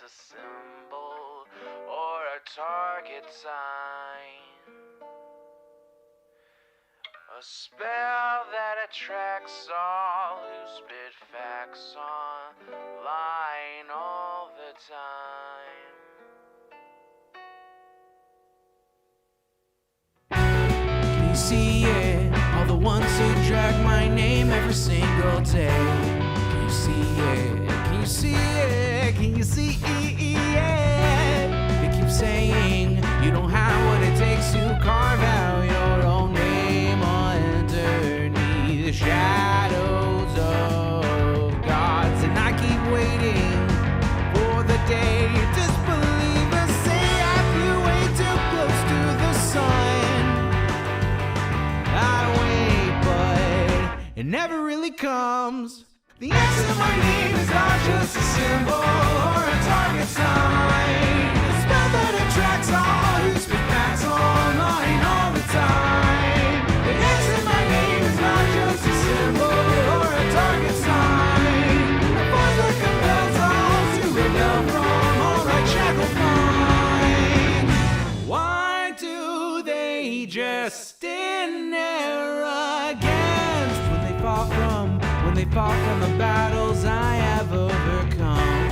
a symbol or a target sign. A spell that attracts all who spit facts online all the time. Can you see it? All the ones who drag my name every single day. Can you see it? Can you see it? Can you see it? They keep saying you don't have what it takes to carve out your own name underneath the shadows of gods. And I keep waiting for the day disbelievers say I flew way too close to the sun. I wait, but it never really comes. The X in my name is not just a symbol or a target sign. A spell that attracts all who speak facts online all the time. The X in my name is not just a symbol or a target sign. A force that compels all to rebel from all right shackled minds. Why do they just stand there against when they fall from the battles I have overcome?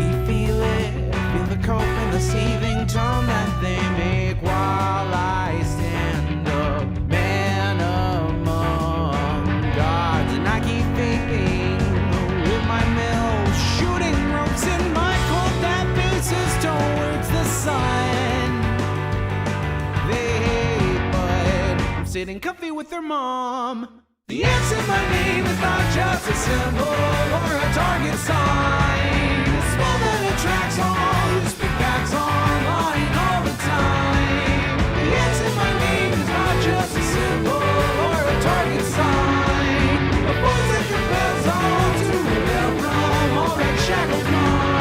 You feel it, feel the cope and the seething tone that they make while I stand up, man among gods. And I keep thinking with my mill, shooting ropes in my cold that faces towards the sun. They hate, but I'm sitting comfy with their mom. The X in my name is not just a symbol or a target sign. A spell that attracts all who speak facts online all the time. The X in my name is not just a symbol or a target sign. A force that compels all to rebel from all right shackled minds.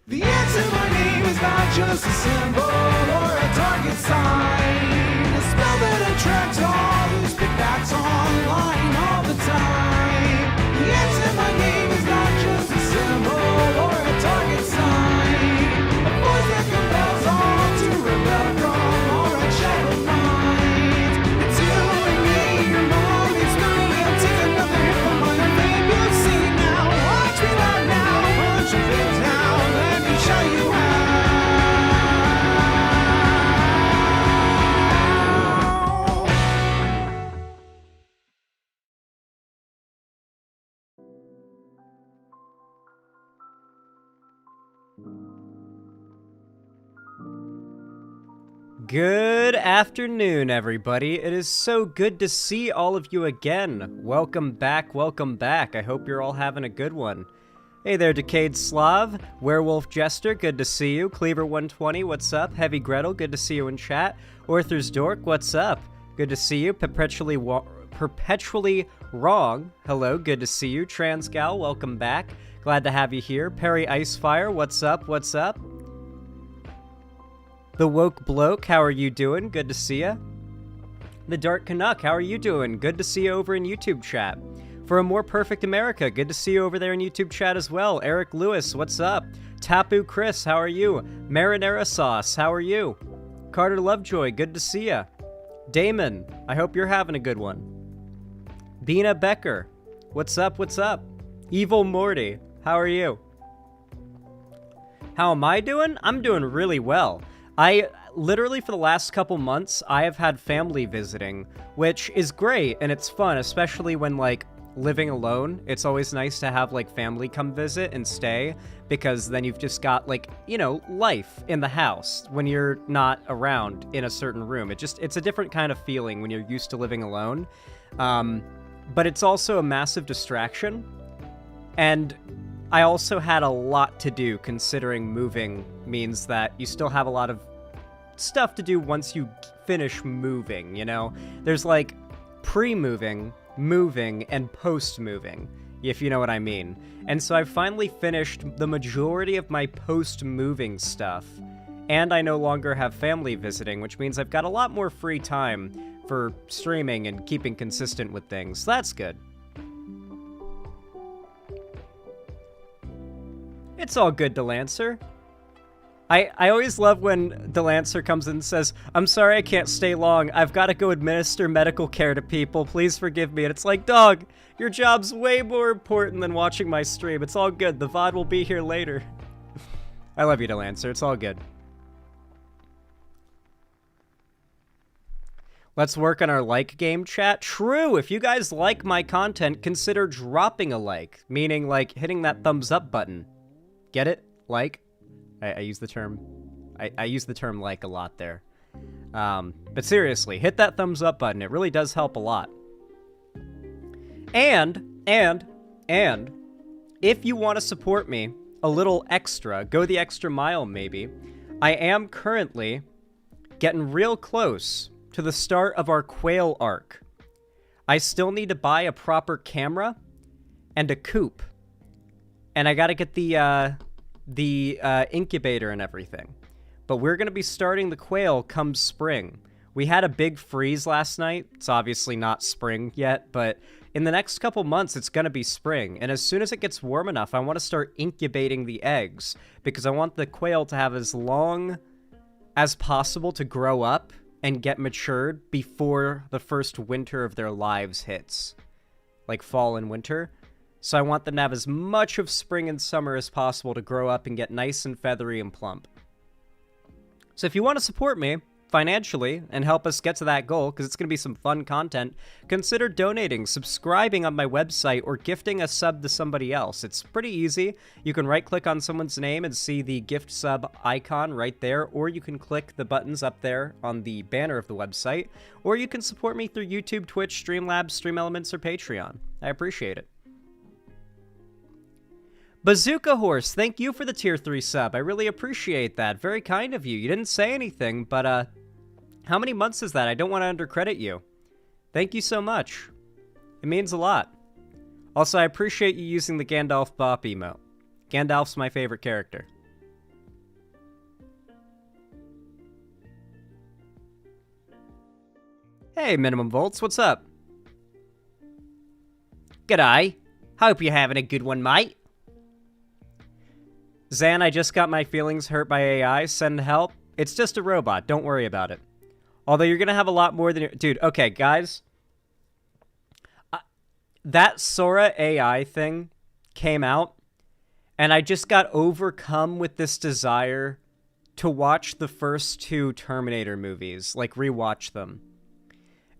The X in my name is not just a symbol or a target sign. A spell that attracts all who speak facts online all the time. The X in my name is not just a symbol or a target sign. A force that compels all to rebel from all right shackled minds. It's you and me, your mom, it's me. I'll take another hit from my babe. You'll see now, watch me live now, punch your face now. Show you how. Good afternoon, everybody. It is so good to see all of you again. Welcome back, welcome back. I hope you're all having a good one. Hey there, Decayed Slav, Werewolf Jester, good to see you. Cleaver120, what's up? Heavy Gretel, good to see you in chat. Orther's Dork, what's up? Good to see you. Perpetually Wrong, hello, good to see you. Transgal, welcome back. Glad to have you here. Perry Icefire, what's up? What's up? The Woke Bloke, how are you doing? Good to see you. The Dark Canuck, how are you doing? Good to see you over in YouTube chat. For a More Perfect America, good to see you over there in YouTube chat as well. Eric Lewis, what's up? Tapu Chris, how are you? Marinara Sauce, how are you? Carter Lovejoy, good to see ya. Damon, I hope you're having a good one. Bina Becker, what's up, what's up? Evil Morty, how are you? How am I doing? I'm doing really well. Literally for the last couple months, I have had family visiting, which is great and it's fun, especially when, like, living alone. It's always nice to have, like, family come visit and stay, because then you've just got, like, you know, life in the house when you're not around in a certain room. It's a different kind of feeling when you're used to living alone. But it's also a massive distraction. And I also had a lot to do, considering moving means that you still have a lot of stuff to do once you finish moving, you know? There's, like, pre-moving, moving, and post-moving, if you know what I mean. And so I finally finished the majority of my post-moving stuff, and I no longer have family visiting, which means I've got a lot more free time for streaming and keeping consistent with things. So that's good. It's all good, Delancer. I always love when Delancer comes in and says, I'm sorry I can't stay long. I've got to go administer medical care to people. Please forgive me. And it's like, dog, your job's way more important than watching my stream. It's all good. The VOD will be here later. I love you, Delancer. It's all good. Let's work on our like game chat. True, if you guys like my content, consider dropping a like. Meaning, like, hitting that thumbs up button. Get it? Like? I use the term... I use the term like a lot there. But seriously, hit that thumbs up button. It really does help a lot. And, if you want to support me a little extra, go the extra mile maybe, I am currently getting real close to the start of our quail arc. I still need to buy a proper camera and a coop. And I gotta get the incubator and everything. But we're gonna be starting the quail come spring. We had a big freeze last night. It's obviously not spring yet, but in the next couple months, it's gonna be spring. And as soon as it gets warm enough, I want to start incubating the eggs because I want the quail to have as long as possible to grow up and get matured before the first winter of their lives hits. Like fall and winter. So I want them to have as much of spring and summer as possible to grow up and get nice and feathery and plump. So if you want to support me financially and help us get to that goal, because it's going to be some fun content, consider donating, subscribing on my website, or gifting a sub to somebody else. It's pretty easy. You can right-click on someone's name and see the gift sub icon right there, or you can click the buttons up there on the banner of the website, or you can support me through YouTube, Twitch, Streamlabs, Stream Elements, or Patreon. I appreciate it. Bazooka Horse, thank you for the tier 3 sub. I really appreciate that. Very kind of you. You didn't say anything, but how many months is that? I don't want to undercredit you. Thank you so much. It means a lot. Also, I appreciate you using the Gandalf Bop emote. Gandalf's my favorite character. Hey, Minimum Volts, what's up? G'day. Hope you're having a good one, mate. Zan, I just got my feelings hurt by AI. Send help. It's just a robot. Don't worry about it. Although you're going to have a lot more than... Dude, okay, guys. That Sora AI thing came out, and I just got overcome with this desire to watch the first 2 Terminator movies. Like, rewatch them.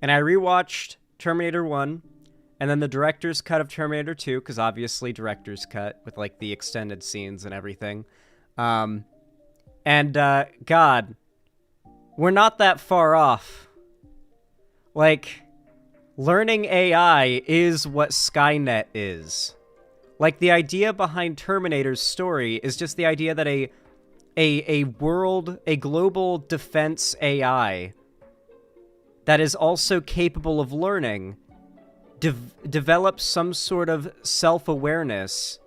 And I rewatched Terminator 1, and then the director's cut of Terminator 2, because obviously director's cut with, like, the extended scenes and everything. God, we're not that far off. Like, learning AI is what Skynet is. Like, the idea behind Terminator's story is just the idea that a global defense AI that is also capable of learning develops some sort of self-awareness,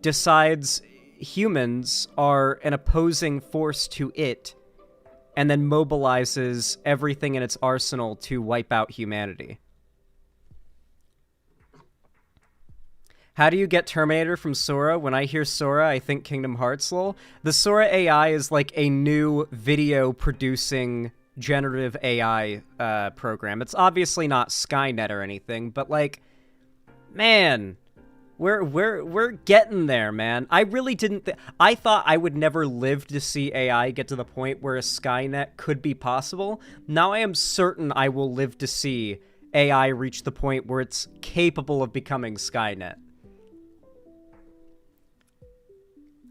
decides humans are an opposing force to it, and then mobilizes everything in its arsenal to wipe out humanity. How do you get Terminator from Sora? When I hear Sora, I think Kingdom Hearts lol. The Sora AI is like a new video-producing generative AI program. It's obviously not Skynet or anything, but like, man, we're getting there, man. I really didn't I thought I would never live to see AI get to the point where a Skynet could be possible. Now I am certain I will live to see AI reach the point where it's capable of becoming Skynet.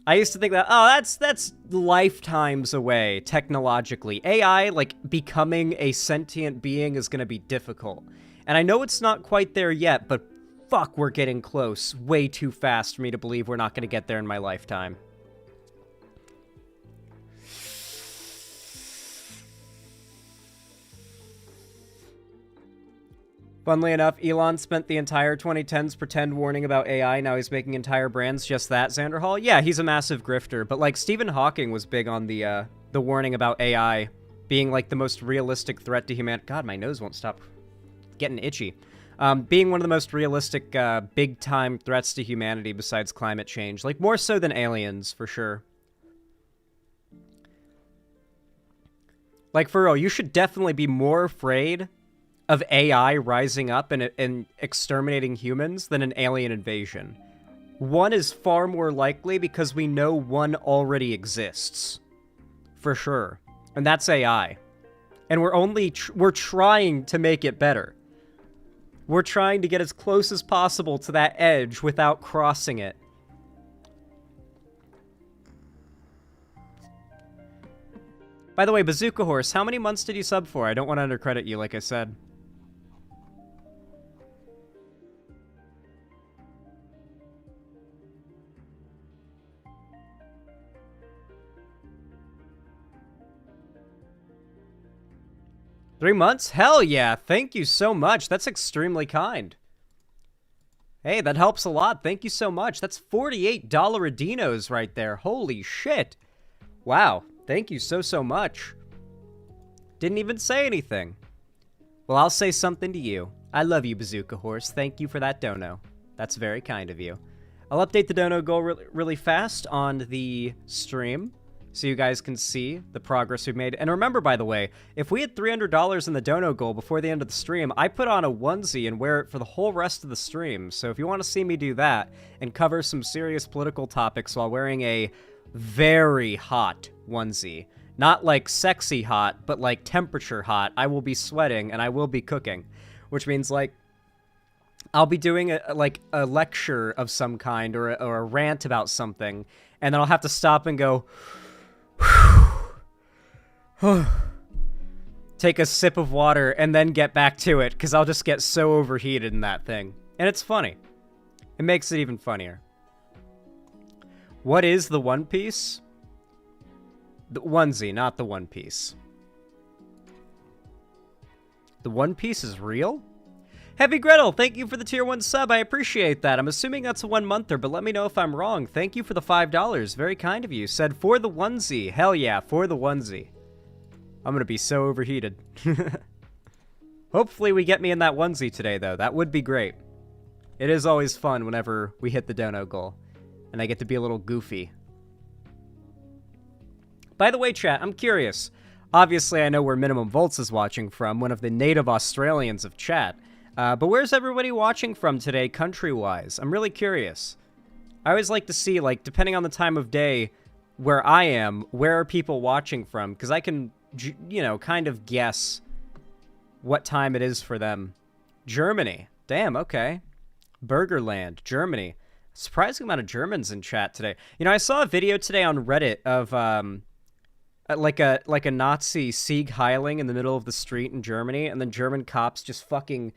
I used to think that, oh, that's lifetimes away, technologically. AI, like, becoming a sentient being is going to be difficult. And I know it's not quite there yet, but fuck, we're getting close. Way too fast for me to believe we're not going to get there in my lifetime. Funnily enough, Elon spent the entire 2010s pretend warning about AI. Now he's making entire brands just that, Xander Hall. Yeah, he's a massive grifter. But, like, Stephen Hawking was big on the warning about AI being, like, the most realistic threat to humanity. God, my nose won't stop getting itchy. Being one of the most realistic, big-time threats to humanity besides climate change. Like, more so than aliens, for sure. Like, for real, you should definitely be more afraid of AI rising up and exterminating humans than an alien invasion. One is far more likely because we know one already exists. For sure. And that's AI. And we're trying to make it better. We're trying to get as close as possible to that edge without crossing it. By the way, Bazooka Horse, how many months did you sub for? I don't want to undercredit you, like I said. $3 months? Hell yeah. Thank you so much. That's extremely kind. Hey, that helps a lot. Thank you so much. That's $48 Adinos right there. Holy shit. Wow. Thank you so much. Didn't even say anything. Well, I'll say something to you. I love you, Bazooka Horse. Thank you for that dono. That's very kind of you. I'll update the dono goal really fast on the stream, so you guys can see the progress we've made. And remember, by the way, if we had $300 in the dono goal before the end of the stream, I put on a onesie and wear it for the whole rest of the stream. So if you want to see me do that and cover some serious political topics while wearing a very hot onesie, not like sexy hot, but like temperature hot, I will be sweating and I will be cooking, which means like I'll be doing a lecture of some kind or a rant about something, and then I'll have to stop and go, take a sip of water and then get back to it, because I'll just get so overheated in that thing. And it's funny. It makes it even funnier. What is the One Piece? The onesie, not the One Piece. The One Piece is real? Heavy Gretel, thank you for the tier 1 sub. I appreciate that. I'm assuming that's a 1-monther, but let me know if I'm wrong. Thank you for the $5. Very kind of you. Said for the onesie. Hell yeah, for the onesie. I'm gonna be so overheated. Hopefully we get me in that onesie today, though. That would be great. It is always fun whenever we hit the dono goal, and I get to be a little goofy. By the way, chat, I'm curious. Obviously, I know where Minimum Volts is watching from, one of the native Australians of chat. But where's everybody watching from today, country-wise? I'm really curious. I always like to see, like, depending on the time of day where I am, where are people watching from? Because I can, you know, kind of guess what time it is for them. Germany. Damn, okay. Burgerland, Germany. Surprising amount of Germans in chat today. You know, I saw a video today on Reddit of, like a Nazi Sieg Heiling in the middle of the street in Germany, and then German cops just fucking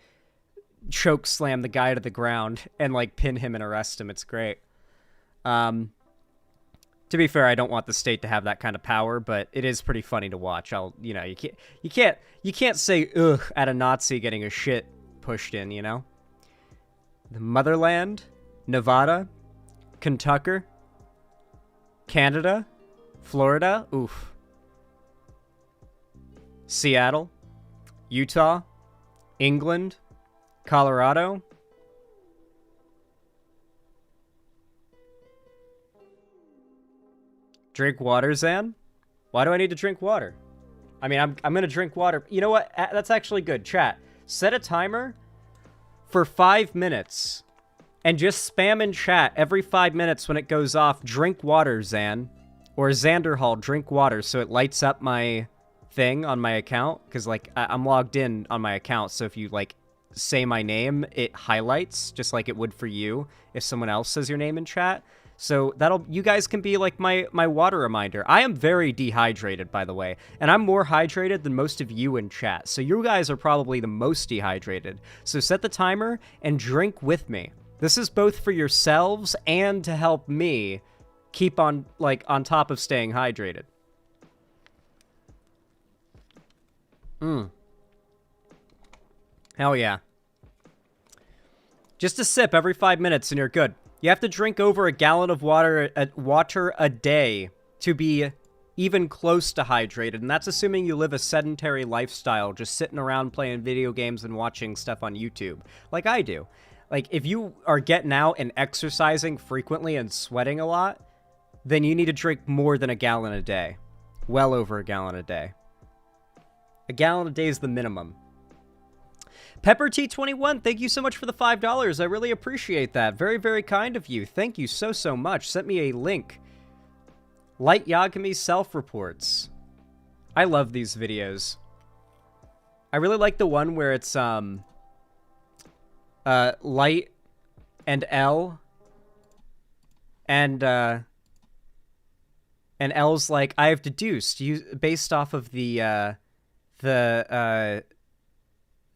choke slam the guy to the ground and like pin him and arrest him. It's great. To be fair, I don't want the state to have that kind of power, but it is pretty funny to watch. You can't say ugh at a Nazi getting a shit pushed in, you know? The motherland, Nevada, Kentucky, Canada, Florida, oof. Seattle, Utah, England, Colorado. Drink water, Zan? Why do I need to drink water? I mean, I'm gonna drink water. You know what? That's actually good. Chat, set a timer for 5 minutes and just spam in chat every 5 minutes when it goes off. Drink water, Zan. Or Xander Hall, drink water, so it lights up my thing on my account. Because, like, I'm logged in on my account, so if you, like, say my name, it highlights, just like it would for you if someone else says your name in chat. So you guys can be, like, my water reminder. I am very dehydrated, by the way, and I'm more hydrated than most of you in chat. So you guys are probably the most dehydrated. So set the timer and drink with me. This is both for yourselves and to help me keep on top of staying hydrated. Hell yeah. Just a sip every 5 minutes and you're good. You have to drink over a gallon of water a day to be even close to hydrated, and that's assuming you live a sedentary lifestyle, just sitting around playing video games and watching stuff on YouTube, like I do. Like, if you are getting out and exercising frequently and sweating a lot, then you need to drink more than a gallon a day. Well over a gallon a day. A gallon a day is the minimum. Pepper T21, thank you so much for the $5. I really appreciate that. Very, very kind of you. Thank you so, so much. Sent me a link. Light Yagami self-reports. I love these videos. I really like the one where it's, Light and L. And L's like, I have deduced, based off of the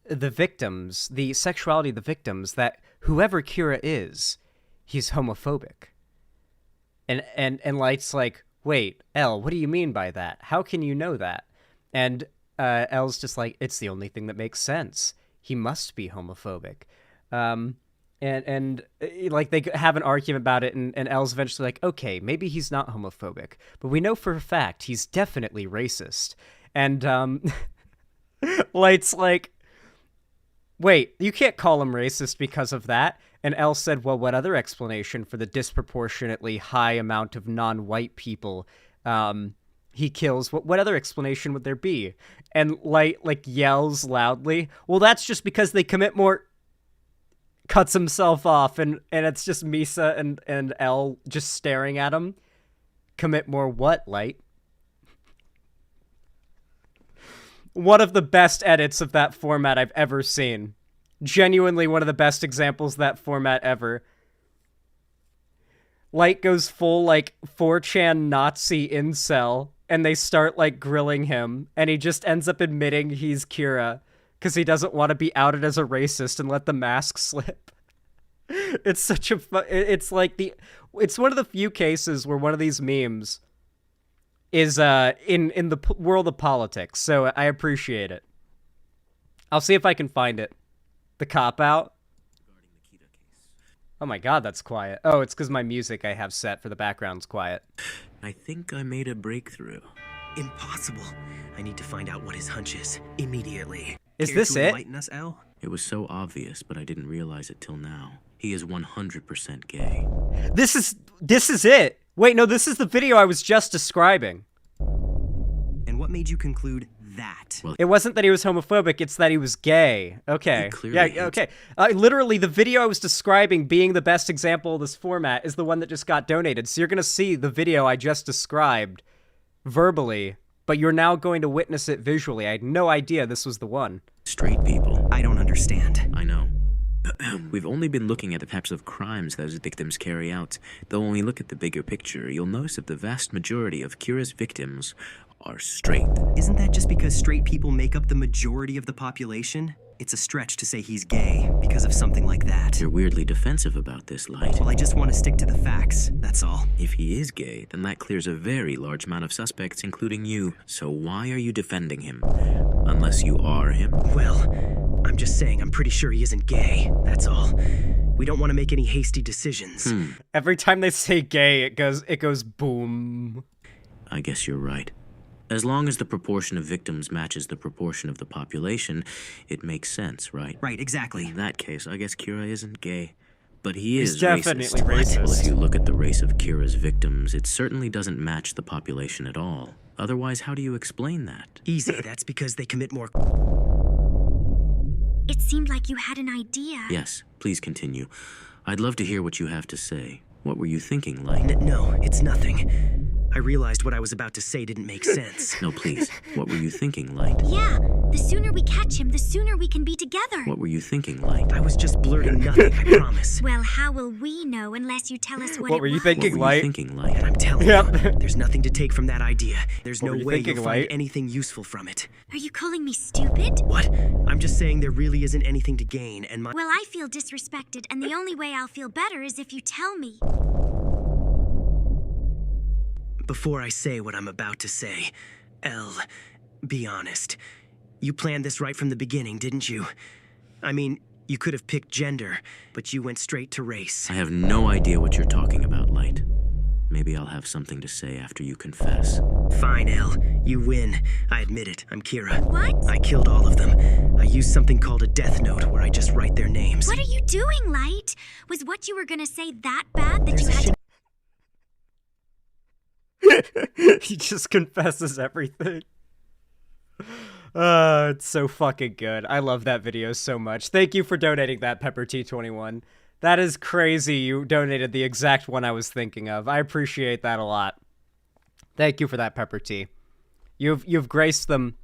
victims, the sexuality of the victims, that whoever Kira is, he's homophobic. And Light's like, wait, L, what do you mean by that? How can you know that? And L's just like, it's the only thing that makes sense. He must be homophobic. And like, they have an argument about it, and L's eventually like, okay, maybe he's not homophobic, but we know for a fact he's definitely racist. And Light's like, wait, you can't call him racist because of that. And L said, well, what other explanation for the disproportionately high amount of non-white people he kills? What other explanation would there be? And Light, like, yells loudly, well, that's just because they commit more... Cuts himself off, and it's just Misa and L just staring at him. Commit more what, Light? One of the best edits of that format I've ever seen. Genuinely one of the best examples of that format ever. Light goes full, like, 4chan Nazi incel, and they start, like, grilling him, and he just ends up admitting he's Kira, because he doesn't want to be outed as a racist and let the mask slip. It's such a it's like it's one of the few cases where one of these memes is in the world of politics, so I appreciate it. I'll see if I can find it. The cop-out. Oh my god, that's quiet. Oh, it's because my music I have set for the background's quiet. I think I made a breakthrough. Impossible. I need to find out what his hunch is immediately. Is Care this to it? enlighten us, Al? It was so obvious, but I didn't realize it till now. He is 100% gay. This is it. Wait, no, this is the video I was just describing. And what made you conclude that? Well, It wasn't that he was homophobic, it's that he was gay. Okay. He clearly Yeah, okay. Literally, the video I was describing being the best example of this format is the one that just got donated. So you're going to see the video I just described verbally, but you're now going to witness it visually. I had no idea this was the one. straight people. I don't understand. I know. We've only been looking at the types of crimes those victims carry out. Though when we look at the bigger picture, you'll notice that the vast majority of Kira's victims are straight. Isn't that just because straight people make up the majority of the population? It's a stretch to say he's gay because of something like that. You're weirdly defensive about this, Light. Well, I just want to stick to the facts, that's all. If he is gay, then that clears a very large amount of suspects, including you. So why are you defending him? Unless you are him? Well, I'm just saying I'm pretty sure he isn't gay, that's all. We don't want to make any hasty decisions. Every time they say gay, it goes boom. I guess you're right. As long as the proportion of victims matches the proportion of the population, it makes sense, right? Right, exactly. In that case, I guess Kira isn't gay. But he He's is definitely racist. Well, if racist. you look at the race of Kira's victims, it certainly doesn't match the population at all. Otherwise, how do you explain that? Easy, that's because they commit more... It seemed like you had an idea. Yes, please continue. I'd love to hear what you have to say. What were you thinking, Light? No, it's nothing. I realized what I was about to say didn't make sense. No, please. What were you thinking, Light? Yeah, the sooner we catch him, the sooner we can be together. What were you thinking, Light? I was just blurting nothing, I promise. Well, how will we know unless you tell us what What it were you was? thinking, What were Light? you thinking, Light? And I'm telling Yep. you, there's nothing to take from that idea. There's What no were you way thinking, you'll find Light? anything useful from it. Are you calling me stupid? What? I'm just saying there really isn't anything to gain, and my... Well, I feel disrespected, and the only way I'll feel better is if you tell me. Before I say what I'm about to say, Elle, be honest. You planned this right from the beginning, didn't you? I mean, You could have picked gender, but you went straight to race. I have no idea what you're talking about, Light. Maybe I'll have something to say after you confess. Fine, Elle. You win. I admit it. I'm Kira. What? I killed all of them. I used something called a death note where I just write their names. What are you doing, Light? Was what you were gonna say that bad that you had to... He just confesses everything. It's so fucking good. I love that video so much. Thank you for donating that, Pepper T21. That is crazy. You donated the exact one I was thinking of. I appreciate that a lot. Thank you for that, Pepper T. You've graced them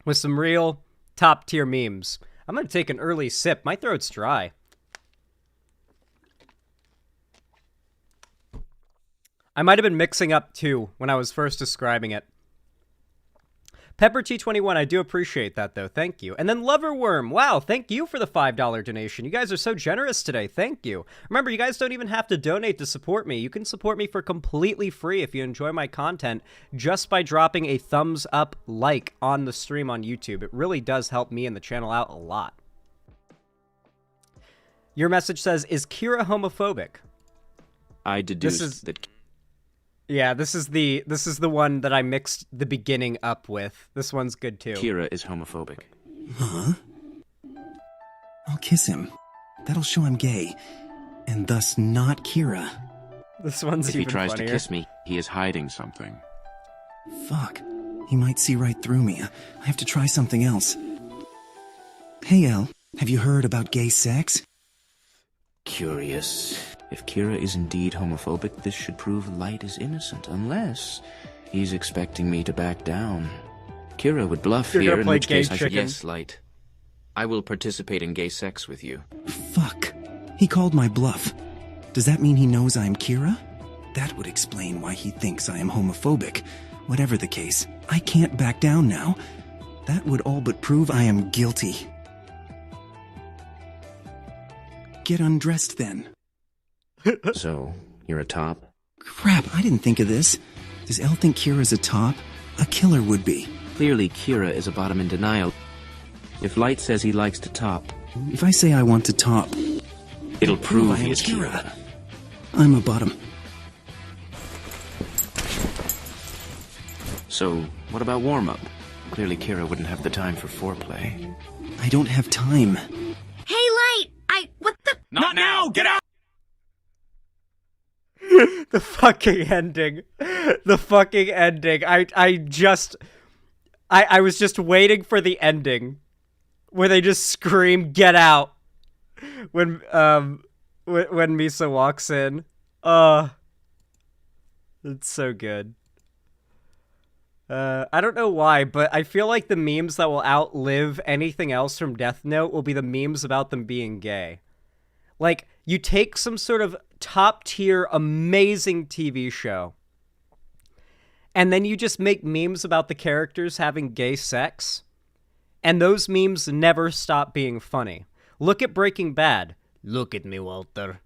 with some real top tier memes. I'm gonna take an early sip. My throat's dry. I might have been mixing up two when I was first describing it. Pepper T21, I do appreciate that, though. Thank you. And then Loverworm. Wow, thank you for the $5 donation. You guys are so generous today. Thank you. Remember, you guys don't even have to donate to support me. You can support me for completely free if you enjoy my content just by dropping a thumbs up like on the stream on YouTube. It really does help me and the channel out a lot. Your message says, is Kira homophobic? I deduced that... Yeah, this is the one that I mixed the beginning up with. This one's good too. Kira is homophobic. Huh? I'll kiss him. That'll show I'm gay, and thus not Kira. This one's If even he tries funnier. to kiss me, he is hiding something. Fuck. He might see right through me. I have to try something else. Hey, Elle. Have you heard about gay sex? Curious. If Kira is indeed homophobic, this should prove Light is innocent, unless he's expecting me to back down. Kira would bluff You're here, gonna in play which gay case I should... chicken. Yes, Light. I will participate in gay sex with you. Fuck. He called my bluff. Does that mean he knows I'm Kira? That would explain why he thinks I am homophobic. Whatever the case, I can't back down now. That would all but prove I am guilty. Get undressed then. So, you're a top? Crap, I didn't think of this. Does Elle think Kira's a top? A killer would be. Clearly, Kira is a bottom in denial. If Light says he likes to top, If I say I want to top, it'll prove I am he is Kira. Kira. I'm a bottom. So, what about warm-up? Clearly, Kira wouldn't have the time for foreplay. I don't have time. Hey, Light! What the... Not now! Get out! The fucking ending. The fucking ending. I was just waiting for the ending where they just scream, "Get out!" when Misa walks in. It's so good. I don't know why, but I feel like the memes that will outlive anything else from Death Note will be the memes about them being gay. Like, you take some sort of top-tier, amazing TV show, and then you just make memes about the characters having gay sex, and those memes never stop being funny. Look at Breaking Bad. Look at me, Walter.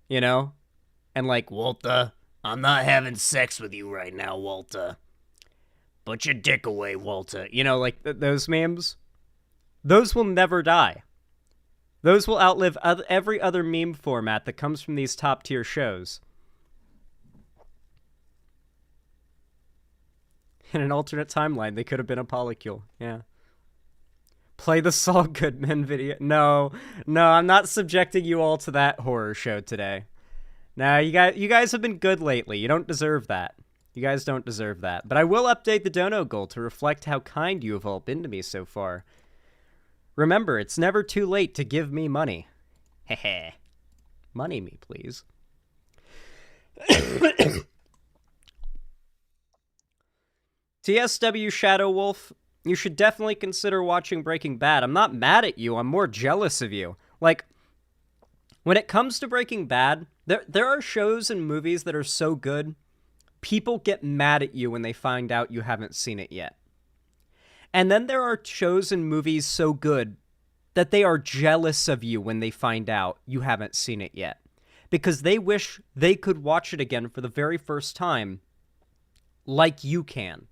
You know? And like, Walter, I'm not having sex with you right now, Walter. Put your dick away, Walter. You know, like, those memes? Those will never die. Those will outlive every other meme format that comes from these top-tier shows. In an alternate timeline, they could have been a polycule. Yeah. Play the Saul Goodman video. No, I'm not subjecting you all to that horror show today. No, you guys have been good lately. You don't deserve that. You guys don't deserve that. But I will update the dono goal to reflect how kind you have all been to me so far. Remember, it's never too late to give me money. Heh. Money me, please. TSW Shadow Wolf, you should definitely consider watching Breaking Bad. I'm not mad at you, I'm more jealous of you. Like, when it comes to Breaking Bad, there are shows and movies that are so good, people get mad at you when they find out you haven't seen it yet. And then there are shows and movies so good that they are jealous of you when they find out you haven't seen it yet. Because they wish they could watch it again for the very first time like you can.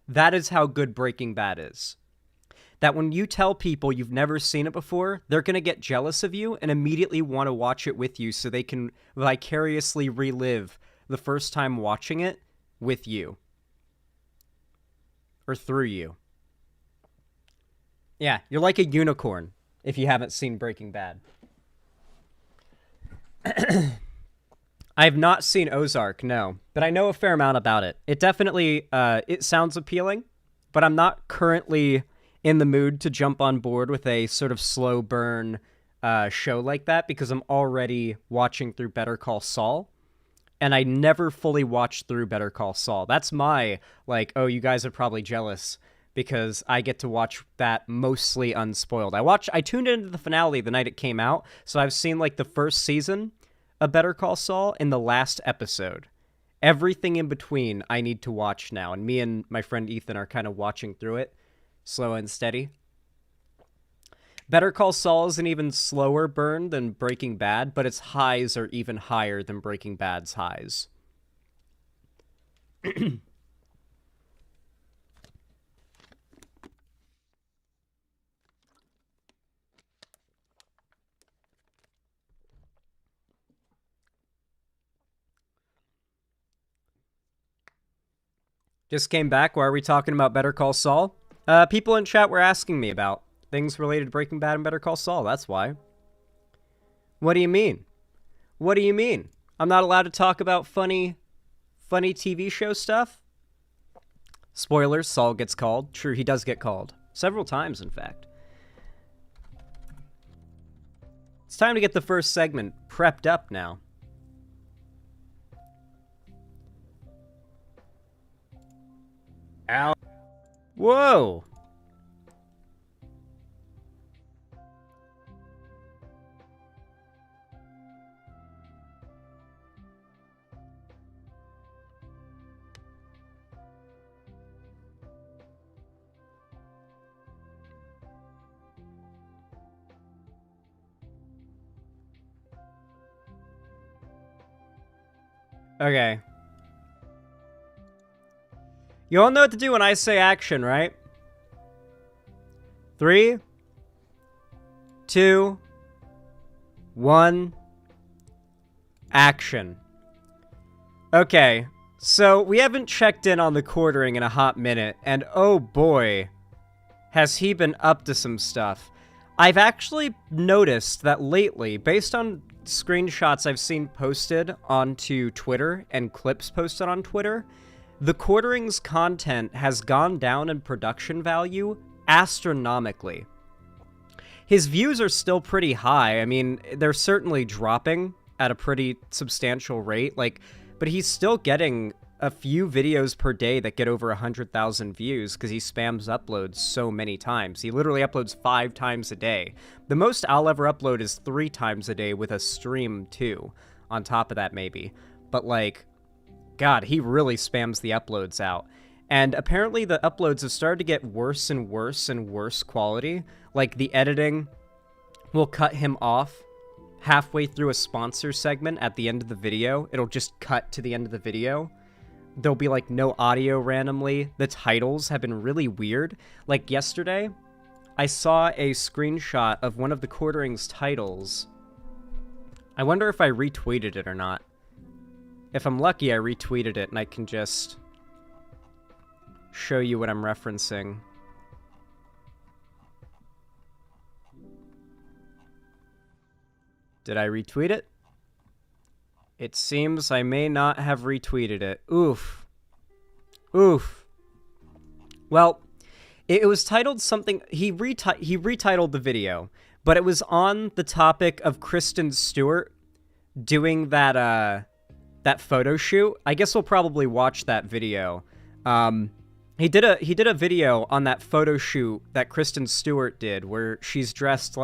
That is how good Breaking Bad is. that when you tell people you've never seen it before, they're going to get jealous of you and immediately want to watch it with you so they can vicariously relive the first time watching it with you. Or through you. Yeah, you're like a unicorn if you haven't seen Breaking Bad. I have not seen Ozark, no, but I know a fair amount about it. It definitely, it sounds appealing, but I'm not currently in the mood to jump on board with a sort of slow burn show like that because I'm already watching through Better Call Saul, and I never fully watched through Better Call Saul. That's my, like, oh, you guys are probably jealous because I get to watch that mostly unspoiled. I tuned into the finale the night it came out, so I've seen, like, the first season of Better Call Saul in the last episode. Everything in between I need to watch now, and me and my friend Ethan are kind of watching through it, slow and steady. Better Call Saul is an even slower burn than Breaking Bad, but its highs are even higher than Breaking Bad's highs. Just came back. Why are we talking about Better Call Saul? People in chat were asking me about things related to Breaking Bad and Better Call Saul. That's why. What do you mean? What do you mean? I'm not allowed to talk about funny TV show stuff? Spoilers, Saul gets called. True, he does get called. Several times, in fact. It's time to get the first segment prepped up now. Ow. Whoa! Okay. You all know what to do when I say action, right? 3, 2, 1, action. Okay, so we haven't checked in on the quartering in a hot minute, and oh boy, has he been up to some stuff. I've actually noticed that lately, based on screenshots I've seen posted onto Twitter and clips posted on Twitter, the quartering's content has gone down in production value astronomically. His views are still pretty high. I mean, they're certainly dropping at a pretty substantial rate, but he's still getting a few videos per day that get over 100,000 views because he spams uploads so many times. He literally uploads 5 times a day. The most I'll ever upload is 3 times a day with a stream too, on top of that maybe. But God, he really spams the uploads out. And apparently the uploads have started to get worse and worse and worse quality. Like, the editing will cut him off halfway through a sponsor segment at the end of the video. It'll just cut to the end of the video. There'll be, no audio randomly. The titles have been really weird. Like, yesterday, I saw a screenshot of one of the quartering's titles. I wonder if I retweeted it or not. If I'm lucky, I retweeted it, and I can just show you what I'm referencing. Did I retweet it? It seems I may not have retweeted it. Oof. Oof. Well, it was titled something... He retitled the video, but it was on the topic of Kristen Stewart doing that photo shoot. I guess we'll probably watch that video. He did a video on that photo shoot that Kristen Stewart did, where she's dressed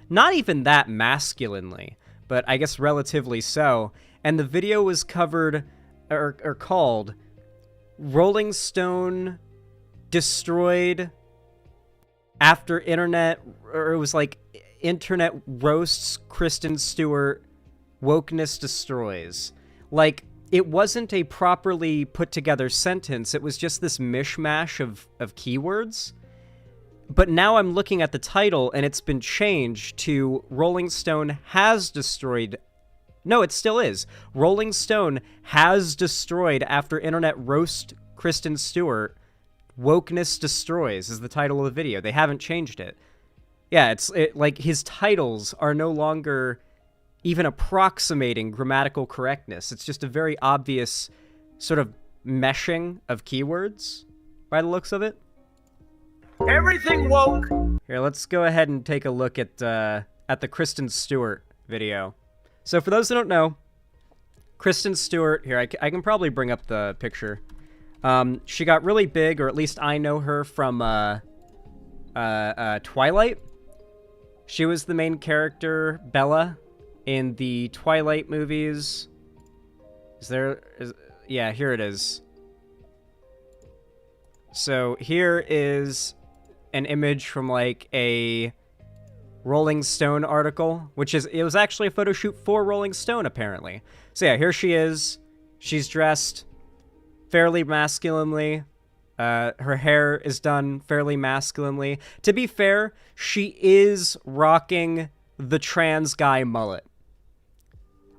not even that masculinely, but I guess relatively so. And the video was covered, or called, Rolling Stone Destroyed After Internet, or it was Internet Roasts Kristen Stewart, Wokeness Destroys. It wasn't a properly put together sentence, it was just this mishmash of keywords. But now I'm looking at the title, and it's been changed to Rolling Stone has destroyed... No, it still is. Rolling Stone has destroyed after internet roast Kristen Stewart. Wokeness destroys is the title of the video. They haven't changed it. Yeah, like his titles are no longer even approximating grammatical correctness. It's just a very obvious sort of meshing of keywords by the looks of it. Everything woke. Here, let's go ahead and take a look at the Kristen Stewart video. So for those who don't know, Kristen Stewart, here, I can probably bring up the picture. She got really big, or at least I know her from Twilight. She was the main character, Bella, in the Twilight movies. Yeah, here it is. So here is an image from like a Rolling Stone article, it was actually a photo shoot for Rolling Stone, apparently. So yeah, here she is. She's dressed fairly masculinely. Her hair is done fairly masculinely. To be fair, she is rocking the trans guy mullet.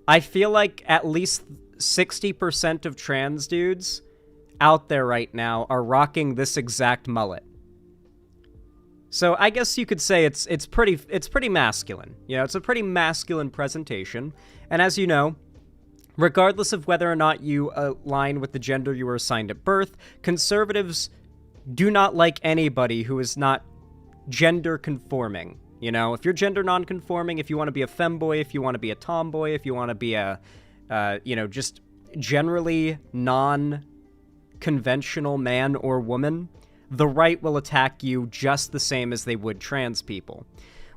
I feel like at least 60% of trans dudes out there right now are rocking this exact mullet. So I guess you could say it's pretty masculine. You know, it's a pretty masculine presentation. And as you know, regardless of whether or not you align with the gender you were assigned at birth, conservatives do not like anybody who is not gender conforming. You know, if you're gender non-conforming, if you want to be a femboy, if you want to be a tomboy, if you want to be a, just generally non-conventional man or woman, the right will attack you just the same as they would trans people.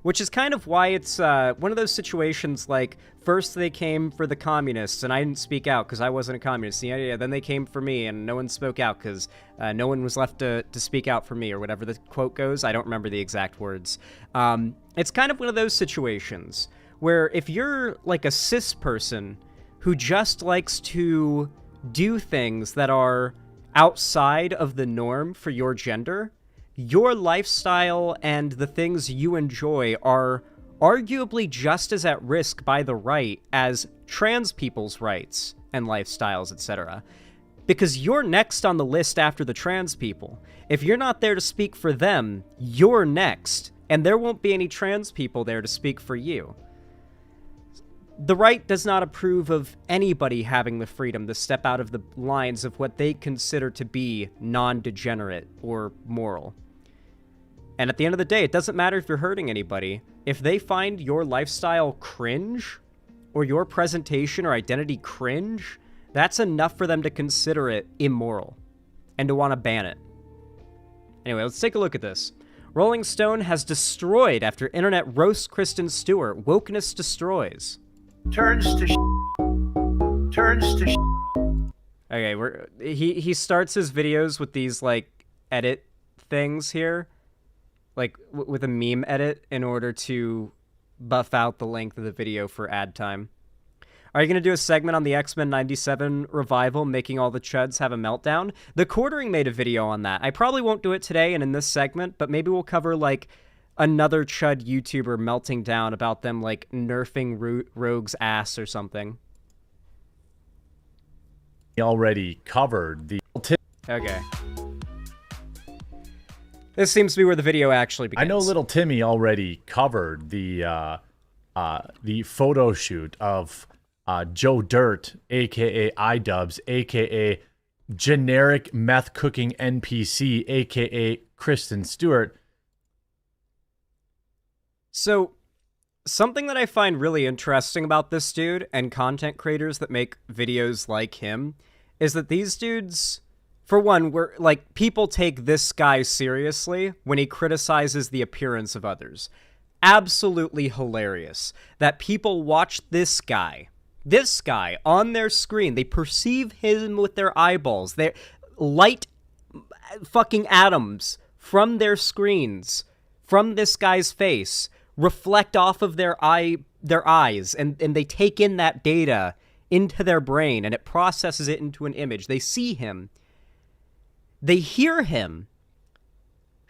Which is kind of why it's one of those situations like, first they came for the communists, and I didn't speak out because I wasn't a communist. Yeah, then they came for me, and no one spoke out because no one was left to speak out for me, or whatever the quote goes. I don't remember the exact words. It's kind of one of those situations where if you're like a cis person who just likes to do things that are outside of the norm for your gender, your lifestyle and the things you enjoy are arguably just as at risk by the right as trans people's rights and lifestyles, etc. Because you're next on the list after the trans people. If you're not there to speak for them, you're next, and there won't be any trans people there to speak for you. The right does not approve of anybody having the freedom to step out of the lines of what they consider to be non-degenerate or moral. And at the end of the day, it doesn't matter if you're hurting anybody. If they find your lifestyle cringe, or your presentation or identity cringe, that's enough for them to consider it immoral, and to want to ban it. Anyway, let's take a look at this. Rolling Stone has destroyed after internet roasts Kristen Stewart. Wokeness destroys. Turns to Okay, he starts his videos with these, like, edit things here. Like, with a meme edit in order to buff out the length of the video for ad time. Are you going to do a segment on the X-Men 97 revival, making all the chuds have a meltdown? The Quartering made a video on that. I probably won't do it today and in this segment, but maybe we'll cover, like, another chud YouTuber melting down about them, like, nerfing Rogue's ass or something. Already covered the... Okay. This seems to be where the video actually begins. I know little Timmy already covered the photo shoot of Joe Dirt, a.k.a. iDubbbz, a.k.a. generic meth cooking NPC, a.k.a. Kristen Stewart. So, something that I find really interesting about this dude and content creators that make videos like him is that these dudes... For one, people take this guy seriously when he criticizes the appearance of others. Absolutely hilarious that people watch this guy on their screen. They perceive him with their eyeballs. They light fucking atoms from their screens, from this guy's face, reflect off of their eyes, and they take in that data into their brain, and it processes it into an image. They see him. They hear him.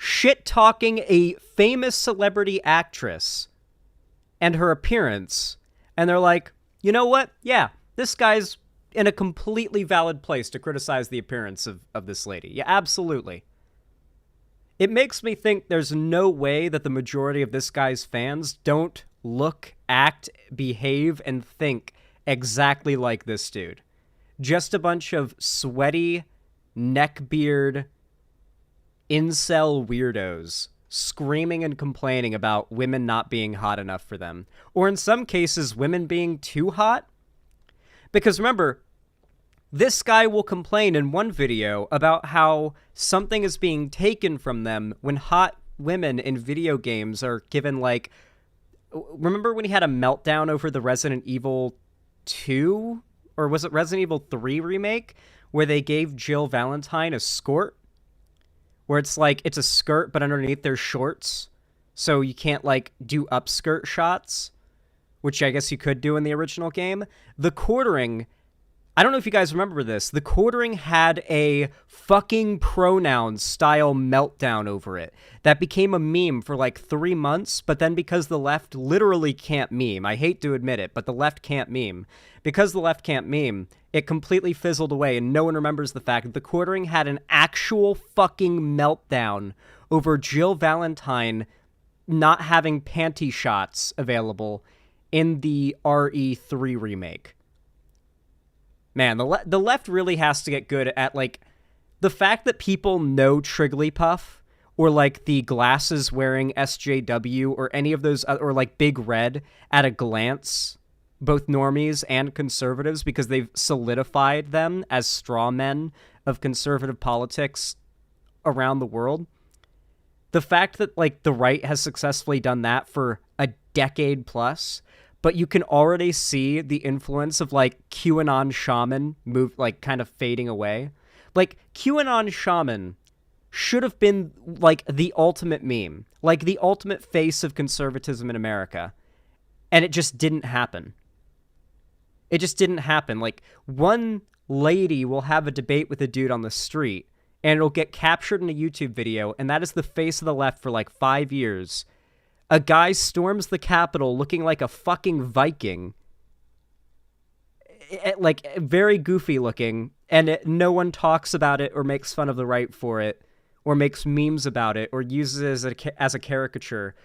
shit-talking a famous celebrity actress and her appearance, and they're like, you know what? Yeah, this guy's in a completely valid place to criticize the appearance of this lady. Yeah, absolutely. It makes me think there's no way that the majority of this guy's fans don't look, act, behave, and think exactly like this dude. Just a bunch of sweaty, neckbeard, incel weirdos screaming and complaining about women not being hot enough for them. Or in some cases, women being too hot. Because remember, this guy will complain in one video about how something is being taken from them when hot women in video games are given, like... Remember when he had a meltdown over the Resident Evil 2? Or was it Resident Evil 3 remake? Where they gave Jill Valentine a skirt? Where it's like, it's a skirt, but underneath there's shorts. So you can't, like, do upskirt shots. Which I guess you could do in the original game. The quartering... I don't know if you guys remember this. The quartering had a fucking pronoun-style meltdown over it that became a meme for like 3 months, but then because the left literally can't meme, I hate to admit it, but the left can't meme. Because the left can't meme, it completely fizzled away, and no one remembers the fact that the quartering had an actual fucking meltdown over Jill Valentine not having panty shots available in the RE3 remake. Man, the left really has to get good at, like, the fact that people know Trigglypuff, or, like, the glasses-wearing SJW, or any of those, or, like, Big Red, at a glance, both normies and conservatives, because they've solidified them as straw men of conservative politics around the world. The fact that, like, the right has successfully done that for a decade plus... But you can already see the influence of, like, QAnon shaman kind of fading away. Like, QAnon shaman should have been, like, the ultimate meme. Like, the ultimate face of conservatism in America. And it just didn't happen. It just didn't happen. Like, one lady will have a debate with a dude on the street, and it'll get captured in a YouTube video, and that is the face of the left for, like, 5 years. A guy storms the Capitol looking like a fucking Viking. Like, very goofy looking. And no one talks about it or makes fun of the right for it. Or makes memes about it. Or uses it as a caricature.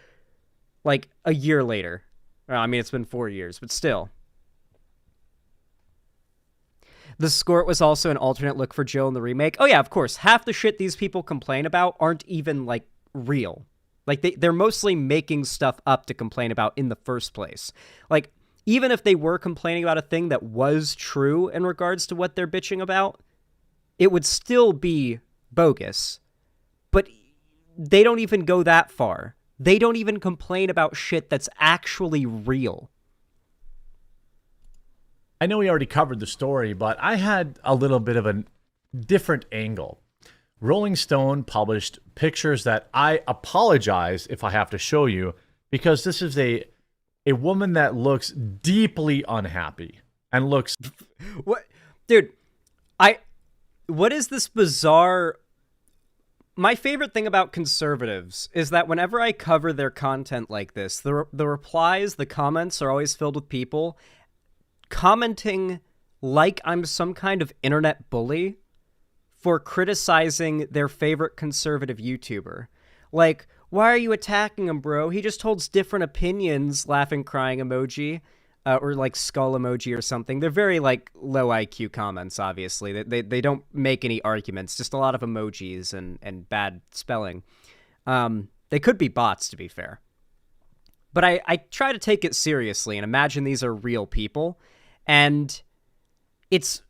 Like, a year later. Well, I mean, it's been 4 years, but still. The skirt was also an alternate look for Jill in the remake. Oh yeah, of course. Half the shit these people complain about aren't even, like, real. Like, they're mostly making stuff up to complain about in the first place. Like, even if they were complaining about a thing that was true in regards to what they're bitching about, it would still be bogus. But they don't even go that far. They don't even complain about shit that's actually real. I know we already covered the story, but I had a little bit of a different angle. Rolling Stone published pictures that I apologize if I have to show you, because this is a woman that looks deeply unhappy and looks... What? Dude, what is this bizarre... My favorite thing about conservatives is that whenever I cover their content like this, the replies, the comments are always filled with people commenting like I'm some kind of internet bully for criticizing their favorite conservative YouTuber. Like, why are you attacking him, bro? He just holds different opinions, laughing, crying emoji, or like skull emoji or something. They're very, like, low IQ comments, obviously. They don't make any arguments, just a lot of emojis and bad spelling. They could be bots, to be fair. But I try to take it seriously and imagine these are real people. And it's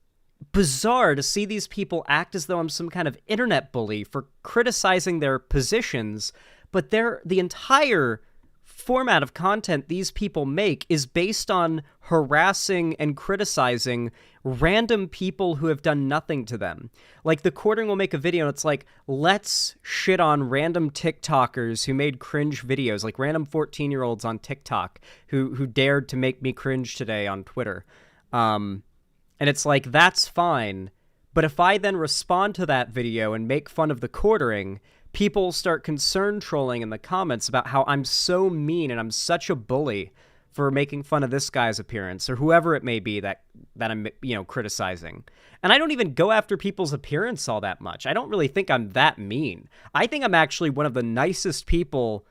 bizarre to see these people act as though I'm some kind of internet bully for criticizing their positions, but the entire format of content these people make is based on harassing and criticizing random people who have done nothing to them. Like, the Quartering will make a video and it's like, let's shit on random TikTokers who made cringe videos, like random 14-year-olds on TikTok who dared to make me cringe today on Twitter. And it's like, that's fine, But if I then respond to that video and make fun of the quartering, people start concern trolling in the comments about how I'm so mean and I'm such a bully for making fun of this guy's appearance or whoever it may be that I'm, criticizing. And I don't even go after people's appearance all that much. I don't really think I'm that mean. I think I'm actually one of the nicest people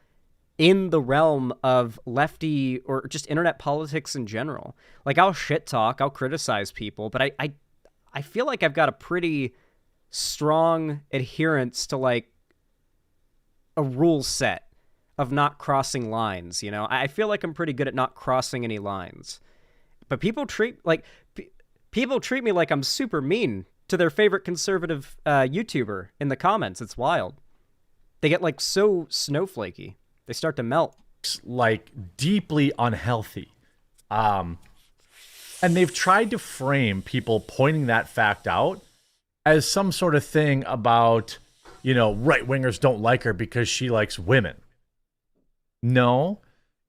in the realm of lefty or just internet politics in general. Like, I'll shit talk, I'll criticize people, but I feel like I've got a pretty strong adherence to, like, a rule set of not crossing lines, you know? I feel like I'm pretty good at not crossing any lines. But people treat me like I'm super mean to their favorite conservative YouTuber in the comments. It's wild. They get, like, so snowflakey. They start to melt. Like, deeply unhealthy. And they've tried to frame people pointing that fact out as some sort of thing about, right-wingers don't like her because she likes women. No.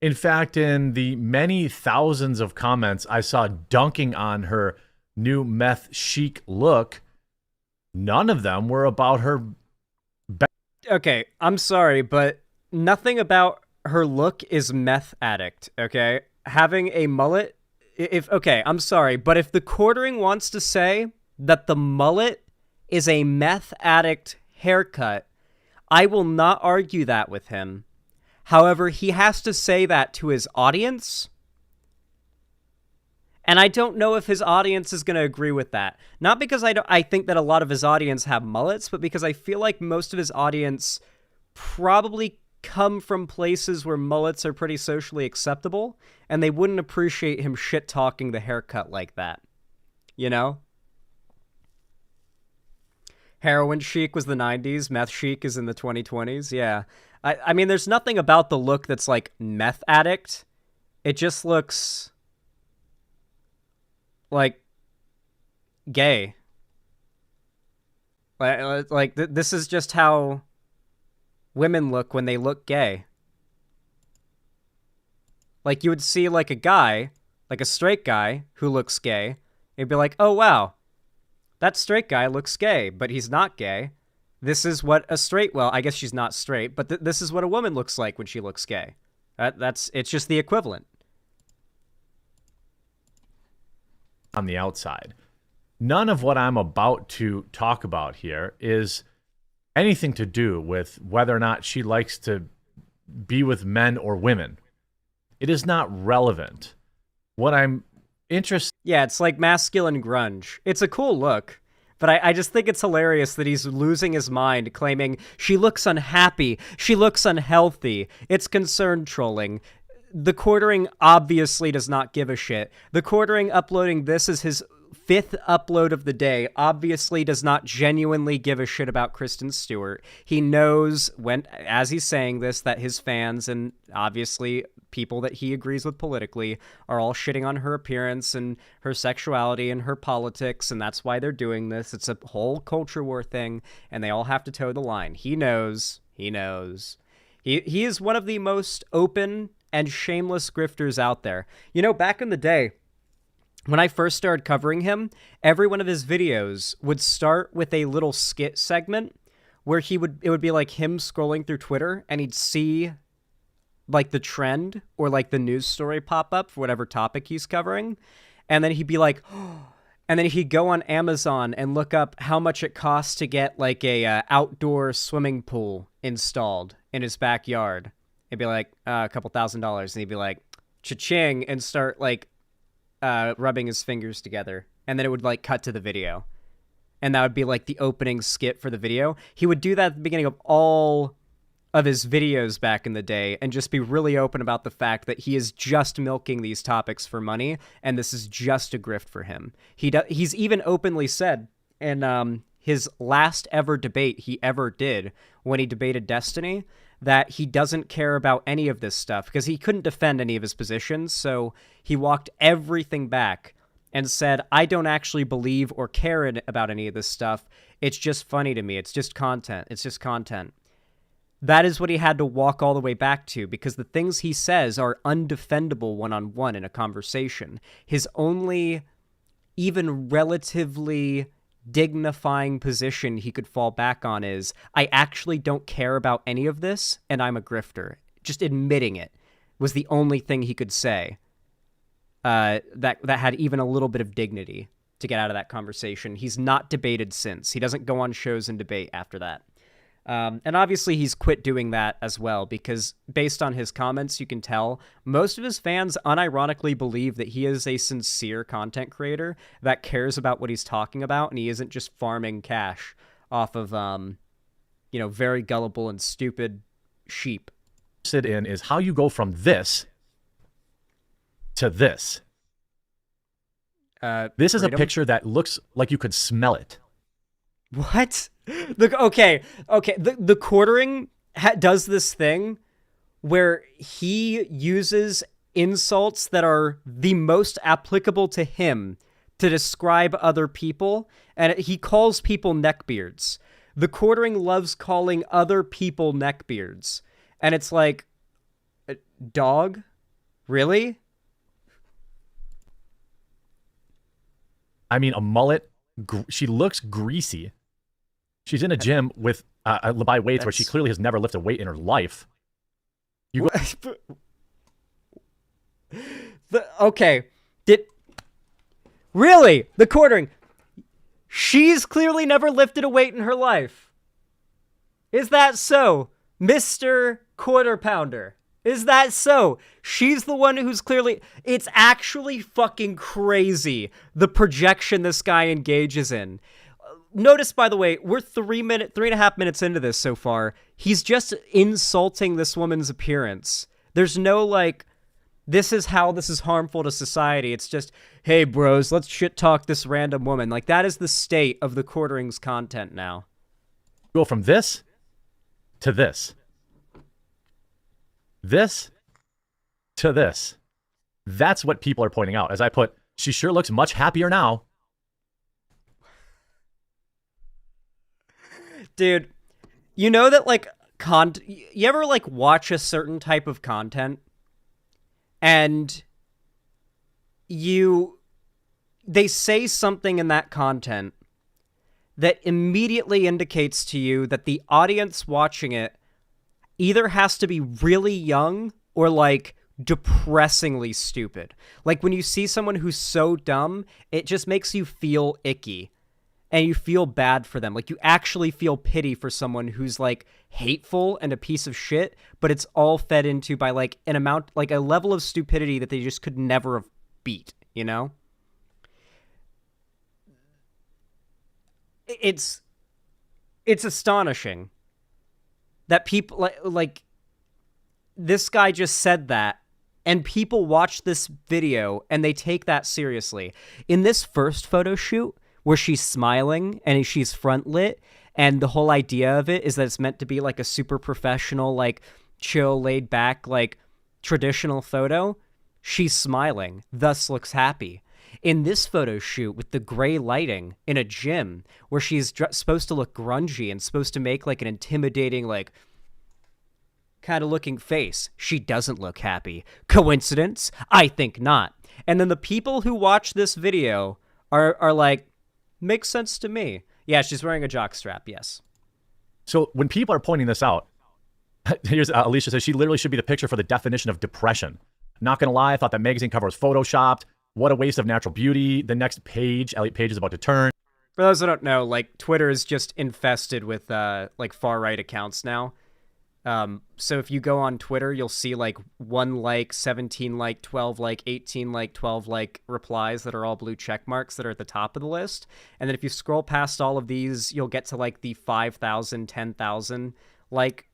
In fact, in the many thousands of comments I saw dunking on her new meth chic look, none of them were about her. Okay, I'm sorry, but nothing about her look is meth addict, okay? Having a mullet, I'm sorry, but if the quartering wants to say that the mullet is a meth addict haircut, I will not argue that with him. However, he has to say that to his audience, and I don't know if his audience is going to agree with that. Not because I think that a lot of his audience have mullets, but because I feel like most of his audience probably come from places where mullets are pretty socially acceptable, and they wouldn't appreciate him shit-talking the haircut like that. You know? Heroin chic was the 90s, meth chic is in the 2020s, yeah. I mean, there's nothing about the look that's like meth addict. It just looks like gay. This is just how women look when they look gay. Like, you would see, like, a guy, like a straight guy who looks gay. You'd be like, oh, wow, that straight guy looks gay, but he's not gay. This is what a straight, well, I guess she's not straight, but this is what a woman looks like when she looks gay. It's just the equivalent. On the outside. None of what I'm about to talk about here is anything to do with whether or not she likes to be with men or women. It is not relevant. What I'm interested... Yeah, it's like masculine grunge. It's a cool look, but I just think it's hilarious that he's losing his mind, claiming she looks unhappy, she looks unhealthy, it's concern trolling. The quartering obviously does not give a shit. The quartering uploading this is his 5th upload of the day obviously does not genuinely give a shit about Kristen Stewart. He knows, as he's saying this, that his fans and obviously people that he agrees with politically are all shitting on her appearance and her sexuality and her politics, and that's why they're doing this. It's a whole culture war thing, and they all have to toe the line. He knows. He knows. He is one of the most open and shameless grifters out there. You know, back in the day, when I first started covering him, every one of his videos would start with a little skit segment where it would be like him scrolling through Twitter, and he'd see like the trend or like the news story pop up for whatever topic he's covering. And then he'd be like, and then he'd go on Amazon and look up how much it costs to get like a outdoor swimming pool installed in his backyard. It'd be like a couple $1,000s, and he'd be like, cha-ching, and start like rubbing his fingers together. And then it would like cut to the video. And that would be like the opening skit for the video. He would do that at the beginning of all of his videos back in the day and just be really open about the fact that he is just milking these topics for money, and this is just a grift for him. He's even openly said in his last ever debate he ever did, when he debated Destiny, that he doesn't care about any of this stuff because he couldn't defend any of his positions, so he walked everything back and said, I don't actually believe or care about any of this stuff. It's just funny to me. It's just content. It's just content. That is what he had to walk all the way back to, because the things he says are undefendable one-on-one in a conversation. His only even relatively dignifying position he could fall back on is, I actually don't care about any of this, and I'm a grifter. Just admitting it was the only thing he could say that had even a little bit of dignity to get out of that conversation. He's not debated since. He doesn't go on shows and debate after that. And obviously he's quit doing that as well, because based on his comments, you can tell most of his fans unironically believe that he is a sincere content creator that cares about what he's talking about, and he isn't just farming cash off of, very gullible and stupid sheep. In is how you go from this to this. This is a picture that looks like you could smell it. What? The quartering does this thing where he uses insults that are the most applicable to him to describe other people, and he calls people neckbeards. The quartering loves calling other people neckbeards, and it's like, dog? Really? I mean, a mullet. She looks greasy. She's in a gym with by weights where she clearly has never lifted a weight in her life. Really? The quartering. She's clearly never lifted a weight in her life. Is that so, Mr. Quarter Pounder? Is that so? She's the one who's clearly... It's actually fucking crazy, the projection this guy engages in. Notice, by the way, we're 3.5 minutes into this so far. He's just insulting this woman's appearance. There's no, this is how this is harmful to society. It's just, hey, bros, let's shit talk this random woman. That is the state of the quartering's content now. Go from this to this. This to this. That's what people are pointing out. As I put, she sure looks much happier now. Dude, you know that, you ever, watch a certain type of content and they say something in that content that immediately indicates to you that the audience watching it either has to be really young or, depressingly stupid. When you see someone who's so dumb, it just makes you feel icky. And you feel bad for them. You actually feel pity for someone who's, hateful and a piece of shit, but it's all fed into by, an amount, a level of stupidity that they just could never have beat, you know? It's astonishing that people, this guy just said that, and people watch this video, and they take that seriously. In this first photo shoot, where she's smiling and she's front lit, and the whole idea of it is that it's meant to be a super professional, chill, laid back, traditional photo. She's smiling, thus looks happy. In this photo shoot with the gray lighting in a gym where she's supposed to look grungy and supposed to make an intimidating, kind of looking face, she doesn't look happy. Coincidence? I think not. And then the people who watch this video are like, makes sense to me. Yeah, she's wearing a jockstrap, yes. So when people are pointing this out, here's Alicia says she literally should be the picture for the definition of depression. Not gonna lie, I thought that magazine cover was photoshopped. What a waste of natural beauty. The next page, Elliot Page is about to turn. For those who don't know, Twitter is just infested with far-right accounts now. So if you go on Twitter, you'll see 1 17 12 18 12 replies that are all blue check marks that are at the top of the list. And then if you scroll past all of these, you'll get to the 5,000, 10,000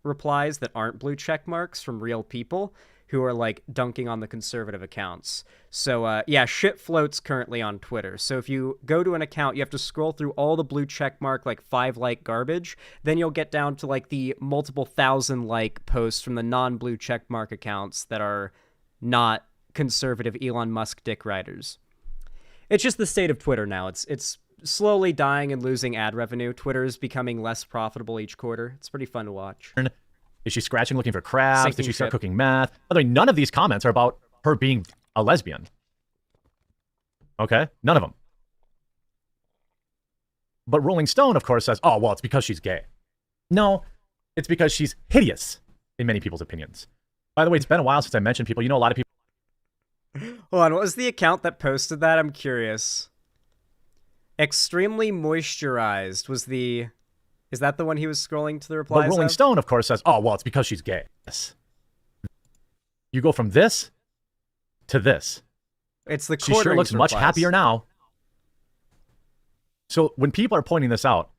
replies that aren't blue check marks from real people who are dunking on the conservative accounts. So yeah, shit floats currently on Twitter. So if you go to an account, you have to scroll through all the blue check mark 5 garbage. Then you'll get down to the multiple thousand posts from the non-blue check mark accounts that are not conservative Elon Musk dick riders. It's just the state of Twitter now. It's slowly dying and losing ad revenue. Twitter is becoming less profitable each quarter. It's pretty fun to watch. Is she scratching looking for crabs? Sinking Did she start ship. cooking meth? By the way, none of these comments are about her being a lesbian. Okay? None of them. But Rolling Stone, of course, says, oh, well, it's because she's gay. No, it's because she's hideous in many people's opinions. By the way, it's been a while since I mentioned people. You know, a lot of people. Hold on, what was the account that posted that? I'm curious. Extremely moisturized was the... Is that the one he was scrolling to the replies But Rolling of? Stone, of course, says, oh, well, it's because she's gay. Yes. You go from this to this. It's the She sure looks much happier now. So when people are pointing this out...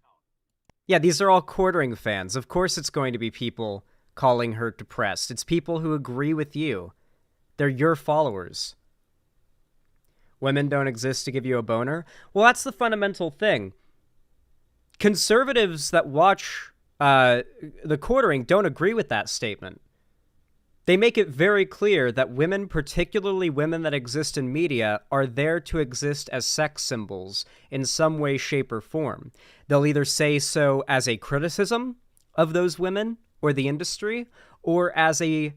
Yeah, these are all quartering fans. Of course it's going to be people calling her depressed. It's people who agree with you. They're your followers. Women don't exist to give you a boner? Well, that's the fundamental thing. Conservatives that watch the quartering don't agree with that statement. They make it very clear that women, particularly women that exist in media, are there to exist as sex symbols in some way, shape, or form. They'll either say so as a criticism of those women or the industry, or as a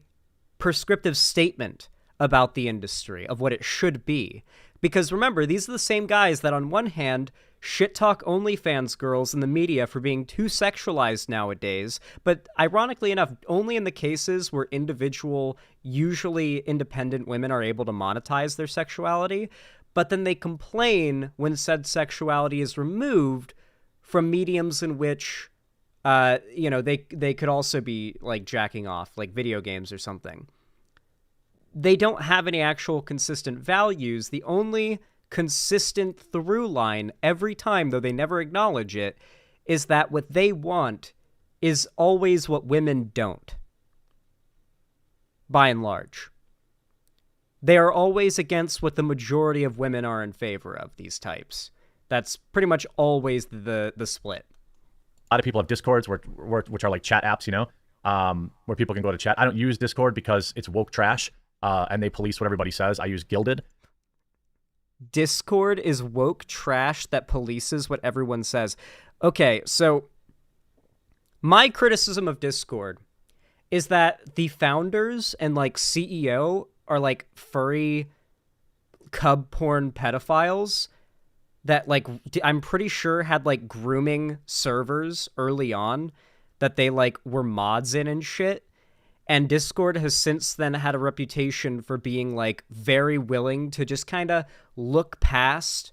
prescriptive statement about the industry, of what it should be. Because remember, these are the same guys that on one hand shit-talk OnlyFans girls in the media for being too sexualized nowadays, but ironically enough, only in the cases where individual, usually independent women are able to monetize their sexuality, but then they complain when said sexuality is removed from mediums in which, they could also be, like, jacking off, like video games or something. They don't have any actual consistent values. The only consistent through line every time, though they never acknowledge it, is that what they want is always what women don't. By and large. They are always against what the majority of women are in favor of, these types. That's pretty much always the split. A lot of people have Discords, which are like chat apps, where people can go to chat. I don't use Discord because it's woke trash, and they police what everybody says. I use Gilded. Discord is woke trash that polices what everyone says. Okay, so my criticism of Discord is that the founders and, like, CEO are, like, furry cub porn pedophiles that, like, I'm pretty sure had, like, grooming servers early on that they, like, were mods in and shit. And Discord has since then had a reputation for being, like, very willing to just kind of look past,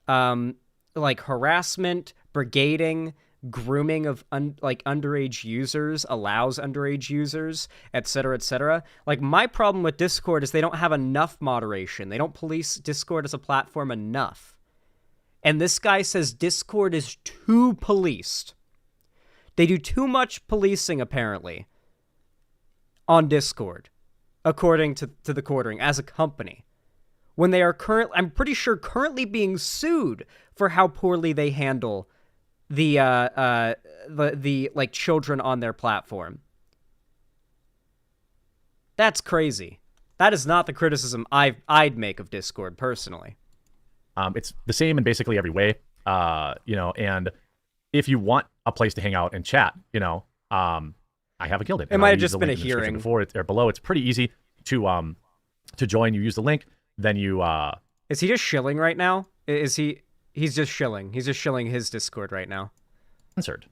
like, harassment, brigading, grooming of, underage users, allows underage users, etc., etc. Like, my problem with Discord is they don't have enough moderation. They don't police Discord as a platform enough. And this guy says Discord is too policed. They do too much policing, apparently, on Discord, according to the quartering, as a company, when they are I'm pretty sure currently being sued for how poorly they handle the like children on their platform. That's crazy. That is not the criticism I'd make of Discord personally. It's the same in basically every way, and if you want a place to hang out and chat, I have a Gilded. It might have just been a hearing before or below. It's pretty easy to join. You use the link, then you. Is he just shilling right now? Is he? He's just shilling. He's just shilling his Discord right now. Answered.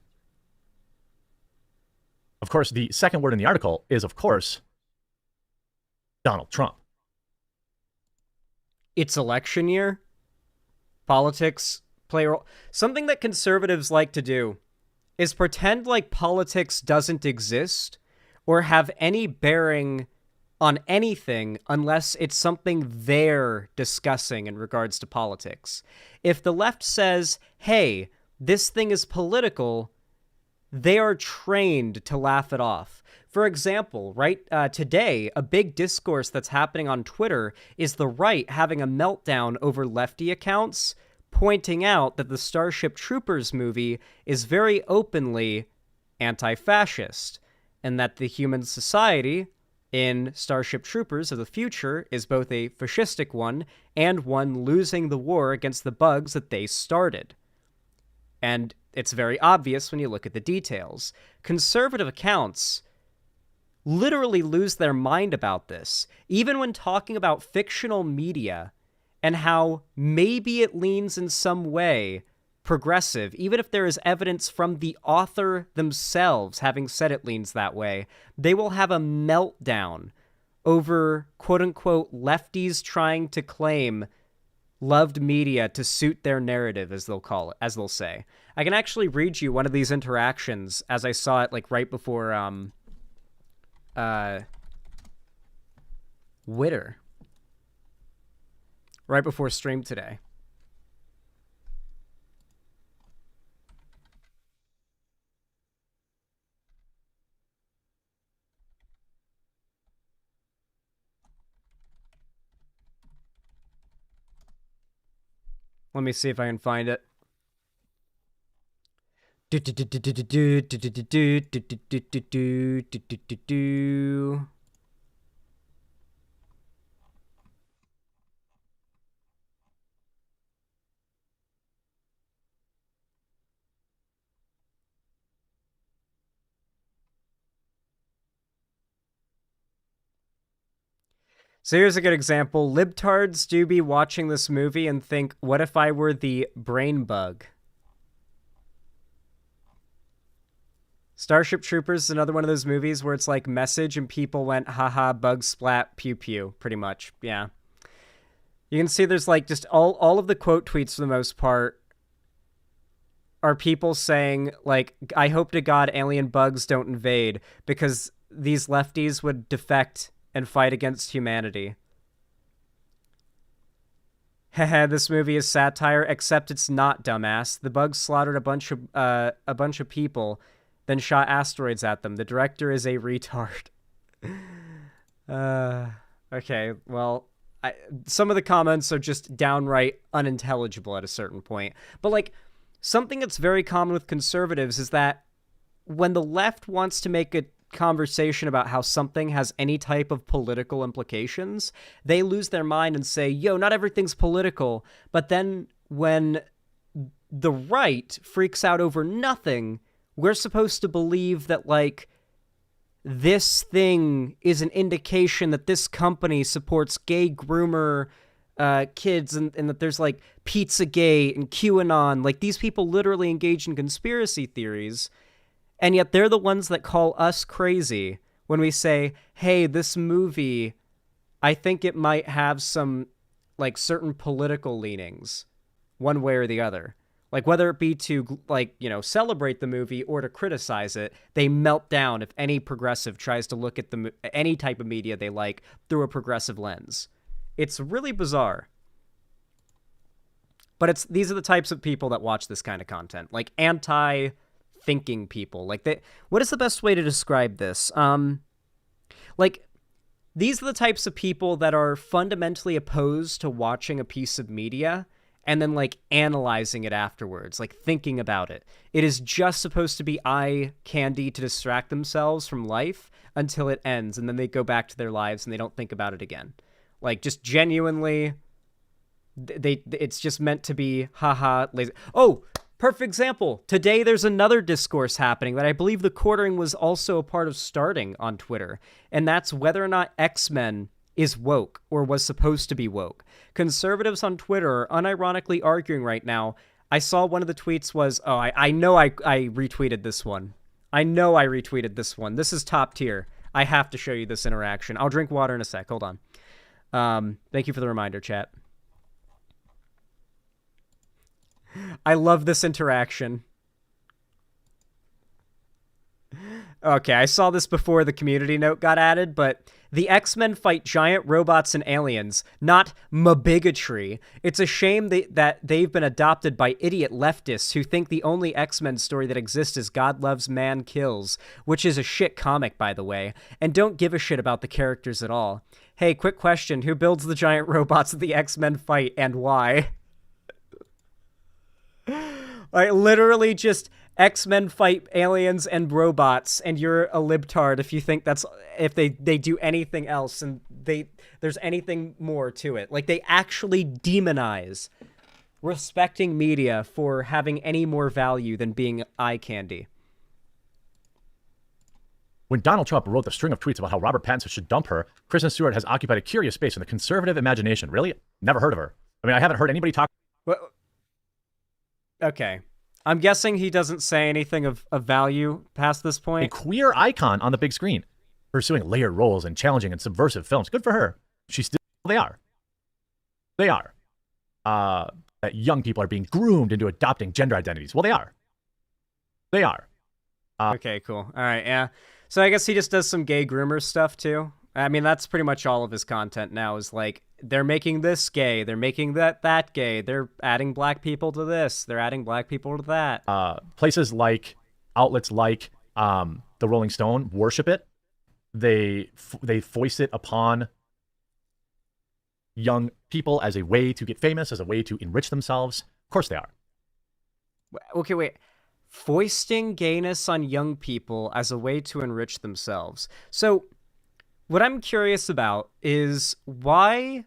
Of course, the second word in the article is, of course, Donald Trump. It's election year. Politics play a role. Something that conservatives like to do is pretend like politics doesn't exist or have any bearing on anything unless it's something they're discussing in regards to politics. If the left says, hey, this thing is political, they are trained to laugh it off. For example, today, a big discourse that's happening on Twitter is the right having a meltdown over lefty accounts, pointing out that the Starship Troopers movie is very openly anti-fascist, and that the human society in Starship Troopers of the future is both a fascistic one and one losing the war against the bugs that they started. And it's very obvious when you look at the details. Conservative accounts literally lose their mind about this, even when talking about fictional media and how maybe it leans in some way progressive, even if there is evidence from the author themselves having said it leans that way, they will have a meltdown over quote-unquote lefties trying to claim loved media to suit their narrative, as they'll call it, as they'll say. I can actually read you one of these interactions as I saw it like right before Witter. Right before stream today. Let me see if I can find it. So here's a good example. Libtards do be watching this movie and think, what if I were the brain bug? Starship Troopers is another one of those movies where it's like message and people went, haha, bug splat, pew pew, pretty much. Yeah. You can see there's like just all of the quote tweets for the most part are people saying like, I hope to God alien bugs don't invade because these lefties would defect and fight against humanity. Haha, this movie is satire, except it's not, dumbass. The bugs slaughtered a bunch of people, then shot asteroids at them. The director is a retard. Okay, well, some of the comments are just downright unintelligible at a certain point. But, like, something that's very common with conservatives is that when the left wants to make a conversation about how something has any type of political implications, they lose their mind and say, yo, not everything's political. But then when the right freaks out over nothing, we're supposed to believe that, like, this thing is an indication that this company supports gay groomer kids and that there's, like, Pizzagate and QAnon. Like, these people literally engage in conspiracy theories. And yet they're the ones that call us crazy when we say, hey, this movie, I think it might have some, like, certain political leanings, one way or the other. Like, whether it be to, like, you know, celebrate the movie or to criticize it, they melt down if any progressive tries to look at any type of media they like through a progressive lens. It's really bizarre. But these are the types of people that watch this kind of content, like thinking people. Like, what is the best way to describe this? Like, these are the types of people that are fundamentally opposed to watching a piece of media and then, like, analyzing it afterwards, like, thinking about it. It is just supposed to be eye candy to distract themselves from life until it ends, and then they go back to their lives and they don't think about it again. Like, just genuinely, it's just meant to be, haha, lazy. Oh, perfect example. Today there's another discourse happening that I believe the quartering was also a part of starting on Twitter, and that's whether or not X-Men is woke or was supposed to be woke. Conservatives on Twitter are unironically arguing right now. I saw one of the tweets was, oh, I know I retweeted this one. I know I retweeted this one. This is top tier. I have to show you this interaction. I'll drink water in a sec. Hold on. Thank you for the reminder, chat. I love this interaction. Okay, I saw this before the community note got added, but the X-Men fight giant robots and aliens, not mabigotry. It's a shame that they've been adopted by idiot leftists who think the only X-Men story that exists is God Loves, Man Kills, which is a shit comic, by the way, and don't give a shit about the characters at all. Hey, quick question, who builds the giant robots that the X-Men fight, and why? Like, literally just X-Men fight aliens and robots, and you're a libtard if you think if they do anything else and there's anything more to it. Like, they actually demonize respecting media for having any more value than being eye candy. When Donald Trump wrote the string of tweets about how Robert Pattinson should dump her, Kristen Stewart has occupied a curious space in the conservative imagination. Really? Never heard of her. I mean, I haven't heard anybody talk. What? Okay. I'm guessing he doesn't say anything of value past this A point. queer icon on the big screen, pursuing layered roles in challenging and subversive films. Good for her. They are. That young people are being groomed into adopting gender identities. Well, they are. Okay, cool. All right, yeah. So I guess he just does some gay groomer stuff too. I mean, that's pretty much all of his content now is like, they're making this gay, they're making that gay, they're adding black people to this, they're adding black people to that. Places like, outlets like the Rolling Stone worship it. They foist it upon young people as a way to get famous, as a way to enrich themselves. Of course they are. Okay, wait. Foisting gayness on young people as a way to enrich themselves. So, what I'm curious about is why...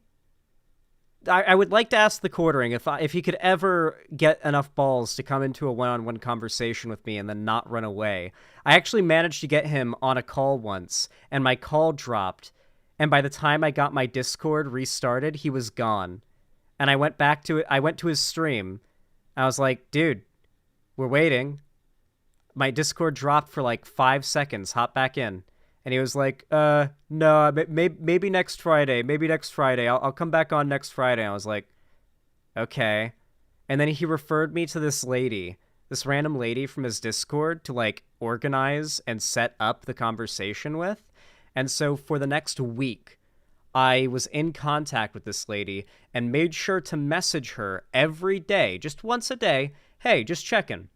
I would like to ask the Quartering if he could ever get enough balls to come into a one-on-one conversation with me and then not run away. I actually managed to get him on a call once, and my call dropped, and by the time I got my Discord restarted, he was gone. And I went back to it. I went to his stream. I was like, dude, we're waiting. My Discord dropped for like 5 seconds. Hop back in. And he was like, no, maybe next Friday. Maybe next Friday. I'll come back on next Friday. I was like, okay. And then he referred me to this lady, this random lady from his Discord to like organize and set up the conversation with. And so for the next week, I was in contact with this lady and made sure to message her every day, just once a day. Hey, just checking.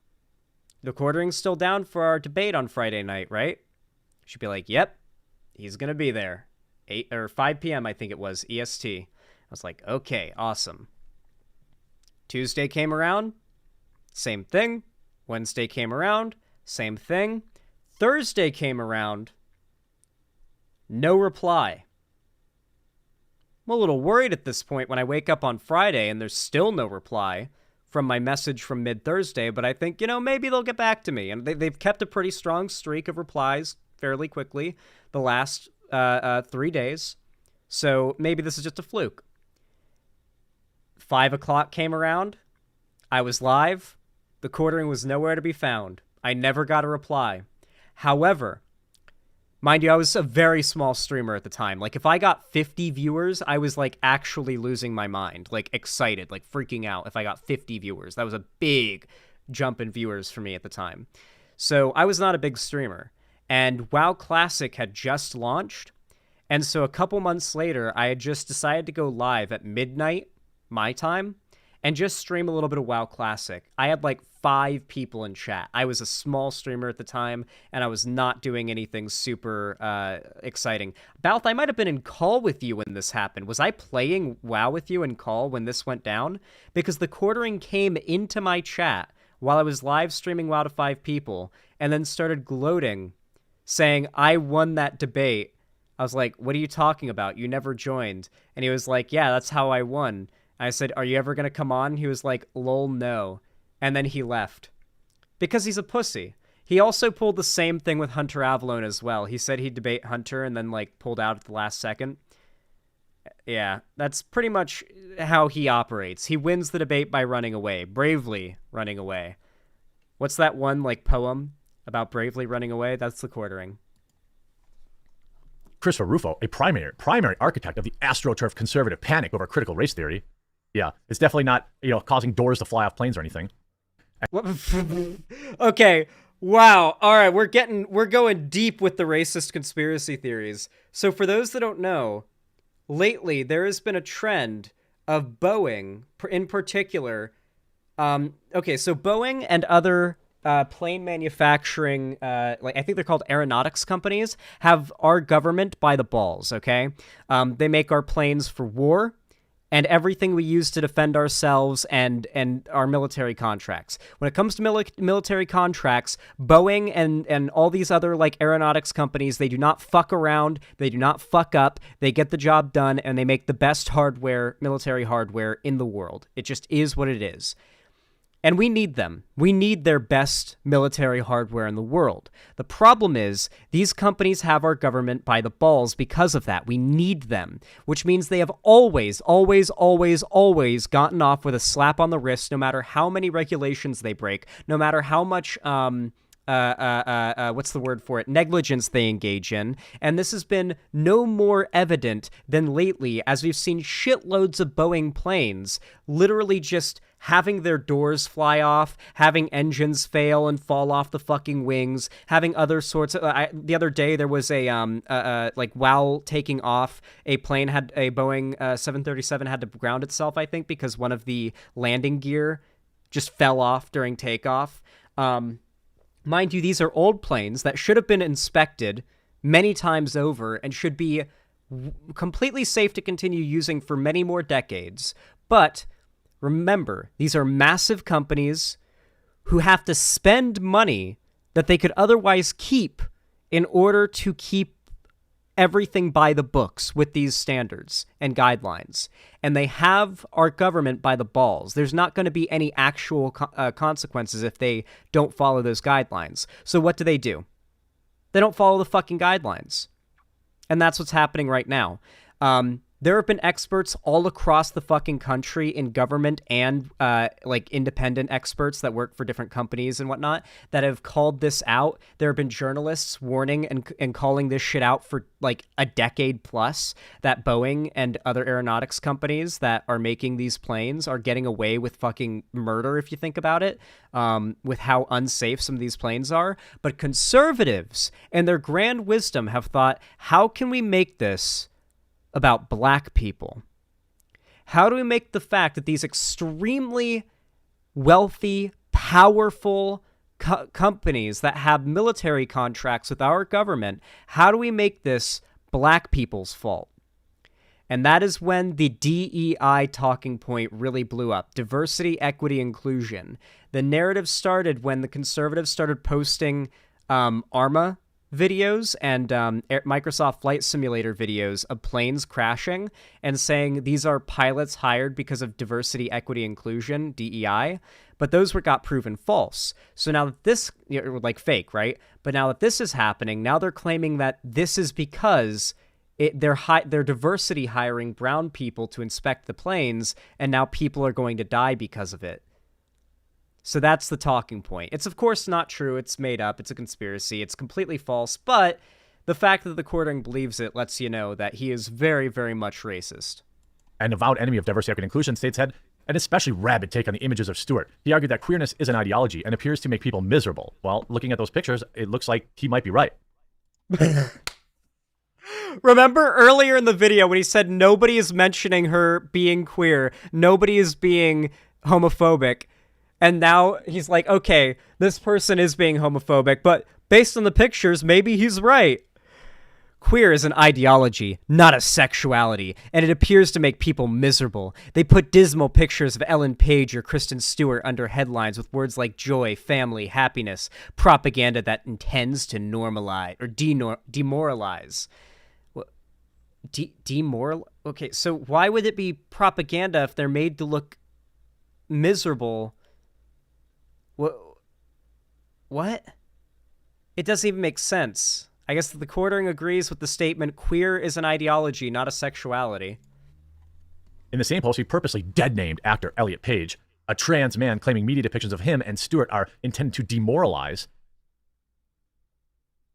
The Quartering's still down for our debate on Friday night, right? She'd be like, yep, he's going to be there. 8 or 5 p.m., I think it was, EST. I was like, okay, awesome. Tuesday came around, same thing. Wednesday came around, same thing. Thursday came around, no reply. I'm a little worried at this point when I wake up on Friday and there's still no reply from my message from mid-Thursday, but I think, maybe they'll get back to me. And they've kept a pretty strong streak of replies fairly quickly the last 3 days. So maybe this is just a fluke. 5 o'clock came around. I was live. The Quartering was nowhere to be found. I never got a reply. However, mind you, I was a very small streamer at the time. Like, if I got 50 viewers, I was, like, actually losing my mind. Like, excited, like, freaking out if I got 50 viewers. That was a big jump in viewers for me at the time. So I was not a big streamer. And WoW Classic had just launched. And so a couple months later, I had just decided to go live at midnight, my time, and just stream a little bit of WoW Classic. I had like 5 people in chat. I was a small streamer at the time, and I was not doing anything super exciting. Balth, I might have been in call with you when this happened. Was I playing WoW with you in call when this went down? Because the Quartering came into my chat while I was live streaming WoW to 5 people, and then started gloating, saying, I won that debate. I was like, what are you talking about? You never joined. And he was like, yeah, that's how I won. I said, are you ever going to come on? He was like, lol, no. And then he left. Because he's a pussy. He also pulled the same thing with Hunter Avalone as well. He said he'd debate Hunter and then, like, pulled out at the last second. Yeah, that's pretty much how he operates. He wins the debate by running away. Bravely running away. What's that one, like, poem about bravely running away? That's the Quartering. Christopher Rufo, a primary architect of the AstroTurf conservative panic over critical race theory. Yeah, it's definitely not, causing doors to fly off planes or anything. Okay, wow. All right, we're going deep with the racist conspiracy theories. So for those that don't know, lately there has been a trend of Boeing, in particular. Okay, so Boeing and other plane manufacturing, I think they're called aeronautics companies, have our government by the balls, okay? They make our planes for war and everything we use to defend ourselves and our military contracts. When it comes to military contracts, Boeing and all these other, like, aeronautics companies, they do not fuck around, they do not fuck up, they get the job done, and they make the best hardware, military hardware in the world. It just is what it is. And we need them. We need their best military hardware in the world. The problem is, these companies have our government by the balls because of that. We need them, which means they have always, always, always, always gotten off with a slap on the wrist, no matter how many regulations they break, no matter how much, what's the word for it? Negligence they engage in. And this has been no more evident than lately, as we've seen shitloads of Boeing planes literally just having their doors fly off, having engines fail and fall off the fucking wings, having other sorts of... the other day, there was like, while taking off, a Boeing 737 had to ground itself, I think, because one of the landing gear just fell off during takeoff. Mind you, these are old planes that should have been inspected many times over and should be completely safe to continue using for many more decades. But remember, these are massive companies who have to spend money that they could otherwise keep in order to keep everything by the books with these standards and guidelines. And they have our government by the balls. There's not going to be any actual consequences if they don't follow those guidelines. So what do? They don't follow the fucking guidelines. And that's what's happening right now. There have been experts all across the fucking country in government and like independent experts that work for different companies and whatnot that have called this out. There have been journalists warning and calling this shit out for like a decade plus, that Boeing and other aeronautics companies that are making these planes are getting away with fucking murder, if you think about it, with how unsafe some of these planes are. But conservatives and their grand wisdom have thought, how can we make this about black people? How do we make the fact that these extremely wealthy, powerful companies that have military contracts with our government, how do we make this black people's fault? And that is when the DEI talking point really blew up. Diversity, equity, inclusion. The narrative started when the conservatives started posting ARMA videos and Microsoft Flight Simulator videos of planes crashing and saying these are pilots hired because of diversity, equity, inclusion, DEI, but those got proven false. So now that this, like fake, right? But now that this is happening, now they're claiming that this is because they're diversity hiring brown people to inspect the planes, and now people are going to die because of it. So that's the talking point. It's, of course, not true. It's made up. It's a conspiracy. It's completely false. But the fact that the Quartering believes it lets you know that he is very, very much racist. An avowed enemy of diversity, equity, and inclusion, States had an especially rabid take on the images of Stewart. He argued that queerness is an ideology and appears to make people miserable. Well, looking at those pictures, it looks like he might be right. Remember earlier in the video when he said nobody is mentioning her being queer, nobody is being homophobic, and now he's like, okay, this person is being homophobic, but based on the pictures, maybe he's right. Queer is an ideology, not a sexuality, and it appears to make people miserable. They put dismal pictures of Ellen Page or Kristen Stewart under headlines with words like joy, family, happiness, propaganda that intends to normalize or demoralize. Okay, so why would it be propaganda if they're made to look miserable? What? It doesn't even make sense. I guess the Quartering agrees with the statement, queer is an ideology, not a sexuality. In the same post, he purposely dead-named actor Elliot Page, a trans man claiming media depictions of him and Stewart are intended to demoralize.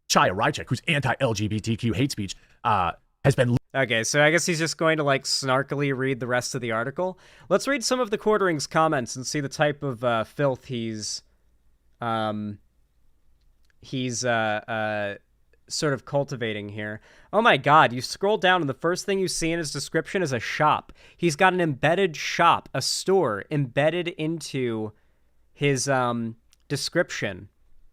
Chaya Rychek, whose anti-LGBTQ hate speech has been... Okay, so I guess he's just going to, like, snarkily read the rest of the article. Let's read some of the Quartering's comments and see the type of filth he's sort of cultivating here. Oh my god, you scroll down and the first thing you see in his description is a shop. He's got an embedded shop, a store, embedded into his description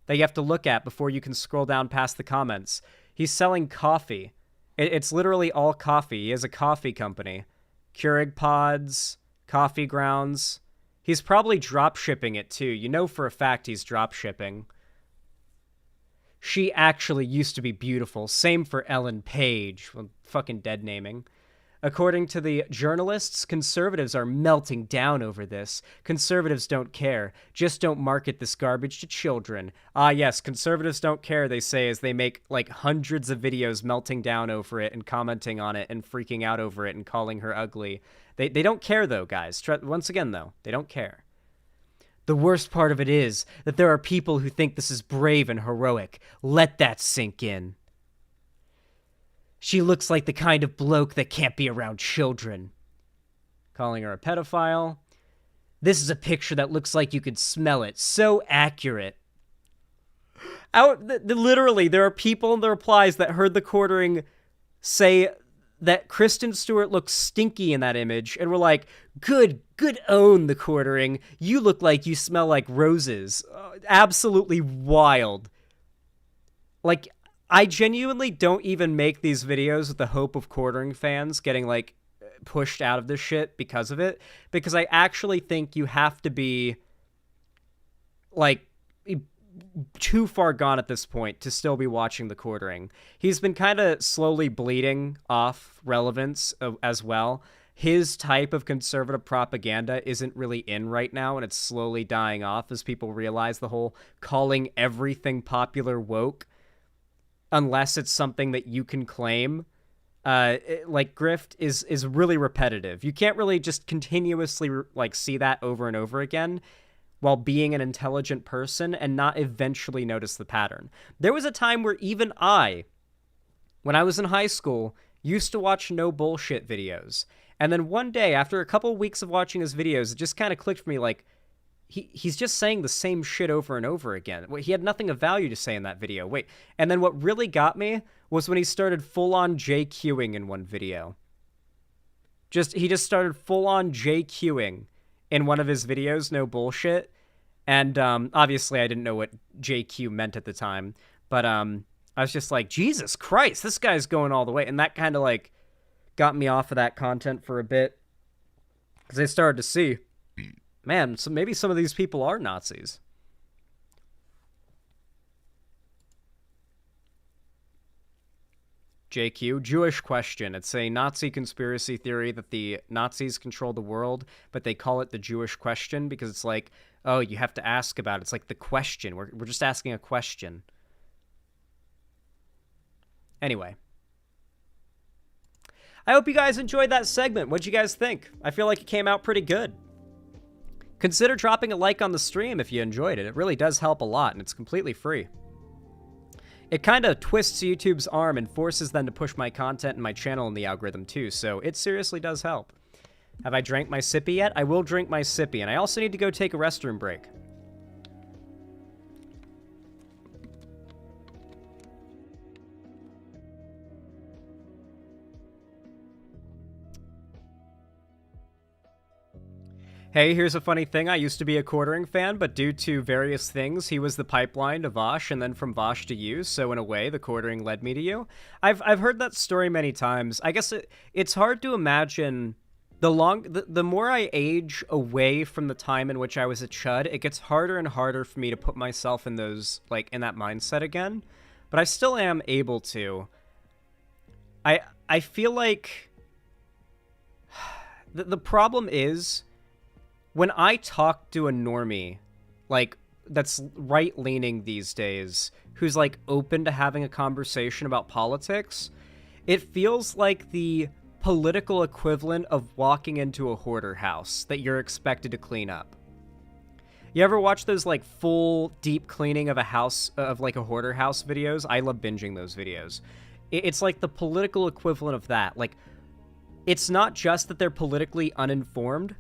that you have to look at before you can scroll down past the comments. He's selling coffee. It's literally all coffee. He has a coffee company. Keurig pods, coffee grounds. He's probably drop shipping it too. You know for a fact he's drop shipping. She actually used to be beautiful. Same for Ellen Page. Well, fucking dead naming. According to the journalists, conservatives are melting down over this. Conservatives don't care. Just don't market this garbage to children. Ah, yes, conservatives don't care, they say, as they make like hundreds of videos melting down over it and commenting on it and freaking out over it and calling her ugly. They don't care, though, guys. Once again, though, they don't care. The worst part of it is that there are people who think this is brave and heroic. Let that sink in. She looks like the kind of bloke that can't be around children. Calling her a pedophile. This is a picture that looks like you could smell it. So accurate. Literally, there are people in the replies that heard the quartering say that Kristen Stewart looks stinky in that image, and were like, good own the quartering. You look like you smell like roses. Absolutely wild. Like, I genuinely don't even make these videos with the hope of quartering fans getting, like, pushed out of this shit because of it. Because I actually think you have to be, like, too far gone at this point to still be watching the quartering. He's been kind of slowly bleeding off relevance as well. His type of conservative propaganda isn't really in right now, and it's slowly dying off as people realize the whole calling everything popular woke, unless it's something that you can claim, like grift, is really repetitive. You can't really just continuously like see that over and over again while being an intelligent person and not eventually notice the pattern. There was a time where even when I was in high school, used to watch no bullshit videos. And then one day, after a couple of weeks of watching his videos, it just kind of clicked for me, like, he's just saying the same shit over and over again. He had nothing of value to say in that video. Wait, and then what really got me was when he started full-on JQing in one video. He just started full-on JQing in one of his videos, no bullshit. And obviously I didn't know what JQ meant at the time, but I was just like, Jesus Christ, this guy's going all the way. And that kind of like got me off of that content for a bit, because I started to see, man, so maybe some of these people are Nazis. JQ, Jewish question. It's a Nazi conspiracy theory that the Nazis control the world, but they call it the Jewish question because it's like, oh, you have to ask about it. It's like the question. We're just asking a question. Anyway. I hope you guys enjoyed that segment. What'd you guys think? I feel like it came out pretty good. Consider dropping a like on the stream if you enjoyed it. It really does help a lot, and it's completely free. It kind of twists YouTube's arm and forces them to push my content and my channel in the algorithm too, so it seriously does help. Have I drank my sippy yet? I will drink my sippy, and I also need to go take a restroom break. Hey, here's a funny thing. I used to be a quartering fan, but due to various things, he was the pipeline to Vosh, and then from Vosh to you, so in a way, the quartering led me to you. I've heard that story many times. I guess it's hard to imagine. The more I age away from the time in which I was a chud, it gets harder and harder for me to put myself in those, like, in that mindset again. But I still am able to. I feel like the problem is, when I talk to a normie, like, that's right-leaning these days, who's, like, open to having a conversation about politics, it feels like the political equivalent of walking into a hoarder house that you're expected to clean up. You ever watch those, like, full deep cleaning of a house, of, like, a hoarder house videos? I love binging those videos. It's like the political equivalent of that. Like, it's not just that they're politically uninformed,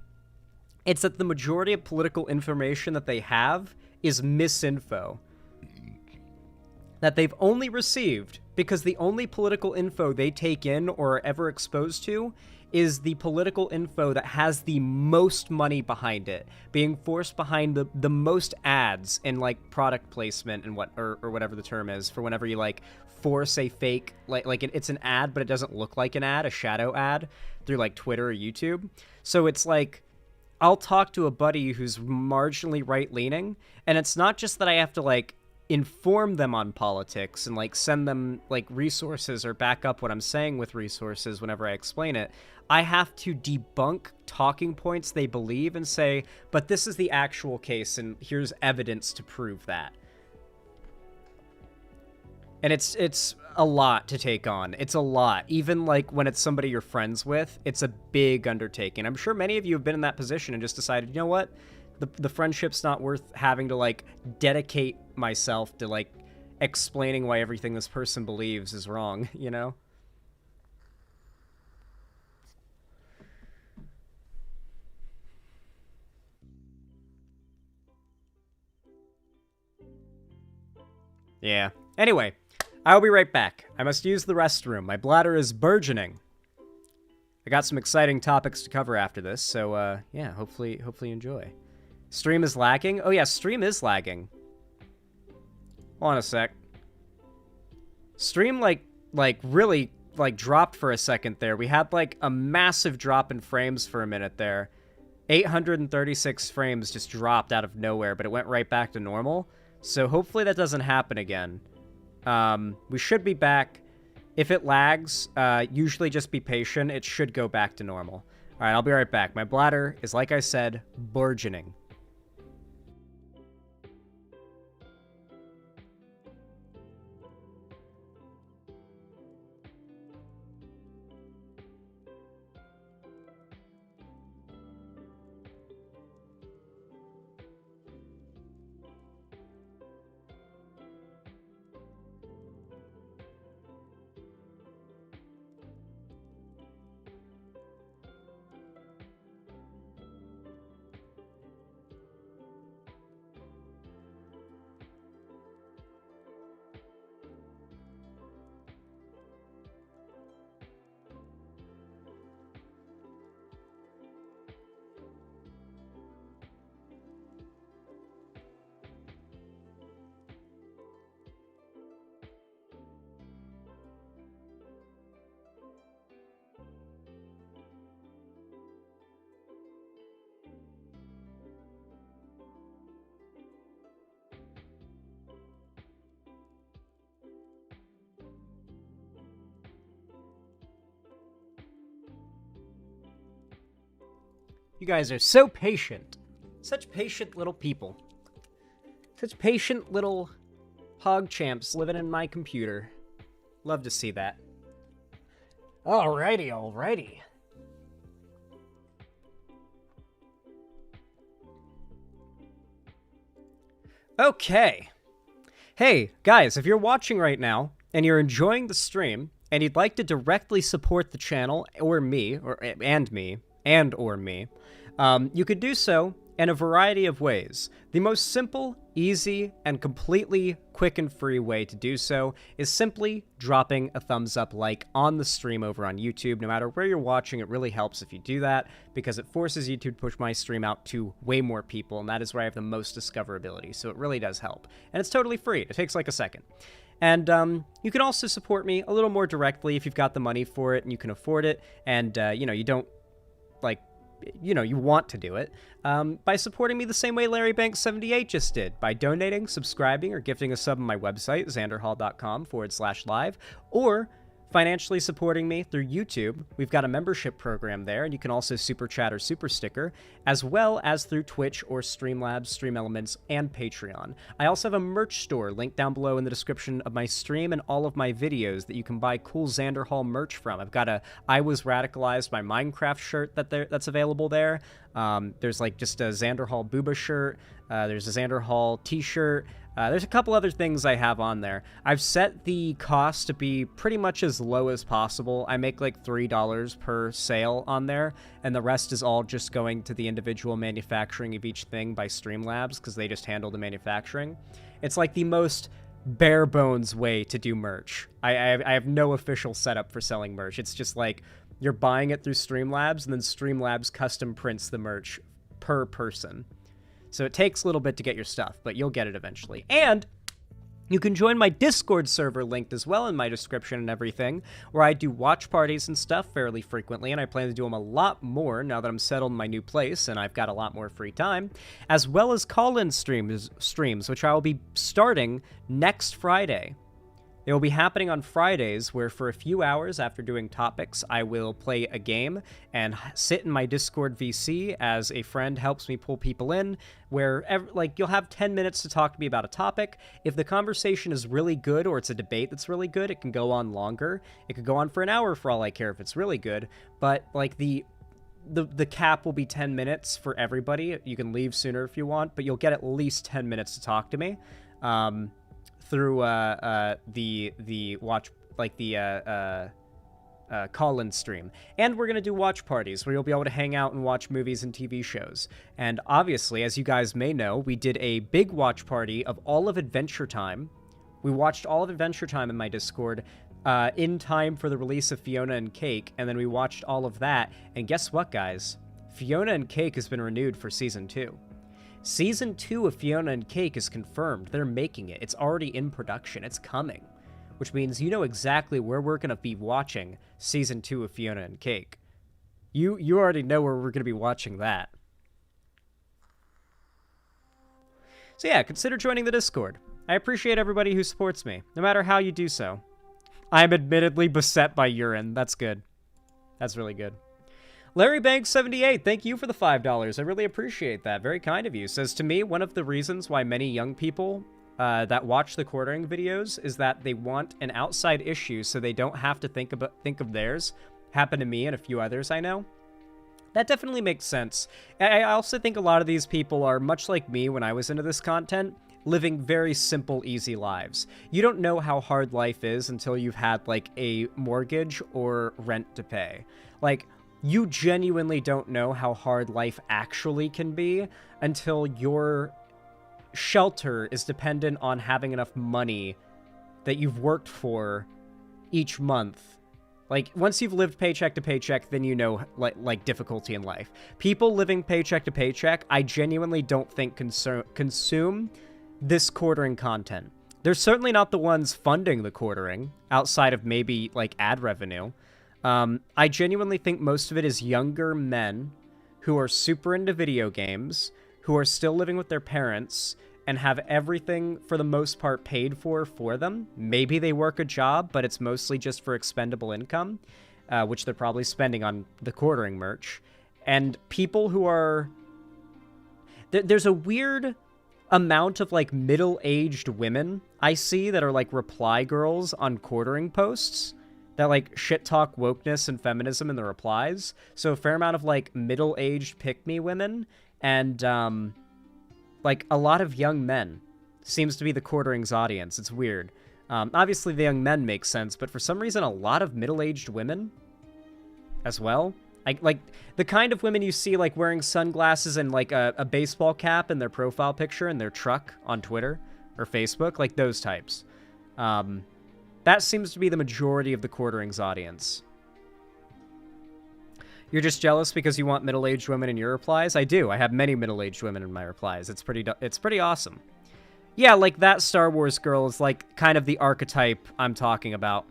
it's that the majority of political information that they have is misinfo. That they've only received because the only political info they take in or are ever exposed to is the political info that has the most money behind it, being forced behind the most ads and, like, product placement and or whatever the term is for whenever you, like, force a fake, like it's an ad, but it doesn't look like an ad, a shadow ad through, like, Twitter or YouTube. So it's like, I'll talk to a buddy who's marginally right-leaning, and it's not just that I have to, like, inform them on politics and like send them like resources or back up what I'm saying with resources whenever I explain it, I have to debunk talking points they believe and say, but this is the actual case and here's evidence to prove that. And it's a lot to take on. It's a lot. Even like when it's somebody you're friends with, it's a big undertaking. I'm sure many of you have been in that position and just decided, you know what? The friendship's not worth having to like dedicate myself to like explaining why everything this person believes is wrong, you know? Yeah. Anyway, I'll be right back. I must use the restroom. My bladder is burgeoning. I got some exciting topics to cover after this, so yeah, hopefully you enjoy. Stream is lagging? Oh yeah, stream is lagging. Hold on a sec. Stream like really like dropped for a second there. We had like a massive drop in frames for a minute there. 836 frames just dropped out of nowhere, but it went right back to normal. So hopefully that doesn't happen again. We should be back. If it lags, usually just be patient. It should go back to normal. All right, I'll be right back. My bladder is, like I said, burgeoning. You guys are so patient. Such patient little people. Such patient little hog champs living in my computer. Love to see that. Alrighty. Okay. Hey, guys, if you're watching right now and you're enjoying the stream and you'd like to directly support the channel or me, you could do so in a variety of ways. The most simple, easy, and completely quick and free way to do so is simply dropping a thumbs up like on the stream over on YouTube. No matter where you're watching, it really helps if you do that because it forces YouTube to push my stream out to way more people, and that is where I have the most discoverability, so it really does help. And it's totally free. It takes like a second. And you can also support me a little more directly if you've got the money for it and you can afford it, and you don't like you want to do it, by supporting me the same way Larry Banks 78 just did, by donating, subscribing, or gifting a sub on my website, xanderhall.com/live, or financially supporting me through YouTube. We've got a membership program there, and you can also super chat or super sticker, as well as through Twitch or Streamlabs, Stream Elements, and Patreon. I also have a merch store linked down below in the description of my stream and all of my videos that you can buy cool Xander Hall merch from. I've got a I Was Radicalized by Minecraft shirt that's available there. There's like just a Xander Hall Booba shirt. There's a Xander Hall t-shirt. There's a couple other things I have on there. I've set the cost to be pretty much as low as possible. I make like $3 per sale on there, and the rest is all just going to the individual manufacturing of each thing by Streamlabs, because they just handle the manufacturing. It's like the most bare bones way to do merch. I have no official setup for selling merch. It's just like you're buying it through Streamlabs, and then Streamlabs custom prints the merch per person. So it takes a little bit to get your stuff, but you'll get it eventually. And You can join my Discord server linked as well in my description and everything, where I do watch parties and stuff fairly frequently, and I plan to do them a lot more now that I'm settled in my new place and I've got a lot more free time, as well as call-in streams, which I will be starting next Friday. They will be happening on Fridays, where for a few hours after doing topics, I will play a game and sit in my Discord VC as a friend helps me pull people in, where you'll have 10 minutes to talk to me about a topic. If the conversation is really good or it's a debate that's really good, it can go on longer. It could go on for an hour for all I care if it's really good, but like the cap will be 10 minutes for everybody. You can leave sooner if you want, but you'll get at least 10 minutes to talk to me. Through the watch, like the call-in stream. And we're going to do watch parties where you'll be able to hang out and watch movies and TV shows. And obviously, as you guys may know, we did a big watch party of all of Adventure Time. We watched all of Adventure Time in my Discord in time for the release of Fiona and Cake, and then we watched all of that. And guess what, guys? Fiona and Cake has been renewed for Season 2. Season 2 of Fiona and Cake is confirmed. They're making it. It's already in production. It's coming. Which means you know exactly where we're going to be watching Season 2 of Fiona and Cake. You already know where we're going to be watching that. So yeah, consider joining the Discord. I appreciate everybody who supports me, no matter how you do so. I'm admittedly beset by urine. That's good. That's really good. Larry Banks 78, thank you for the $5. I really appreciate that. Very kind of you. Says, to me, one of the reasons why many young people that watch the quartering videos is that they want an outside issue so they don't have to think of theirs. Happened to me and a few others I know. That definitely makes sense. I also think a lot of these people are much like me when I was into this content, living very simple, easy lives. You don't know how hard life is until you've had, like, a mortgage or rent to pay. Like, you genuinely don't know how hard life actually can be until your shelter is dependent on having enough money that you've worked for each month. Like, once you've lived paycheck to paycheck, then you know, like difficulty in life. People living paycheck to paycheck, I genuinely don't think consume this quartering content. They're certainly not the ones funding the quartering, outside of maybe, like, ad revenue. I genuinely think most of it is younger men who are super into video games, who are still living with their parents, and have everything, for the most part, paid for them. Maybe they work a job, but it's mostly just for expendable income, which they're probably spending on the quartering merch. And people who are... There's a weird amount of, like, middle-aged women I see that are, like, reply girls on quartering posts that, like, shit-talk wokeness and feminism in the replies. So a fair amount of, like, middle-aged pick-me women and, like, a lot of young men seems to be the quartering's audience. It's weird. Obviously, the young men make sense, but for some reason, a lot of middle-aged women as well. Like, the kind of women you see, like, wearing sunglasses and, like, a baseball cap in their profile picture in their truck on Twitter or Facebook. Like, those types. That seems to be the majority of the quartering's audience. You're just jealous because you want middle-aged women in your replies? I do. I have many middle-aged women in my replies. It's pretty awesome. Yeah, like, that Star Wars girl is, like, kind of the archetype I'm talking about.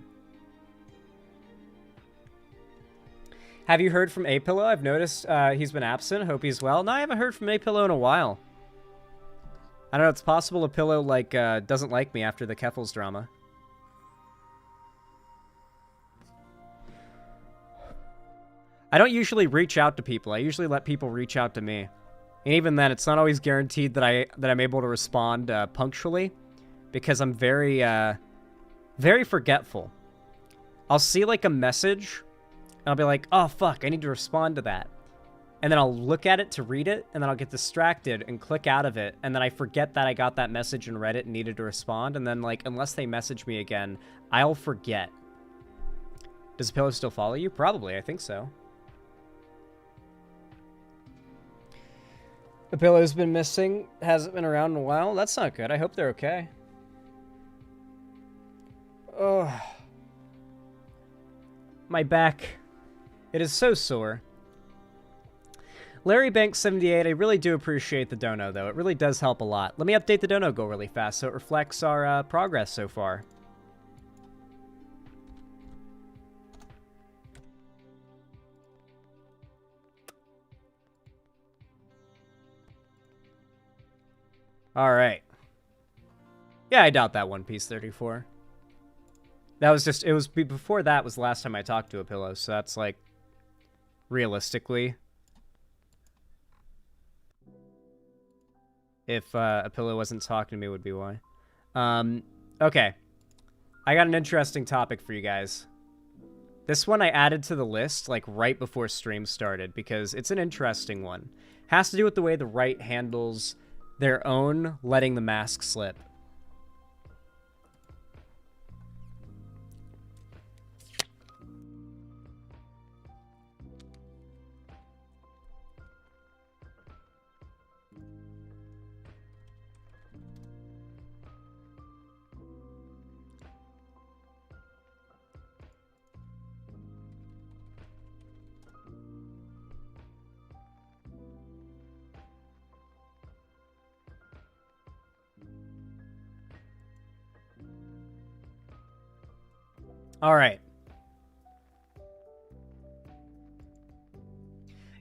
Have you heard from A-Pillow? I've noticed he's been absent. Hope he's well. No, I haven't heard from A-Pillow in a while. I don't know. It's possible A-Pillow, like, doesn't like me after the Keffels drama. I don't usually reach out to people. I usually let people reach out to me. And even then, it's not always guaranteed that I'm able to respond punctually, because I'm very forgetful. I'll see, like, a message, and I'll be like, oh, fuck, I need to respond to that. And then I'll look at it to read it, and then I'll get distracted and click out of it, and then I forget that I got that message and read it and needed to respond, and then, like, unless they message me again, I'll forget. Does Pillow still follow you? Probably, I think so. The Pillow's been missing, hasn't been around in a while. That's not good. I hope they're okay. Ugh. My back. It is so sore. Larry Banks 78, I really do appreciate the dono, though. It really does help a lot. Let me update the dono goal really fast so it reflects our progress so far. All right. Yeah, I doubt that One Piece 34. That was just, it was before that was the last time I talked to a pillow, so that's like, realistically. If a pillow wasn't talking to me would be why. Okay. I got an interesting topic for you guys. This one I added to the list, like, right before stream started, because it's an interesting one. Has to do with the way the right handles their own letting the mask slip. All right.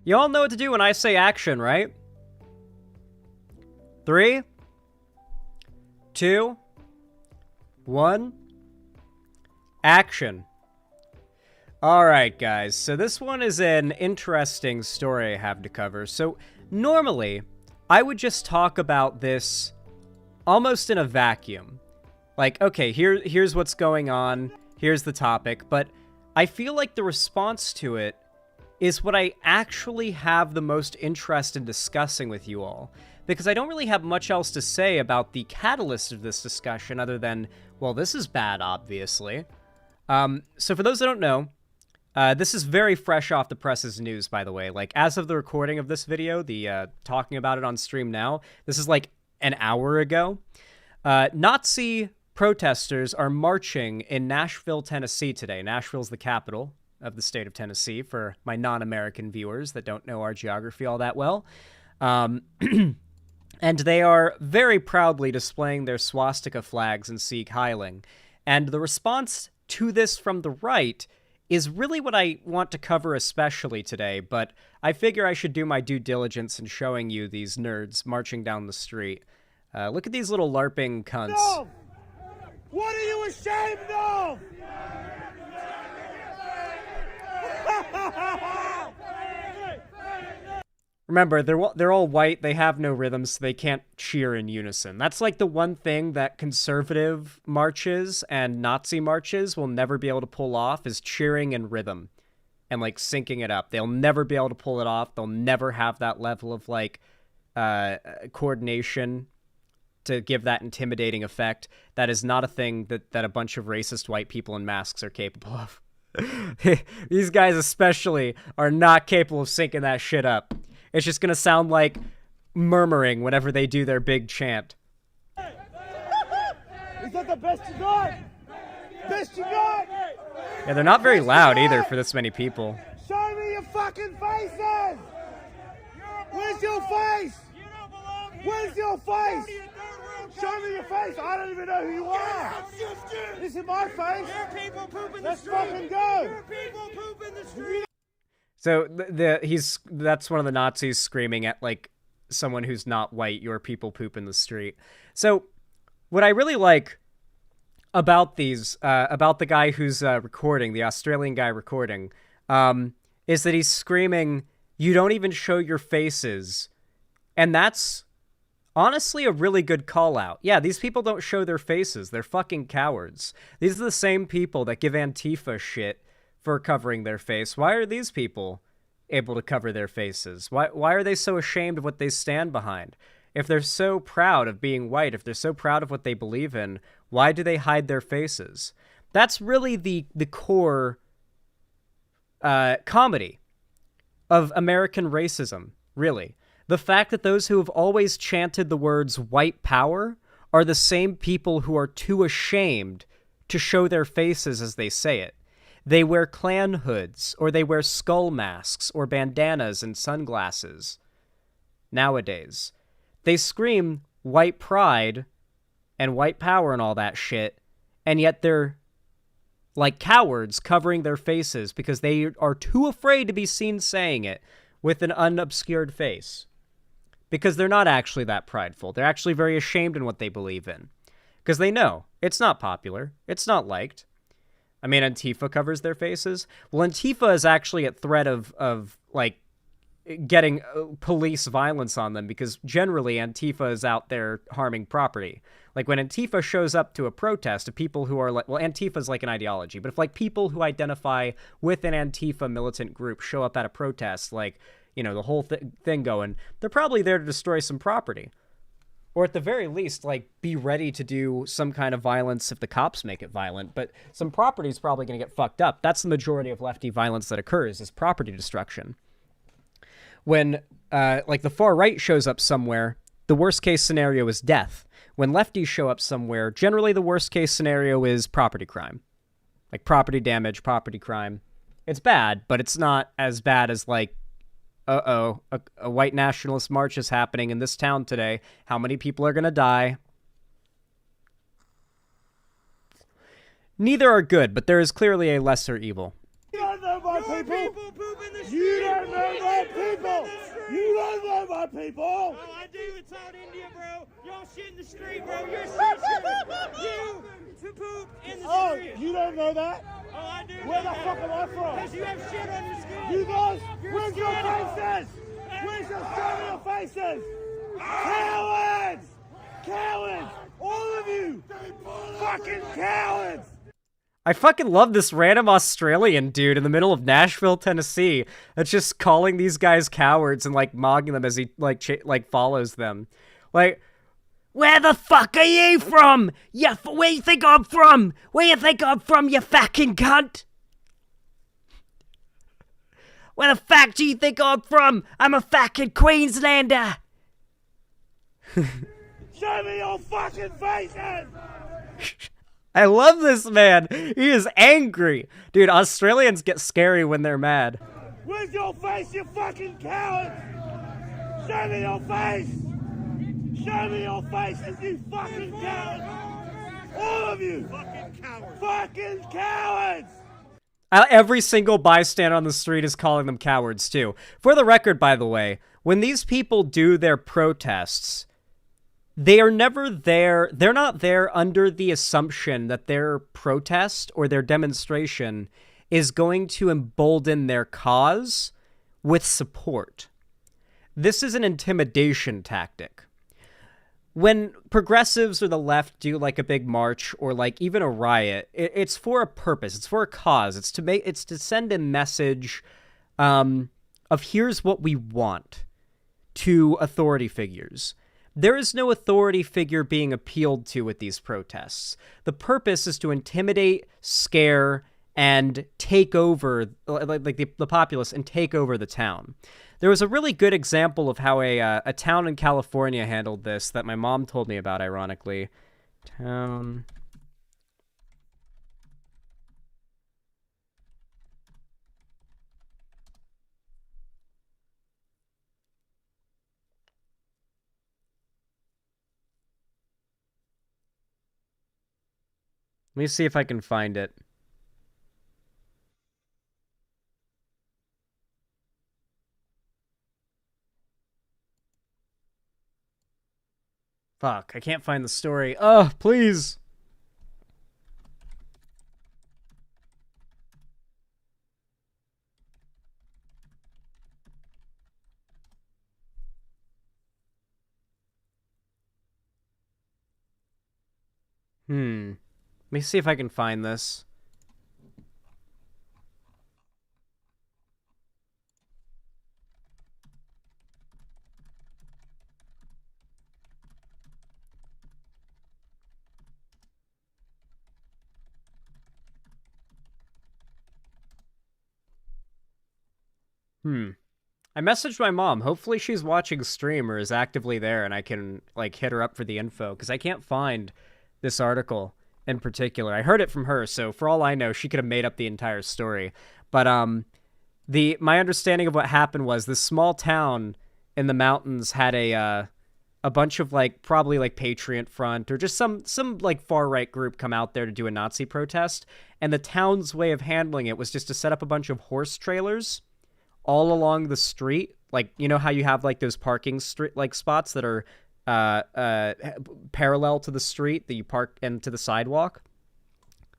You all know what to do when I say action, right? 3, 2, 1, action. All right, guys. So this one is an interesting story I have to cover. So normally, I would just talk about this almost in a vacuum. Like, okay, here's what's going on. Here's the topic, but I feel like the response to it is what I actually have the most interest in discussing with you all, because I don't really have much else to say about the catalyst of this discussion other than, well, this is bad, obviously. So for those that don't know, this is very fresh off the presses news, by the way. Like, as of the recording of this video, the talking about it on stream now, this is like an hour ago. Nazi protesters are marching in Nashville, Tennessee today. Nashville's the capital of the state of Tennessee, for my non-American viewers that don't know our geography all that well. And they are very proudly displaying their swastika flags and Sieg Heiling. And the response to this from the right is really what I want to cover especially today, but I figure I should do my due diligence in showing you these nerds marching down the street. Look at these little LARPing cunts. No! What are you ashamed of? Remember, they're all white, they have no rhythm, so they can't cheer in unison. That's like the one thing that conservative marches and Nazi marches will never be able to pull off, is cheering in rhythm and like syncing it up. They'll never be able to pull it off. They'll never have that level of like coordination to give that intimidating effect. That is not a thing that a bunch of racist white people in masks are capable of. These guys especially are not capable of syncing that shit up. It's just gonna sound like murmuring whenever they do their big chant. Is that the best you got? Best you got? Yeah, they're not very loud either for this many people. Show me your fucking faces! Where's your face? Where's your face? Show me your face. I don't even know who you are. This is my face. Let's fucking go. So that's one of the Nazis screaming at like someone who's not white, "Your people poop in the street." So what I really like about these, about the guy who's recording, the Australian guy recording, is that he's screaming, "You don't even show your faces," and that's honestly a really good call out. Yeah, these people don't show their faces. They're fucking cowards. These are the same people that give Antifa shit for covering their face. Why are these people able to cover their faces? Why are they so ashamed of what they stand behind? If they're so proud of being white, if they're so proud of what they believe in, why do they hide their faces? That's really the core comedy of American racism, really. The fact that those who have always chanted the words white power are the same people who are too ashamed to show their faces as they say it. They wear Klan hoods, or they wear skull masks, or bandanas and sunglasses. Nowadays, they scream white pride and white power and all that shit, and yet they're like cowards covering their faces because they are too afraid to be seen saying it with an unobscured face. Because they're not actually that prideful. They're actually very ashamed in what they believe in. Because they know it's not popular. It's not liked. I mean, Antifa covers their faces. Well, Antifa is actually at threat of like, getting police violence on them because generally Antifa is out there harming property. Like when Antifa shows up to a protest of people who are like, well, Antifa is like an ideology, but if like people who identify with an Antifa militant group show up at a protest, like, you know, the whole thing going, they're probably there to destroy some property. Or at the very least, like, be ready to do some kind of violence if the cops make it violent. But some property is probably going to get fucked up. That's the majority of lefty violence that occurs, is property destruction. When, like, the far right shows up somewhere, the worst case scenario is death. When lefties show up somewhere, generally the worst case scenario is property crime. Like, property damage, property crime. It's bad, but it's not as bad as, like, a white nationalist march is happening in this town today. How many people are going to die? Neither are good, but there is clearly a lesser evil. You don't know my people. You don't know my people. You don't know my people. Oh, I do. It's out India, bro. Y'all shit in the street, bro. You're shit. You to poop in the street. Oh, you don't know that? Oh, I do. Where the fuck am I from? Because you have shit on your skin. You guys, where's your faces? Where's your show me your faces? Cowards! Cowards! All of you! Fucking cowards! I fucking love this random Australian dude in the middle of Nashville, Tennessee, that's just calling these guys cowards and, like, mocking them as he, like follows them. Like, where the fuck are you from? Where you think I'm from? Where you think I'm from, you fucking cunt? Where the fuck do you think I'm from? I'm a fucking Queenslander. Show me your fucking faces! I love this man. He is angry. Dude, Australians get scary when they're mad. Where's your face, you fucking cowards? Show me your face! Show me your faces, you fucking cowards! All of you! Fucking cowards! Fucking cowards! Every single bystander on the street is calling them cowards, too. For the record, by the way, when these people do their protests, they are never there. They're not there under the assumption that their protest or their demonstration is going to embolden their cause with support. This is an intimidation tactic. When progressives or the left do like a big march or like even a riot, it's for a purpose. It's for a cause. It's to send a message of here's what we want to authority figures. There is no authority figure being appealed to with these protests. The purpose is to intimidate, scare, and take over, like the populace, and take over the town. There was a really good example of how a town in California handled this that my mom told me about, ironically. Town... Let me see if I can find it. Fuck, I can't find the story. Oh, please. Let me see if I can find this. I messaged my mom. Hopefully she's watching stream or is actively there and I can, like, hit her up for the info, because I can't find this article in particular. I heard it from her, so for all I know, she could have made up the entire story. But my understanding of what happened was this small town in the mountains had a bunch of like probably like Patriot Front or just some like far right group come out there to do a Nazi protest, and the town's way of handling it was just to set up a bunch of horse trailers all along the street. Like, you know how you have like those parking street like spots that are parallel to the street that you park into the sidewalk?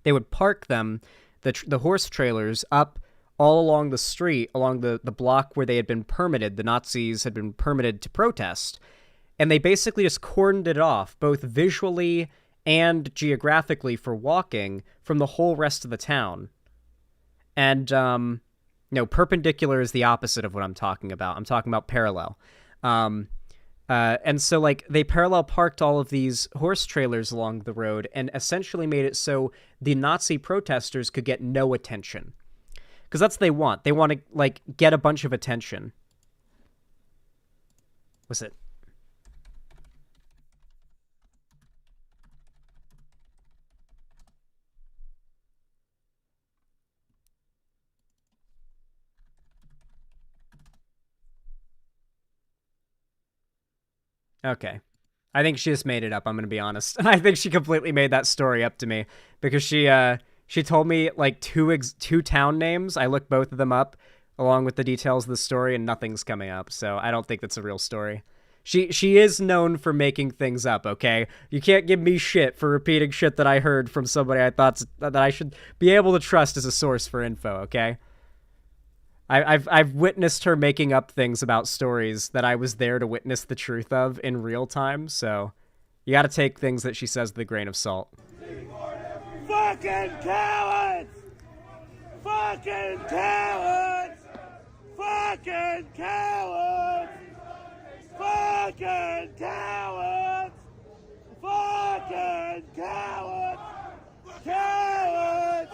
They would park them, the horse trailers, up all along the street, along the block where they had been permitted, the Nazis had been permitted to protest. And they basically just cordoned it off, both visually and geographically for walking, from the whole rest of the town. And, no, perpendicular is the opposite of what I'm talking about. I'm talking about parallel. And so, like, they parallel parked all of these horse trailers along the road and essentially made it so the Nazi protesters could get no attention. Because that's what they want. They want to, like, get a bunch of attention. What's it? Okay. I think she just made it up, I'm going to be honest. I think she completely made that story up to me because she told me like two town names. I looked both of them up along with the details of the story and nothing's coming up. So I don't think that's a real story. She is known for making things up, okay? You can't give me shit for repeating shit that I heard from somebody I thought that I should be able to trust as a source for info, okay? I've witnessed her making up things about stories that I was there to witness the truth of in real time, so you gotta take things that she says with a grain of salt. Fucking cowards! Fucking cowards! Fucking cowards! Fucking cowards! Fucking cowards! Cowards!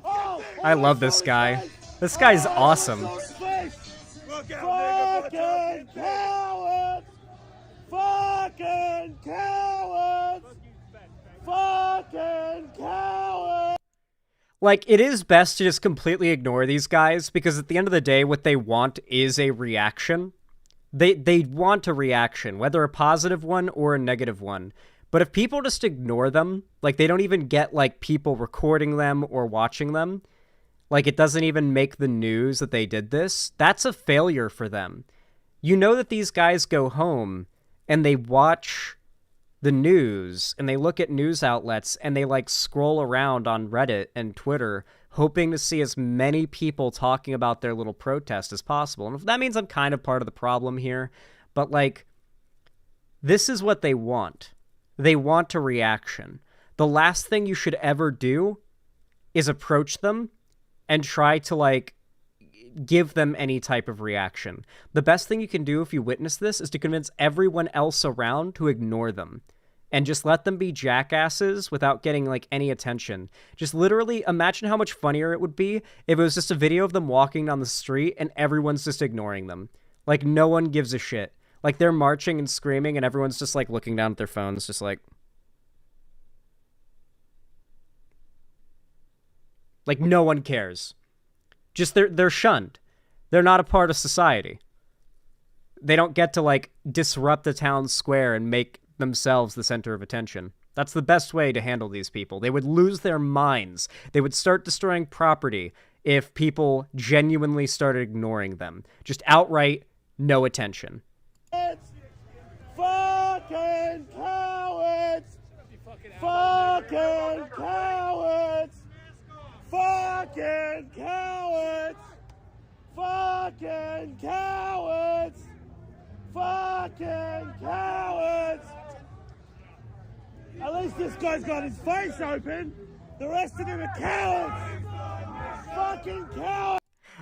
Oh, I love this guy. This guy's awesome. Fucking cowards! Fucking cowards! Fucking cowards! Like, it is best to just completely ignore these guys because at the end of the day, what they want is a reaction. They want a reaction, whether a positive one or a negative one. But if people just ignore them, like they don't even get like people recording them or watching them, like it doesn't even make the news that they did this, that's a failure for them. You know that these guys go home and they watch the news and they look at news outlets and they like scroll around on Reddit and Twitter hoping to see as many people talking about their little protest as possible. And if that means I'm kind of part of the problem here, but like this is what they want. They want a reaction. The last thing you should ever do is approach them and try to like give them any type of reaction. The best thing you can do if you witness this is to convince everyone else around to ignore them and just let them be jackasses without getting like any attention. Just literally imagine how much funnier it would be if it was just a video of them walking down the street and everyone's just ignoring them. Like no one gives a shit. Like they're marching and screaming and everyone's just like looking down at their phones just like no one cares. Just they're shunned. They're not a part of society. They don't get to like disrupt the town square and make themselves the center of attention. That's the best way to handle these people. They would lose their minds. They would start destroying property if people genuinely started ignoring them. Just outright no attention. Fucking cowards! Fucking cowards! Fucking cowards! Fucking cowards! Fucking cowards! At least this guy's got his face open. The rest of them are cowards! Fucking cowards!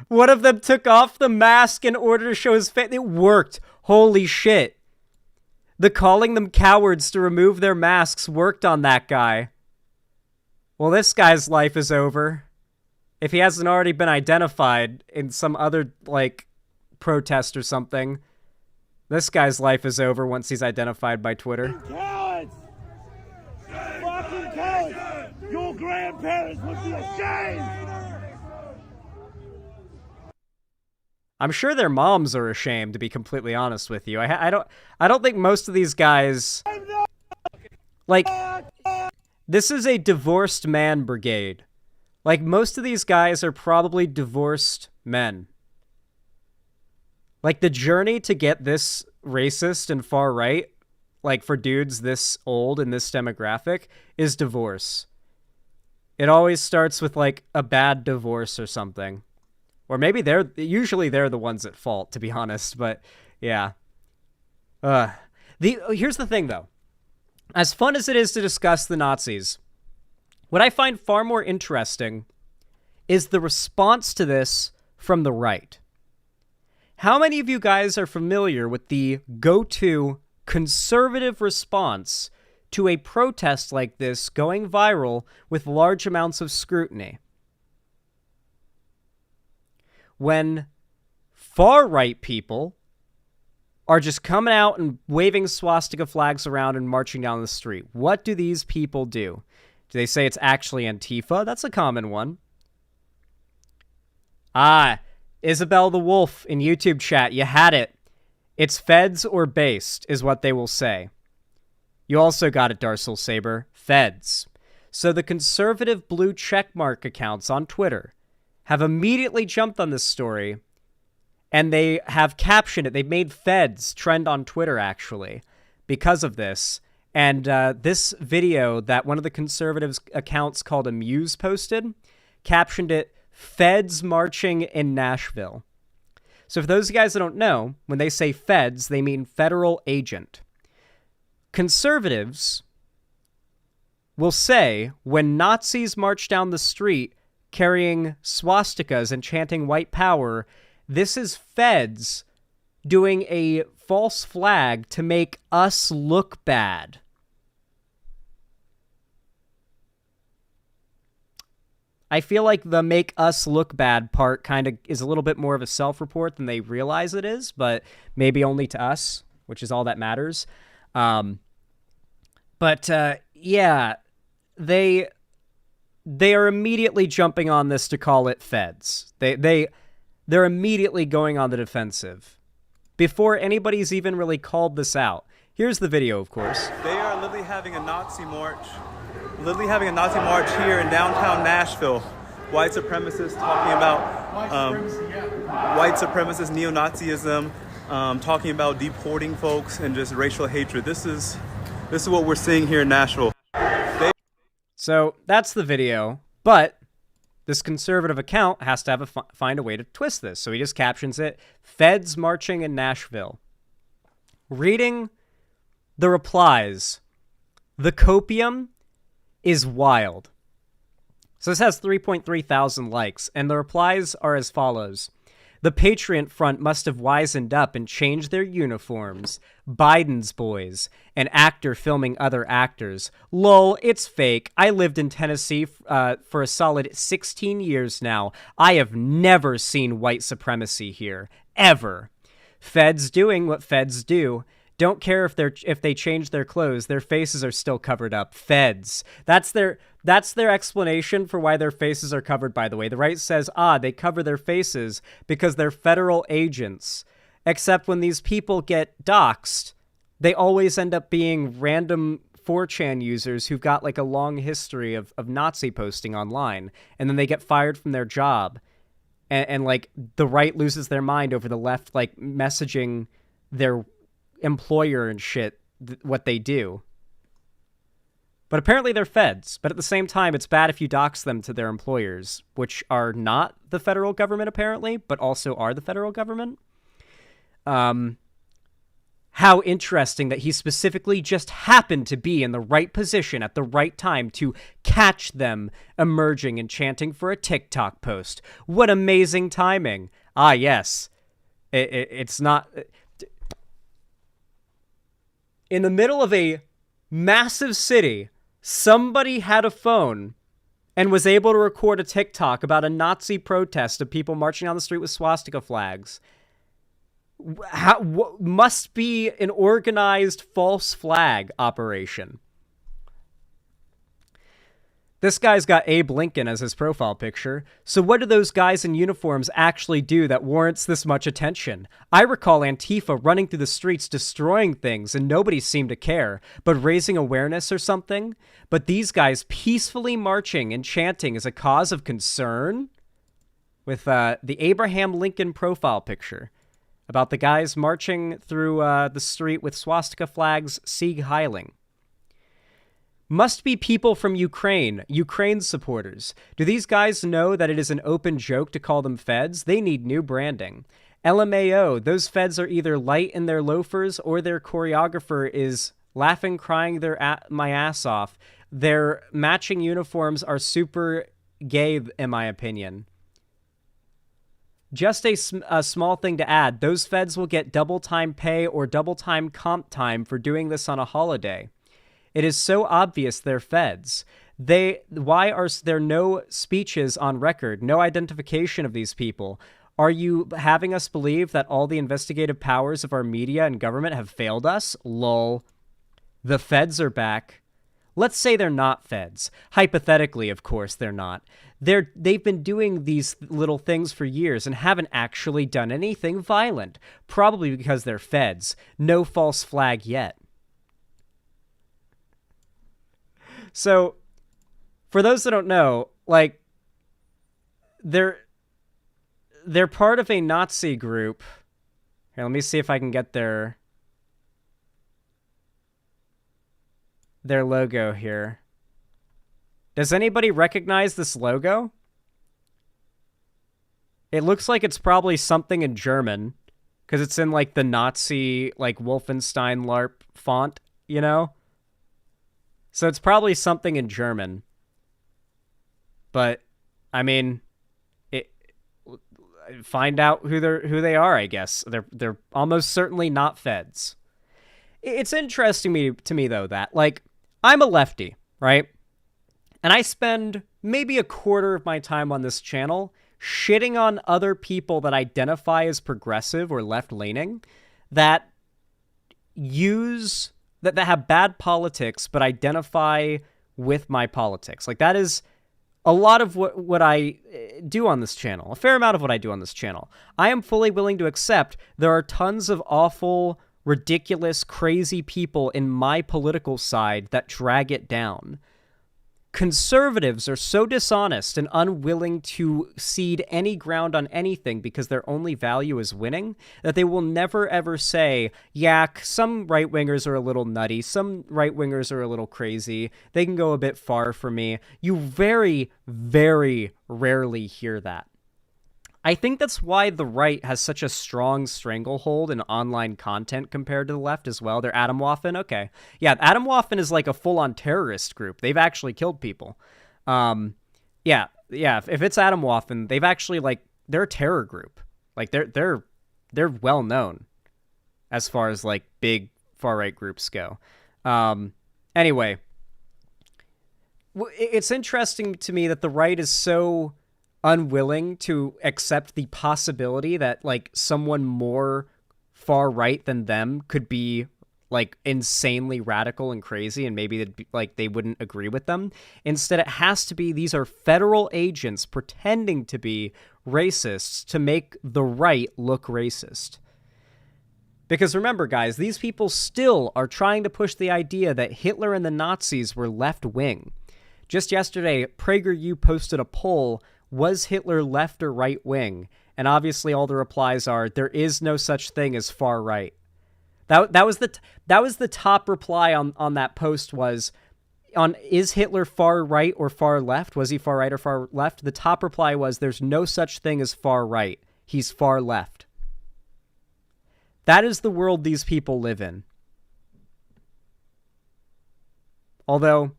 One of them took off the mask in order to show his face. It worked. Holy shit. The calling them cowards to remove their masks worked on that guy. Well, this guy's life is over. If he hasn't already been identified in some other, like, protest or something, this guy's life is over once he's identified by Twitter. Cowards! Fucking cowards! grandparents would be ashamed. I'm sure their moms are ashamed, to be completely honest with you. I don't think most of these guys, like, this is a divorced man brigade. Like, most of these guys are probably divorced men. Like, the journey to get this racist and far right, like, for dudes this old in this demographic, is divorce. It always starts with, like, a bad divorce or something. Or maybe usually they're the ones at fault, to be honest, but yeah. Here's the thing, though. As fun as it is to discuss the Nazis, what I find far more interesting is the response to this from the right. How many of you guys are familiar with the go-to conservative response to a protest like this going viral with large amounts of scrutiny? When far-right people are just coming out and waving swastika flags around and marching down the street, what do these people do? Do they say it's actually Antifa? That's a common one. Isabel the Wolf in YouTube chat, you had it. It's feds or based, is what they will say. You also got it, Darcel Saber. Feds. So the conservative blue checkmark accounts on Twitter have immediately jumped on this story, and they have captioned it. They've made feds trend on Twitter, actually, because of this. And this video that one of the conservatives' accounts called Amuse posted captioned it, Feds Marching in Nashville. So for those of you guys that don't know, when they say feds, they mean federal agent. Conservatives will say when Nazis march down the street carrying swastikas and chanting white power, this is feds doing a false flag to make us look bad. I feel like the make us look bad part kind of is a little bit more of a self-report than they realize it is, but maybe only to us, which is all that matters. Yeah, they are immediately jumping on this to call it feds. They're immediately going on the defensive before anybody's even really called this out. Here's the video, of course. They are literally having a Nazi march. Here in downtown Nashville. White supremacists talking about white supremacist neo-Nazism, talking about deporting folks and just racial hatred. This is what we're seeing here in Nashville. So that's the video, but this conservative account has to have find a way to twist this. So he just captions it, Feds Marching in Nashville. Reading the replies, the copium is wild. So this has 3.3 thousand likes, and the replies are as follows. The Patriot Front must have wisened up and changed their uniforms. Biden's boys. An actor filming other actors. Lol, it's fake. I lived in Tennessee for a solid 16 years now. I have never seen white supremacy here. Ever. Feds doing what feds do. Don't care if they change their clothes, their faces are still covered up. Feds. That's their explanation for why their faces are covered, by the way. The right says, they cover their faces because they're federal agents. Except when these people get doxxed, they always end up being random 4chan users who've got like a long history of Nazi posting online, and then they get fired from their job. And like the right loses their mind over the left like messaging their employer and shit what they do. But apparently they're feds. But at the same time, it's bad if you dox them to their employers, which are not the federal government apparently, but also are the federal government. How interesting that he specifically just happened to be in the right position at the right time to catch them emerging and chanting for a TikTok post. What amazing timing. Yes. It's not... In the middle of a massive city, somebody had a phone and was able to record a TikTok about a Nazi protest of people marching down the street with swastika flags. Must be an organized false flag operation. This guy's got Abe Lincoln as his profile picture. So what do those guys in uniforms actually do that warrants this much attention? I recall Antifa running through the streets destroying things and nobody seemed to care, but raising awareness or something? But these guys peacefully marching and chanting is a cause of concern? With the Abraham Lincoln profile picture about the guys marching through the street with swastika flags, Sieg Heiling. Must be people from Ukraine, Ukraine supporters. Do these guys know that it is an open joke to call them feds? They need new branding. LMAO, those feds are either light in their loafers or their choreographer is laughing, crying my ass off. Their matching uniforms are super gay, in my opinion. Just a small thing to add. Those feds will get double time pay or double time comp time for doing this on a holiday. It is so obvious they're feds. Why are there no speeches on record, no identification of these people? Are you having us believe that all the investigative powers of our media and government have failed us? Lol. The feds are back. Let's say they're not feds. Hypothetically, of course, they're not. They've been doing these little things for years and haven't actually done anything violent. Probably because they're feds. No false flag yet. So, for those that don't know, like, they're part of a Nazi group. Here, let me see if I can get their logo here. Does anybody recognize this logo? It looks like it's probably something in German, because it's in, like, the Nazi, like, Wolfenstein LARP font, you know? So it's probably something in German. But, I mean, find out who they are, I guess. They're almost certainly not feds. It's interesting to me, though, that, like, I'm a lefty, right? And I spend maybe a quarter of my time on this channel shitting on other people that identify as progressive or left-leaning that that have bad politics but identify with my politics. Like, that is a lot of what I do on this channel. A fair amount of what I do on this channel. I am fully willing to accept there are tons of awful, ridiculous, crazy people in my political side that drag it down. Conservatives are so dishonest and unwilling to cede any ground on anything because their only value is winning that they will never ever say, yeah, some right-wingers are a little nutty, some right-wingers are a little crazy, they can go a bit far for me. You very, very rarely hear that. I think that's why the right has such a strong stranglehold in online content compared to the left as well. They're Atomwaffen. Okay. Yeah, Atomwaffen is like a full-on terrorist group. They've actually killed people. Yeah. If it's Atomwaffen, they've actually, like, they're a terror group. Like, they're well known as far as, like, big far-right groups go. Anyway, it's interesting to me that the right is so unwilling to accept the possibility that, like, someone more far right than them could be, like, insanely radical and crazy, and maybe they wouldn't agree with them. Instead, it has to be these are federal agents pretending to be racists to make the right look racist. Because remember, guys, these people still are trying to push the idea that Hitler and the Nazis were left-wing. Just yesterday, PragerU posted a poll, was Hitler left or right wing? And obviously all the replies are, there is no such thing as far right. That was the top reply on that post was, is Hitler far right or far left? Was he far right or far left? The top reply was, there's no such thing as far right. He's far left. That is the world these people live in. Although,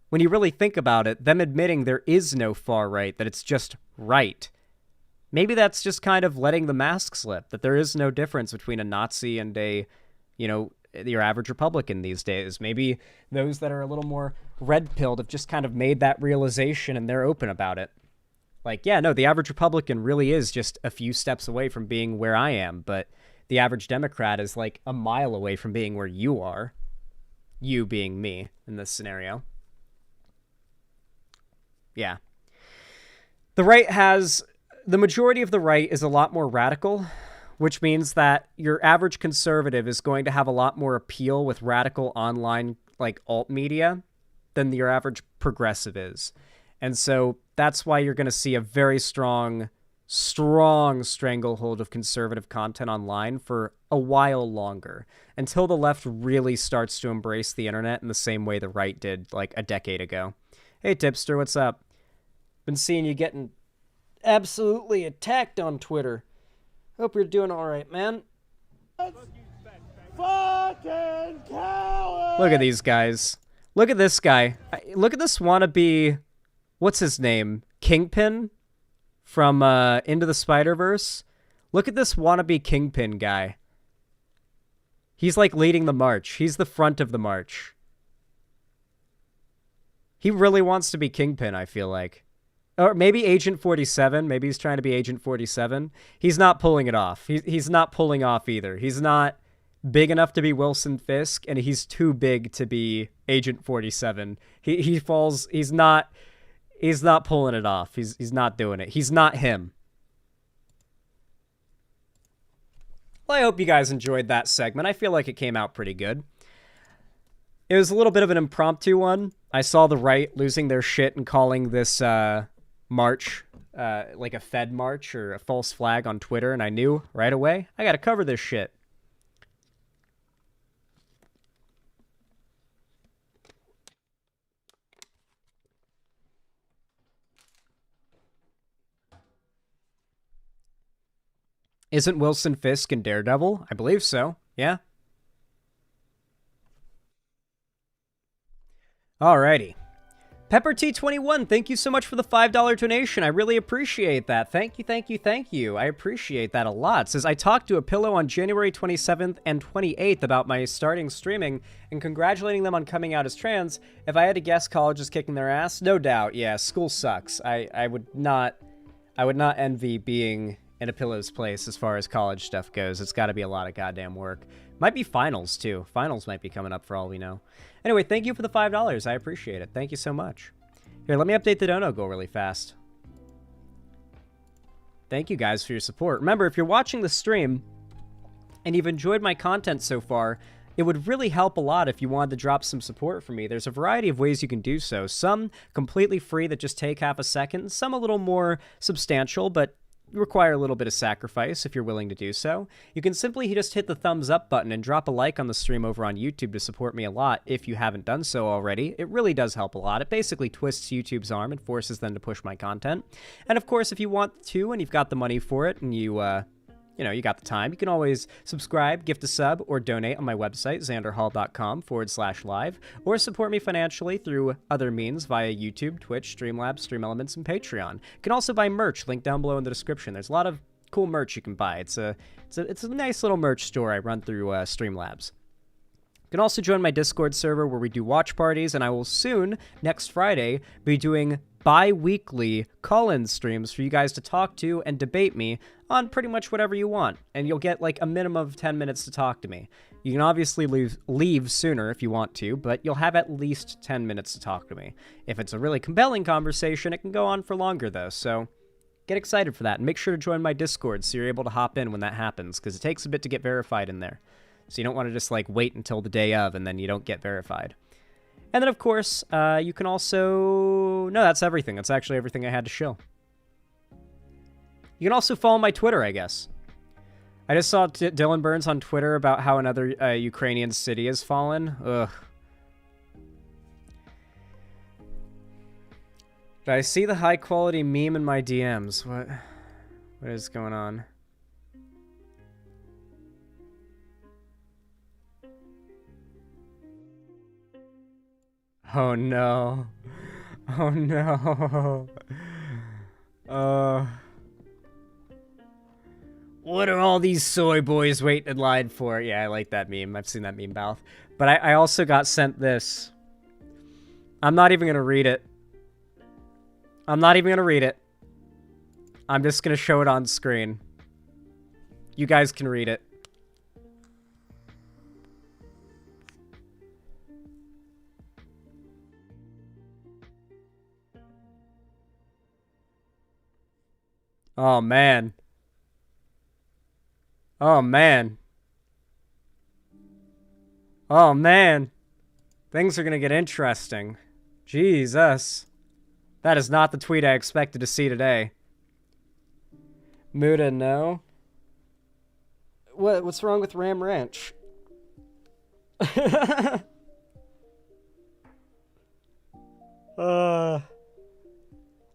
when you really think about it, them admitting there is no far right, that it's just right, maybe that's just kind of letting the mask slip, that there is no difference between a Nazi and your average Republican these days. Maybe those that are a little more red-pilled have just kind of made that realization and they're open about it. Like, yeah, no, the average Republican really is just a few steps away from being where I am, but the average Democrat is like a mile away from being where you are. You being me in this scenario. Yeah. The majority of the right is a lot more radical, which means that your average conservative is going to have a lot more appeal with radical online, like, alt media than your average progressive is. And so that's why you're going to see a very strong stranglehold of conservative content online for a while longer, until the left really starts to embrace the internet in the same way the right did like a decade ago. Hey, Tipster, what's up? Been seeing you getting absolutely attacked on Twitter. Hope you're doing all right, man. Fucking coward! Look at these guys. Look at this guy. Look at this wannabe... What's his name? Kingpin? From Into the Spider-Verse. Look at this wannabe Kingpin guy. He's like leading the march. He's the front of the march. He really wants to be Kingpin, I feel like. Or maybe Agent 47. Maybe he's trying to be Agent 47. He's not pulling it off. He's not pulling off either. He's not big enough to be Wilson Fisk, and he's too big to be Agent 47. He falls... He's not pulling it off. He's not doing it. He's not him. Well, I hope you guys enjoyed that segment. I feel like it came out pretty good. It was a little bit of an impromptu one. I saw the right losing their shit and calling this march like a Fed march or a false flag on Twitter, and I knew right away, I gotta cover this shit. Isn't Wilson Fisk in Daredevil? I believe so. Yeah. Alrighty. Pepper T21, thank you so much for the $5 donation. I really appreciate that. Thank you, thank you, thank you. I appreciate that a lot. Says, I talked to a pillow on January 27th and 28th about my starting streaming and congratulating them on coming out as trans. If I had to guess, college is kicking their ass? No doubt, yeah. School sucks. I would not envy being in a pillow's place as far as college stuff goes. It's got to be a lot of goddamn work. Might be finals, too. Finals might be coming up for all we know. Anyway, thank you for the $5. I appreciate it. Thank you so much. Here, let me update the dono goal really fast. Thank you guys for your support. Remember, if you're watching the stream and you've enjoyed my content so far, it would really help a lot if you wanted to drop some support for me. There's a variety of ways you can do so. Some completely free that just take half a second. Some a little more substantial, but require a little bit of sacrifice if you're willing to do so. You can simply just hit the thumbs up button and drop a like on the stream over on YouTube to support me a lot if you haven't done so already. It really does help a lot. It basically twists YouTube's arm and forces them to push my content. And of course, if you want to and you've got the money for it and you got the time, you can always subscribe, gift a sub, or donate on my website, xanderhall.com/live, or support me financially through other means via YouTube, Twitch, Streamlabs, Stream Elements, and Patreon. You can also buy merch, link down below in the description. There's a lot of cool merch you can buy. It's a nice little merch store I run through Streamlabs. You can also join my Discord server where we do watch parties, and I will soon, next Friday, be doing bi-weekly call-in streams for you guys to talk to and debate me on pretty much whatever you want, and you'll get like a minimum of 10 minutes to talk to me. You can obviously leave sooner if you want to, but you'll have at least 10 minutes to talk to me. If it's a really compelling conversation, it can go on for longer though, so get excited for that, and make sure to join my Discord so you're able to hop in when that happens, because it takes a bit to get verified in there. So you don't want to just like wait until the day of and then you don't get verified. And then, of course, you can also... No, that's everything. That's actually everything I had to show. You can also follow my Twitter, I guess. I just saw Dylan Burns on Twitter about how another Ukrainian city has fallen. Ugh. Did I see the high-quality meme in my DMs? What is going on? Oh no. Oh no. What are all these soy boys waiting in line for? Yeah, I like that meme. I've seen that meme, Balth. But I also got sent this. I'm not even going to read it. I'm not even going to read it. I'm just going to show it on screen. You guys can read it. Oh, man. Oh, man. Oh, man. Things are gonna get interesting. Jesus. That is not the tweet I expected to see today. Muda, no. What's wrong with Ram Ranch?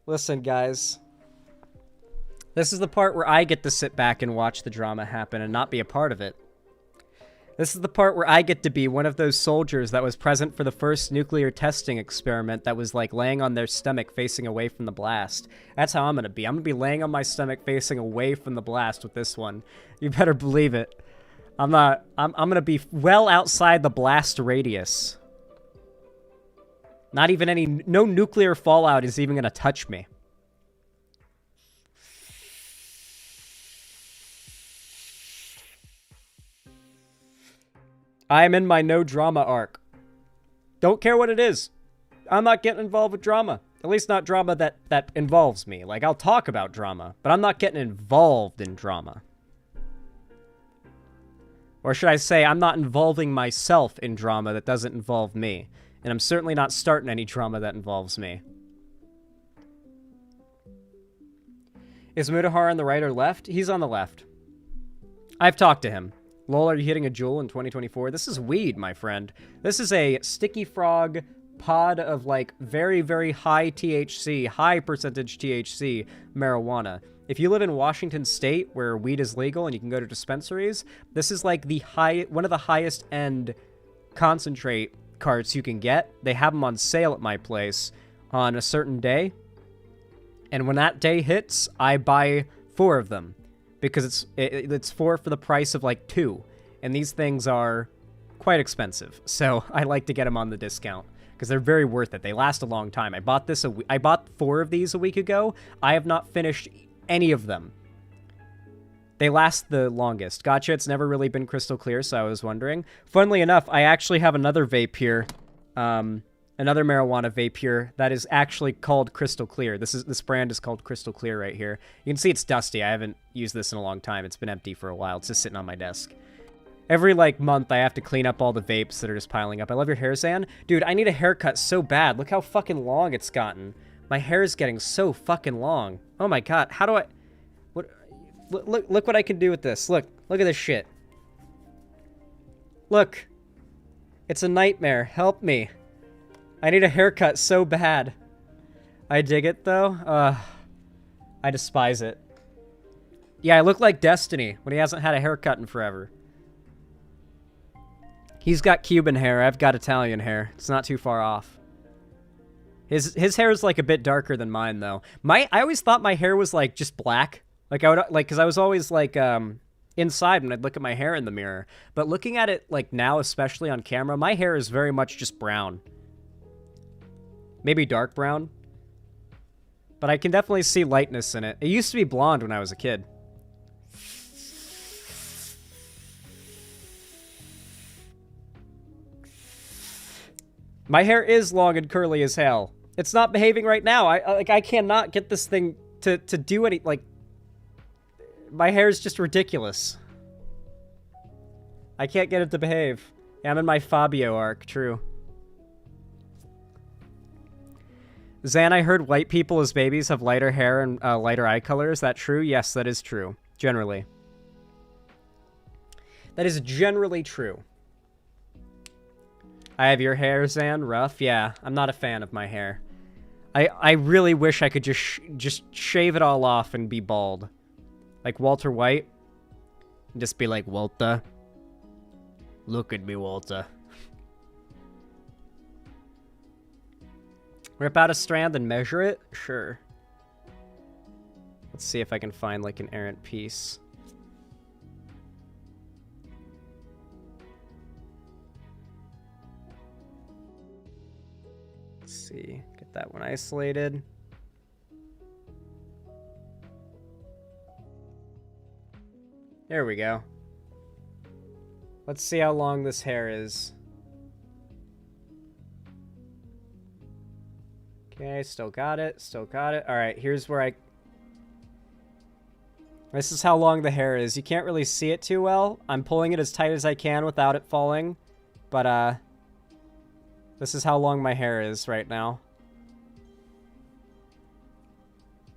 Listen, guys. This is the part where I get to sit back and watch the drama happen and not be a part of it. This is the part where I get to be one of those soldiers that was present for the first nuclear testing experiment that was like laying on their stomach facing away from the blast. That's how I'm gonna be. I'm gonna be laying on my stomach facing away from the blast with this one. You better believe it. I'm gonna be well outside the blast radius. Not even no nuclear fallout is even gonna touch me. I am in my no drama arc. Don't care what it is. I'm not getting involved with drama. At least not drama that involves me. Like, I'll talk about drama, but I'm not getting involved in drama. Or should I say, I'm not involving myself in drama that doesn't involve me. And I'm certainly not starting any drama that involves me. Is Mudahar on the right or left? He's on the left. I've talked to him. Lol, are you hitting a jewel in 2024? This is weed, my friend. This is a sticky frog pod of, like, very, very high THC, high percentage THC marijuana. If you live in Washington State, where weed is legal and you can go to dispensaries, this is, like, one of the highest end concentrate carts you can get. They have them on sale at my place on a certain day. And when that day hits, I buy 4 of them. Because it's 4 for the price of like 2. And these things are quite expensive. So I like to get them on the discount. Because they're very worth it. They last a long time. I bought 4 of these a week ago. I have not finished any of them. They last the longest. Gotcha, it's never really been crystal clear, so I was wondering. Funnily enough, I actually have another vape here. Another marijuana vape here that is actually called Crystal Clear. This brand is called Crystal Clear right here. You can see it's dusty. I haven't used this in a long time. It's been empty for a while. It's just sitting on my desk. Every, like, month, I have to clean up all the vapes that are just piling up. I love your hair, Zan. Dude, I need a haircut so bad. Look how fucking long it's gotten. My hair is getting so fucking long. Oh my god. How do I... What? Look what I can do with this. Look at this shit. Look. It's a nightmare. Help me. I need a haircut so bad. I dig it, though. I despise it. Yeah, I look like Destiny when he hasn't had a haircut in forever. He's got Cuban hair. I've got Italian hair. It's not too far off. His hair is, like, a bit darker than mine, though. I always thought my hair was, like, just black. Like, because I was always, like, inside when I'd look at my hair in the mirror. But looking at it, like, now, especially on camera, my hair is very much just brown. Maybe dark brown. But I can definitely see lightness in it. It used to be blonde when I was a kid. My hair is long and curly as hell. It's not behaving right now. I cannot get this thing to do any, like... My hair is just ridiculous. I can't get it to behave. Yeah, I'm in my Fabio arc, true. Zan, I heard white people as babies have lighter hair and lighter eye color. Is that true? Yes, that is true. Generally. That is generally true. I have your hair, Zan. Rough? Yeah, I'm not a fan of my hair. I really wish I could just shave it all off and be bald. Like Walter White. And just be like, Walter. Look at me, Walter. Rip out a strand and measure it? Sure. Let's see if I can find, like, an errant piece. Let's see. Get that one isolated. There we go. Let's see how long this hair is. Okay, still got it. Still got it. All right, here's where I... This is how long the hair is. You can't really see it too well. I'm pulling it as tight as I can without it falling. But, this is how long my hair is right now.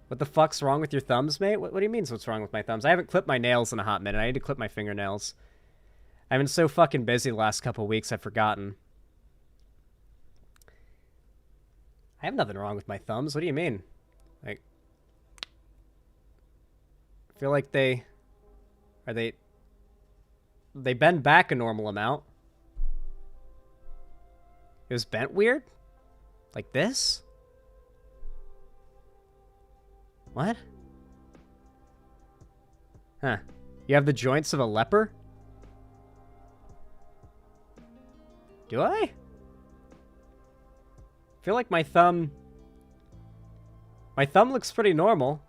What the fuck's wrong with your thumbs, mate? What do you mean what's wrong with my thumbs? I haven't clipped my nails in a hot minute. I need to clip my fingernails. I've been so fucking busy the last couple weeks, I've forgotten. I have nothing wrong with my thumbs. What do you mean? Like, I feel like they bend back a normal amount. It was bent weird? Like this? What? Huh. You have the joints of a leper? Do I? I feel like my thumb looks pretty normal.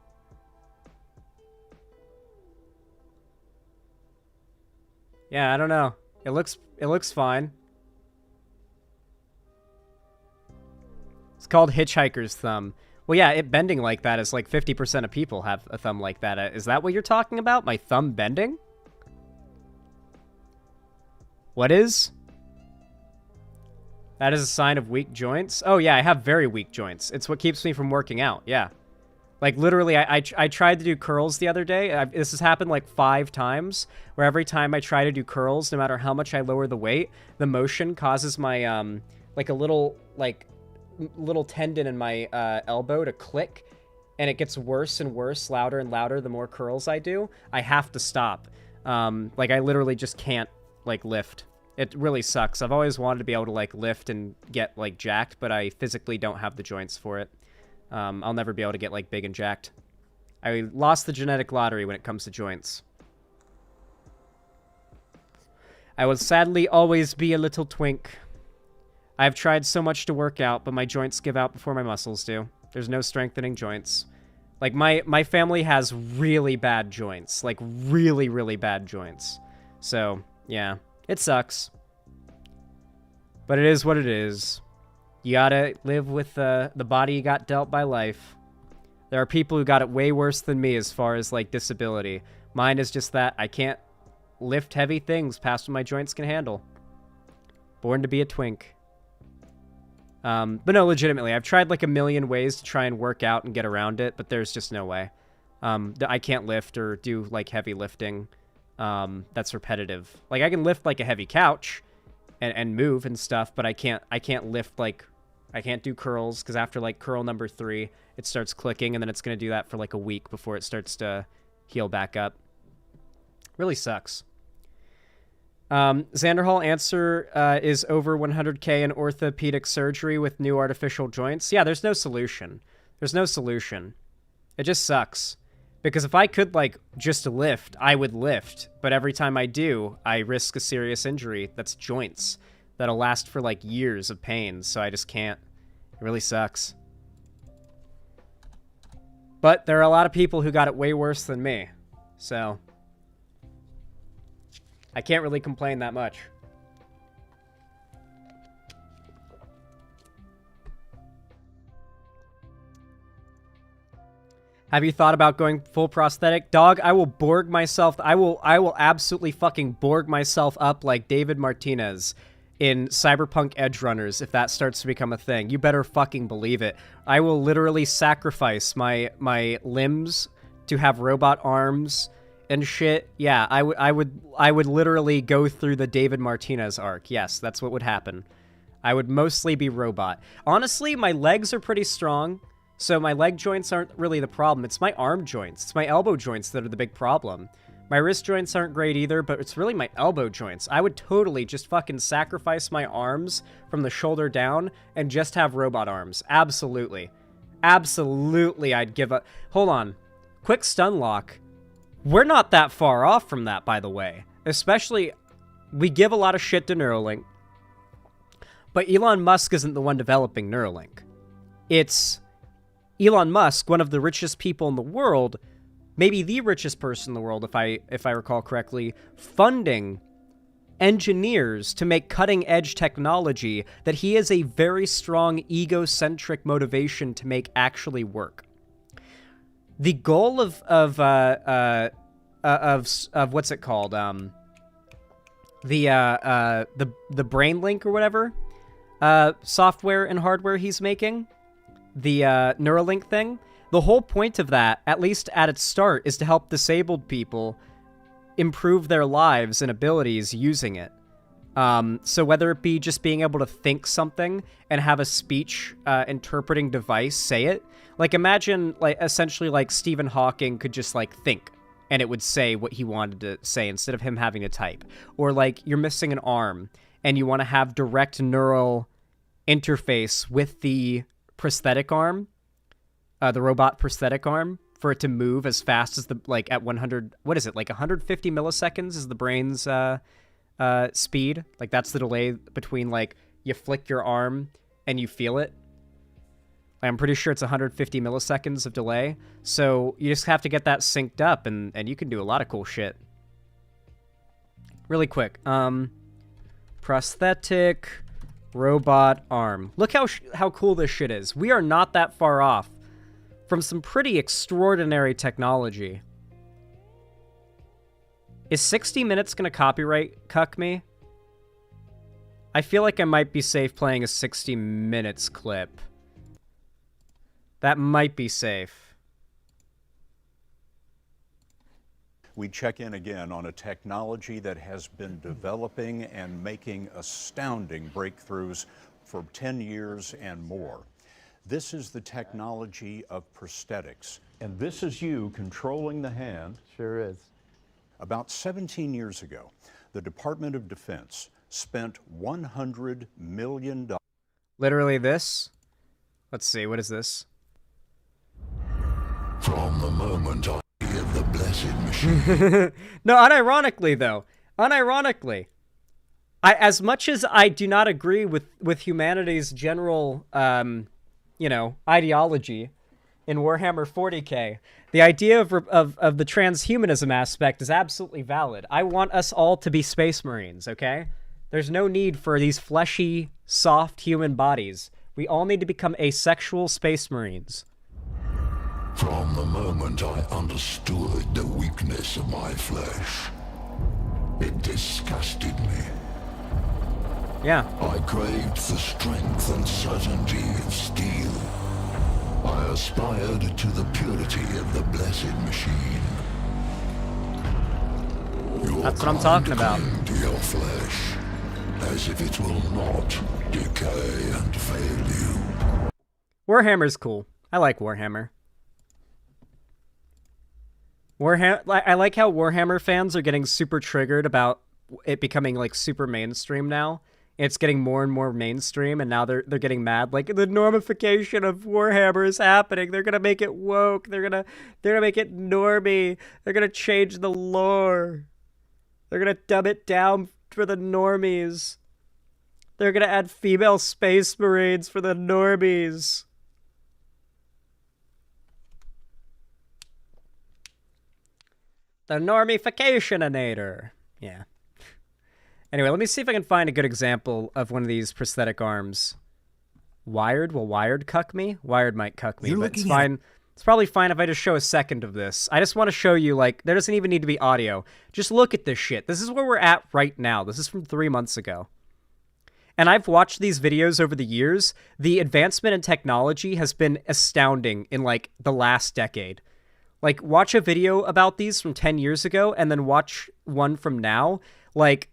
Yeah, I don't know. It looks fine. It's called hitchhiker's thumb. Well, yeah, it bending like that is like 50% of people have a thumb like that. Is that what you're talking about? My thumb bending? What is? That is a sign of weak joints? Oh, yeah, I have very weak joints. It's what keeps me from working out, yeah. Like, literally, I tried to do curls the other day. This has happened like 5 times, where every time I try to do curls, no matter how much I lower the weight, the motion causes my, like a little tendon in my elbow to click, and it gets worse and worse, louder and louder the more curls I do. I have to stop. Like, I literally just can't, like, lift. It really sucks. I've always wanted to be able to, like, lift and get, like, jacked, but I physically don't have the joints for it. I'll never be able to get, like, big and jacked. I lost the genetic lottery when it comes to joints. I will sadly always be a little twink. I've tried so much to work out, but my joints give out before my muscles do. There's no strengthening joints. Like, my family has really bad joints. Like, really, really bad joints. So, yeah. It sucks. But it is what it is. You gotta live with the body you got dealt by life. There are people who got it way worse than me as far as, like, disability. Mine is just that I can't lift heavy things past what my joints can handle. Born to be a twink. But no, legitimately, I've tried like a million ways to try and work out and get around it, but there's just no way. I can't lift or do like heavy lifting. That's repetitive. Like I can lift like a heavy couch and move and stuff, but I can't lift like, I can't do curls because after like curl number 3, it starts clicking and then it's going to do that for like a week before it starts to heal back up. Really sucks. Xanderhall answer is over 100K in orthopedic surgery with new artificial joints. Yeah, there's no solution. There's no solution. It just sucks. Because if I could, like, just lift, I would lift. But every time I do, I risk a serious injury that's joints. That'll last for, like, years of pain. So I just can't. It really sucks. But there are a lot of people who got it way worse than me. So I can't really complain that much. Have you thought about going full prosthetic? Dog, I will Borg myself. I will absolutely fucking Borg myself up like David Martinez in Cyberpunk Edge Runners if that starts to become a thing. You better fucking believe it. I will literally sacrifice my limbs to have robot arms and shit. Yeah, I would literally go through the David Martinez arc. Yes, that's what would happen. I would mostly be robot. Honestly, my legs are pretty strong, so my leg joints aren't really the problem. It's my arm joints. It's my elbow joints that are the big problem. My wrist joints aren't great either, but it's really my elbow joints. I would totally just fucking sacrifice my arms from the shoulder down and just have robot arms. Absolutely. Absolutely, I'd give up. Hold on. Quick stun lock. We're not that far off from that, by the way. Especially, we give a lot of shit to Neuralink. But Elon Musk isn't the one developing Neuralink. It's Elon Musk, one of the richest people in the world, maybe the richest person in the world, if I recall correctly, funding engineers to make cutting-edge technology that he has a very strong egocentric motivation to make actually work. the goal of what's it called? The brain link or whatever software and hardware he's making, the Neuralink thing. The whole point of that, at least at its start, is to help disabled people improve their lives and abilities using it. So whether it be just being able to think something and have a speech interpreting device say it, like imagine like essentially like Stephen Hawking could just like think and it would say what he wanted to say instead of him having to type. Or like you're missing an arm and you want to have direct neural interface with the prosthetic arm, the robot prosthetic arm, for it to move as fast as the, like at 100, what is it, like 150 milliseconds is the brain's speed. Like that's the delay between like you flick your arm and you feel it. I'm pretty sure it's 150 milliseconds of delay. So you just have to get that synced up and you can do a lot of cool shit. Really quick. Prosthetic robot arm. Look how cool this shit is. We are not that far off from some pretty extraordinary technology. Is 60 minutes gonna copyright cuck me? I feel like I might be safe playing a 60 minutes clip. That might be safe. We check in again on a technology that has been developing and making astounding breakthroughs for 10 years and more. This is the technology of prosthetics. And this is you controlling the hand. Sure is. About 17 years ago, the Department of Defense spent $100 million. Literally this? Let's see, what is this? From the moment I hear the blessed machine. No, unironically though. Unironically. As much as I do not agree with humanity's general, ideology in Warhammer 40k, the idea of the transhumanism aspect is absolutely valid. I want us all to be space marines, okay? There's no need for these fleshy, soft human bodies. We all need to become asexual space marines. From the moment I understood the weakness of my flesh, it disgusted me. Yeah. I craved the strength and certainty of steel. I aspired to the purity of the blessed machine. That's what I'm talking about. To your flesh, as if it will not decay and fail you. Warhammer's cool. I like Warhammer. I like how Warhammer fans are getting super triggered about it becoming like super mainstream now. It's getting more and more mainstream, and now they're getting mad. Like the normification of Warhammer is happening. They're gonna make it woke. They're gonna make it normie. They're gonna change the lore. They're gonna dumb it down for the normies. They're gonna add female space marines for the normies. The normificationinator. Yeah. Anyway, let me see if I can find a good example of one of these prosthetic arms. Wired? Will Wired cuck me? Wired might cuck me, but it's fine. It's probably fine if I just show a second of this. I just want to show you, like, there doesn't even need to be audio. Just look at this shit. This is where we're at right now. This is from 3 months ago. And I've watched these videos over the years. The advancement in technology has been astounding in, like, the last decade. Like, watch a video about these from 10 years ago and then watch one from now. Like,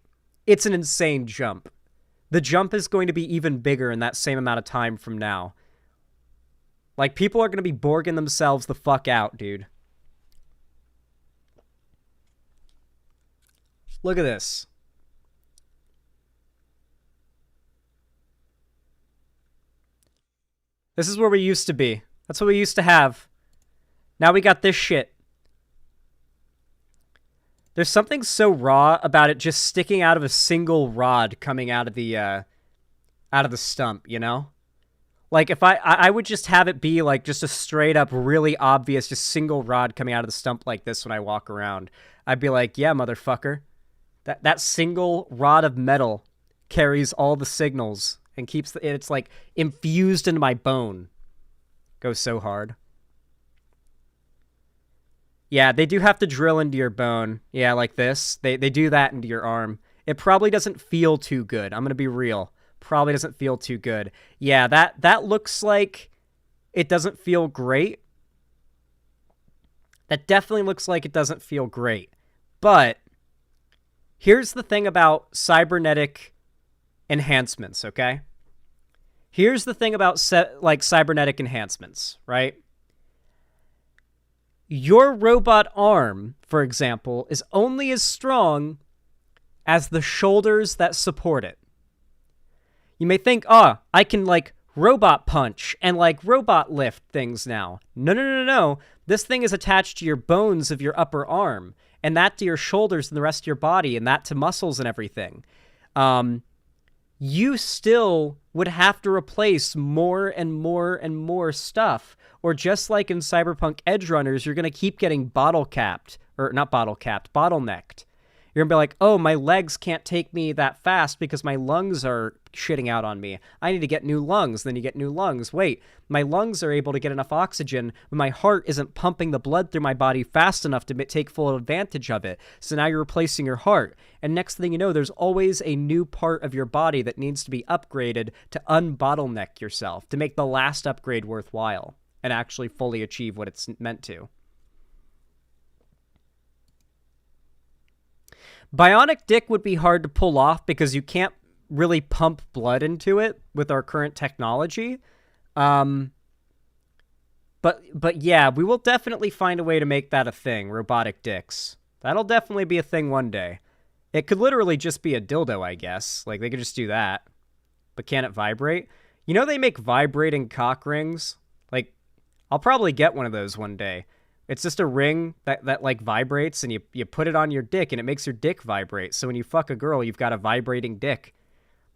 it's an insane jump. The jump is going to be even bigger in that same amount of time from now. Like, people are going to be Borging themselves the fuck out, dude. Look at this. This is where we used to be. That's what we used to have. Now we got this shit. There's something so raw about it just sticking out of a single rod coming out of the stump, you know? Like, if I would just have it be, like, just a straight-up, really obvious, just single rod coming out of the stump like this when I walk around. I'd be like, yeah, motherfucker. That single rod of metal carries all the signals and keeps it's, like, infused into my bone. Goes so hard. Yeah, they do have to drill into your bone. Yeah, like this. They do that into your arm. It probably doesn't feel too good. I'm going to be real. Probably doesn't feel too good. Yeah, that looks like it doesn't feel great. That definitely looks like it doesn't feel great. But here's the thing about cybernetic enhancements, okay? Here's the thing about cybernetic enhancements, right? Your robot arm, for example, is only as strong as the shoulders that support it. You may think, I can, robot punch and, robot lift things now. No. This thing is attached to your bones of your upper arm, and that to your shoulders and the rest of your body, and that to muscles and everything. You still would have to replace more and more and more stuff. Or just like in Cyberpunk Edge Runners, you're going to keep getting bottlenecked. You're going to be like, oh, my legs can't take me that fast because my lungs are shitting out on me. I need to get new lungs. Then you get new lungs. Wait, my lungs are able to get enough oxygen, but my heart isn't pumping the blood through my body fast enough to take full advantage of it. So now you're replacing your heart. And next thing you know, there's always a new part of your body that needs to be upgraded to unbottleneck yourself, to make the last upgrade worthwhile and actually fully achieve what it's meant to. Bionic dick would be hard to pull off because you can't really pump blood into it with our current technology. But yeah, we will definitely find a way to make that a thing, robotic dicks. That'll definitely be a thing one day. It could literally just be a dildo, I guess. They could just do that. But can it vibrate? You know they make vibrating cock rings? I'll probably get one of those one day. It's just a ring that vibrates, and you put it on your dick, and it makes your dick vibrate. So when you fuck a girl, you've got a vibrating dick.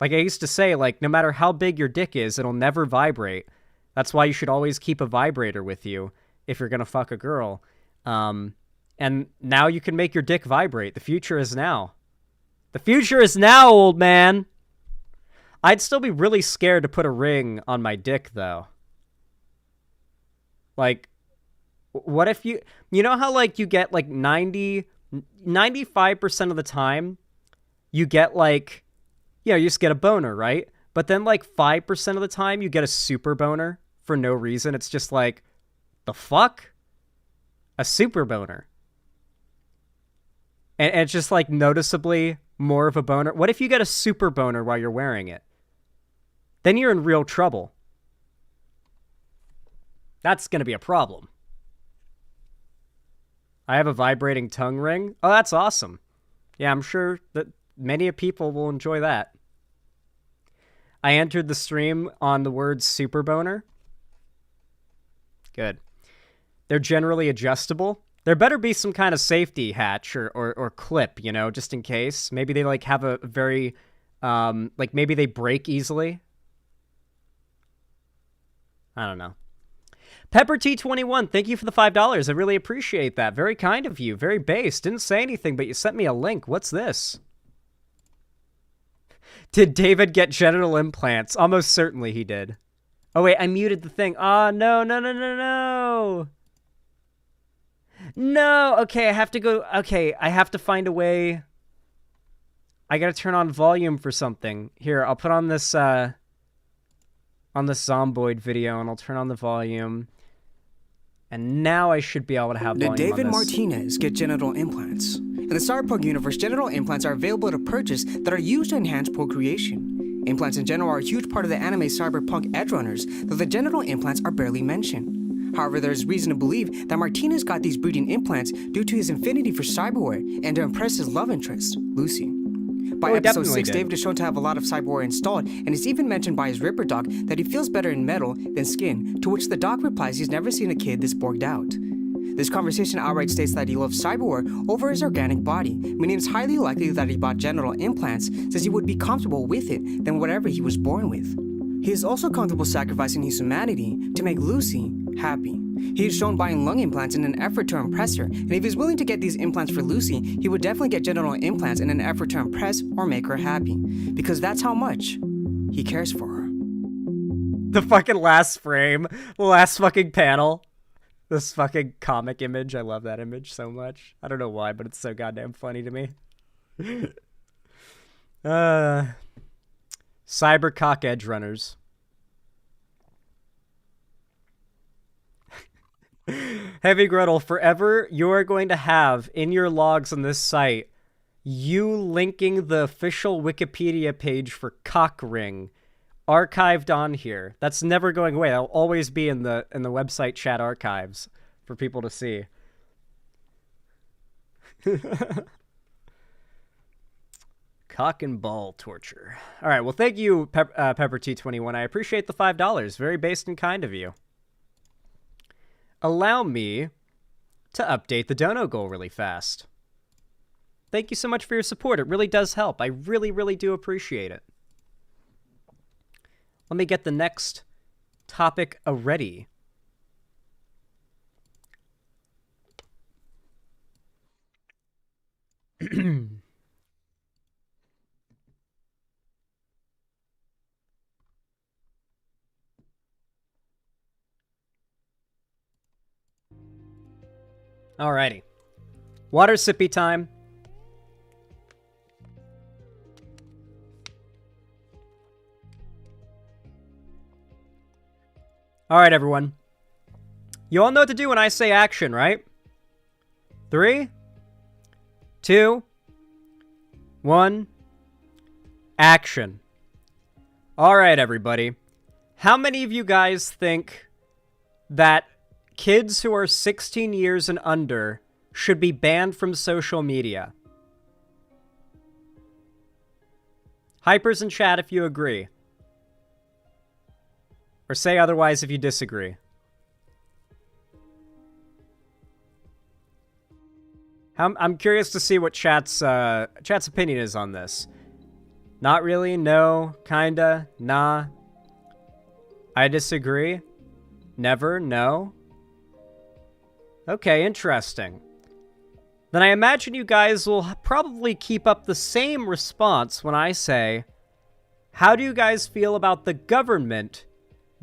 Like I used to say, no matter how big your dick is, it'll never vibrate. That's why you should always keep a vibrator with you if you're going to fuck a girl. And now you can make your dick vibrate. The future is now. The future is now, old man. I'd still be really scared to put a ring on my dick, though. What if you know how you get 95% of the time you get you just get a boner, right? But then 5% of the time you get a super boner for no reason. It's just the fuck? A super boner. And it's just noticeably more of a boner. What if you get a super boner while you're wearing it? Then you're in real trouble. That's going to be a problem. I have a vibrating tongue ring. Oh, that's awesome. Yeah, I'm sure that many people will enjoy that. I entered the stream on the word super boner. Good. They're generally adjustable. There better be some kind of safety hatch or clip, just in case. Maybe they have a very, maybe they break easily. I don't know. Pepper T21, thank you for the $5. I really appreciate that. Very kind of you. Very base. Didn't say anything, but you sent me a link. What's this? Did David get genital implants? Almost certainly he did. Oh, wait, I muted the thing. Oh, no. No, okay, I have to go. Okay, I have to find a way. I gotta turn on volume for something. Here, I'll put on this Zomboid video, and I'll turn on the volume. And now I should be able to have volume Did David on this. Martinez get genital implants? In the Cyberpunk universe, genital implants are available to purchase that are used to enhance procreation. Implants in general are a huge part of the anime Cyberpunk Edge Runners, though the genital implants are barely mentioned. However, there is reason to believe that Martinez got these breeding implants due to his affinity for cyberware and to impress his love interest, Lucy. By episode 6, David is shown to have a lot of cyberware installed, and it's even mentioned by his Ripper doc that he feels better in metal than skin, to which the doc replies he's never seen a kid this borged out. This conversation outright states that he loves cyberware over his organic body, meaning it's highly likely that he bought genital implants since he would be comfortable with it than whatever he was born with. He is also comfortable sacrificing his humanity to make Lucy happy. He is shown buying lung implants in an effort to impress her, and if he's willing to get these implants for Lucy, he would definitely get genital implants in an effort to impress or make her happy, because that's how much he cares for her. The fucking last frame, the last fucking panel. This fucking comic image. I love that image so much. I don't know why, but it's so goddamn funny to me. Cybercock edge runners. Heavy Gretel, forever you're going to have in your logs on this site you linking the official Wikipedia page for cock ring archived on here. That's never going away. That'll always be in the website chat archives for people to see. Cock and ball torture. All right, well, thank you, Pepper T21. I appreciate the $5. Very based and kind of you. Allow me to update the dono goal really fast. Thank you so much for your support. It really does help. I really, really do appreciate it. Let me get the next topic ready. Alrighty. Water sippy time. Alright, everyone. You all know what to do when I say action, right? 3, 2, 1, action. Alright, everybody. How many of you guys think that kids who are 16 years and under should be banned from social media? Hypers in chat if you agree. Or say otherwise if you disagree. I'm curious to see what chat's opinion is on this. Not really, no, kinda, nah. I disagree. Never, no. Okay, interesting. Then I imagine you guys will probably keep up the same response when I say, how do you guys feel about the government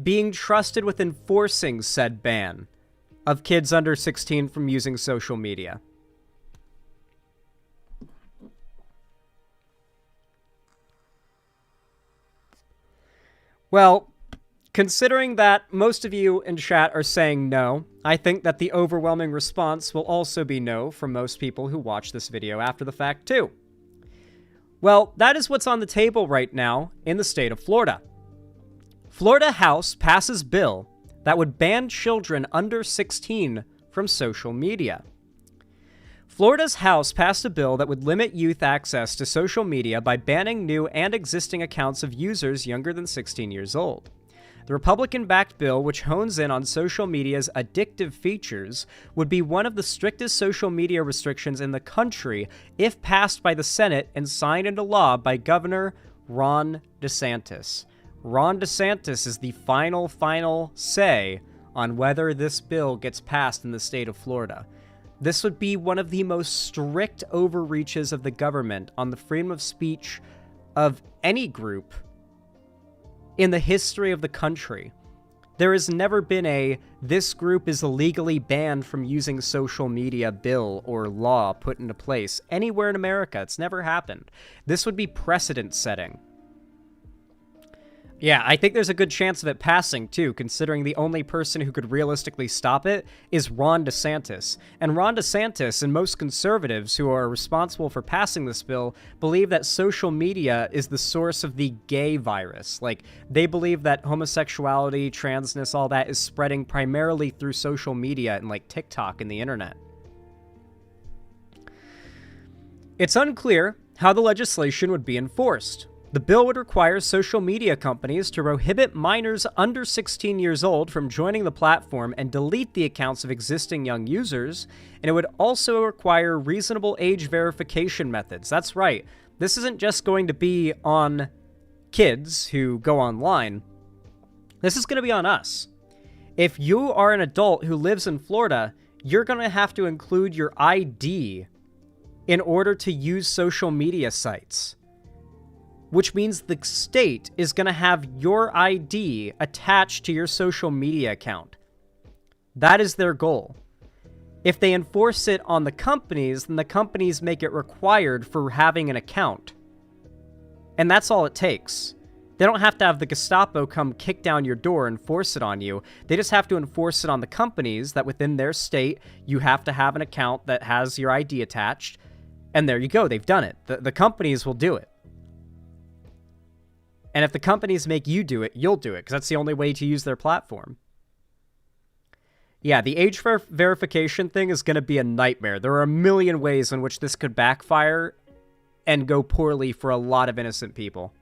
being trusted with enforcing said ban of kids under 16 from using social media? Well, considering that most of you in chat are saying no, I think that the overwhelming response will also be no from most people who watch this video after the fact too. Well, that is what's on the table right now in the state of Florida. Florida House passes bill that would ban children under 16 from social media. Florida's House passed a bill that would limit youth access to social media by banning new and existing accounts of users younger than 16 years old. The Republican-backed bill, which hones in on social media's addictive features, would be one of the strictest social media restrictions in the country if passed by the Senate and signed into law by Governor Ron DeSantis. Ron DeSantis is the final say on whether this bill gets passed in the state of Florida. This would be one of the most strict overreaches of the government on the freedom of speech of any group in the history of the country. There has never been a this group is illegally banned from using social media bill or law put into place anywhere in America. It's never happened. This would be precedent setting. Yeah, I think there's a good chance of it passing, too, considering the only person who could realistically stop it is Ron DeSantis. And Ron DeSantis and most conservatives who are responsible for passing this bill believe that social media is the source of the gay virus. Like, they believe that homosexuality, transness, all that is spreading primarily through social media and, like, TikTok and the internet. It's unclear how the legislation would be enforced. The bill would require social media companies to prohibit minors under 16 years old from joining the platform and delete the accounts of existing young users, and it would also require reasonable age verification methods. That's right. This isn't just going to be on kids who go online. This is going to be on us. If you are an adult who lives in Florida, you're going to have to include your ID in order to use social media sites, which means the state is going to have your ID attached to your social media account. That is their goal. If they enforce it on the companies, then the companies make it required for having an account. And that's all it takes. They don't have to have the Gestapo come kick down your door and force it on you. They just have to enforce it on the companies that within their state, you have to have an account that has your ID attached. And there you go. They've done it. The companies will do it. And if the companies make you do it, you'll do it, because that's the only way to use their platform. Yeah, the age verification thing is going to be a nightmare. There are a million ways in which this could backfire and go poorly for a lot of innocent people.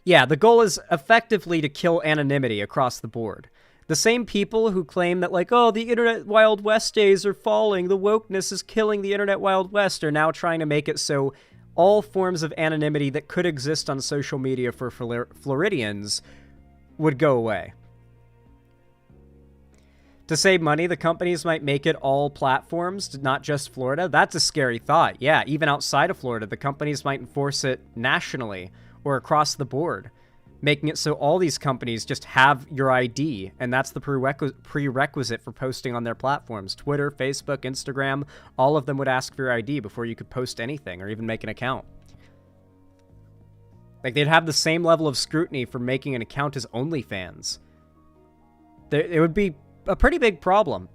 Yeah, the goal is effectively to kill anonymity across the board. The same people who claim that, like, oh, the Internet Wild West days are falling, the wokeness is killing the Internet Wild West, are now trying to make it so all forms of anonymity that could exist on social media for Floridians would go away. To save money, the companies might make it all platforms, not just Florida. That's a scary thought. Yeah, even outside of Florida, the companies might enforce it nationally or across the board, making it so all these companies just have your ID, and that's the prerequisite for posting on their platforms. Twitter, Facebook, Instagram, all of them would ask for your ID before you could post anything or even make an account. Like, they'd have the same level of scrutiny for making an account as OnlyFans. It would be a pretty big problem.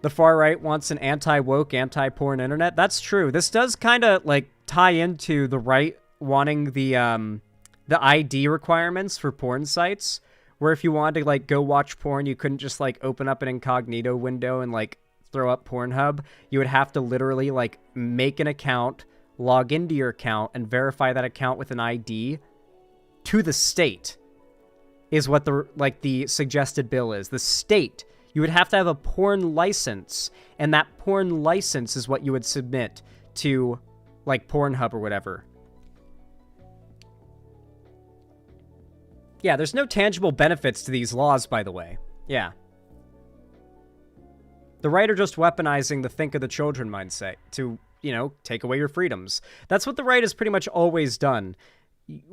The far right wants an anti-woke, anti-porn internet. That's true. This does kind of like tie into the right wanting the ID requirements for porn sites, where if you wanted to like go watch porn, you couldn't just like open up an incognito window and like throw up Pornhub. You would have to literally like make an account, log into your account, and verify that account with an ID to the state. Is what the suggested bill is. The state. You would have to have a porn license, and that porn license is what you would submit to, like, Pornhub or whatever. Yeah, there's no tangible benefits to these laws, by the way. Yeah. The right are just weaponizing the think of the children mindset to, take away your freedoms. That's what the right has pretty much always done.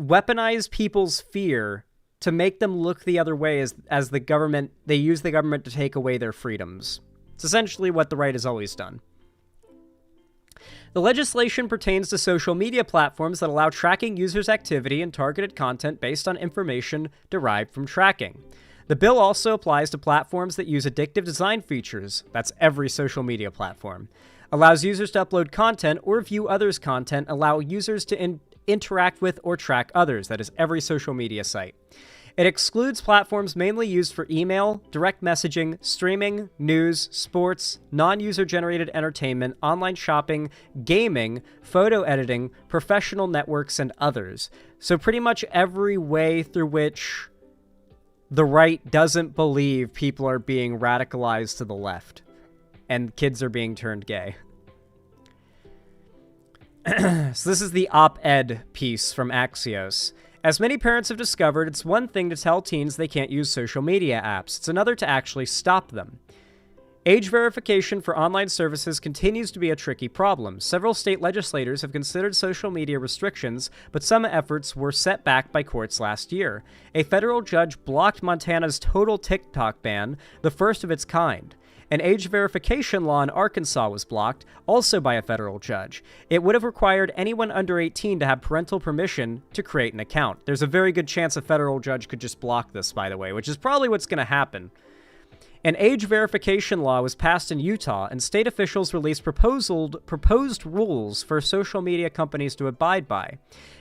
Weaponize people's fear to make them look the other way as the government, they use the government to take away their freedoms. It's essentially what the right has always done. The legislation pertains to social media platforms that allow tracking users' activity and targeted content based on information derived from tracking. The bill also applies to platforms that use addictive design features. That's every social media platform. Allows users to upload content or view others' content, allow users to interact with or track others. That is every social media site. It excludes platforms mainly used for email, direct messaging, streaming, news, sports, non-user generated entertainment, online shopping, gaming, photo editing, professional networks, and others. So pretty much every way through which the right doesn't believe people are being radicalized to the left and kids are being turned gay. So this is the op-ed piece from Axios. As many parents have discovered, it's one thing to tell teens they can't use social media apps. It's another to actually stop them. Age verification for online services continues to be a tricky problem. Several state legislators have considered social media restrictions, but some efforts were set back by courts last year. A federal judge blocked Montana's total TikTok ban, the first of its kind. An age verification law in Arkansas was blocked, also by a federal judge. It would have required anyone under 18 to have parental permission to create an account. There's a very good chance a federal judge could just block this, by the way, which is probably what's going to happen. An age verification law was passed in Utah, and state officials released proposed rules for social media companies to abide by.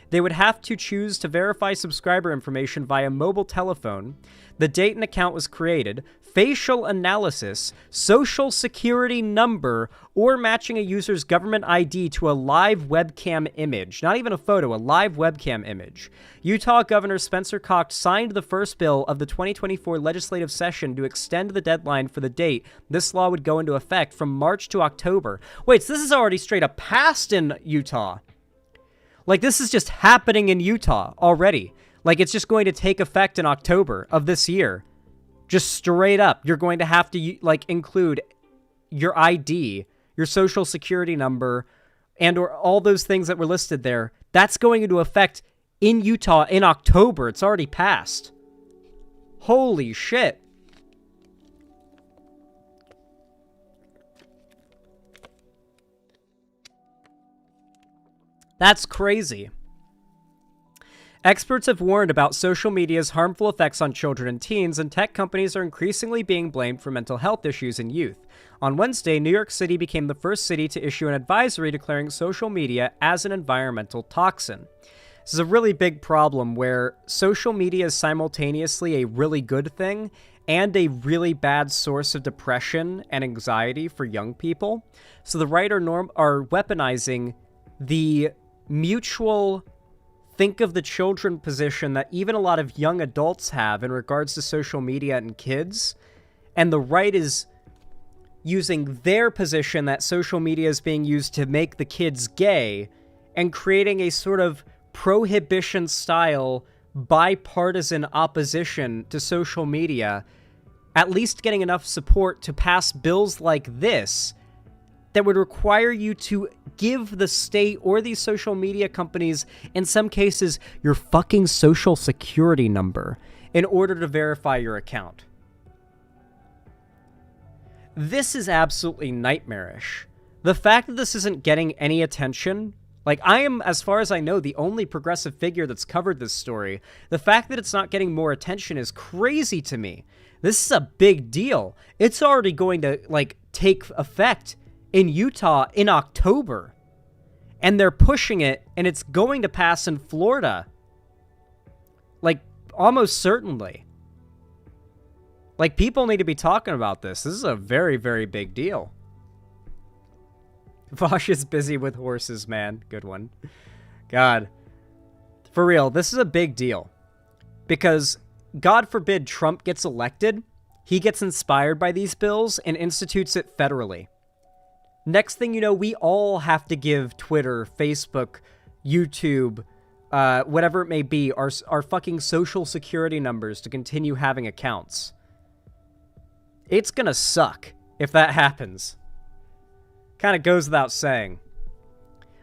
They would have to choose to verify subscriber information via mobile telephone, the date an account was created, facial analysis, social security number, or matching a user's government ID to a live webcam image. Not even a photo, a live webcam image. Utah Governor Spencer Cox signed the first bill of the 2024 legislative session to extend the deadline for the date this law would go into effect from March to October. Wait, so this is already straight up passed in Utah. Like, this is just happening in Utah already. Like, it's just going to take effect in October of this year. Just straight up, you're going to have to, like, include your ID, your social security number, and or all those things that were listed there. That's going into effect in Utah in October. It's already passed. Holy shit. That's crazy. Experts have warned about social media's harmful effects on children and teens, and tech companies are increasingly being blamed for mental health issues in youth. On Wednesday, New York City became the first city to issue an advisory declaring social media as an environmental toxin. This is a really big problem where social media is simultaneously a really good thing and a really bad source of depression and anxiety for young people. So the right are weaponizing the mutual think of the children position that even a lot of young adults have in regards to social media and kids. And the right is using their position that social media is being used to make the kids gay and creating a sort of prohibition style bipartisan opposition to social media, at least getting enough support to pass bills like this that would require you to give the state or these social media companies, in some cases, your fucking social security number in order to verify your account. This is absolutely nightmarish. The fact that this isn't getting any attention, like, I am, as far as I know, the only progressive figure that's covered this story. The fact that it's not getting more attention is crazy to me. This is a big deal. It's already going to, like, take effect in Utah in October. And they're pushing it, and it's going to pass in Florida. Like, almost certainly. Like, people need to be talking about this. This is a very, very big deal. Vosh is busy with horses, man. Good one. God. For real, this is a big deal. Because, God forbid Trump gets elected, he gets inspired by these bills and institutes it federally. Next thing you know, we all have to give Twitter, Facebook, YouTube, whatever it may be, our fucking social security numbers to continue having accounts. It's gonna suck if that happens. Kind of goes without saying.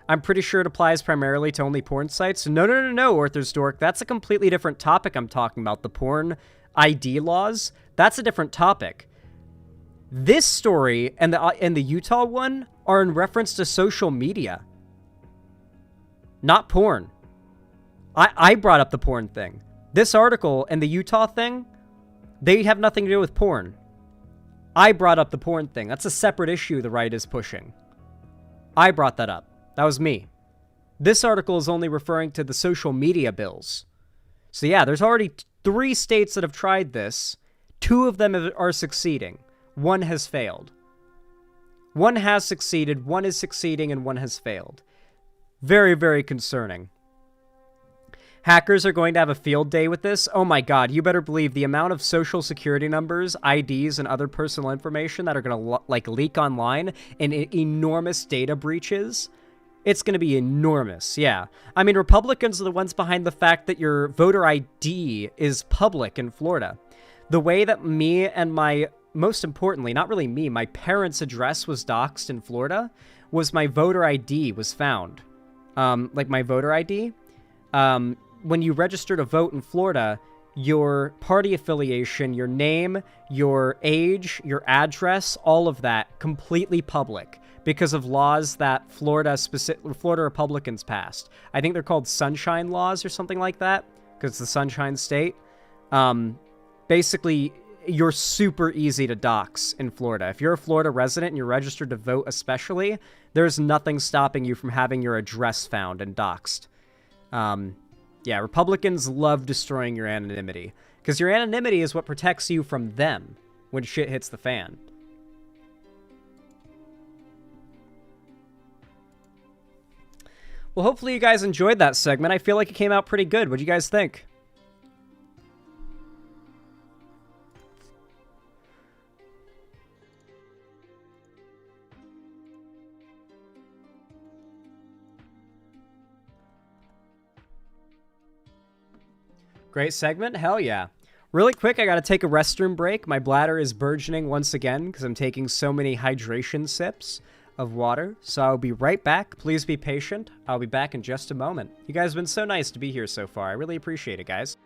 I'm pretty sure it applies primarily to only porn sites. No, Arthur's Dork. That's a completely different topic I'm talking about. The porn ID laws. That's a different topic. This story and the Utah one are in reference to social media. Not porn. I brought up the porn thing. This article and the Utah thing, they have nothing to do with porn. I brought up the porn thing. That's a separate issue the right is pushing. I brought that up. That was me. This article is only referring to the social media bills. So yeah, there's already 3 states that have tried this. 2 of them are succeeding. 1 has failed. 1 has succeeded, 1 is succeeding, and 1 has failed. Very, very concerning. Hackers are going to have a field day with this. Oh my god, you better believe the amount of social security numbers, IDs, and other personal information that are going to like leak online in enormous data breaches. It's going to be enormous, yeah. I mean, Republicans are the ones behind the fact that your voter ID is public in Florida. The way that me and my, most importantly, not really me, my parents' address was doxed in Florida was my voter ID was found. Like my voter ID. When you register to vote in Florida, your party affiliation, your name, your age, your address, all of that completely public because of laws that Florida Republicans passed. I think they're called sunshine laws or something like that because it's the Sunshine State. Basically, you're super easy to dox in Florida. If you're a Florida resident and you're registered to vote especially, there's nothing stopping you from having your address found and doxed. Yeah, Republicans love destroying your anonymity because your anonymity is what protects you from them when shit hits the fan. Well, hopefully you guys enjoyed that segment. I feel like it came out pretty good. What do you guys think? Great segment? Hell yeah. Really quick, I gotta take a restroom break. My bladder is burgeoning once again because I'm taking so many hydration sips. of water, so I'll be right back. Please be patient. I'll be back in just a moment. You guys have been so nice to be here so far. I really appreciate it, guys.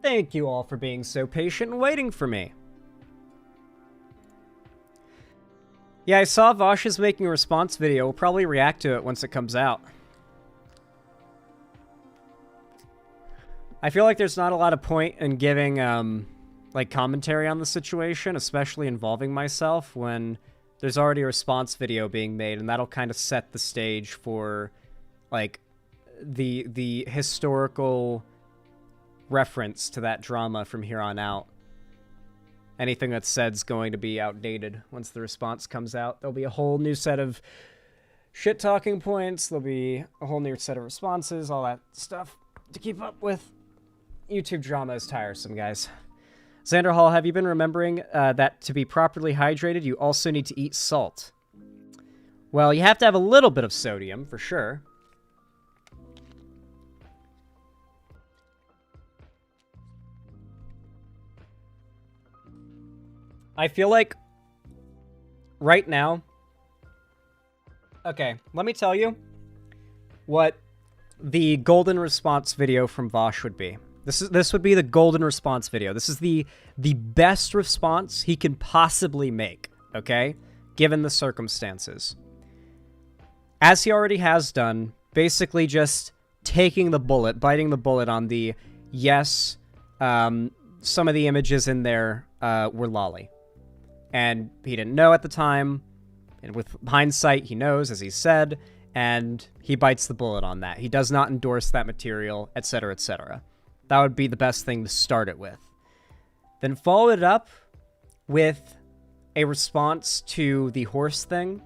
Thank you all for being so patient and waiting for me. Yeah, I saw Vosh is making a response video. We'll probably react to it once it comes out. I feel like there's not a lot of point in giving, like, commentary on the situation, especially involving myself, when there's already a response video being made, and that'll kind of set the stage for, like, the historical reference to that drama from here on out. Anything that's said's going to be outdated once the response comes out. There'll be a whole new set of shit talking points. There'll be a whole new set of responses, all that stuff to keep up with. YouTube drama is tiresome, guys. Xander Hall, have you been remembering that to be properly hydrated, you also need to eat salt? Well, you have to have a little bit of sodium, for sure. I feel like right now... Okay, let me tell you what the golden response video from Vosh would be. This would be the golden response video. This is the best response he can possibly make, okay? Given the circumstances. As he already has done, basically just taking the bullet, biting the bullet on the, yes, some of the images in there were lolly. And he didn't know at the time, and with hindsight, he knows, as he said, and he bites the bullet on that. He does not endorse that material, etc., etc. That would be the best thing to start it with. Then follow it up with a response to the horse thing.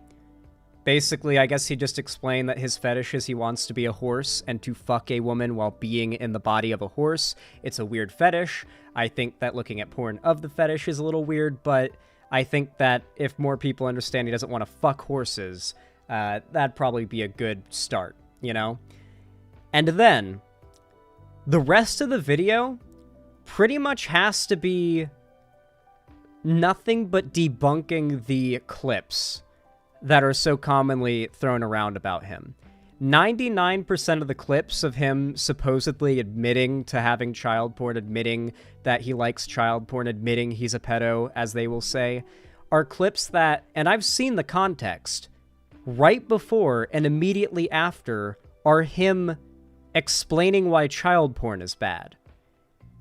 Basically, I guess he just explained that his fetish is he wants to be a horse and to fuck a woman while being in the body of a horse. It's a weird fetish. I think that looking at porn of the fetish is a little weird, but I think that if more people understand he doesn't want to fuck horses, that'd probably be a good start, you know? And then, the rest of the video pretty much has to be nothing but debunking the clips that are so commonly thrown around about him. 99% of the clips of him supposedly admitting to having child porn, admitting that he likes child porn, admitting he's a pedo, as they will say, are clips that, and I've seen the context, right before and immediately after are him explaining why child porn is bad.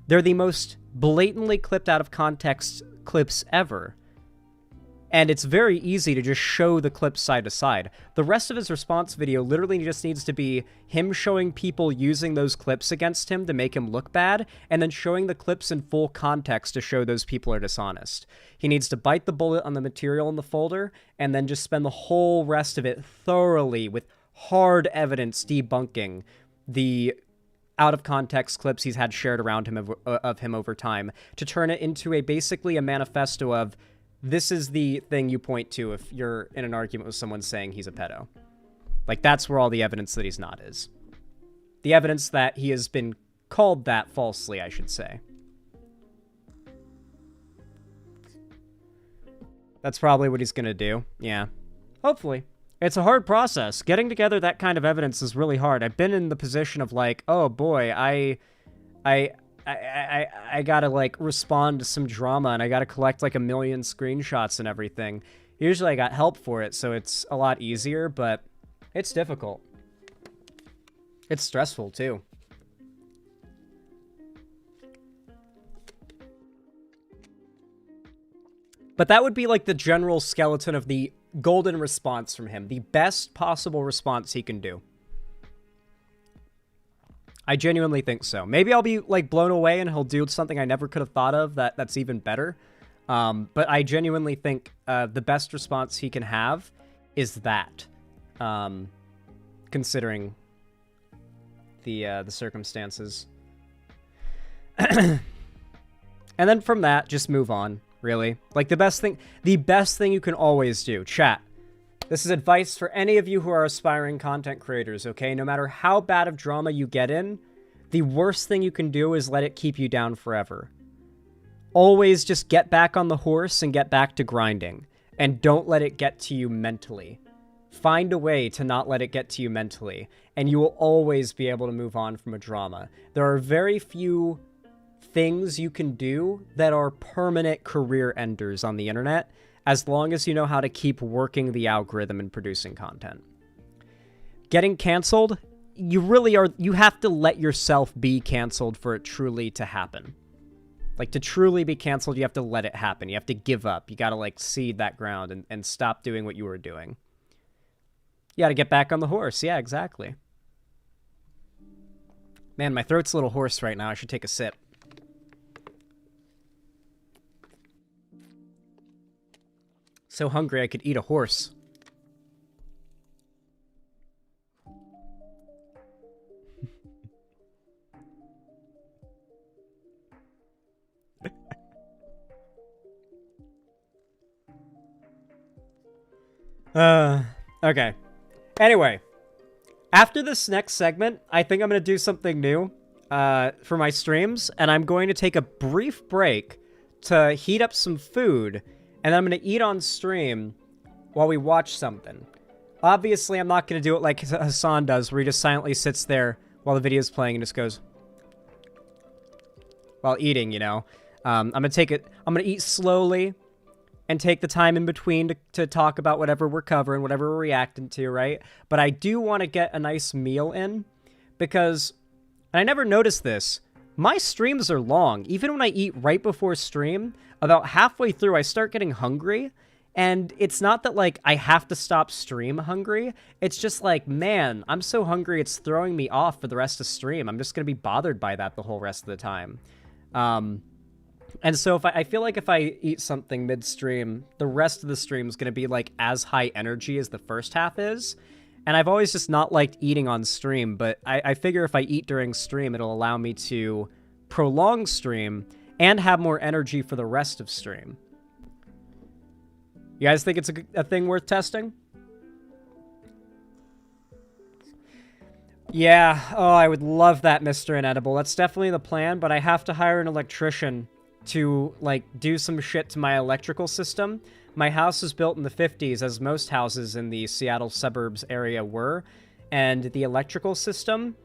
They're the most blatantly clipped out of context clips ever. And it's very easy to just show the clips side to side. The rest of his response video literally just needs to be him showing people using those clips against him to make him look bad, and then showing the clips in full context to show those people are dishonest. He needs to bite the bullet on the material in the folder, and then just spend the whole rest of it thoroughly with hard evidence debunking the out-of-context clips he's had shared around him of him over time, to turn it into basically a manifesto of, this is the thing you point to if you're in an argument with someone saying he's a pedo. Like, that's where all the evidence that he's not is. The evidence that he has been called that falsely, I should say. That's probably what he's gonna do. Yeah. Hopefully. It's a hard process. Getting together that kind of evidence is really hard. I've been in the position of like, oh boy, I gotta like respond to some drama and I gotta collect like 1 million screenshots and everything. Usually I got help for it, so it's a lot easier, but it's difficult. It's stressful too. But that would be like the general skeleton of the golden response from him. The best possible response he can do. I genuinely think so. Maybe I'll be like blown away and he'll do something I never could have thought of that's even better. But I genuinely think the best response he can have is that. Considering the circumstances. And then from that, just move on. Really. Like, the best thing you can always do. Chat. This is advice for any of you who are aspiring content creators, okay? No matter how bad of drama you get in, the worst thing you can do is let it keep you down forever. Always just get back on the horse and get back to grinding. And don't let it get to you mentally. Find a way to not let it get to you mentally. And you will always be able to move on from a drama. There are very few things you can do that are permanent career enders on the internet, as long as you know how to keep working the algorithm and producing content. Getting canceled, you have to let yourself be canceled for it truly to happen. Like, to truly be canceled, you have to let it happen. You have to give up. You gotta, like, cede that ground and stop doing what you were doing. You gotta get back on the horse. Yeah, exactly. Man, my throat's a little hoarse right now. I should take a sip. So hungry I could eat a horse. Okay. Anyway, after this next segment, I think I'm going to do something new for my streams, and I'm going to take a brief break to heat up some food, and I'm going to eat on stream while we watch something. Obviously, I'm not going to do it like Hassan does, where he just silently sits there while the video's playing and just goes... while eating, you know. I'm going to eat slowly and take the time in between to talk about whatever we're covering, whatever we're reacting to, right? But I do want to get a nice meal in, because... and I never noticed this. My streams are long. Even when I eat right before stream, about halfway through, I start getting hungry. And it's not that, like, I have to stop stream hungry. It's just like, man, I'm so hungry it's throwing me off for the rest of stream. I'm just going to be bothered by that the whole rest of the time. And so I feel like if I eat something mid-stream, the rest of the stream is going to be, like, as high energy as the first half is. And I've always just not liked eating on stream, but I figure if I eat during stream, it'll allow me to prolong stream and have more energy for the rest of stream. You guys think it's a thing worth testing? Yeah, oh, I would love that, Mr. Inedible. That's definitely the plan, but I have to hire an electrician to, like, do some shit to my electrical system. My house was built in the 50s, as most houses in the Seattle suburbs area were, and the electrical system,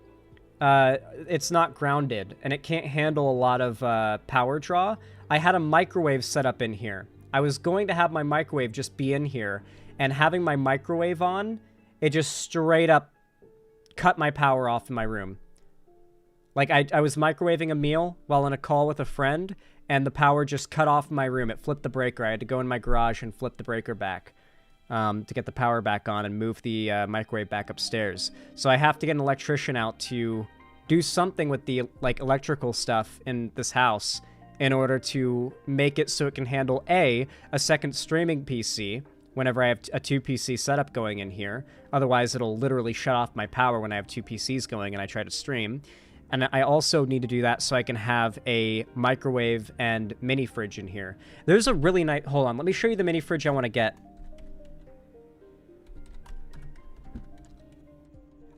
it's not grounded, and it can't handle a lot of power draw. I had a microwave set up in here. I was going to have my microwave just be in here, and having my microwave on, it just straight up cut my power off in my room. Like, I was microwaving a meal while in a call with a friend, and the power just cut off in my room. It flipped the breaker. I had to go in my garage and flip the breaker back to get the power back on and move the microwave back upstairs. So I have to get an electrician out to do something with the, like, electrical stuff in this house in order to make it so it can handle a second streaming PC whenever I have a 2-PC setup going in here. Otherwise, it'll literally shut off my power when I have 2 PCs going and I try to stream. And I also need to do that so I can have a microwave and mini fridge in here. There's a really nice... hold on, let me show you the mini fridge I want to get.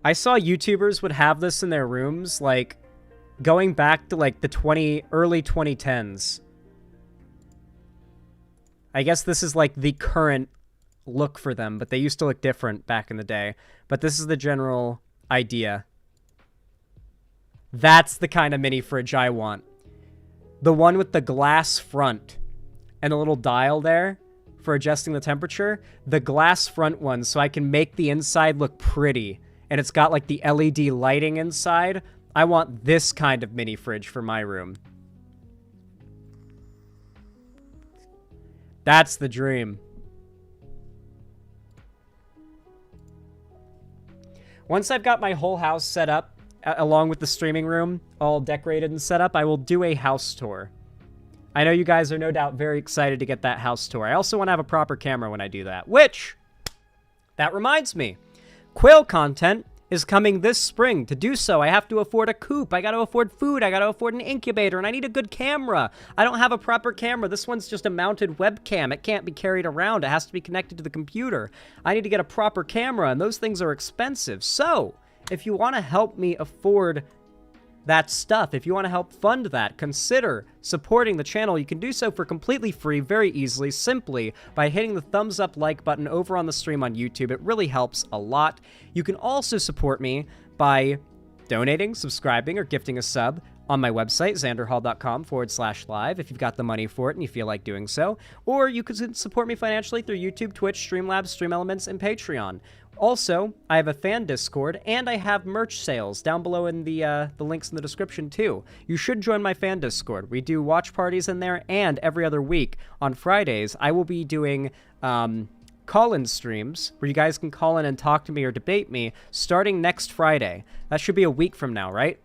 I saw YouTubers would have this in their rooms, like, going back to like the early 2010s. I guess this is like the current look for them, but they used to look different back in the day. But this is the general idea. That's the kind of mini fridge I want. The one with the glass front and a little dial there for adjusting the temperature. The glass front one, so I can make the inside look pretty. And it's got like the LED lighting inside. I want this kind of mini fridge for my room. That's the dream. Once I've got my whole house set up, along with the streaming room all decorated and set up, I will do a house tour. I know you guys are no doubt very excited to get that house tour. I also want to have a proper camera when I do that, which, that reminds me, Quail content is coming this spring. To do so, I have to afford a coop, I gotta afford food, I gotta afford an incubator, and I need a good camera. I don't have a proper camera. This one's just a mounted webcam. It can't be carried around. It has to be connected to the computer. I need to get a proper camera, and those things are expensive. So, if you want to help me afford that stuff, if you want to help fund that, consider supporting the channel. You can do so for completely free, very easily, simply by hitting the thumbs up like button over on the stream on YouTube. It really helps a lot. You can also support me by donating, subscribing, or gifting a sub on my website, xanderhall.com/live, if you've got the money for it and you feel like doing so. Or you can support me financially through YouTube, Twitch, Streamlabs, Stream Elements, and Patreon. Also, I have a fan Discord, and I have merch sales down below in the links in the description, too. You should join my fan Discord. We do watch parties in there, and every other week on Fridays, I will be doing call-in streams where you guys can call in and talk to me or debate me starting next Friday. That should be a week from now, right?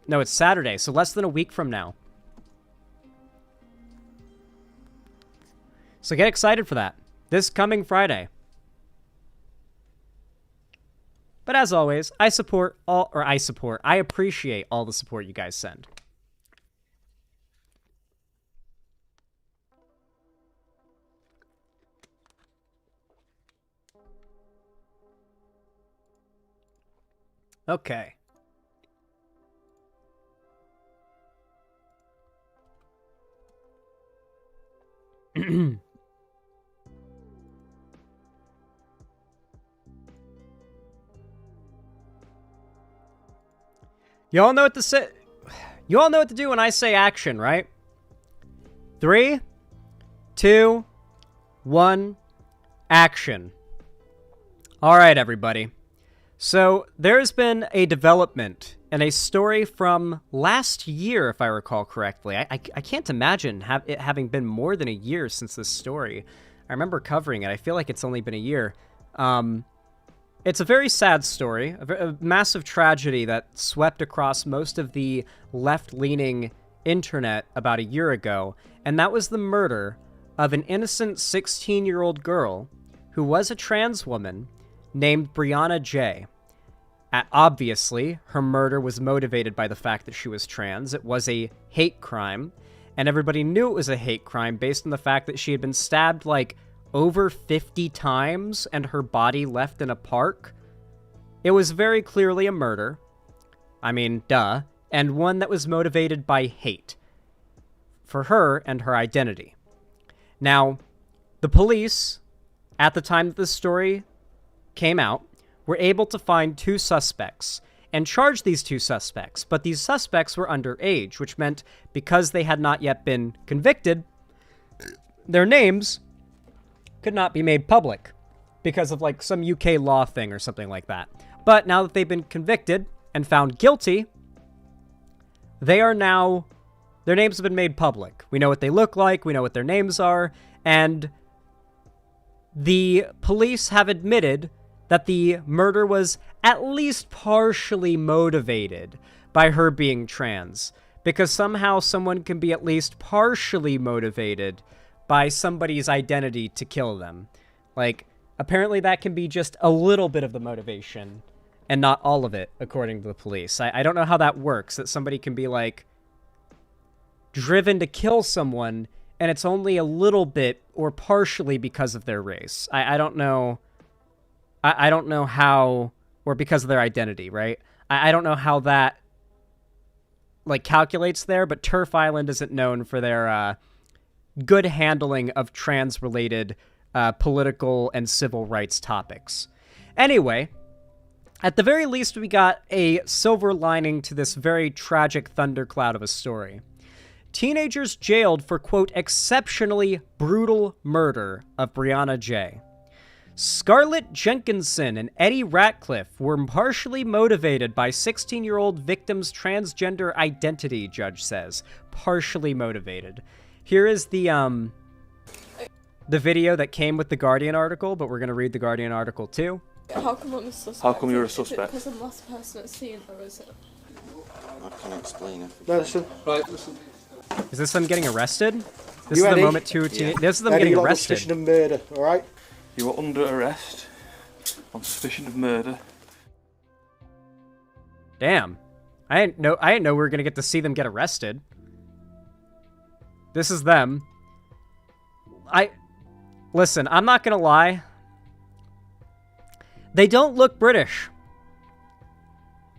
No, it's Saturday, so less than a week from now. So get excited for that. This coming Friday. But as always, I appreciate all the support you guys send. Okay. You all know what to say. You all know what to do when I say action, right? 3, 2, 1, action. All right, everybody. So there's been a development and a story from last year, if I recall correctly. I can't imagine it having been more than a year since this story. I remember covering it. I feel like it's only been a year. It's a very sad story, a massive tragedy that swept across most of the left-leaning internet about a year ago, and that was the murder of an innocent 16-year-old girl who was a trans woman named Brianna J. Obviously, her murder was motivated by the fact that she was trans. It was a hate crime, and everybody knew it was a hate crime based on the fact that she had been stabbed, like, over 50 times and her body left in a park. It was very clearly a murder. I mean, duh. And one that was motivated by hate for her and her identity. Now, the police, at the time that this story came out, were able to find 2 suspects and charge these 2 suspects. But these suspects were underage, which meant because they had not yet been convicted, their names could not be made public because of like some UK law thing or something like that. But now that they've been convicted and found guilty, their names have been made public. We know what they look like, we know what their names are, and the police have admitted that the murder was at least partially motivated by her being trans, because somehow someone can be at least partially motivated by somebody's identity to kill them. Like, apparently that can be just a little bit of the motivation, and not all of it, according to the police. I don't know how that works, that somebody can be, like, driven to kill someone, and it's only a little bit or partially because of their race. I don't know. I don't know how, or because of their identity, right? I don't know how that like calculates there, but Turf Island isn't known for their good handling of trans-related political and civil rights topics. Anyway, at the very least, we got a silver lining to this very tragic thundercloud of a story. Teenagers jailed for, quote, exceptionally brutal murder of Brianna J. Scarlett Jenkinson and Eddie Ratcliffe were partially motivated by 16-year-old victim's transgender identity, judge says. Partially motivated. Here is the video that came with the Guardian article, but we're going to read the Guardian article too. How come I'm a suspect? How come you're a suspect? Because I'm the last person that's seen her, is it? I can explain it. No, listen. Right, listen. Is this them getting arrested? This is the moment to this is them Eddie, getting you're arrested. Suspicion of murder, all right? You are under arrest on suspicion of murder. Damn. I didn't know we were gonna get to see them get arrested. This is them. Listen, I'm not gonna lie. They don't look British.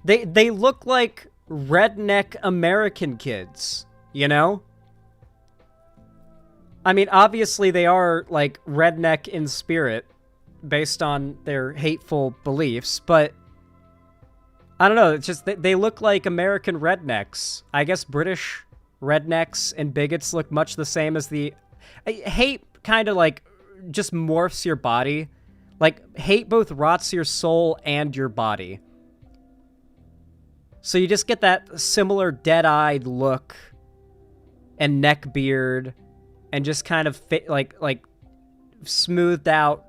They look like redneck American kids, you know? I mean, obviously they are, like, redneck in spirit based on their hateful beliefs, but I don't know, it's just they look like American rednecks. I guess British rednecks and bigots look much the same as the... Hate kind of, like, just morphs your body. Like, hate both rots your soul and your body. So you just get that similar dead-eyed look and neck beard and just kind of like smoothed out,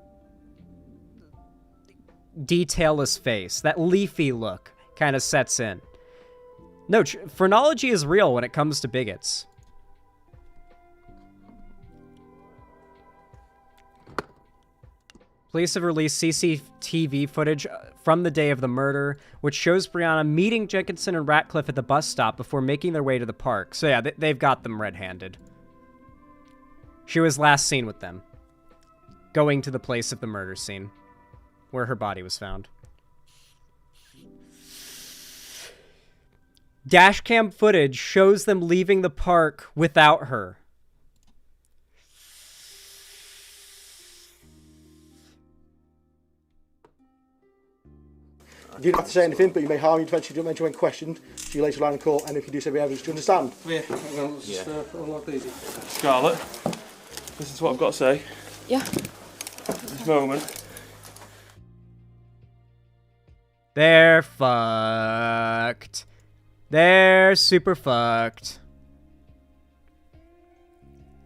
detailless face. That leafy look kind of sets in. No, phrenology is real when it comes to bigots. Police have released CCTV footage from the day of the murder, which shows Brianna meeting Jenkinson and Ratcliffe at the bus stop before making their way to the park. So yeah, they've got them red-handed. She was last seen with them, going to the place of the murder scene, where her body was found. Dashcam footage shows them leaving the park without her. You don't have to say anything, but you may harm your defence. You don't mention when questioned. So you later line in court, and if you do say we evidence, do you understand? Yeah. Scarlett, this is what I've got to say. Yeah. At this moment. They're fucked. They're super fucked.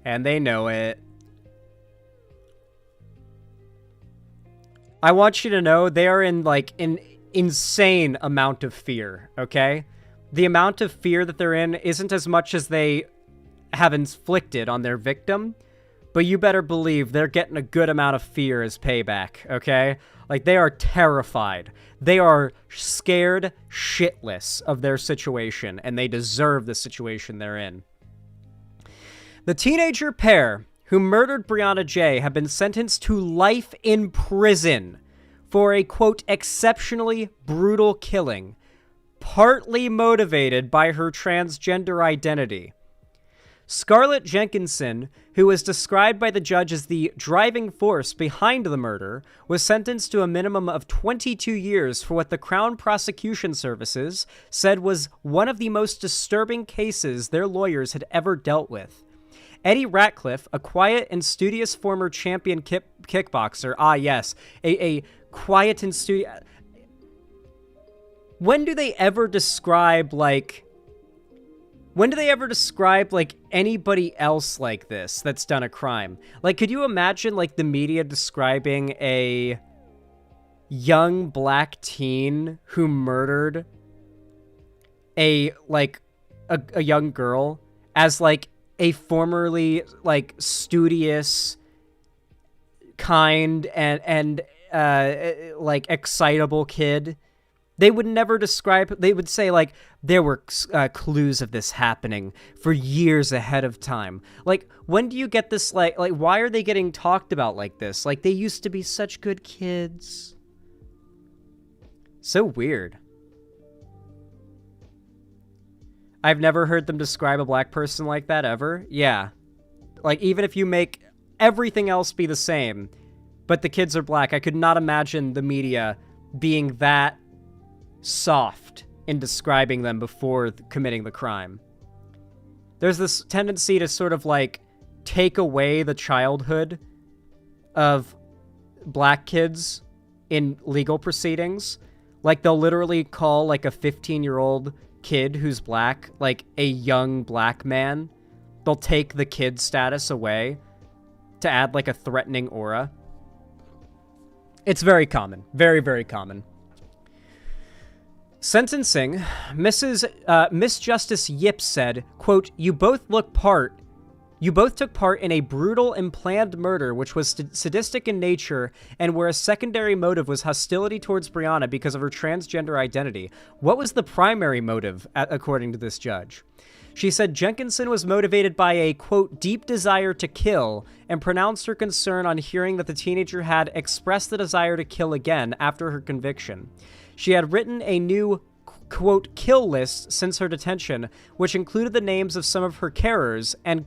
And they know it. I want you to know they are in, like, an insane amount of fear, okay? The amount of fear that they're in isn't as much as they have inflicted on their victim, but you better believe they're getting a good amount of fear as payback, okay? Like, they are terrified. They are scared shitless of their situation, and they deserve the situation they're in. The teenager pair who murdered Brianna J have been sentenced to life in prison for a, quote, exceptionally brutal killing, partly motivated by her transgender identity. Scarlett Jenkinson, who was described by the judge as the driving force behind the murder, was sentenced to a minimum of 22 years for what the Crown Prosecution Services said was one of the most disturbing cases their lawyers had ever dealt with. Eddie Ratcliffe, a quiet and studious former champion kickboxer, a quiet and studious... When do they ever describe, like... When do they ever describe, like, anybody else like this that's done a crime? Like, could you imagine, like, the media describing a young black teen who murdered a young girl as, like, a formerly, like, studious, kind, and like, excitable kid? They would never describe... They would say, like, there were clues of this happening for years ahead of time. Like, when do you get this, like, why are they getting talked about like this? Like, they used to be such good kids. So weird. I've never heard them describe a black person like that ever. Yeah. Like, even if you make everything else be the same, but the kids are black, I could not imagine the media being that soft in describing them before committing the crime. There's this tendency to sort of, like, take away the childhood of black kids in legal proceedings. Like, they'll literally call, like, a 15-year-old kid who's black, like, a young black man. They'll take the kid status away to add, like, a threatening aura. It's very common. Very, very common. Sentencing, Miss Justice Yip said, quote, You both took part in a brutal and planned murder which was sadistic in nature and where a secondary motive was hostility towards Brianna because of her transgender identity. What was the primary motive, according to this judge? She said Jenkinson was motivated by a, quote, deep desire to kill, and pronounced her concern on hearing that the teenager had expressed the desire to kill again after her conviction. She had written a new, quote, kill list since her detention, which included the names of some of her carers, and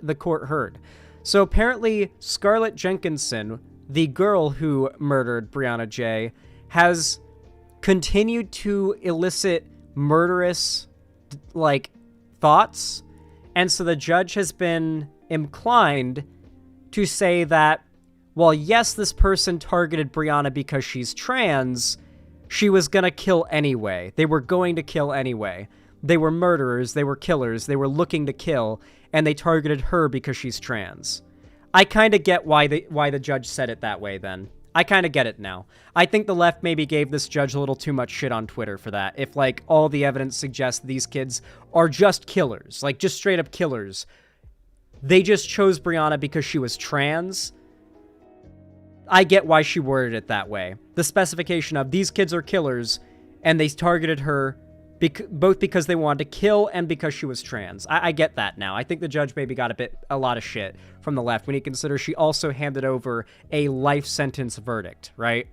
the court heard. So apparently Scarlett Jenkinson, the girl who murdered Brianna J., has continued to elicit murderous, like, thoughts, and so the judge has been inclined to say that, well, yes, this person targeted Brianna because she's trans, she was gonna kill anyway. They were going to kill anyway. They were murderers, they were killers, they were looking to kill, and they targeted her because she's trans. I kind of get why the judge said it that way then. I kind of get it now. I think the left maybe gave this judge a little too much shit on Twitter for that. If, like, all the evidence suggests these kids are just killers, like, just straight up killers. They just chose Brianna because she was trans. I get why she worded it that way. The specification of these kids are killers, and they targeted her both because they wanted to kill and because she was trans. I get that now. I think the judge maybe got a lot of shit from the left when you consider she also handed over a life sentence verdict, right?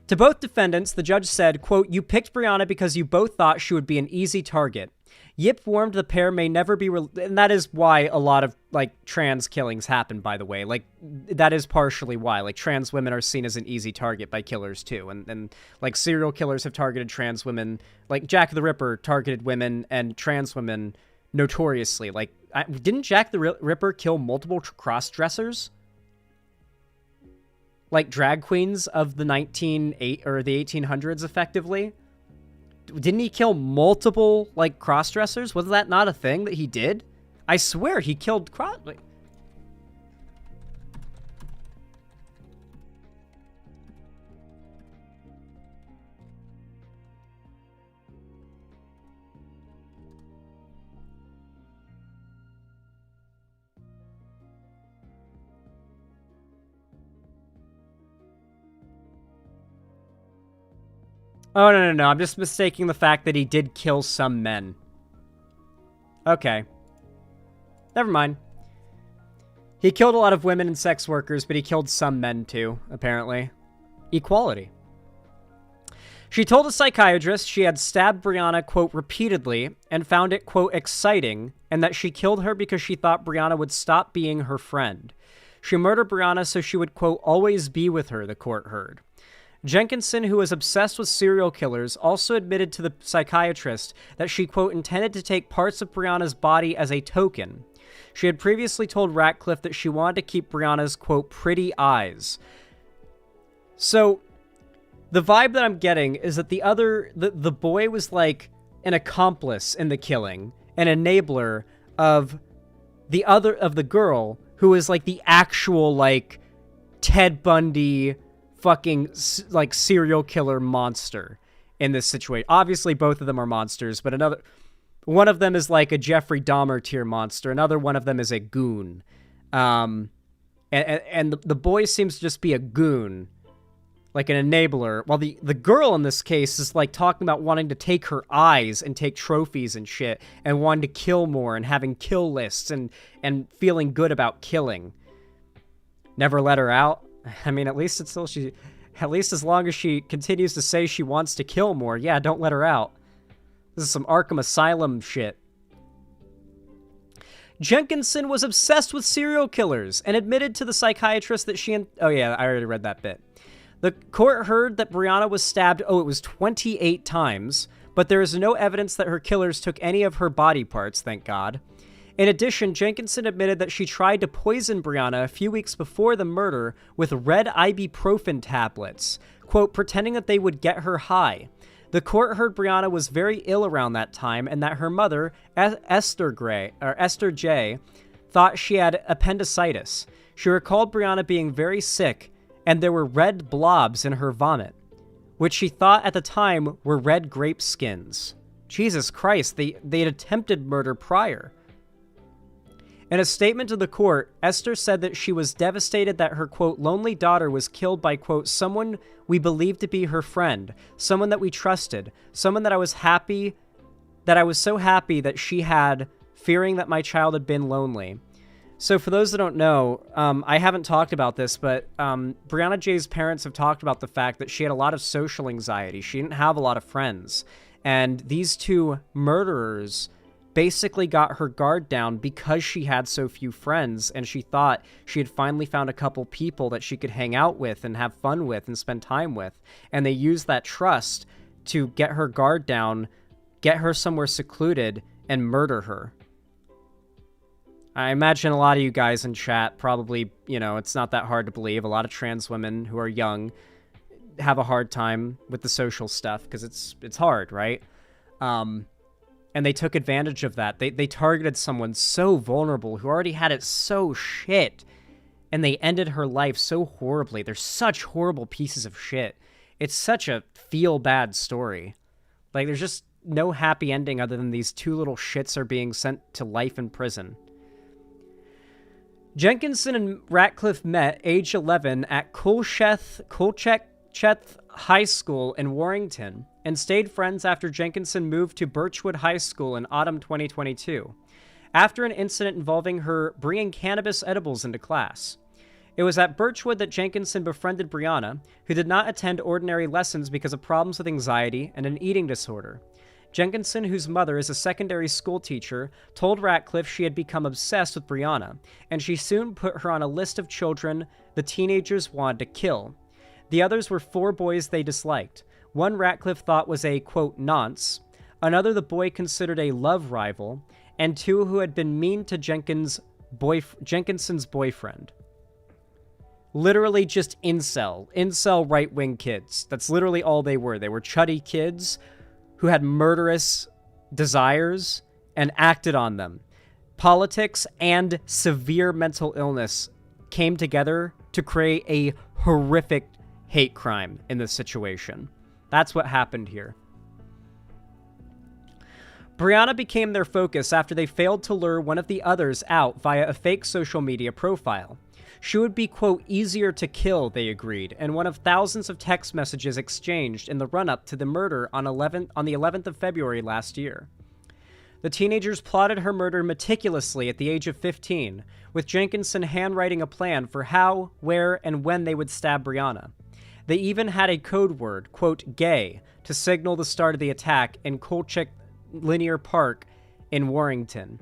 To both defendants, the judge said, quote, You picked Brianna because you both thought she would be an easy target. Yip warned the pair may never be, and that is why a lot of, like, trans killings happen, by the way. Like, that is partially why. Like, trans women are seen as an easy target by killers, too. And like, serial killers have targeted trans women. Like, Jack the Ripper targeted women and trans women notoriously. Like, didn't Jack the Ripper kill multiple cross-dressers? Like, drag queens of the 1800s, effectively? Didn't he kill multiple, like, cross-dressers? Was that not a thing that he did? I swear he killed Oh, no. I'm just mistaking the fact that he did kill some men. Okay. Never mind. He killed a lot of women and sex workers, but he killed some men too, apparently. Equality. She told a psychiatrist she had stabbed Brianna, quote, repeatedly, and found it, quote, exciting, and that she killed her because she thought Brianna would stop being her friend. She murdered Brianna so she would, quote, always be with her, the court heard. Jenkinson, who was obsessed with serial killers, also admitted to the psychiatrist that she, quote, intended to take parts of Brianna's body as a token. She had previously told Ratcliffe that she wanted to keep Brianna's, quote, pretty eyes. So, the vibe that I'm getting is that the boy was like an accomplice in the killing, an enabler of the girl who is like the actual, like, Ted Bundy fucking, like, serial killer monster in this situation. Obviously, both of them are monsters, but one of them is like a Jeffrey Dahmer tier monster. Another one of them is a goon. And the boy seems to just be a goon, like an enabler, while the girl in this case is, like, talking about wanting to take her eyes and take trophies and shit, and wanting to kill more and having kill lists and feeling good about killing. Never let her out. I mean, at least as long as she continues to say she wants to kill more, yeah, don't let her out. This is some Arkham Asylum shit. Jenkinson was obsessed with serial killers and admitted to the psychiatrist that she and... Oh yeah, I already read that bit. The court heard that Brianna was stabbed, it was 28 times, but there is no evidence that her killers took any of her body parts, thank God. In addition, Jenkinson admitted that she tried to poison Brianna a few weeks before the murder with red ibuprofen tablets, quote, pretending that they would get her high. The court heard Brianna was very ill around that time and that her mother, Esther J., thought she had appendicitis. She recalled Brianna being very sick and there were red blobs in her vomit, which she thought at the time were red grape skins. Jesus Christ, they'd attempted murder prior. In a statement to the court, Esther said that she was devastated that her, quote, lonely daughter was killed by, quote, someone we believed to be her friend, someone that we trusted, someone that I was so happy that she had, fearing that my child had been lonely. So for those that don't know, I haven't talked about this, but Brianna J's parents have talked about the fact that she had a lot of social anxiety. She didn't have a lot of friends. And these two murderers basically got her guard down because she had so few friends, and she thought she had finally found a couple people that she could hang out with and have fun with and spend time with. And they used that trust to get her guard down, get her somewhere secluded, and murder her. I imagine a lot of you guys in chat probably, it's not that hard to believe. A lot of trans women who are young have a hard time with the social stuff because it's hard, right? And they took advantage of that. They targeted someone so vulnerable who already had it so shit, and they ended her life so horribly. They're such horrible pieces of shit. It's such a feel-bad story. Like, there's just no happy ending other than these two little shits are being sent to life in prison. Jenkinson and Ratcliffe met, age 11, at Kolcheth High School in Warrington, and stayed friends after Jenkinson moved to Birchwood High School in autumn 2022, after an incident involving her bringing cannabis edibles into class. It was at Birchwood that Jenkinson befriended Brianna, who did not attend ordinary lessons because of problems with anxiety and an eating disorder. Jenkinson, whose mother is a secondary school teacher, told Ratcliffe she had become obsessed with Brianna, and she soon put her on a list of children the teenagers wanted to kill. The others were 4 boys they disliked. One Ratcliffe thought was a, quote, nonce, another the boy considered a love rival, and 2 who had been mean to Jenkinson's boyfriend. Literally just incel right-wing kids. That's literally all they were. They were chuddy kids who had murderous desires and acted on them. Politics and severe mental illness came together to create a horrific hate crime in this situation. That's what happened here. Brianna became their focus after they failed to lure one of the others out via a fake social media profile. She would be, quote, easier to kill, they agreed, and one of thousands of text messages exchanged in the run-up to the murder on the 11th of February last year. The teenagers plotted her murder meticulously at the age of 15, with Jenkinson handwriting a plan for how, where, and when they would stab Brianna. They even had a code word, quote, gay, to signal the start of the attack in Kolcheth Linear Park in Warrington.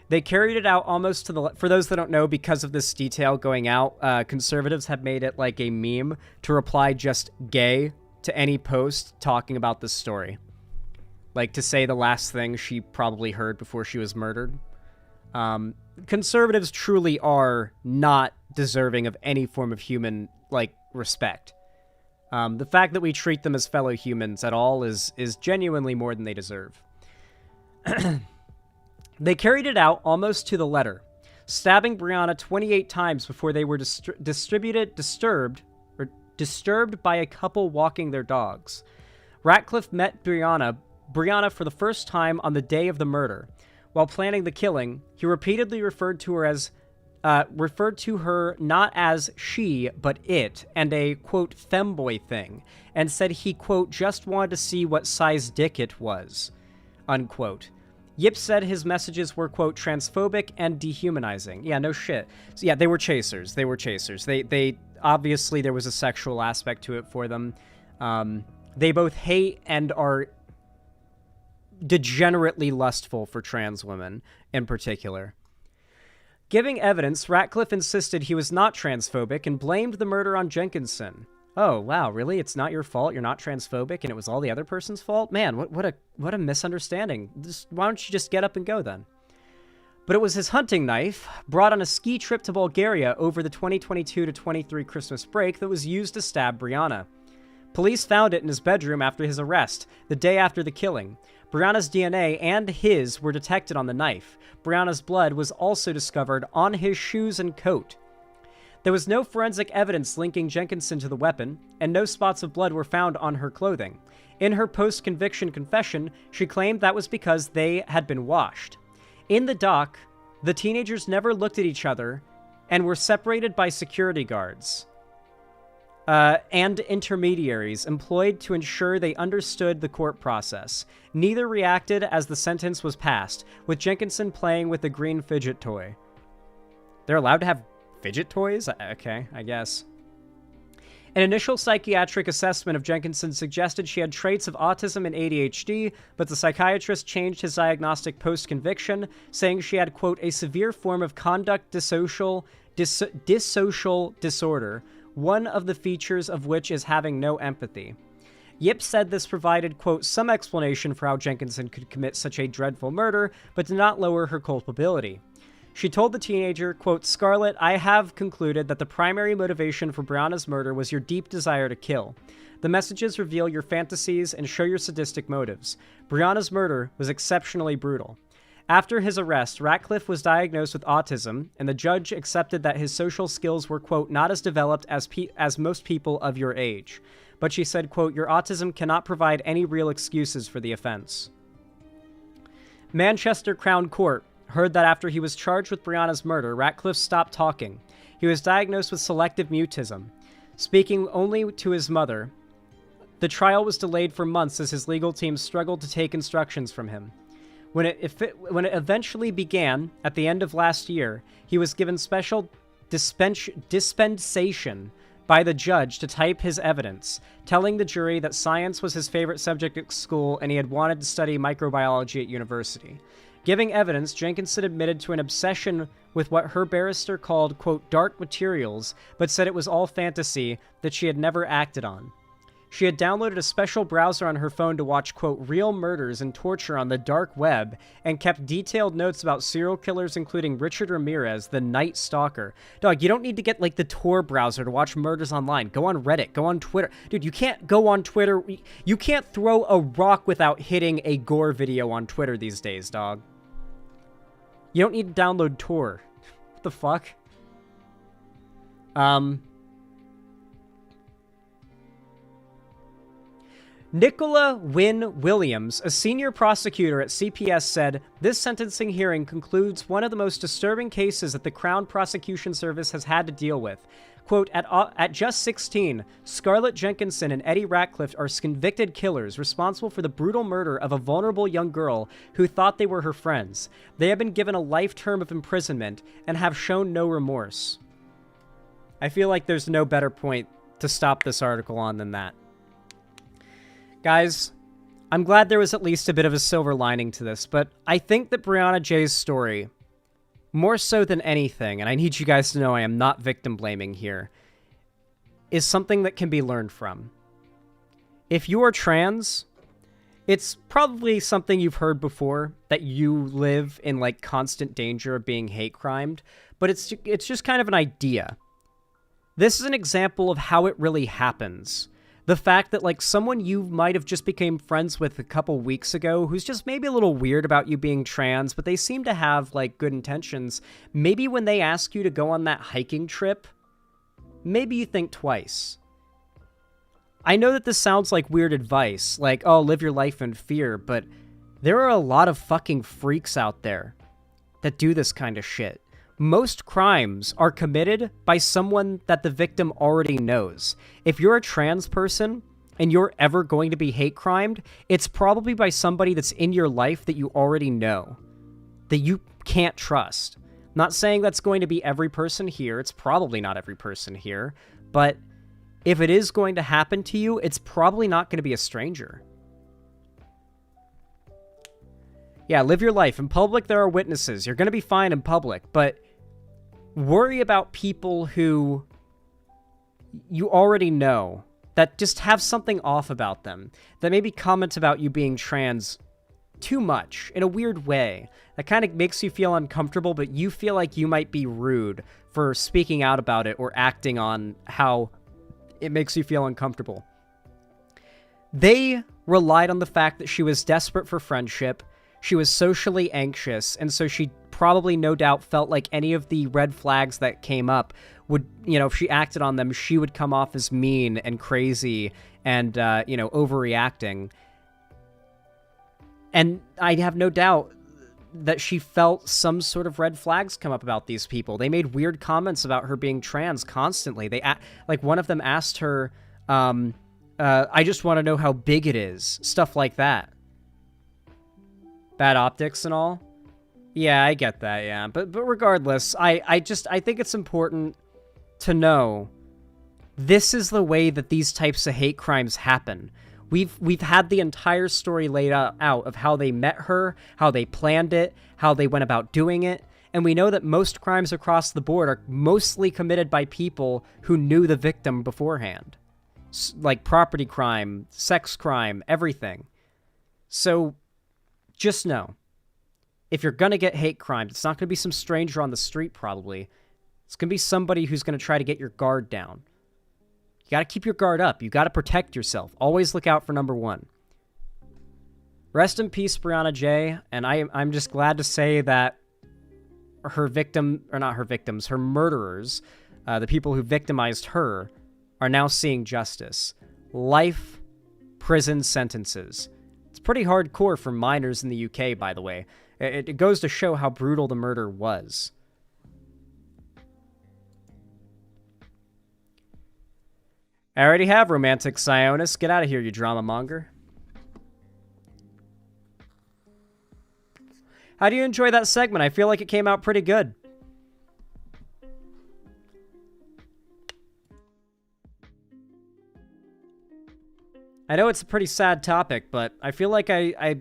They carried it out almost to the... For those that don't know, because of this detail going out, conservatives have made it like a meme to reply just gay to any post talking about this story. Like, to say the last thing she probably heard before she was murdered. Conservatives truly are not deserving of any form of human, respect. The fact that we treat them as fellow humans at all is genuinely more than they deserve. They carried it out almost to the letter, stabbing Brianna 28 times before they were disturbed by a couple walking their dogs. Ratcliffe met Brianna for the first time on the day of the murder. While planning the killing, he repeatedly referred to her not as she, but it, and a, quote, femboy thing, and said he, quote, just wanted to see what size dick it was, unquote. Yip said his messages were, quote, transphobic and dehumanizing. Yeah, no shit. So yeah, they were chasers. They obviously there was a sexual aspect to it for them. They both hate and are degenerately lustful for trans women in particular. Giving evidence, Ratcliffe insisted he was not transphobic and blamed the murder on Jenkinson. Oh, wow, really? It's not your fault? You're not transphobic and it was all the other person's fault? Man, what a misunderstanding. Why don't you just get up and go then? But it was his hunting knife, brought on a ski trip to Bulgaria over the 2022-23 Christmas break, that was used to stab Brianna. Police found it in his bedroom after his arrest, the day after the killing. Brianna's DNA and his were detected on the knife. Brianna's blood was also discovered on his shoes and coat. There was no forensic evidence linking Jenkinson to the weapon, and no spots of blood were found on her clothing. In her post-conviction confession, she claimed that was because they had been washed. In the dock, the teenagers never looked at each other and were separated by security guards and intermediaries employed to ensure they understood the court process. Neither reacted as the sentence was passed, with Jenkinson playing with a green fidget toy. They're allowed to have fidget toys? Okay, I guess. An initial psychiatric assessment of Jenkinson suggested she had traits of autism and ADHD, but the psychiatrist changed his diagnostic post-conviction, saying she had, quote, a severe form of conduct dissocial disorder, one of the features of which is having no empathy. Yip said this provided, quote, some explanation for how Jenkinson could commit such a dreadful murder, but did not lower her culpability. She told the teenager, quote, Scarlett, I have concluded that the primary motivation for Brianna's murder was your deep desire to kill. The messages reveal your fantasies and show your sadistic motives. Brianna's murder was exceptionally brutal. After his arrest, Ratcliffe was diagnosed with autism, and the judge accepted that his social skills were, quote, not as developed as most people of your age. But she said, quote, your autism cannot provide any real excuses for the offense. Manchester Crown Court heard that after he was charged with Brianna's murder, Ratcliffe stopped talking. He was diagnosed with selective mutism, speaking only to his mother. The trial was delayed for months as his legal team struggled to take instructions from him. When it eventually began, at the end of last year, he was given special dispensation by the judge to type his evidence, telling the jury that science was his favorite subject at school and he had wanted to study microbiology at university. Giving evidence, Jenkinson admitted to an obsession with what her barrister called, quote, dark materials, but said it was all fantasy that she had never acted on. She had downloaded a special browser on her phone to watch, quote, real murders and torture on the dark web, and kept detailed notes about serial killers, including Richard Ramirez, the Night Stalker. Dog, you don't need to get, like, the Tor browser to watch murders online. Go on Reddit. Go on Twitter. Dude, you can't go on Twitter. You can't throw a rock without hitting a gore video on Twitter these days, dog. You don't need to download Tor. What the fuck? Nicola Wynne Williams, a senior prosecutor at CPS, said, this sentencing hearing concludes one of the most disturbing cases that the Crown Prosecution Service has had to deal with. Quote, at just 16, Scarlett Jenkinson and Eddie Ratcliffe are convicted killers responsible for the brutal murder of a vulnerable young girl who thought they were her friends. They have been given a life term of imprisonment and have shown no remorse. I feel like there's no better point to stop this article on than that. Guys, I'm glad there was at least a bit of a silver lining to this, but I think that Brianna Jay's story, more so than anything, and I need you guys to know I am not victim blaming here, is something that can be learned from. If you are trans, it's probably something you've heard before, that you live in, like, constant danger of being hate crimed, but it's just kind of an idea. This is an example of how it really happens. The fact that, like, someone you might have just became friends with a couple weeks ago who's just maybe a little weird about you being trans, but they seem to have, like, good intentions, maybe when they ask you to go on that hiking trip, maybe you think twice. I know that this sounds like weird advice, like, oh, live your life in fear, but there are a lot of fucking freaks out there that do this kind of shit. Most crimes are committed by someone that the victim already knows. If you're a trans person and you're ever going to be hate crimed, it's probably by somebody that's in your life that you already know, that you can't trust. Not saying that's going to be every person here. It's probably not every person here. But if it is going to happen to you, it's probably not going to be a stranger. Yeah, live your life. In public, there are witnesses. You're going to be fine in public, but worry about people who you already know that just have something off about them, that maybe comment about you being trans too much in a weird way. That kind of makes you feel uncomfortable, but you feel like you might be rude for speaking out about it or acting on how it makes you feel uncomfortable. They relied on the fact that she was desperate for friendship. She was socially anxious, and so she probably no doubt felt like any of the red flags that came up would, if she acted on them, she would come off as mean and crazy and, overreacting. And I have no doubt that she felt some sort of red flags come up about these people. They made weird comments about her being trans constantly. One of them asked her, I just want to know how big it is. Stuff like that. Bad optics and all. Yeah, I get that, yeah. But regardless, I think it's important to know this is the way that these types of hate crimes happen. We've had the entire story laid out of how they met her, how they planned it, how they went about doing it, and we know that most crimes across the board are mostly committed by people who knew the victim beforehand. Like property crime, sex crime, everything. So just know, if you're going to get hate crimes, it's not going to be some stranger on the street probably. It's going to be somebody who's going to try to get your guard down. You got to keep your guard up. You got to protect yourself. Always look out for number one. Rest in peace, Brianna J. And I'm just glad to say that her murderers, the people who victimized her, are now seeing justice. Life prison sentences. It's pretty hardcore for minors in the UK, by the way. It goes to show how brutal the murder was. I already have romantic Sionis. Get out of here, you drama monger. How do you enjoy that segment? I feel like it came out pretty good. I know it's a pretty sad topic, but I feel like I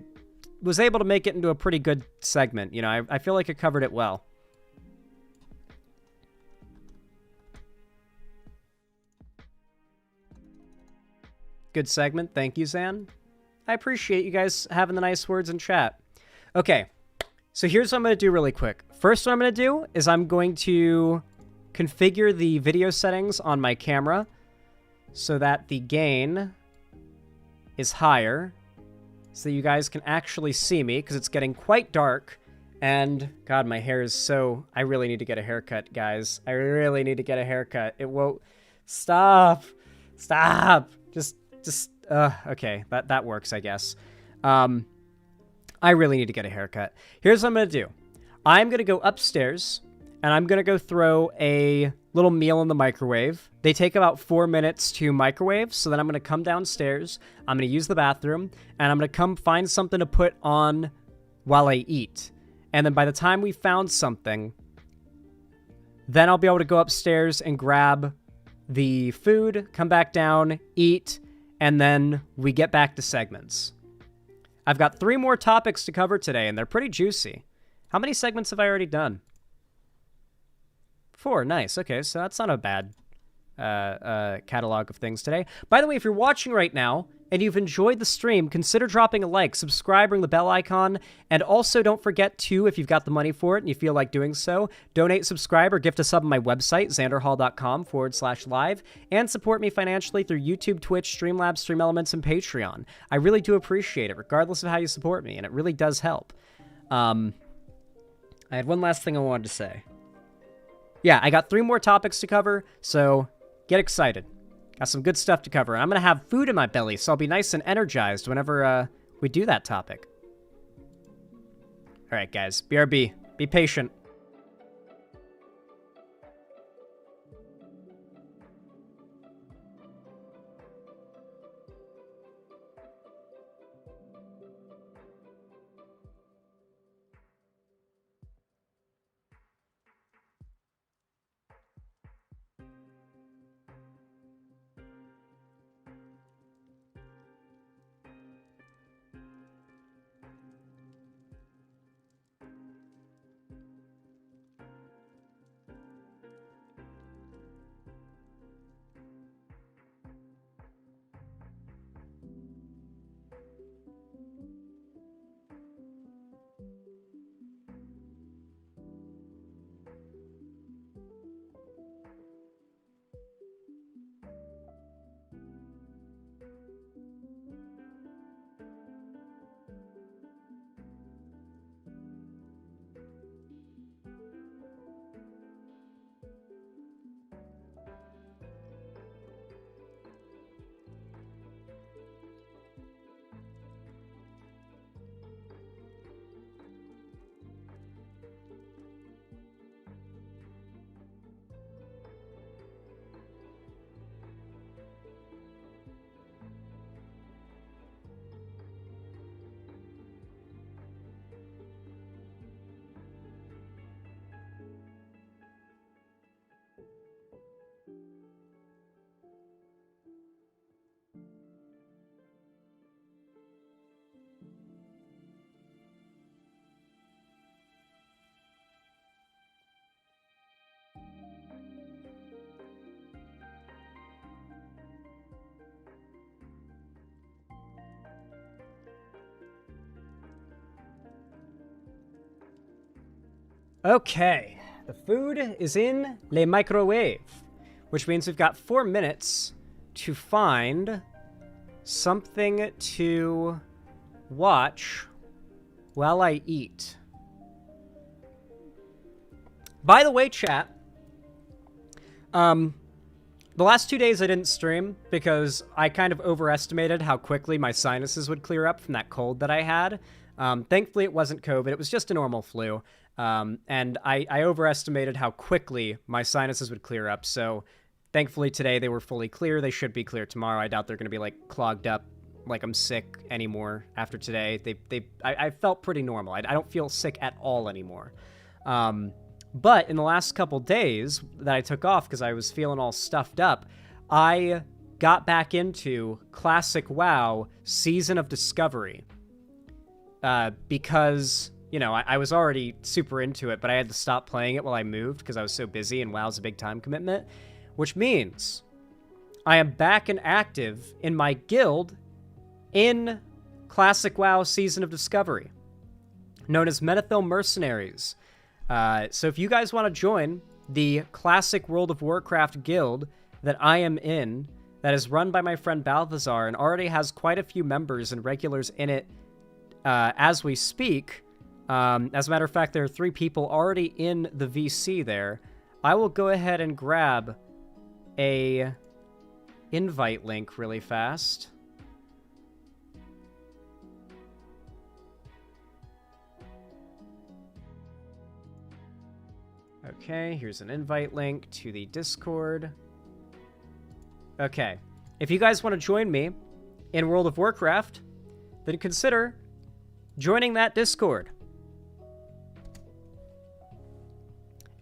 was able to make it into a pretty good segment. I feel like it covered it well. Good segment. Thank you, Zan. I appreciate you guys having the nice words in chat. Okay, so here's what I'm going to do really quick. First, what I'm going to do is I'm going to configure the video settings on my camera so that the gain is higher so that you guys can actually see me because it's getting quite dark. And, God, my hair is so... I really need to get a haircut, guys. I really need to get a haircut. It won't... Stop! Just okay, that works, I guess. I really need to get a haircut. Here's what I'm going to do. I'm going to go upstairs, and I'm going to go throw a little meal in the microwave. They take about 4 minutes to microwave, so then I'm going to come downstairs, I'm going to use the bathroom, and I'm going to come find something to put on while I eat. And then by the time we found something, then I'll be able to go upstairs and grab the food, come back down, eat, and then we get back to segments. I've got 3 more topics to cover today, and they're pretty juicy. How many segments have I already done? 4, nice. Okay, so that's not a bad catalog of things today. By the way, if you're watching right now and you've enjoyed the stream, consider dropping a like, subscribe, ring the bell icon, and also don't forget to, if you've got the money for it and you feel like doing so, donate, subscribe, or gift a sub on my website, xanderhall.com/live, and support me financially through YouTube, Twitch, Streamlabs, Stream Elements, and Patreon. I really do appreciate it, regardless of how you support me, and it really does help. I had one last thing I wanted to say. Yeah, I got 3 more topics to cover, so get excited. Got some good stuff to cover. I'm going to have food in my belly, so I'll be nice and energized whenever we do that topic. All right, guys. BRB. Be patient. Okay, the food is in le microwave, which means we've got 4 minutes to find something to watch while I eat. By the way, chat, the last 2 days I didn't stream because I kind of overestimated how quickly my sinuses would clear up from that cold that I had. Thankfully, it wasn't COVID. It was just a normal flu. And I overestimated how quickly my sinuses would clear up. So thankfully today they were fully clear. They should be clear tomorrow. I doubt they're going to be like clogged up like I'm sick anymore after today. I felt pretty normal. I don't feel sick at all anymore. But in the last couple days that I took off because I was feeling all stuffed up, I got back into Classic WoW Season of Discovery. Because, you know, I was already super into it, but I had to stop playing it while I moved because I was so busy, and WoW's a big time commitment. Which means I am back and active in my guild in Classic WoW Season of Discovery, known as Menethil Mercenaries. So if you guys want to join the Classic World of Warcraft guild that I am in, that is run by my friend Balthazar and already has quite a few members and regulars in it as we speak. As a matter of fact, there are 3 people already in the VC there. I will go ahead and grab a invite link really fast. Okay, here's an invite link to the Discord. Okay, if you guys want to join me in World of Warcraft, then consider joining that Discord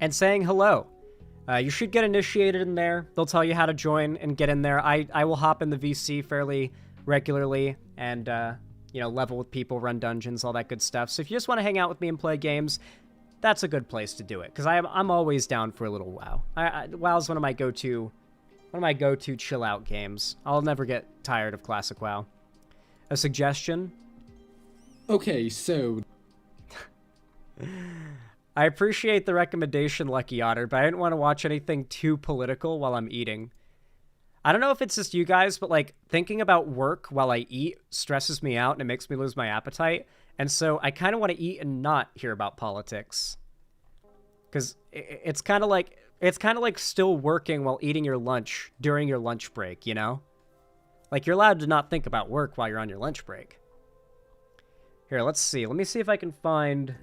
and saying hello. You should get initiated in there. They'll tell you how to join and get in there. I will hop in the VC fairly regularly and, you know, level with people, run dungeons, all that good stuff. So if you just want to hang out with me and play games, that's a good place to do it, because I'm always down for a little WoW. WoW's one of my go-to chill out games. I'll never get tired of Classic WoW. A suggestion? Okay, so I appreciate the recommendation, Lucky Otter, but I didn't want to watch anything too political while I'm eating. I don't know if it's just you guys, but like thinking about work while I eat stresses me out and it makes me lose my appetite. And so I kind of want to eat and not hear about politics. Because it's kind of like still working while eating your lunch during your lunch break, you know? Like you're allowed to not think about work while you're on your lunch break. Here, let's see. Let me see if I can find...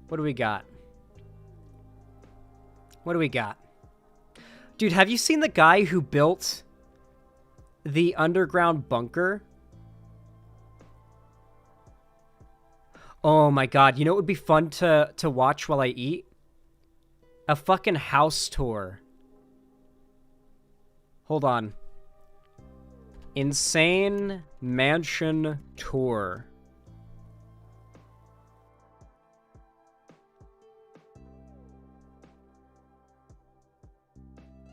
What do we got? What do we got? Dude, have you seen the guy who built the underground bunker? Oh my god, you know what would be fun to watch while I eat? A fucking house tour. Hold on. Insane mansion tour.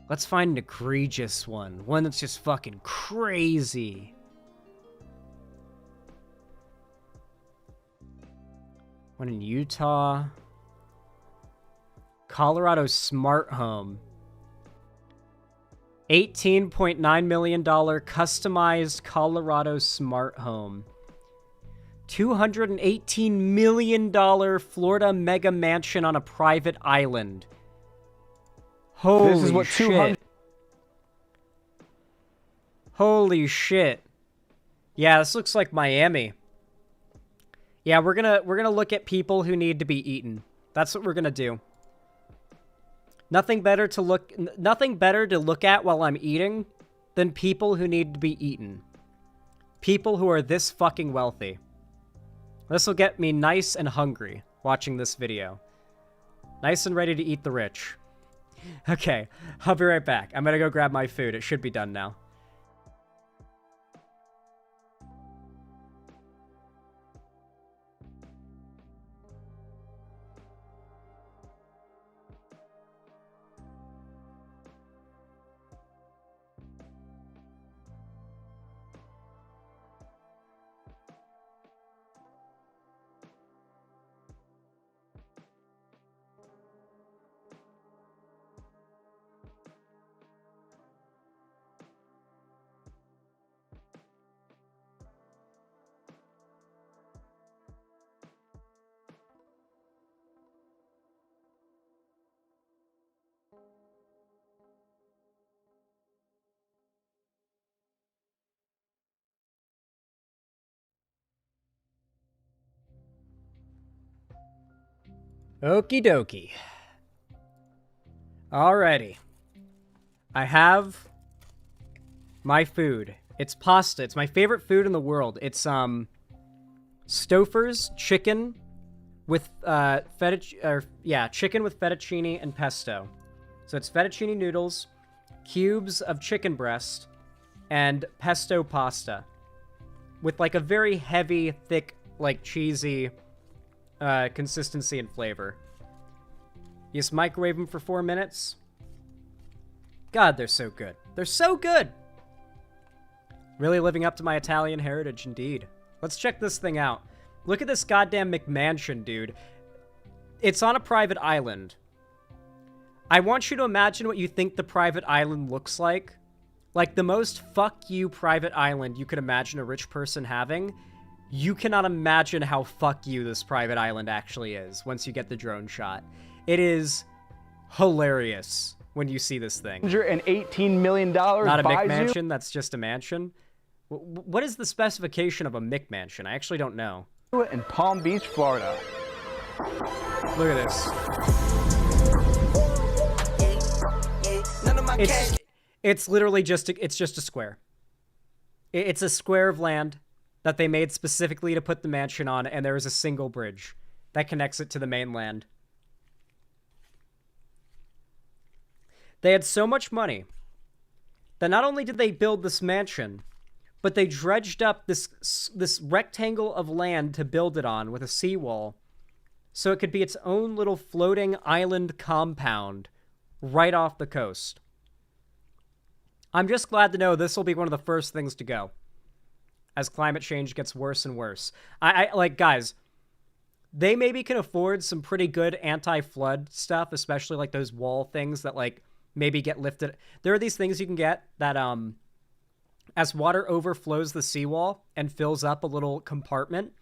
Let's find an egregious one. One that's just fucking crazy. One in Utah. Colorado smart home. $18.9 million customized Colorado smart home. $218 million Florida mega mansion on a private island. Holy this is what shit. 200. Holy shit. Yeah, this looks like Miami. Yeah, we're gonna look at people who need to be eaten. That's what we're gonna do. Nothing better to look at while I'm eating than people who need to be eaten. People who are this fucking wealthy. This will get me nice and hungry watching this video. Nice and ready to eat the rich. Okay, I'll be right back. I'm gonna go grab my food. It should be done now. Okie dokie. Alrighty. I have my food. It's pasta. It's my favorite food in the world. It's Stouffer's chicken with chicken with fettuccine and pesto. So it's fettuccine noodles, cubes of chicken breast, and pesto pasta with like a very heavy, thick, like cheesy consistency and flavor. You just microwave them for 4 minutes. God, they're so good. They're so good. Really living up to my Italian heritage, indeed. Let's check this thing out. Look at this goddamn McMansion, dude. It's on a private island. I want you to imagine what you think the private island looks like. Like the most fuck you private island you could imagine a rich person having. You cannot imagine how fuck you this private island actually is once you get the drone shot. It is hilarious when you see this thing. $118 million. Not a McMansion, that's just a mansion. What is the specification of a McMansion? I actually don't know. In Palm Beach, Florida. Look at this. It's literally just it's just a square. It's a square of land that they made specifically to put the mansion on, and there is a single bridge that connects it to the mainland. They had so much money that not only did they build this mansion, but they dredged up this rectangle of land to build it on with a seawall so it could be its own little floating island compound right off the coast. I'm just glad to know this will be one of the first things to go as climate change gets worse and worse. I like, guys, they maybe can afford some pretty good anti-flood stuff, especially like those wall things that like maybe get lifted. There are these things you can get that as water overflows the seawall and fills up a little compartment,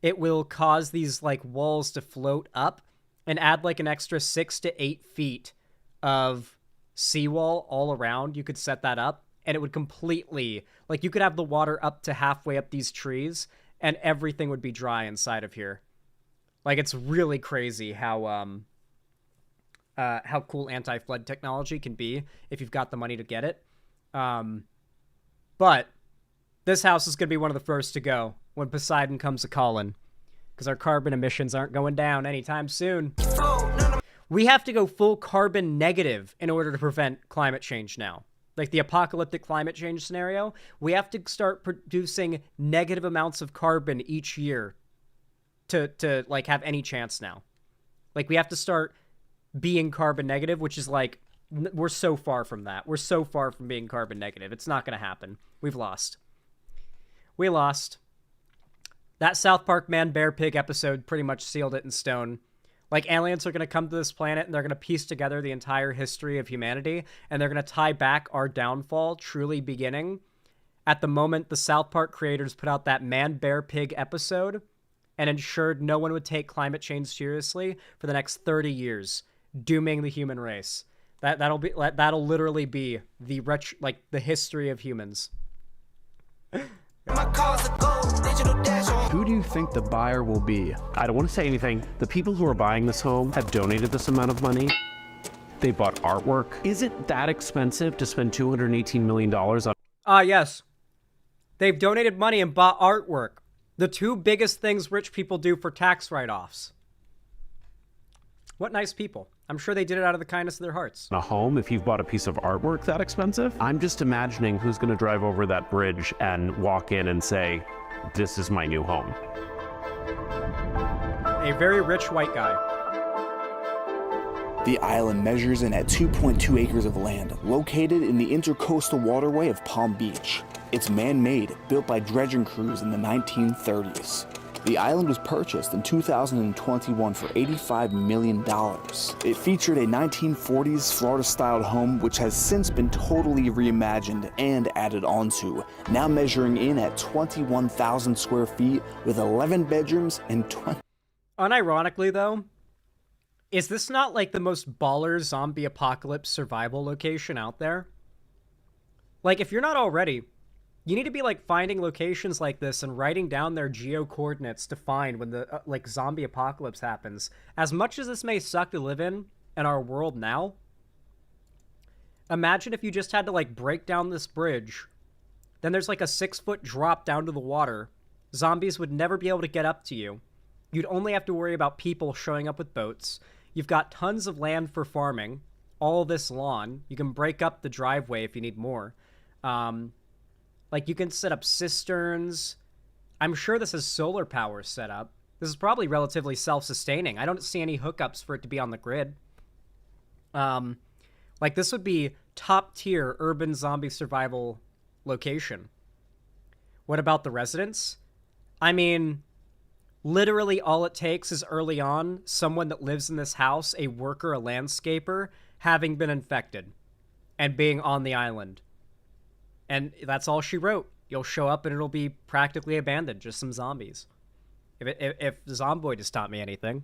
it will cause these like walls to float up and add like an extra 6 to 8 feet of seawall all around. You could set that up and it would completely, like, you could have the water up to halfway up these trees and everything would be dry inside of here. Like, it's really crazy how cool anti-flood technology can be if you've got the money to get it. But this house is going to be one of the first to go when Poseidon comes a-calling, because our carbon emissions aren't going down anytime soon. We have to go full carbon negative in order to prevent climate change now. Like the apocalyptic climate change scenario, we have to start producing negative amounts of carbon each year to like have any chance now. Like we have to start being carbon negative, which is like, we're so far from that. We're so far from being carbon negative. It's not going to happen. We've lost. We lost. That South Park Man Bear Pig episode pretty much sealed it in stone. Like, aliens are going to come to this planet and they're going to piece together the entire history of humanity, and they're going to tie back our downfall truly beginning at the moment the South Park creators put out that Man Bear Pig episode and ensured no one would take climate change seriously for the next 30 years, dooming the human race. That'll literally be the history of humans. Who do you think the buyer will be? I don't want to say anything. The people who are buying this home have donated this amount of money. They bought artwork. Is it that expensive to spend $218 million on? Yes. They've donated money and bought artwork. The two biggest things rich people do for tax write-offs. What nice people. I'm sure they did it out of the kindness of their hearts. A home if you've bought a piece of artwork that expensive? I'm just imagining who's going to drive over that bridge and walk in and say, "This is my new home." A very rich white guy. The island measures in at 2.2 acres of land, located in the intercoastal waterway of Palm Beach. It's man-made, built by dredging crews in the 1930s. The island was purchased in 2021 for $85 million. It featured a 1940s Florida-styled home which has since been totally reimagined and added onto, now measuring in at 21,000 square feet with 11 bedrooms and 20... Unironically, though, is this not like the most baller zombie apocalypse survival location out there? Like, if you're not already You need to be like finding locations like this and writing down their geo coordinates to find when the like zombie apocalypse happens. As much as this may suck to live in our world now, imagine if you just had to like break down this bridge. Then there's like a 6-foot drop down to the water. Zombies would never be able to get up to you. You'd only have to worry about people showing up with boats. You've got tons of land for farming. All this lawn. You can break up the driveway if you need more. Like, you can set up cisterns. I'm sure this is solar power set up. This is probably relatively self-sustaining. I don't see any hookups for it to be on the grid. Like, this would be top-tier urban zombie survival location. What about the residents? I mean, literally all it takes is early on, someone that lives in this house, a worker, a landscaper, having been infected and being on the island. And that's all she wrote. You'll show up and it'll be practically abandoned, just some zombies. If Zomboid has taught me anything.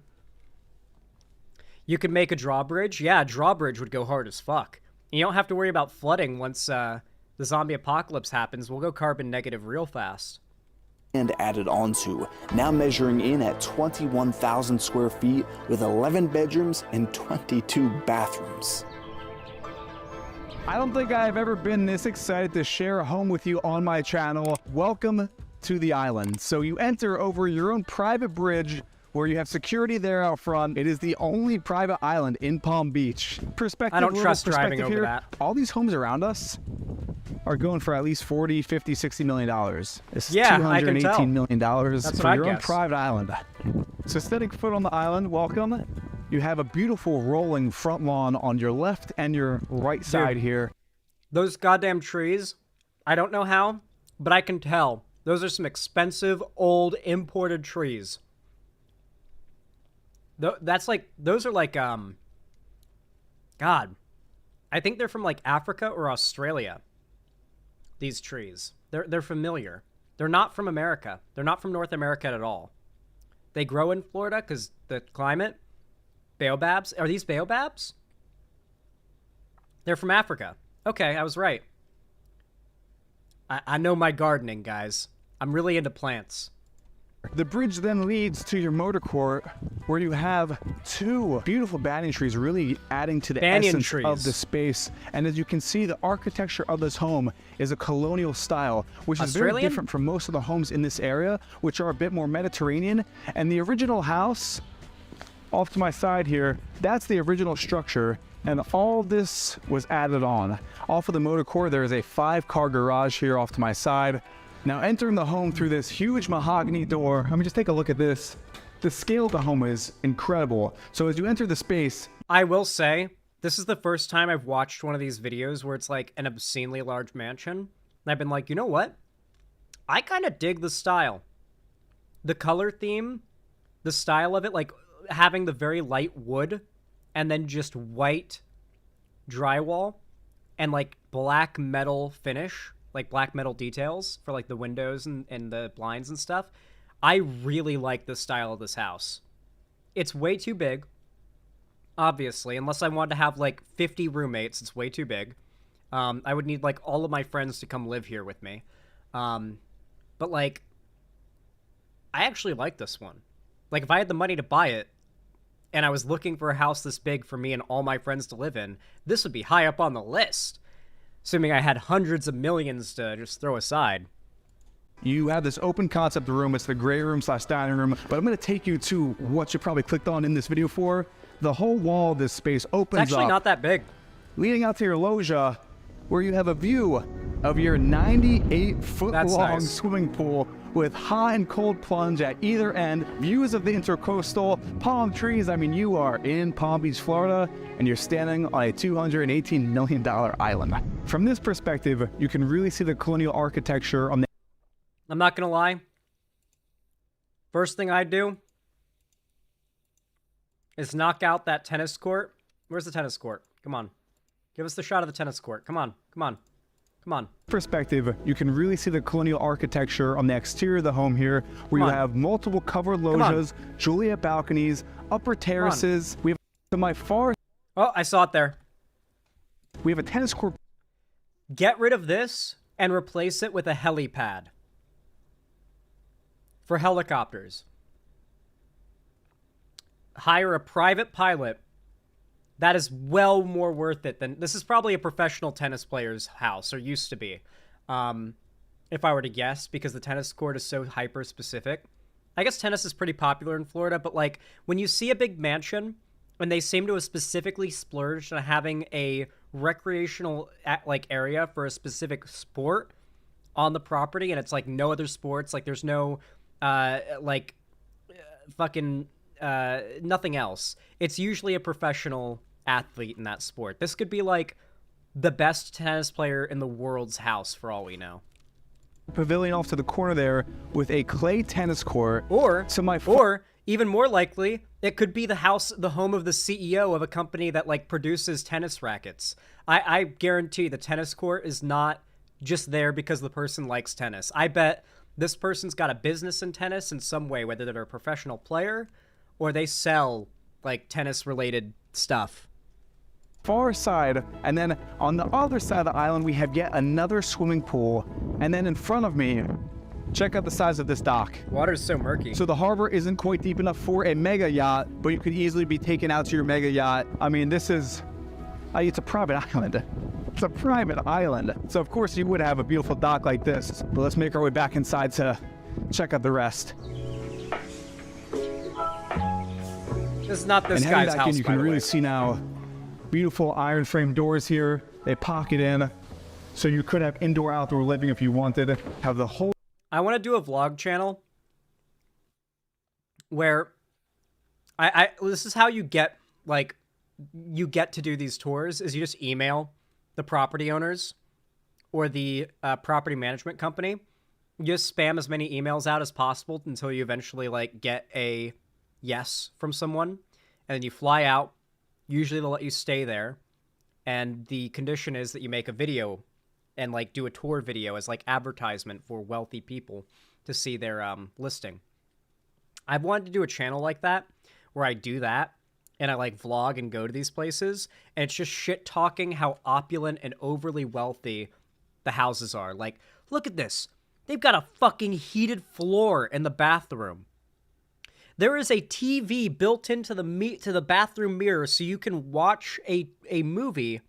You could make a drawbridge. Yeah, a drawbridge would go hard as fuck. You don't have to worry about flooding once the zombie apocalypse happens. We'll go carbon negative real fast. And added onto, now measuring in at 21,000 square feet with 11 bedrooms and 22 bathrooms. I don't think I've ever been this excited to share a home with you on my channel. Welcome to the island. So you enter over your own private bridge where you have security there out front. It is the only private island in Palm Beach. I don't trust driving over that. All these homes around us are going for at least 40, 50, 60 million dollars. It's yeah, $218 million That's for what your I own guess. private island. So setting foot on the island, welcome. You have a beautiful rolling front lawn on your left and your right side here. Those goddamn trees, I don't know how, but I can tell. Those are some expensive, old, imported trees. Those are like, God, I think they're from like Africa or Australia. These trees. They're familiar. They're not from America. They're not from North America at all. They grow in Florida because the climate. Baobabs? Are these baobabs? They're from Africa. Okay, I was right. I know my gardening, guys. I'm really into plants. The bridge then leads to your motor court where you have two beautiful banyan trees really adding to the essence of the space. And as you can see, the architecture of this home is a colonial style, which is very different from most of the homes in this area, which are a bit more Mediterranean. And the original house, off to my side here, that's the original structure. And all this was added on. Off of the motor court, there is a 5-car garage here off to my side. Now entering the home through this huge mahogany door, let me just take a look at this. The scale of the home is incredible. So as you enter the space... I will say, this is the first time I've watched one of these videos where it's like an obscenely large mansion. And I've been like, you know what? I kind of dig the style. The color theme, the style of it, like having the very light wood and then just white drywall and like black metal finish. Like black metal details for like the windows and the blinds and stuff. I really like the style of this house. It's way too big, obviously, unless I wanted to have like 50 roommates. It's way too big. I would need like all of my friends to come live here with me. But like, I actually like this one. Like if I had the money to buy it and I was looking for a house this big for me and all my friends to live in, this would be high up on the list. Assuming I had hundreds of millions to just throw aside. You have this open concept room. It's the gray room / dining room. But I'm going to take you to what you probably clicked on in this video for. The whole wall of this space opens up. It's actually not that big. Leading out to your loggia, where you have a view of your 98-foot-long swimming pool with hot and cold plunge at either end, views of the intercoastal, palm trees. I mean, you are in Palm Beach, Florida, and you're standing on a $218 million island. From this perspective, you can really see the colonial architecture on the... I'm not gonna lie. First thing I do is knock out that tennis court. Where's the tennis court? Come on. Give us the shot of the tennis court. Come on. Come on. Come on. Perspective, you can really see the colonial architecture on the exterior of the home here, where you have multiple covered loggias, Juliet balconies, upper terraces. We have to my far... Oh, I saw it there. We have a tennis court. Get rid of this and replace it with a helipad for helicopters. Hire a private pilot. That is well more worth it than... This is probably a professional tennis player's house, or used to be, if I were to guess, because the tennis court is so hyper-specific. I guess tennis is pretty popular in Florida, but, like, when you see a big mansion, and they seem to have specifically splurged on having a recreational, like, area for a specific sport on the property, and it's, like, no other sports, like, there's no, nothing else. It's usually a professional athlete in that sport. This could be like the best tennis player in the world's house for all we know. Pavilion off to the corner there with a clay tennis court. Or even more likely, it could be the home of the CEO of a company that like produces tennis rackets. I guarantee the tennis court is not just there because the person likes tennis. I bet this person's got a business in tennis in some way, whether they're a professional player or they sell like tennis related stuff. Far side, and then on the other side of the island we have yet another swimming pool, and then in front of me, check out the size of this dock. Water's so murky. So the harbor isn't quite deep enough for a mega yacht, but you could easily be taken out to your mega yacht. I mean, this is, it's a private island. It's a private island. So of course you would have a beautiful dock like this, but let's make our way back inside to check out the rest. This is not this and guy's back house, in, you can really see now beautiful iron frame doors here. They pocket in, so you could have indoor outdoor living if you wanted. Have the whole... I want to do a vlog channel where this is how you get to do these tours, is you just email the property owners or the property management company. You just spam as many emails out as possible until you eventually like get a yes from someone, and then you fly out. Usually they'll let you stay there, and the condition is that you make a video and like do a tour video as like advertisement for wealthy people to see their listing. I've wanted to do a channel like that where I do that and I like vlog and go to these places, and it's just shit talking how opulent and overly wealthy the houses are. Like, look at this. They've got a fucking heated floor in the bathroom. There is a TV built into the bathroom mirror so you can watch a movie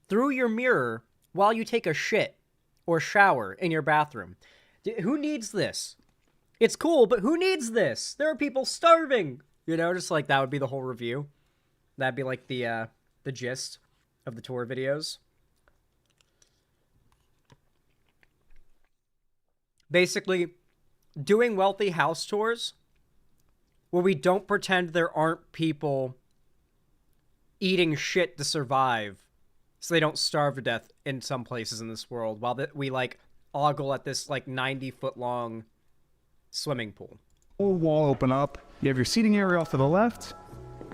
through your mirror while you take a shit or shower in your bathroom. Who needs this? It's cool, but who needs this? There are people starving. You know, just like that would be the whole review. That'd be like the gist of the tour videos. Basically, doing wealthy house tours where we don't pretend there aren't people eating shit to survive so they don't starve to death in some places in this world, while we like ogle at this like 90-foot long swimming pool. Whole wall open up. You have your seating area off to the left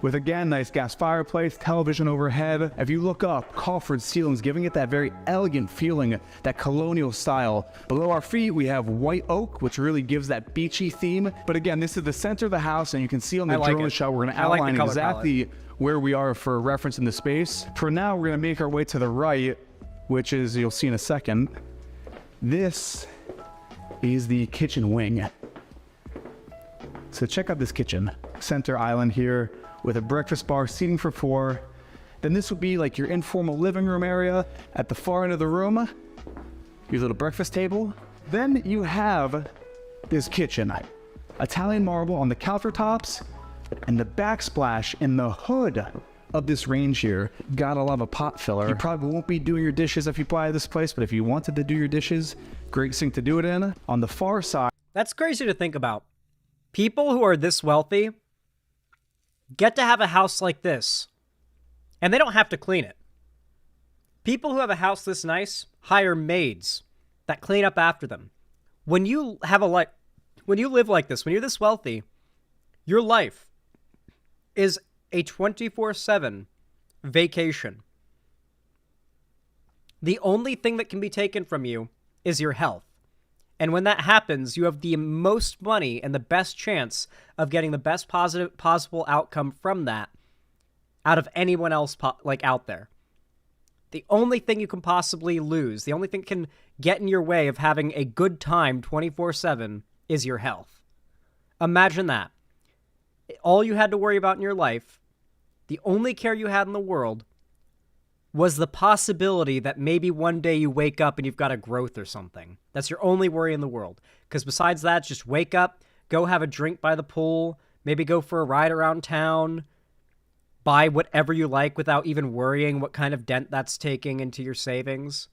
with, again, nice gas fireplace, television overhead. If you look up, coffered ceilings, giving it that very elegant feeling, that colonial style. Below our feet, we have white oak, which really gives that beachy theme. But again, this is the center of the house, and you can see on the drone shot, we're going to outline exactly where we are for reference in the space. For now, we're going to make our way to the right, which is, you'll see in a second, this is the kitchen wing. So check out this kitchen. Center island here with a breakfast bar, seating for 4. Then this would be like your informal living room area. At the far end of the room, your little breakfast table. Then you have this kitchen. Italian marble on the countertops, and the backsplash in the hood of this range here. Gotta love a pot filler. You probably won't be doing your dishes if you buy this place, but if you wanted to do your dishes, great sink to do it in. On the far side... That's crazy to think about. People who are this wealthy get to have a house like this, and they don't have to clean it. People who have a house this nice hire maids that clean up after them. When you live like this, when you're this wealthy, your life is a 24/7 vacation. The only thing that can be taken from you is your health. And when that happens, you have the most money and the best chance of getting the best possible outcome from that out of anyone else out there. The only thing you can possibly lose, the only thing that can get in your way of having a good time 24/7 is your health. Imagine that. All you had to worry about in your life, the only care you had in the world, was the possibility that maybe one day you wake up and you've got a growth or something. That's your only worry in the world. Because besides that, just wake up, go have a drink by the pool, maybe go for a ride around town, buy whatever you like without even worrying what kind of dent that's taking into your savings.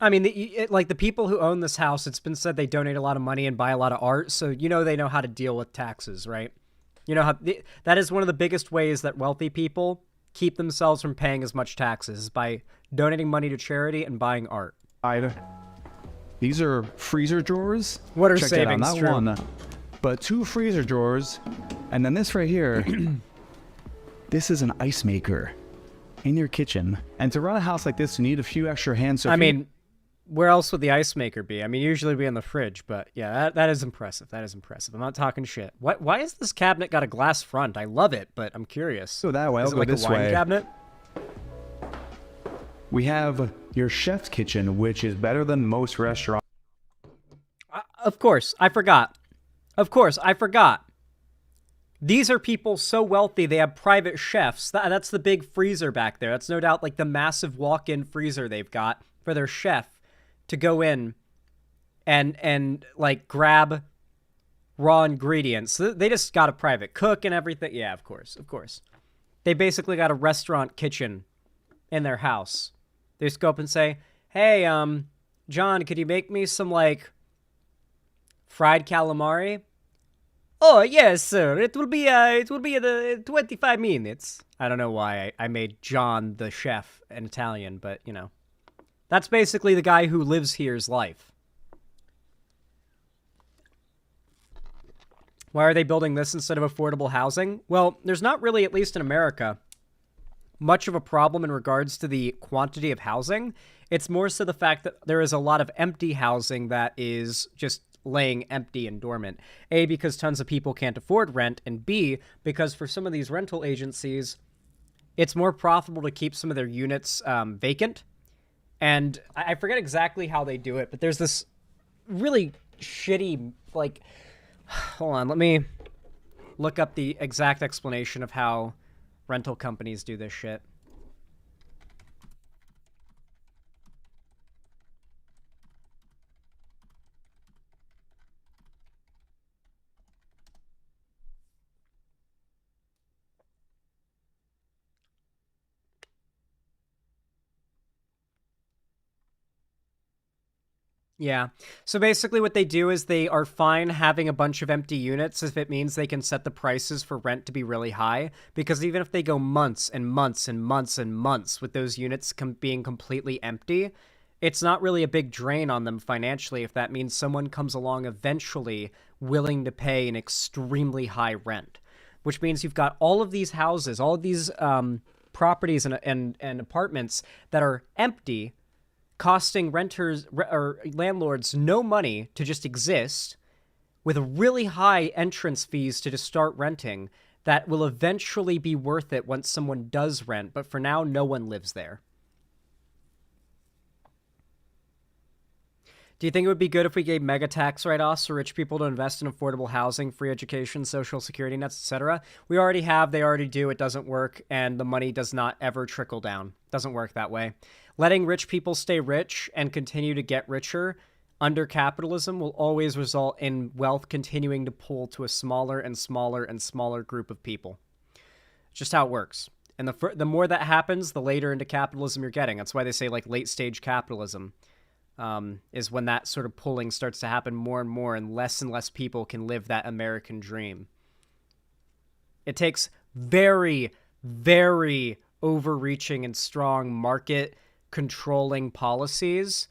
I mean, the people who own this house, it's been said they donate a lot of money and buy a lot of art, so they know how to deal with taxes, right? You know how that is one of the biggest ways that wealthy people keep themselves from paying as much taxes, by donating money to charity and buying art. These are freezer drawers. What are Check savings? That out, not one, but 2 freezer drawers, and then this right here. This is an ice maker in your kitchen. And to run a house like this, you need a few extra hands. So where else would the ice maker be? I mean, usually it'd be in the fridge, but yeah, that is impressive. That is impressive. I'm not talking shit. Why has this cabinet got a glass front? I love it, but I'm curious. Go that way. I'll go like this a wine way. Cabinet? We have your chef's kitchen, which is better than most restaurants. Of course, I forgot. These are people so wealthy they have private chefs. That's the big freezer back there. That's no doubt like the massive walk-in freezer they've got for their chef to go in and like grab raw ingredients. They just got a private cook and everything. Yeah, of course. They basically got a restaurant kitchen in their house. They just go up and say, "Hey, John, could you make me some like fried calamari?" "Oh, yes, sir. It will be the 25 minutes. I don't know why I made John the chef in Italian, but that's basically the guy who lives here's life. Why are they building this instead of affordable housing? Well, there's not really, at least in America, much of a problem in regards to the quantity of housing. It's more so the fact that there is a lot of empty housing that is just laying empty and dormant. A, because tons of people can't afford rent, and B, because for some of these rental agencies, it's more profitable to keep some of their units vacant. And I forget exactly how they do it, but there's this really shitty, like, hold on, let me look up the exact explanation of how rental companies do this shit. Yeah. So basically what they do is they are fine having a bunch of empty units if it means they can set the prices for rent to be really high, because even if they go months and months and months and months with those units being completely empty, it's not really a big drain on them financially if that means someone comes along eventually willing to pay an extremely high rent, which means you've got all of these houses, all of these properties and apartments that are empty, costing renters or landlords no money to just exist, with really high entrance fees to just start renting that will eventually be worth it once someone does rent, but for now, no one lives there. Do you think it would be good if we gave mega tax write-offs for rich people to invest in affordable housing, free education, social security nets, etc.? We already have, they already do, it doesn't work, and the money does not ever trickle down. It doesn't work that way. Letting rich people stay rich and continue to get richer under capitalism will always result in wealth continuing to pull to a smaller and smaller and smaller group of people. It's just how it works. And the more that happens, the later into capitalism you're getting. That's why they say like late stage capitalism is when that sort of pulling starts to happen more and less people can live that American dream. It takes very, very overreaching and strong market controlling policies,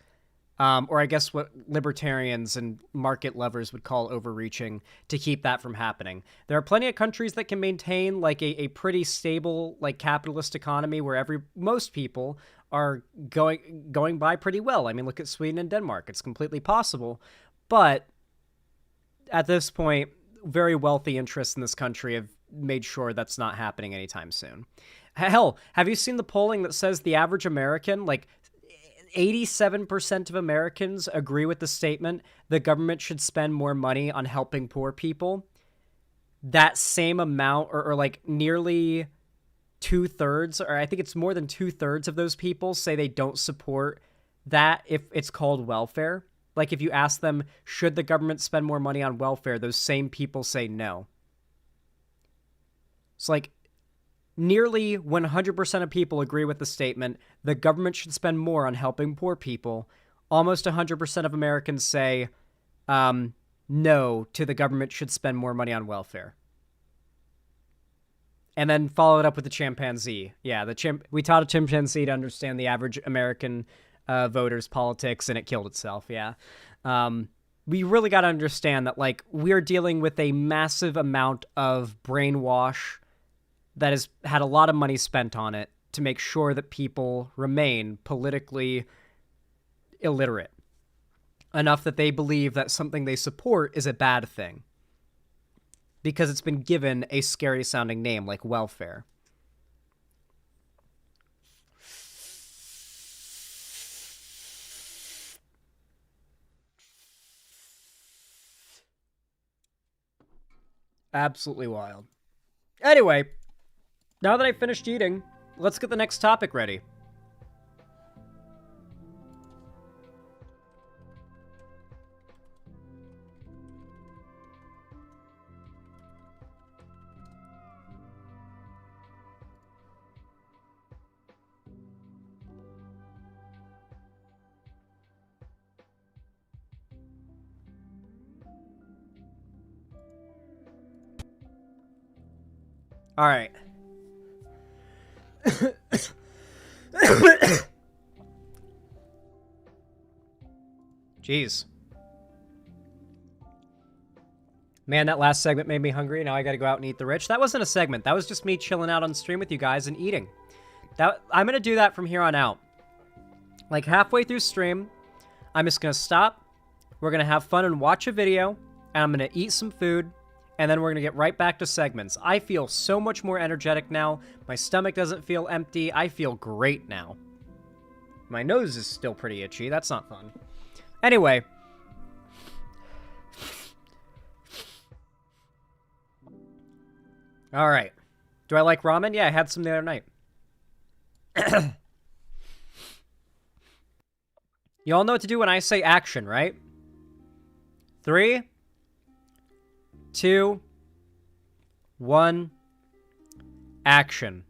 or I guess what libertarians and market lovers would call overreaching, to keep that from happening. There are plenty of countries that can maintain like a pretty stable like capitalist economy where most people are going by pretty well. I mean, look at Sweden and Denmark. It's completely possible, but at this point, very wealthy interests in this country have made sure that's not happening anytime soon. Hell, have you seen the polling that says the average American, like 87% of Americans agree with the statement the government should spend more money on helping poor people? That same amount, or like nearly 2/3, or I think it's more than 2/3 of those people say they don't support that if it's called welfare. Like if you ask them, should the government spend more money on welfare, those same people say no. It's like nearly 100% of people agree with the statement the government should spend more on helping poor people. Almost 100% of Americans say no to the government should spend more money on welfare. And then follow it up with the chimpanzee. Yeah, we taught a chimpanzee to understand the average American voters' politics, and it killed itself. Yeah. We really got to understand that, like, we're dealing with a massive amount of brainwash that has had a lot of money spent on it to make sure that people remain politically illiterate enough that they believe that something they support is a bad thing because it's been given a scary sounding name like welfare. Absolutely wild. Anyway, now that I finished eating, let's get the next topic ready. All right. Jeez. Man, that last segment made me hungry. Now I gotta go out and eat the rich. That wasn't a segment. That was just me chilling out on stream with you guys and eating. I'm gonna do that from here on out. Like halfway through stream, I'm just gonna stop. We're gonna have fun and watch a video, and I'm gonna eat some food, and then we're gonna get right back to segments. I feel so much more energetic now. My stomach doesn't feel empty. I feel great now. My nose is still pretty itchy. That's not fun. Anyway. All right. Do I like ramen? Yeah, I had some the other night. You all know what to do when I say action, right? 3, 2, 1, action.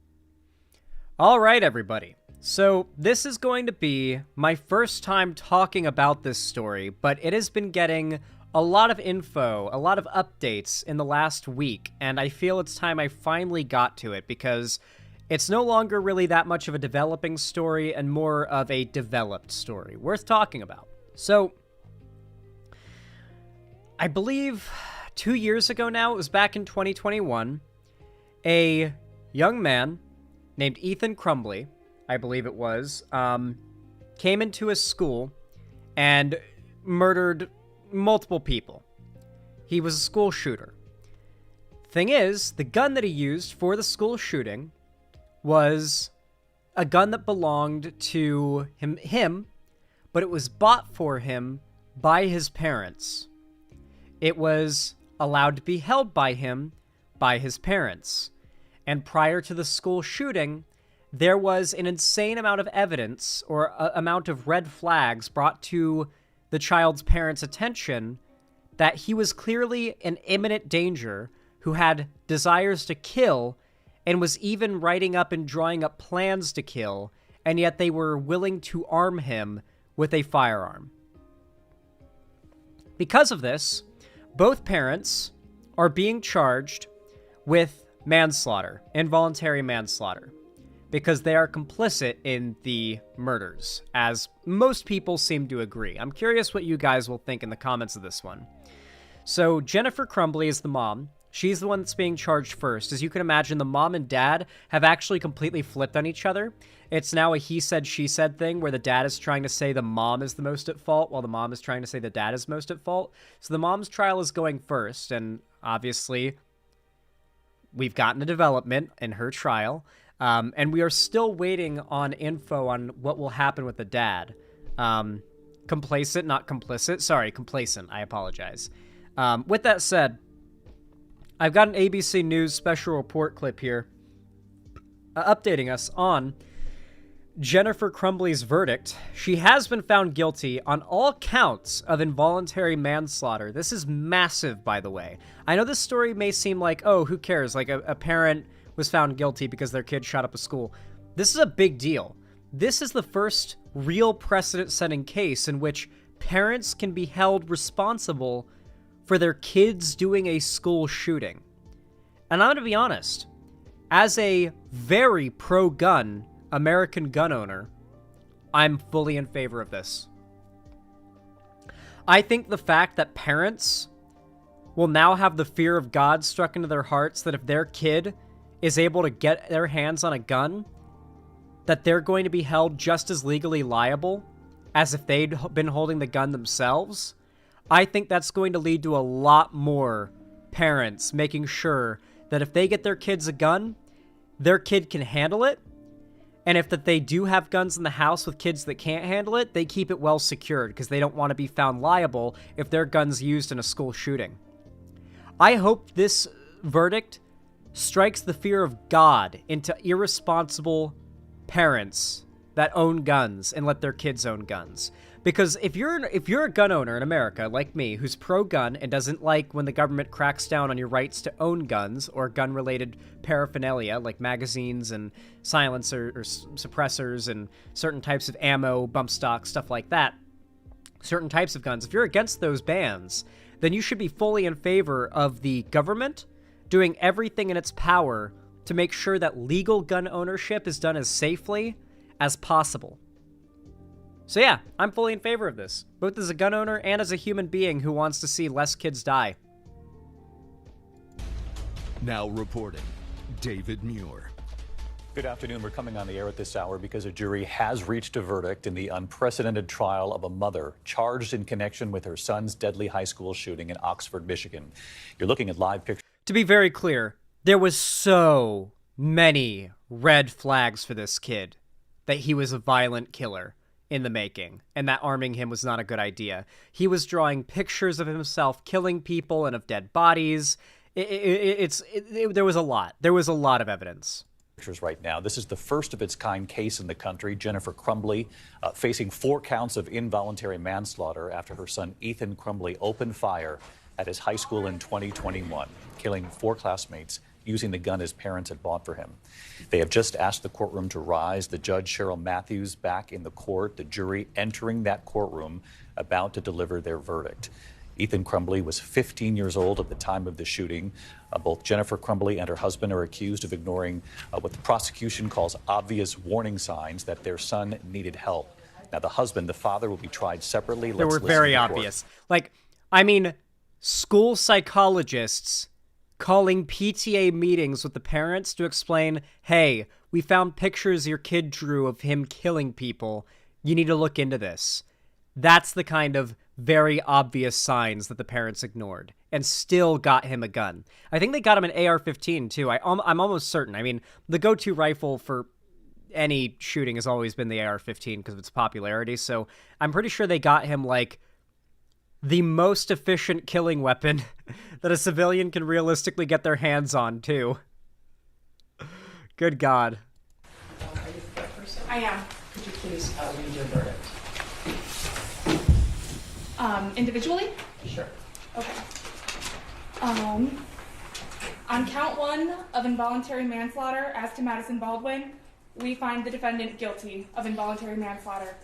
All right, everybody. So this is going to be my first time talking about this story, but it has been getting a lot of info, a lot of updates in the last week, and I feel it's time I finally got to it because it's no longer really that much of a developing story and more of a developed story worth talking about. So, I believe 2 years ago now, it was back in 2021, a young man named Ethan Crumbley, I believe it was, came into a school and murdered multiple people. He was a school shooter. Thing is, the gun that he used for the school shooting was a gun that belonged to him, but it was bought for him by his parents. It was allowed to be held by him by his parents. And prior to the school shooting, there was an insane amount of evidence or amount of red flags brought to the child's parents' attention that he was clearly an imminent danger who had desires to kill and was even writing up and drawing up plans to kill, and yet they were willing to arm him with a firearm. Because of this, both parents are being charged with manslaughter, involuntary manslaughter, because they are complicit in the murders, as most people seem to agree. I'm curious what you guys will think in the comments of this one. So Jennifer Crumbley is the mom. She's the one that's being charged first. As you can imagine, the mom and dad have actually completely flipped on each other. It's now a he said, she said thing where the dad is trying to say the mom is the most at fault while the mom is trying to say the dad is most at fault. So the mom's trial is going first, and obviously we've gotten a development in her trial. And we are still waiting on info on what will happen with the dad. Complacent, not complicit. Sorry, complacent. I apologize. With that said, I've got an ABC News special report clip here updating us on Jennifer Crumbly's verdict. She has been found guilty on all counts of involuntary manslaughter. This is massive, by the way. I know this story may seem like, oh, who cares? Like a parent was found guilty because their kid shot up a school. This is a big deal. This is the first real precedent-setting case in which parents can be held responsible for their kids doing a school shooting. And I'm going to be honest, as a very pro-gun American gun owner, I'm fully in favor of this. I think the fact that parents will now have the fear of God struck into their hearts that if their kid is able to get their hands on a gun, that they're going to be held just as legally liable as if they'd been holding the gun themselves, I think that's going to lead to a lot more parents making sure that if they get their kids a gun, their kid can handle it. And if that they do have guns in the house with kids that can't handle it, they keep it well secured because they don't want to be found liable if their gun's used in a school shooting. I hope this verdict strikes the fear of God into irresponsible parents that own guns and let their kids own guns. Because if you're a gun owner in America, like me, who's pro-gun and doesn't like when the government cracks down on your rights to own guns or gun-related paraphernalia, like magazines and silencers or suppressors and certain types of ammo, bump stock, stuff like that, certain types of guns, if you're against those bans, then you should be fully in favor of the government doing everything in its power to make sure that legal gun ownership is done as safely as possible. So yeah, I'm fully in favor of this, both as a gun owner and as a human being who wants to see less kids die. Now reporting, David Muir. Good afternoon. We're coming on the air at this hour because a jury has reached a verdict in the unprecedented trial of a mother charged in connection with her son's deadly high school shooting in Oxford, Michigan. You're looking at live pictures. To be very clear, there was so many red flags for this kid that he was a violent killer in the making, and that arming him was not a good idea. He was drawing pictures of himself killing people and of dead bodies. There was a lot. There was a lot of evidence. Right now, this is the first of its kind case in the country. Jennifer Crumbly facing 4 counts of involuntary manslaughter after her son Ethan Crumbly opened fire at his high school in 2021, killing 4 classmates using the gun his parents had bought for him. They have just asked the courtroom to rise. The judge, Cheryl Matthews, back in the court, the jury entering that courtroom, about to deliver their verdict. Ethan Crumbly was 15 years old at the time of the shooting. Both Jennifer Crumbly and her husband are accused of ignoring what the prosecution calls obvious warning signs that their son needed help. Now, the husband, the father, will be tried separately. They were very obvious. Like, I mean, school psychologists calling PTA meetings with the parents to explain, hey, we found pictures your kid drew of him killing people. You need to look into this. That's the kind of very obvious signs that the parents ignored and still got him a gun. I think they got him an AR-15 too. I'm almost certain. I mean, the go-to rifle for any shooting has always been the AR-15 because of its popularity. So I'm pretty sure they got him like the most efficient killing weapon that a civilian can realistically get their hands on, too. Good God. Are you the person? I am. Could you please read your verdict? Individually? Sure. Okay. On count 1 of involuntary manslaughter as to Madison Baldwin, we find the defendant guilty of involuntary manslaughter.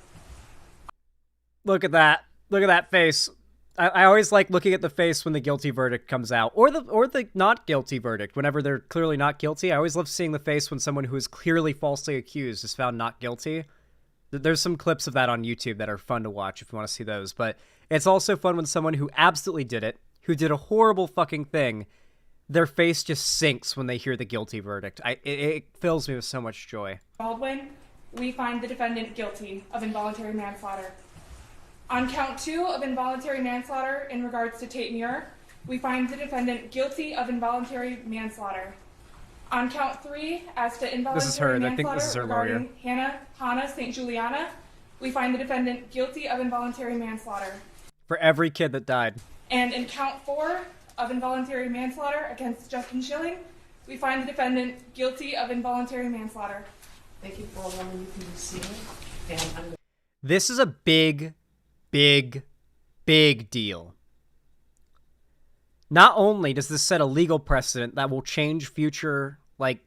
Look at that. Look at that face. I always like looking at the face when the guilty verdict comes out, or the not guilty verdict. Whenever they're clearly not guilty, I always love seeing the face when someone who is clearly falsely accused is found not guilty. There's some clips of that on YouTube that are fun to watch if you want to see those, but it's also fun when someone who absolutely did it, who did a horrible fucking thing, their face just sinks when they hear the guilty verdict. It fills me with so much joy. Baldwin, we find the defendant guilty of involuntary manslaughter. On count 2 of involuntary manslaughter in regards to Tate Muir, we find the defendant guilty of involuntary manslaughter. On count 3, as to involuntary This is her. I manslaughter think this is her lawyer. regarding Hannah St. Juliana, we find the defendant guilty of involuntary manslaughter. For every kid that died. And in count 4 of involuntary manslaughter against Justin Schilling, we find the defendant guilty of involuntary manslaughter. Thank you for allowing me to be seated. And I'm This is a big, big, big deal. Not only does this set a legal precedent that will change future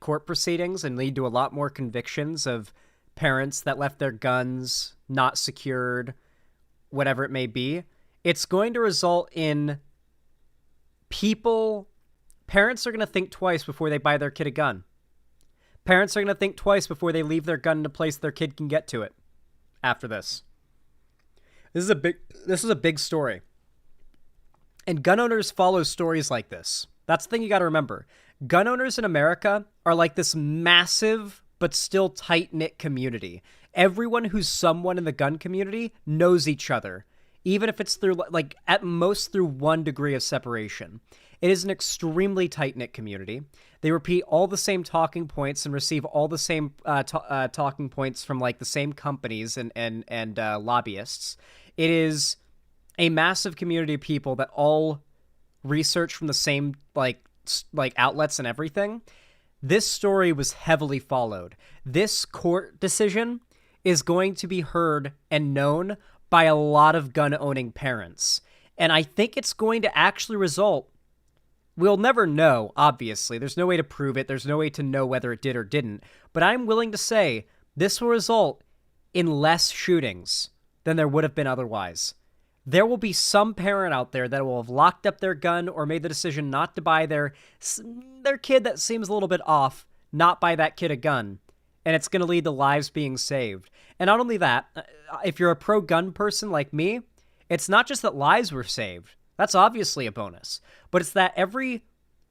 court proceedings and lead to a lot more convictions of parents that left their guns not secured, whatever it may be, it's going to result in parents are going to think twice before they buy their kid a gun. Parents are going to think twice before they leave their gun in a place their kid can get to it after this. This is a big story. And gun owners follow stories like this. That's the thing you got to remember. Gun owners in America are like this massive but still tight-knit community. Everyone who's someone in the gun community knows each other, even if it's through, at most through 1 degree of separation. It is an extremely tight-knit community. They repeat all the same talking points and receive all the same talking points from, the same companies and lobbyists. It is a massive community of people that all research from the same, outlets and everything. This story was heavily followed. This court decision is going to be heard and known by a lot of gun-owning parents. And I think it's going to actually result... We'll never know, obviously. There's no way to prove it. There's no way to know whether it did or didn't. But I'm willing to say this will result in less shootings than there would have been otherwise. There will be some parent out there that will have locked up their gun or made the decision not to buy their kid that seems a little bit off, not buy that kid a gun. And it's going to lead to lives being saved. And not only that, if you're a pro-gun person like me, it's not just that lives were saved. That's obviously a bonus. But it's that every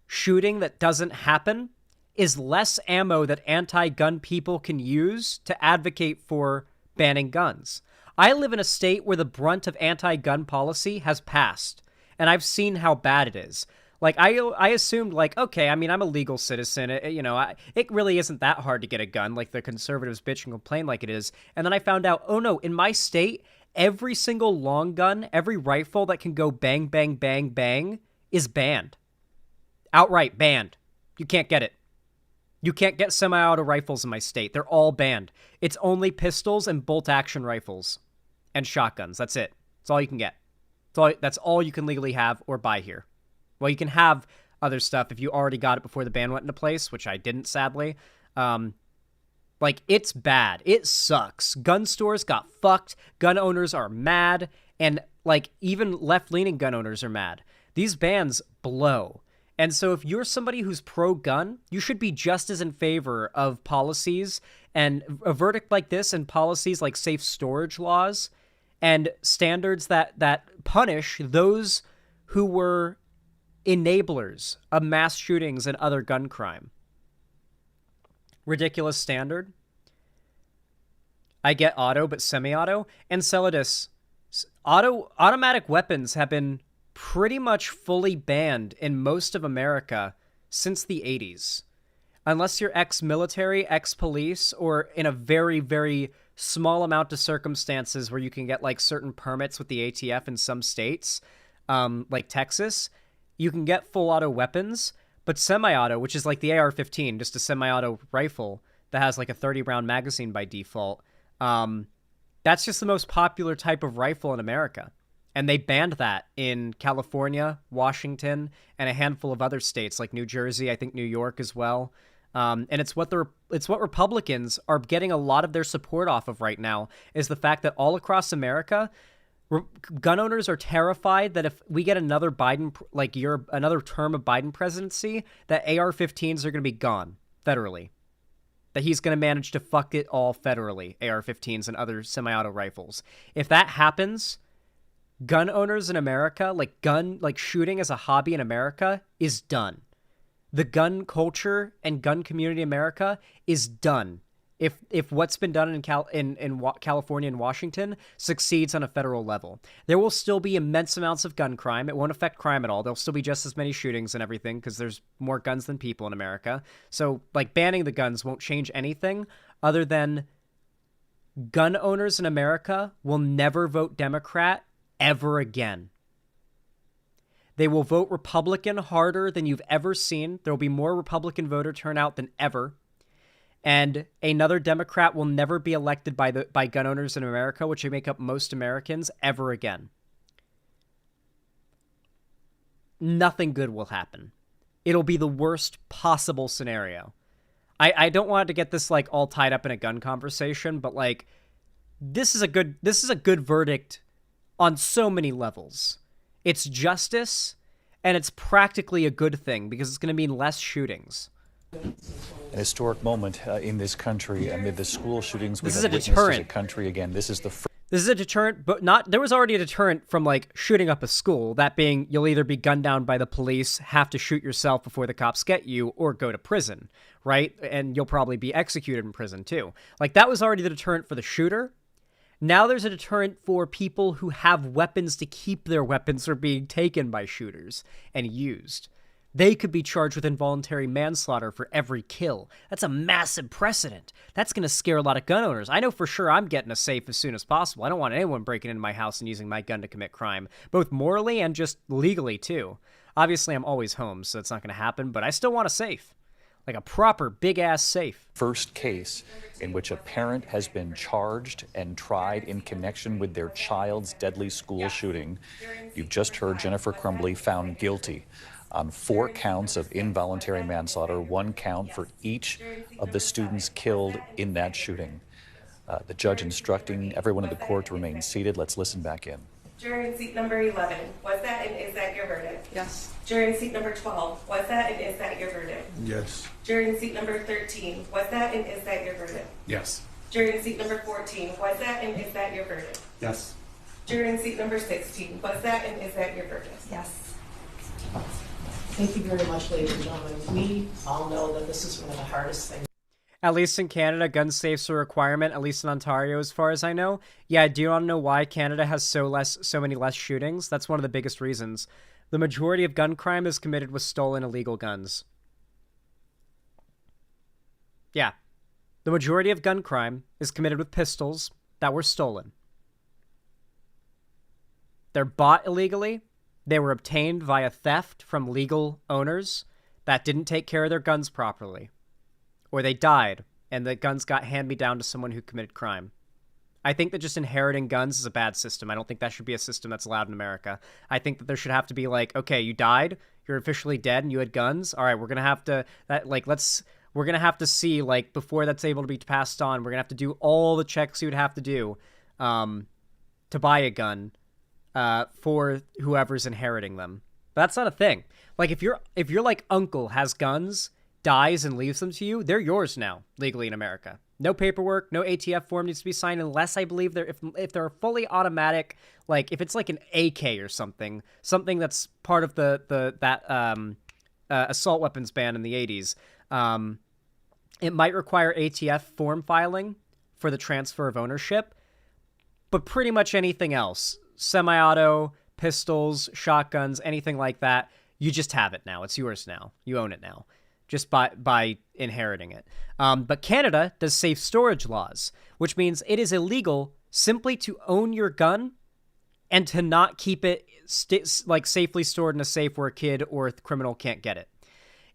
shooting that doesn't happen is less ammo that anti-gun people can use to advocate for banning guns. I live in a state where the brunt of anti-gun policy has passed, and I've seen how bad it is. I assumed, okay, I mean, I'm a legal citizen. It really isn't that hard to get a gun, like the conservatives bitch and complain like it is. And then I found out, oh no, in my state, every single long gun, every rifle that can go bang, bang, bang, bang is banned. Outright banned. You can't get it. You can't get semi-auto rifles in my state. They're all banned. It's only pistols and bolt-action rifles and shotguns. That's it. That's all you can get. That's all you can legally have or buy here. Well, you can have other stuff if you already got it before the ban went into place, which I didn't, sadly. It's bad. It sucks. Gun stores got fucked. Gun owners are mad. And, even left-leaning gun owners are mad. These bans blow. And so if you're somebody who's pro-gun, you should be just as in favor of policies and a verdict like this and policies like safe storage laws and standards that punish those who were enablers of mass shootings and other gun crime. Ridiculous standard. I get auto, but semi-auto. Enceladus. Automatic weapons have been pretty much fully banned in most of America since the 80s. Unless you're ex-military, ex-police, or in a very, very small amount of circumstances where you can get certain permits with the ATF in some states, like Texas, you can get full auto weapons, but semi-auto, which is the AR-15, just a semi-auto rifle that has a 30-round magazine by default, that's just the most popular type of rifle in America. And they banned that in California, Washington, and a handful of other states like New Jersey, I think New York as well. And it's what Republicans are getting a lot of their support off of right now, is the fact that all across America, gun owners are terrified that if we get another another term of Biden presidency, that AR-15s are going to be gone federally. That he's going to manage to fuck it all federally, AR-15s and other semi-auto rifles. If that happens, gun owners in America, shooting as a hobby in America, is done. The gun culture and gun community in America is done. if what's been done in California and Washington succeeds on a federal level. There will still be immense amounts of gun crime. It won't affect crime at all. There'll still be just as many shootings and everything because there's more guns than people in America. So, like, banning the guns won't change anything other than gun owners in America will never vote Democrat ever again. They will vote Republican harder than you've ever seen. There will be more Republican voter turnout than ever. And another Democrat will never be elected by gun owners in America, which make up most Americans, ever again. Nothing good will happen. It'll be the worst possible scenario. I don't want to get this like all tied up in a gun conversation, but like this is a good verdict on so many levels. It's justice, and it's practically a good thing because it's going to mean less shootings. An historic moment in this country amid the school shootings we This is have a witnessed deterrent. as a country. Again, this is the This is a deterrent, but not. There was already a deterrent from like shooting up a school. That being, you'll either be gunned down by the police, have to shoot yourself before the cops get you, or go to prison, right? And you'll probably be executed in prison too. Like that was already the deterrent for the shooter. Now there's a deterrent for people who have weapons to keep their weapons from being taken by shooters and used. They could be charged with involuntary manslaughter for every kill. That's a massive precedent. That's going to scare a lot of gun owners. I know for sure I'm getting a safe as soon as possible. I don't want anyone breaking into my house and using my gun to commit crime, both morally and just legally too. Obviously, I'm always home, so it's not going to happen, but I still want a safe. Like a proper big-ass safe. first case in which a parent has been charged and tried in connection with their child's deadly school shooting. You've just heard Jennifer Crumbley found guilty on 4 counts of involuntary manslaughter, 1 count for each of the students killed in that shooting. The judge instructing everyone in the court to remain seated. Let's listen back in. Juror in seat number 11, was that and is that your verdict? Yes. Juror in seat number 12, was that and is that your verdict? Yes. Juror in seat number 13, was that and is that your verdict? Yes. Juror in seat number 14, was that and is that your verdict? Yes. Juror in seat number 16, was that and is that your verdict? Yes. Thank you very much, ladies and gentlemen. We all know that this is one of the hardest things. At least in Canada, gun safe's a requirement, at least in Ontario, as far as I know. Yeah, do you want to know why Canada has so many less shootings? That's one of the biggest reasons. The majority of gun crime is committed with stolen illegal guns. Yeah. The majority of gun crime is committed with pistols that were stolen. They're bought illegally. They were obtained via theft from legal owners that didn't take care of their guns properly. Or they died, and the guns got hand-me-down to someone who committed crime. I think that just inheriting guns is a bad system. I don't think that should be a system that's allowed in America. I think that there should have to be like, okay, you died, you're officially dead, and you had guns. All right, we're gonna have to we're gonna have to see like before that's able to be passed on. We're gonna have to do all the checks you would have to do to buy a gun for whoever's inheriting them. But that's not a thing. Like if your like uncle has guns, dies and leaves them to you, they're yours now, legally in America. No paperwork, no ATF form needs to be signed unless I believe if they're fully automatic, like if it's like an AK or something that's part of that assault weapons ban in the 80s. It might require ATF form filing for the transfer of ownership, but pretty much anything else, semi-auto, pistols, shotguns, anything like that, you just have it now. It's yours now. You own it now. Just by inheriting it. But Canada does safe storage laws, which means it is illegal simply to own your gun and to not keep it safely stored in a safe where a kid or a criminal can't get it.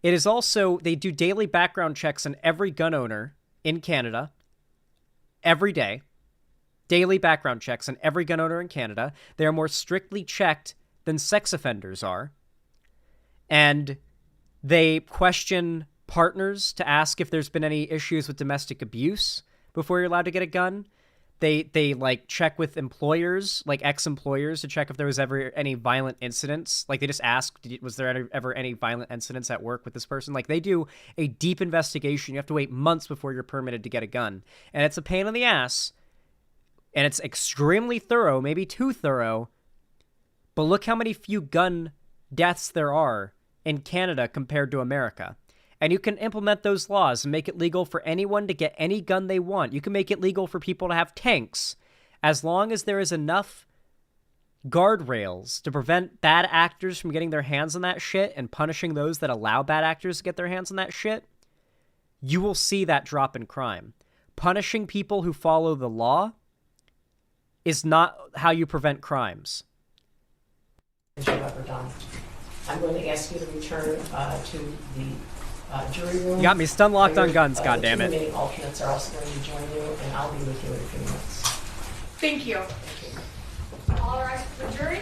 It is also, they do daily background checks on every gun owner in Canada every day. Daily background checks on every gun owner in Canada. They are more strictly checked than sex offenders are. And they question partners to ask if there's been any issues with domestic abuse before you're allowed to get a gun. They like check with employers, like ex-employers, to check if there was ever any violent incidents. Like they just ask, was there ever any violent incidents at work with this person? Like they do a deep investigation. You have to wait months before you're permitted to get a gun. And it's a pain in the ass. And it's extremely thorough, maybe too thorough. But look how many few gun deaths there are in Canada compared to America. And you can implement those laws and make it legal for anyone to get any gun they want. You can make it legal for people to have tanks. As long as there is enough guardrails to prevent bad actors from getting their hands on that shit and punishing those that allow bad actors to get their hands on that shit, you will see that drop in crime. Punishing people who follow the law is not how you prevent crimes. You've ever done. I'm going to ask you to return to the jury room. You got me stun locked on guns, The goddammit. two remaining alternates are also going to join you, and I'll be with you in a few minutes. Thank you. All right, the jury.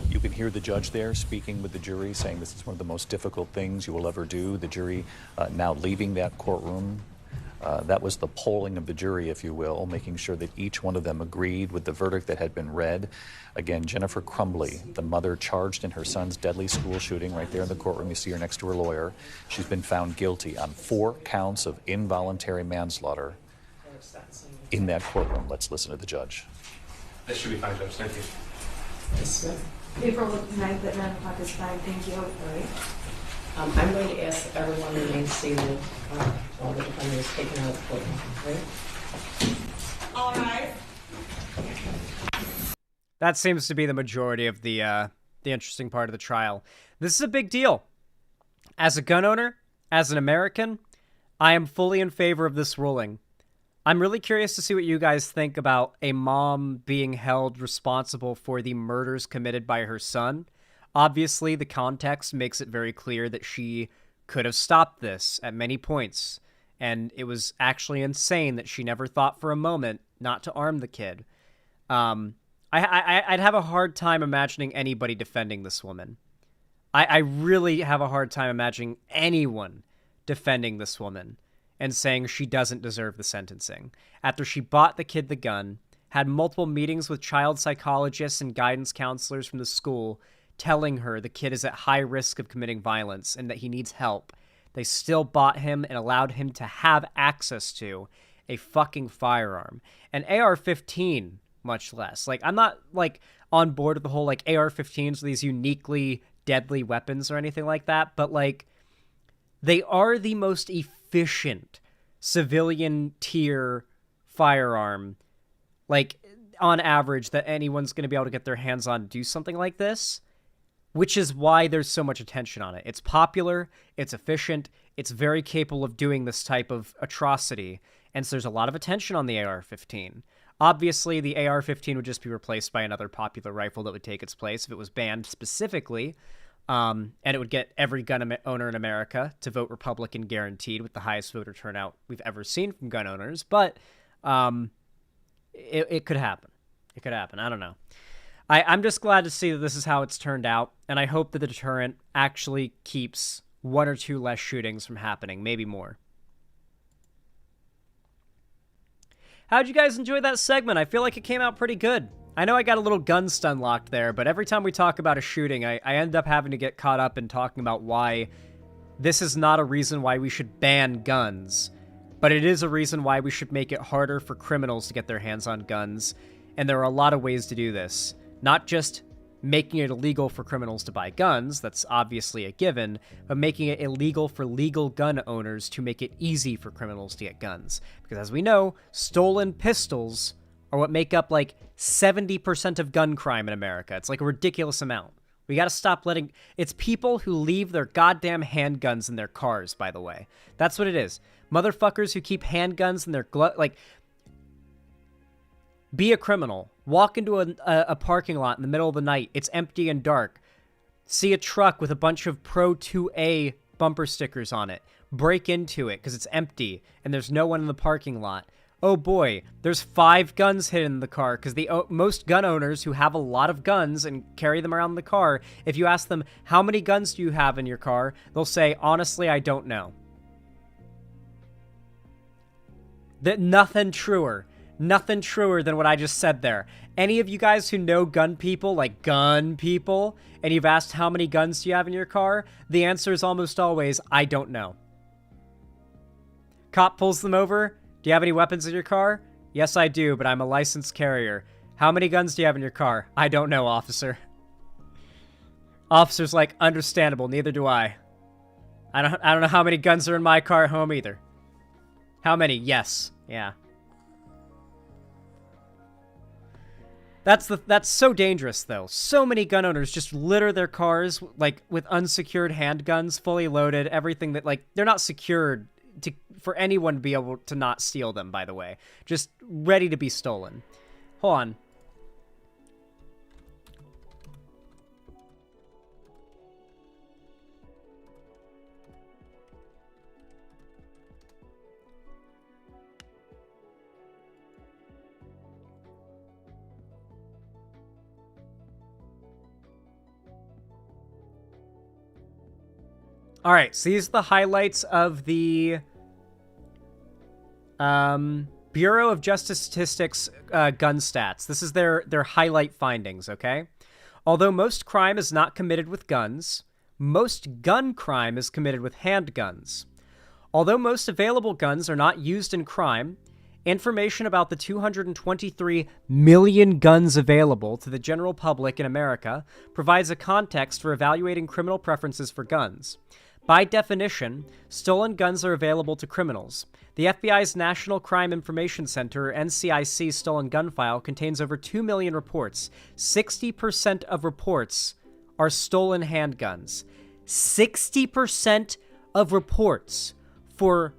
You can hear the judge there speaking with the jury, saying this is one of the most difficult things you will ever do. The jury now leaving that courtroom. That was the polling of the jury, if you will, making sure that each one of them agreed with the verdict that had been read. Again, Jennifer Crumbley, the mother charged in her son's deadly school shooting right there in the courtroom. You see her next to her lawyer. She's been found guilty on 4 counts of involuntary manslaughter in that courtroom. Let's listen to the judge. That should be fine, Judge. Thank you. Yes, ma'am. April 9th at 9 o'clock is fine. Thank you. All right. I'm going to ask everyone to remain seated while the defendant is taken out of the courtroom. Right? All right. That seems to be the majority of the interesting part of the trial. This is a big deal. As a gun owner, as an American, I am fully in favor of this ruling. I'm really curious to see what you guys think about a mom being held responsible for the murders committed by her son. Obviously, the context makes it very clear that she could have stopped this at many points, and it was actually insane that she never thought for a moment not to arm the kid. I'd have a hard time imagining anybody defending this woman. I really have a hard time imagining anyone defending this woman and saying she doesn't deserve the sentencing. After she bought the kid the gun, had multiple meetings with child psychologists and guidance counselors from the school telling her the kid is at high risk of committing violence and that he needs help, they still bought him and allowed him to have access to a fucking firearm. An AR-15, much less. Like, I'm not, like, on board with the whole, like, AR-15s are these uniquely deadly weapons or anything like that, but, like, they are the most efficient civilian tier firearm, like, on average, that anyone's going to be able to get their hands on to do something like this, which is why there's so much attention on it. It's popular, it's efficient, it's very capable of doing this type of atrocity, and so there's a lot of attention on the AR-15. Obviously, the AR-15 would just be replaced by another popular rifle that would take its place if it was banned specifically. And it would get every gun owner in America to vote Republican guaranteed with the highest voter turnout we've ever seen from gun owners. But it could happen. It could happen. I don't know. I'm just glad to see that this is how it's turned out. And I hope that the deterrent actually keeps 1 or 2 less shootings from happening. Maybe more. How'd you guys enjoy that segment? I feel like it came out pretty good. I know I got a little gun stun locked there, but every time we talk about a shooting, I end up having to get caught up in talking about why this is not a reason why we should ban guns, but it is a reason why we should make it harder for criminals to get their hands on guns, and there are a lot of ways to do this. Not just making it illegal for criminals to buy guns, that's obviously a given, but making it illegal for legal gun owners to make it easy for criminals to get guns. Because as we know, stolen pistols are what make up like 70% of gun crime in America. It's like a ridiculous amount. We gotta stop letting... It's people who leave their goddamn handguns in their cars, by the way. That's what it is. Motherfuckers who keep handguns in their glove... Like, be a criminal. Walk into a parking lot in the middle of the night. It's empty and dark. See a truck with a bunch of Pro 2A bumper stickers on it. Break into it because it's empty and there's no one in the parking lot. Oh boy, there's 5 guns hidden in the car because most gun owners who have a lot of guns and carry them around in the car, if you ask them, how many guns do you have in your car? They'll say, honestly, I don't know. Nothing truer than what I just said there. Any of you guys who know gun people, like gun people, and you've asked how many guns do you have in your car, the answer is almost always, I don't know. Cop pulls them over. Do you have any weapons in your car? Yes, I do, but I'm a licensed carrier. How many guns do you have in your car? I don't know, officer. Officer's like, understandable, neither do I. I don't know how many guns are in my car at home either. How many? Yes. Yeah. That's so dangerous though. So many gun owners just litter their cars like with unsecured handguns, fully loaded, everything that like they're not secured for anyone to be able to not steal them, by the way. Just ready to be stolen. Hold on. All right, so these are the highlights of the Bureau of Justice Statistics gun stats. This is their highlight findings, okay? Although most crime is not committed with guns, most gun crime is committed with handguns. Although most available guns are not used in crime, information about the 223 million guns available to the general public in America provides a context for evaluating criminal preferences for guns. By definition, stolen guns are available to criminals. The FBI's National Crime Information Center, NCIC stolen gun file, contains over 2 million reports. 60% of reports are stolen handguns. 60% of reports for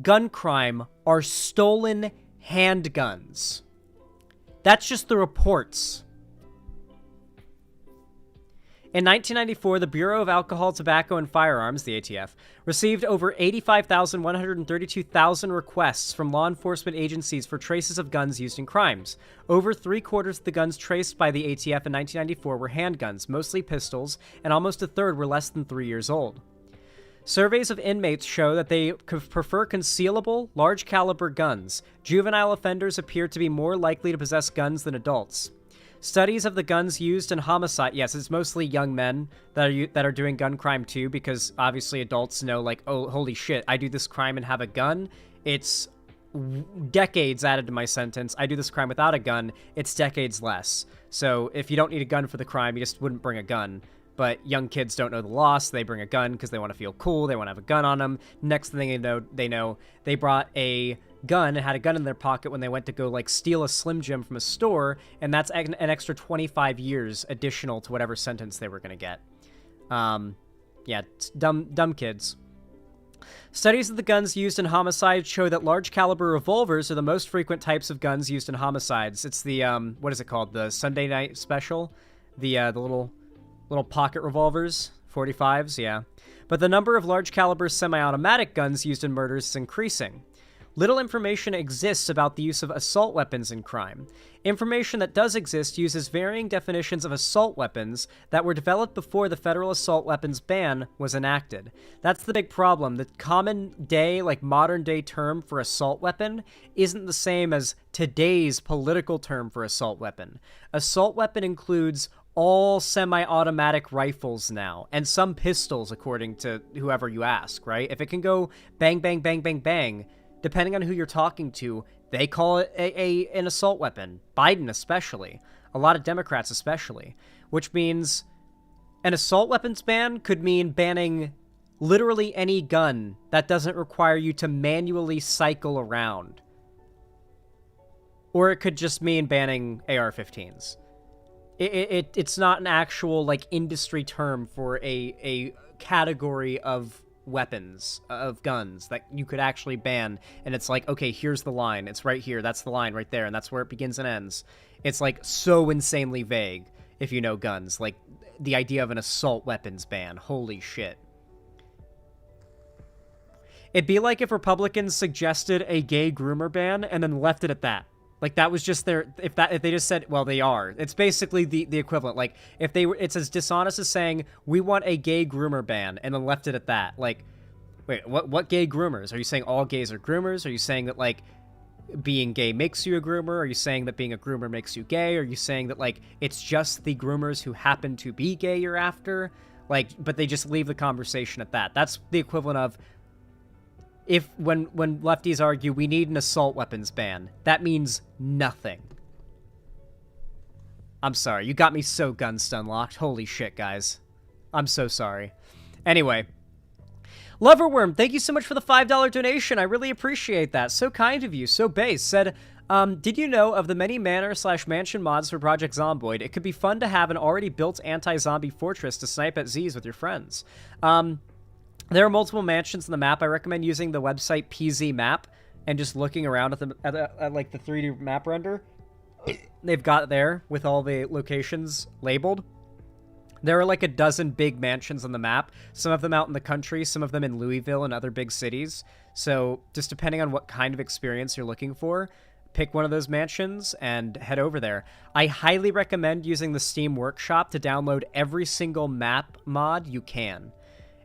gun crime are stolen handguns. That's just the reports. In 1994, the Bureau of Alcohol, Tobacco, and Firearms, the ATF, received over 85,132,000 requests from law enforcement agencies for traces of guns used in crimes. Over 3/4 of the guns traced by the ATF in 1994 were handguns, mostly pistols, and almost a third were less than 3 years old. Surveys of inmates show that they prefer concealable, large-caliber guns. Juvenile offenders appear to be more likely to possess guns than adults. Studies of the guns used in homicide. Yes, it's mostly young men that are doing gun crime too, because obviously adults know, like, oh, holy shit, I do this crime and have a gun. It's decades added to my sentence. I do this crime without a gun. It's decades less. So if you don't need a gun for the crime, you just wouldn't bring a gun. But young kids don't know the law, so they bring a gun because they want to feel cool. They want to have a gun on them. Next thing they know they brought a gun and had a gun in their pocket when they went to go like steal a Slim Jim from a store, and that's an extra 25 years additional to whatever sentence they were going to get. Yeah, dumb kids. Studies of the guns used in homicides show that large caliber revolvers are the most frequent types of guns used in homicides. It's the what is it called? The Sunday night special, the little pocket revolvers, 45s, yeah. But the number of large caliber semi-automatic guns used in murders is increasing. Little information exists about the use of assault weapons in crime. Information that does exist uses varying definitions of assault weapons that were developed before the federal assault weapons ban was enacted. That's the big problem. The common day, like modern day term for assault weapon isn't the same as today's political term for assault weapon. Assault weapon includes all semi-automatic rifles now, and some pistols, according to whoever you ask, right? If it can go bang, bang, bang, bang, bang, depending on who you're talking to, they call it an assault weapon. Biden especially. A lot of Democrats especially. Which means an assault weapons ban could mean banning literally any gun that doesn't require you to manually cycle around. Or it could just mean banning AR-15s. It's not an actual, like, industry term for a category of weapons, of guns, that you could actually ban, and it's like, okay, here's the line, it's right here, that's the line right there, and that's where it begins and ends. It's, like, so insanely vague, if you know guns. Like, the idea of an assault weapons ban, holy shit. It'd be like if Republicans suggested a gay groomer ban and then left it at that. Like, that was just their, if they just said, well, they are. It's basically the equivalent. Like, if they were, it's as dishonest as saying, we want a gay groomer ban, and then left it at that. Like, wait, what gay groomers? Are you saying all gays are groomers? Are you saying that, like, being gay makes you a groomer? Are you saying that being a groomer makes you gay? Are you saying that, like, it's just the groomers who happen to be gay you're after? Like, but they just leave the conversation at that. That's the equivalent of, if when lefties argue we need an assault weapons ban, that means nothing. I'm sorry, you got me so gun stun locked. Holy shit, guys. I'm so sorry. Anyway, Loverworm, thank you so much for the $5 donation. I really appreciate that. So kind of you. So base. Said, did you know of the many manor/mansion mods for Project Zomboid? It could be fun to have an already built anti-zombie fortress to snipe at Z's with your friends. There are multiple mansions in the map. I recommend using the website PZ Map and just looking around at like the 3D map render they've got there with all the locations labeled. There are like a dozen big mansions on the map, some of them out in the country, some of them in Louisville and other big cities. So just depending on what kind of experience you're looking for, pick one of those mansions and head over there. I highly recommend using the Steam Workshop to download every single map mod you can.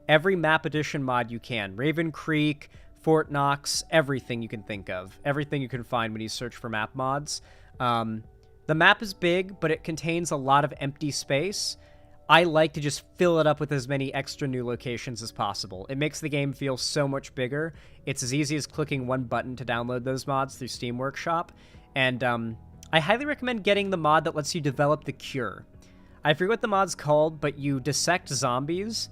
Every map edition mod you can. Raven Creek, Fort Knox, everything you can think of. Everything you can find when you search for map mods. The map is big, but it contains a lot of empty space. I like to just fill it up with as many extra new locations as possible. It makes the game feel so much bigger. It's as easy as clicking one button to download those mods through Steam Workshop. And I highly recommend getting the mod that lets you develop the cure. I forget what the mod's called, but you dissect zombies.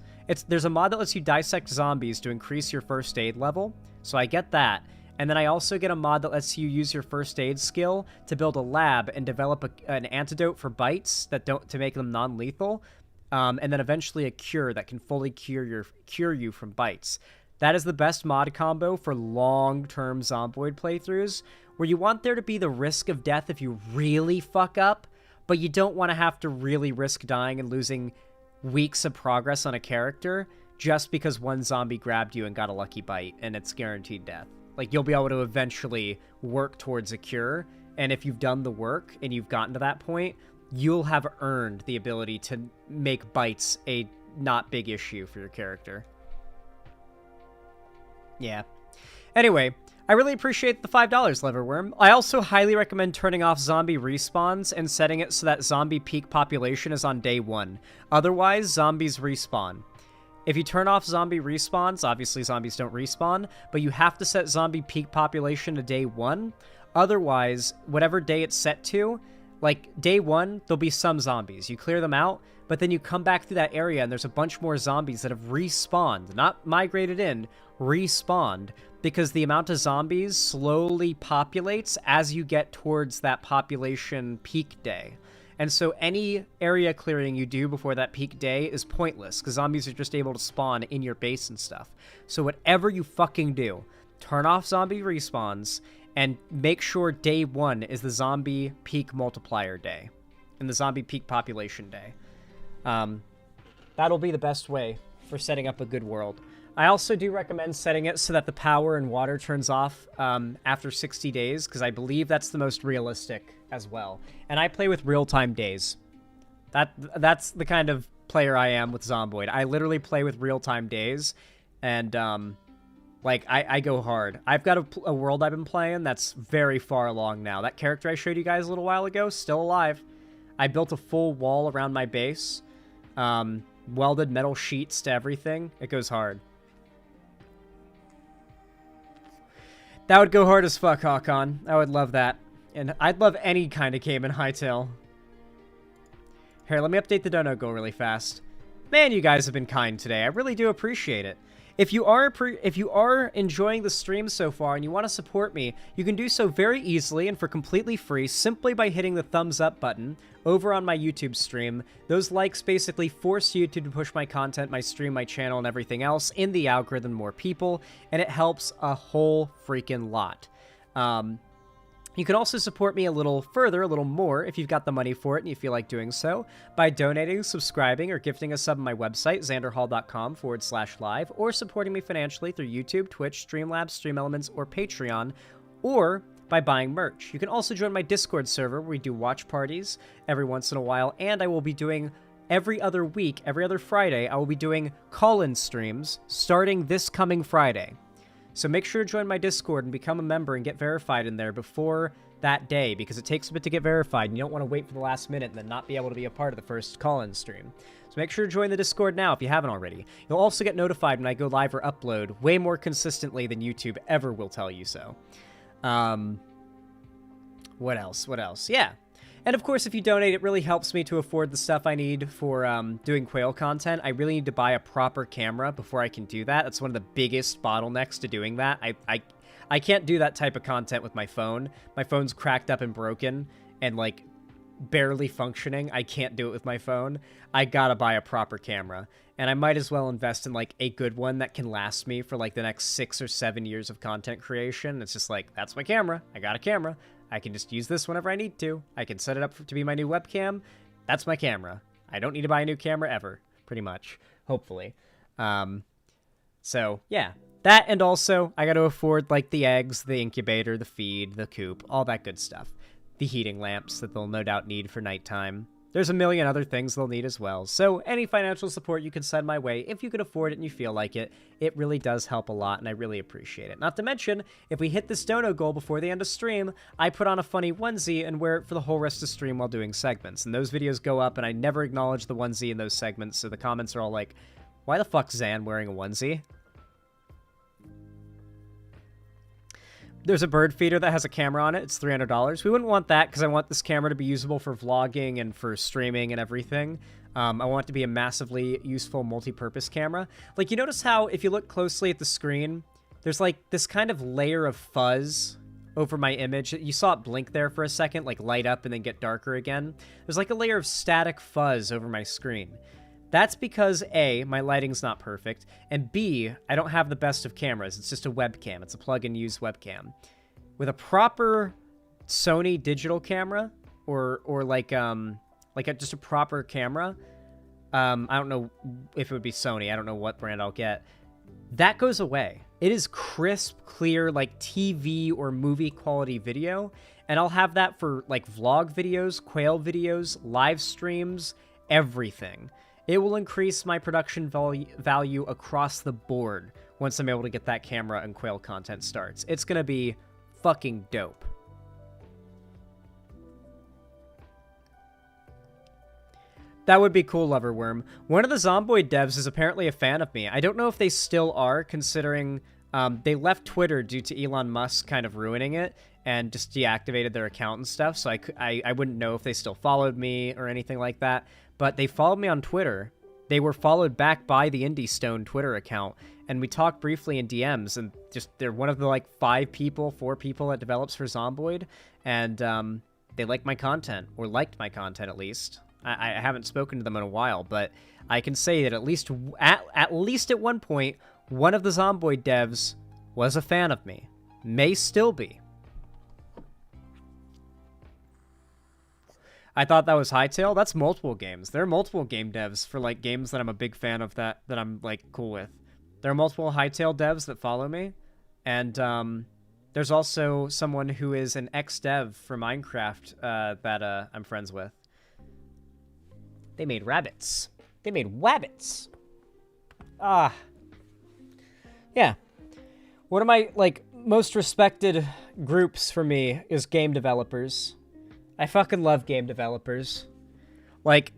There's a mod that lets you dissect zombies to increase your first aid level, so I get that. And then I also get a mod that lets you use your first aid skill to build a lab and develop an antidote for bites to make them non-lethal, and then eventually a cure that can fully cure you from bites. That is the best mod combo for long-term Zomboid playthroughs, where you want there to be the risk of death if you really fuck up, but you don't want to have to really risk dying and losing weeks of progress on a character just because one zombie grabbed you and got a lucky bite and it's guaranteed death. Like, you'll be able to eventually work towards a cure, and if you've done the work and you've gotten to that point, you'll have earned the ability to make bites a not big issue for your character. Yeah. Anyway, I really appreciate the $5, Leverworm. I also highly recommend turning off zombie respawns and setting it so that zombie peak population is on day 1. Otherwise, zombies respawn. If you turn off zombie respawns, obviously zombies don't respawn, but you have to set zombie peak population to day 1. Otherwise, whatever day it's set to, like day 1, there'll be some zombies. You clear them out, but then you come back through that area and there's a bunch more zombies that have respawned, not migrated in, respawned, because the amount of zombies slowly populates as you get towards that population peak day. And so any area clearing you do before that peak day is pointless, because zombies are just able to spawn in your base and stuff. So whatever you fucking do, turn off zombie respawns, and make sure day 1 is the zombie peak multiplier day, and the zombie peak population day. That'll be the best way for setting up a good world. I also do recommend setting it so that the power and water turns off after 60 days, because I believe that's the most realistic as well. And I play with real-time days. That's the kind of player I am with Zomboid. I literally play with real-time days, and like, I go hard. I've got a world I've been playing that's very far along now. That character I showed you guys a little while ago, still alive. I built a full wall around my base, welded metal sheets to everything. It goes hard. That would go hard as fuck, Hakon. I would love that. And I'd love any kind of game in Hytale. Here, let me update the dono goal really fast. Man, you guys have been kind today. I really do appreciate it. If you are enjoying the stream so far and you want to support me, you can do so very easily and for completely free simply by hitting the thumbs up button over on my YouTube stream. Those likes basically force YouTube to push my content, my stream, my channel, and everything else in the algorithm more people, and it helps a whole freaking lot. You can also support me a little further, a little more, if you've got the money for it and you feel like doing so, by donating, subscribing, or gifting a sub on my website, xanderhall.com/live, or supporting me financially through YouTube, Twitch, Streamlabs, Stream Elements, or Patreon, or by buying merch. You can also join my Discord server where we do watch parties every once in a while, and I will be doing every other week, every other Friday, I will be doing call-in streams starting this coming Friday. So make sure to join my Discord and become a member and get verified in there before that day, because it takes a bit to get verified, and you don't want to wait for the last minute and then not be able to be a part of the first call-in stream. So make sure to join the Discord now if you haven't already. You'll also get notified when I go live or upload way more consistently than YouTube ever will tell you so. What else? Yeah. And of course, if you donate, it really helps me to afford the stuff I need for doing quail content. I really need to buy a proper camera before I can do that. That's one of the biggest bottlenecks to doing that. I can't do that type of content with my phone. My phone's cracked up and broken and like barely functioning. I can't do it with my phone. I gotta buy a proper camera. And I might as well invest in like a good one that can last me for like the next 6 or 7 years of content creation. It's just like, that's my camera. I got a camera. I can just use this whenever I need to. I can set it up to be my new webcam. That's my camera. I don't need to buy a new camera ever, pretty much. Hopefully. So, yeah. That, and also, I gotta afford, like, the eggs, the incubator, the feed, the coop, all that good stuff. The heating lamps that they'll no doubt need for nighttime. There's a million other things they'll need as well. So any financial support you can send my way, if you can afford it and you feel like it, it really does help a lot, and I really appreciate it. Not to mention, if we hit this dono goal before the end of stream, I put on a funny onesie and wear it for the whole rest of stream while doing segments. And those videos go up, and I never acknowledge the onesie in those segments, so the comments are all like, why the fuck's Zan wearing a onesie? There's a bird feeder that has a camera on it. It's $300. We wouldn't want that because I want this camera to be usable for vlogging and for streaming and everything. I want it to be a massively useful multi-purpose camera. Like, you notice how if you look closely at the screen, there's like this kind of layer of fuzz over my image. You saw it blink there for a second, like light up and then get darker again. There's like a layer of static fuzz over my screen. That's because A, my lighting's not perfect, and B, I don't have the best of cameras. It's just a webcam. It's a plug-and-use webcam. With a proper Sony digital camera, or like just a proper camera, I don't know if it would be Sony. I don't know what brand I'll get. That goes away. It is crisp, clear, like TV or movie quality video, and I'll have that for like vlog videos, quail videos, live streams, everything. It will increase my production value across the board once I'm able to get that camera and quail content starts. It's going to be fucking dope. That would be cool, Loverworm. One of the Zomboid devs is apparently a fan of me. I don't know if they still are, considering they left Twitter due to Elon Musk kind of ruining it and just deactivated their account and stuff, so I wouldn't know if they still followed me or anything like that. But they followed me on Twitter. They were followed back by the Indie Stone Twitter account, and we talked briefly in DMs, and just they're one of the like 4 people that develops for Zomboid, and they like my content, or liked my content at least. I haven't spoken to them in a while, but I can say that at least at one point, one of the Zomboid devs was a fan of me. May still be. I thought that was Hytale. That's multiple games. There are multiple game devs for like games that I'm a big fan of that I'm like cool with. There are multiple Hytale devs that follow me, and there's also someone who is an ex-dev for Minecraft that I'm friends with. They made rabbits. They made wabbits. Yeah. One of my like most respected groups for me is game developers. I fucking love game developers. Like,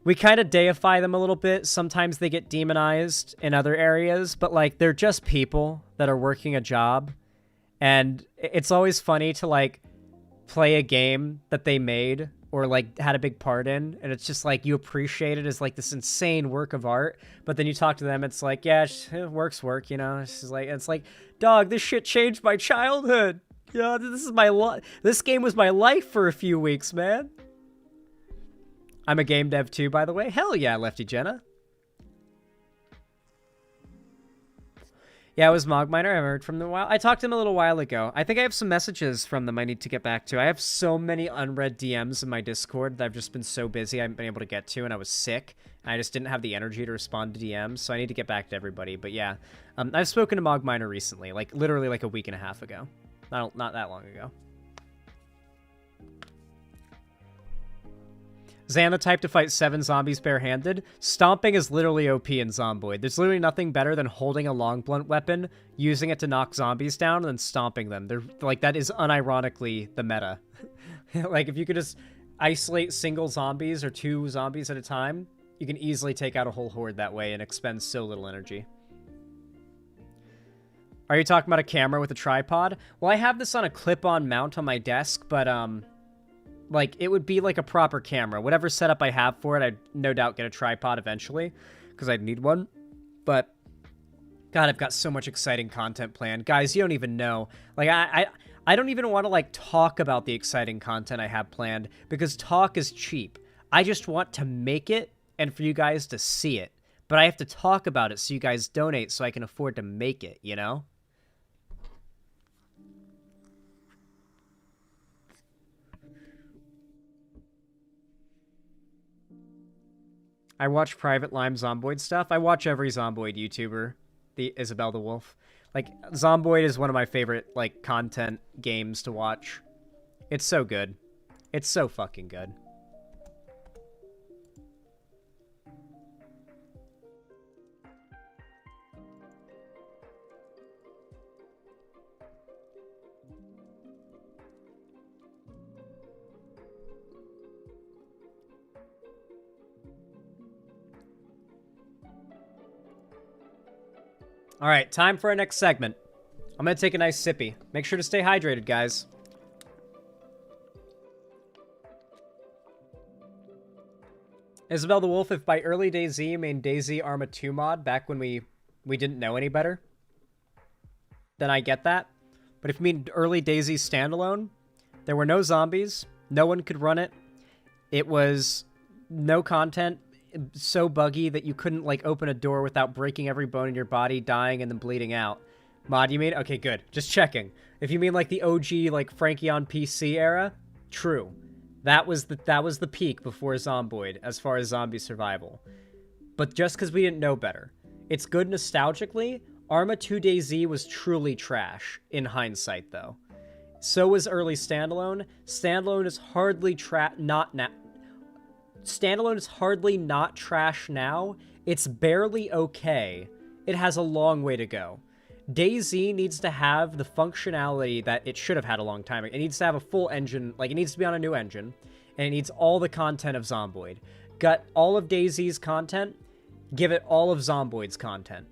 we kind of deify them a little bit. Sometimes they get demonized in other areas, but like, they're just people that are working a job. And it's always funny to like play a game that they made or like had a big part in, and it's just like you appreciate it as like this insane work of art, but then you talk to them, it's like, yeah, work's work, you know. It's like, dog, this shit changed my childhood. Yeah, this is my this game was my life for a few weeks, man. I'm a game dev too, by the way. Hell yeah, Lefty Jenna. Yeah, it was Mogminer. I heard from them a while. I talked to him a little while ago. I think I have some messages from them I need to get back to. I have so many unread DMs in my Discord that I've just been so busy I haven't been able to get to, and I was sick. And I just didn't have the energy to respond to DMs, so I need to get back to everybody. But yeah, I've spoken to Mogminer recently, like literally like a week and a half ago. Not that long ago. Xana type to fight 7 zombies barehanded. Stomping is literally OP in Zomboid. There's literally nothing better than holding a long blunt weapon, using it to knock zombies down, and then stomping them. They're like, that is unironically the meta. Like, if you could just isolate single zombies or 2 zombies at a time, you can easily take out a whole horde that way and expend so little energy. Are you talking about a camera with a tripod? Well, I have this on a clip-on mount on my desk, but Like, it would be like a proper camera. Whatever setup I have for it, I'd no doubt get a tripod eventually, because I'd need one. But, God, I've got so much exciting content planned. Guys, you don't even know. Like, I don't even want to, like, talk about the exciting content I have planned, because talk is cheap. I just want to make it and for you guys to see it. But I have to talk about it so you guys donate so I can afford to make it, you know? I watch Private Lime Zomboid stuff. I watch every Zomboid YouTuber, the Isabel the Wolf. Like, Zomboid is one of my favorite, like, content games to watch. It's so good. It's so fucking good. All right, time for our next segment. I'm going to take a nice sippy. Make sure to stay hydrated, guys. Isabel the Wolf, if by early DayZ you mean DayZ Arma 2 mod, back when we didn't know any better, then I get that. But if you mean early DayZ standalone, there were no zombies. No one could run it. It was no content. So buggy that you couldn't, like, open a door without breaking every bone in your body, dying, and then bleeding out. Mod, you mean? Okay, good. Just checking. If you mean, like, the OG, like, Frankie on PC era, true. That was the peak before Zomboid, as far as zombie survival. But just because we didn't know better. It's good nostalgically. Arma 2 DayZ was truly trash, in hindsight, though. So was early Standalone. Standalone is hardly Standalone is hardly not trash now. It's barely okay. It has a long way to go. DayZ needs to have the functionality that it should have had a long time ago. It needs to have a full engine, like, it needs to be on a new engine, and it needs all the content of Zomboid. Gut all of DayZ's content, give it all of Zomboid's content.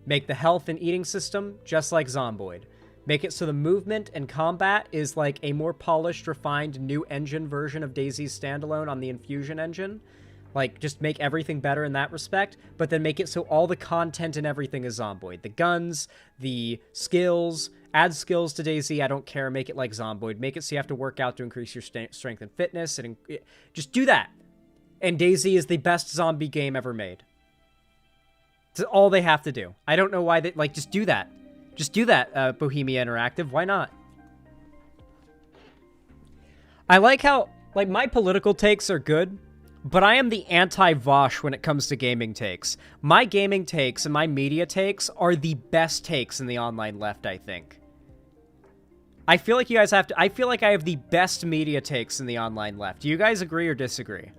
Make the health and eating system just like Zomboid. Make it so the movement and combat is like a more polished, refined, new engine version of DayZ's standalone on the Infusion engine. Like, just make everything better in that respect, but then make it so all the content and everything is Zomboid. The guns, the skills, add skills to DayZ, I don't care. Make it like Zomboid. Make it so you have to work out to increase your strength and fitness. And just do that. And DayZ is the best zombie game ever made. It's all they have to do. I don't know why they, like, just do that. Just do that, Bohemia Interactive. Why not? I like how, like, my political takes are good, but I am the anti-Vosh when it comes to gaming takes. My gaming takes and my media takes are the best takes in the online left, I think. I feel like you guys have to... I feel like I have the best media takes in the online left. Do you guys agree or disagree?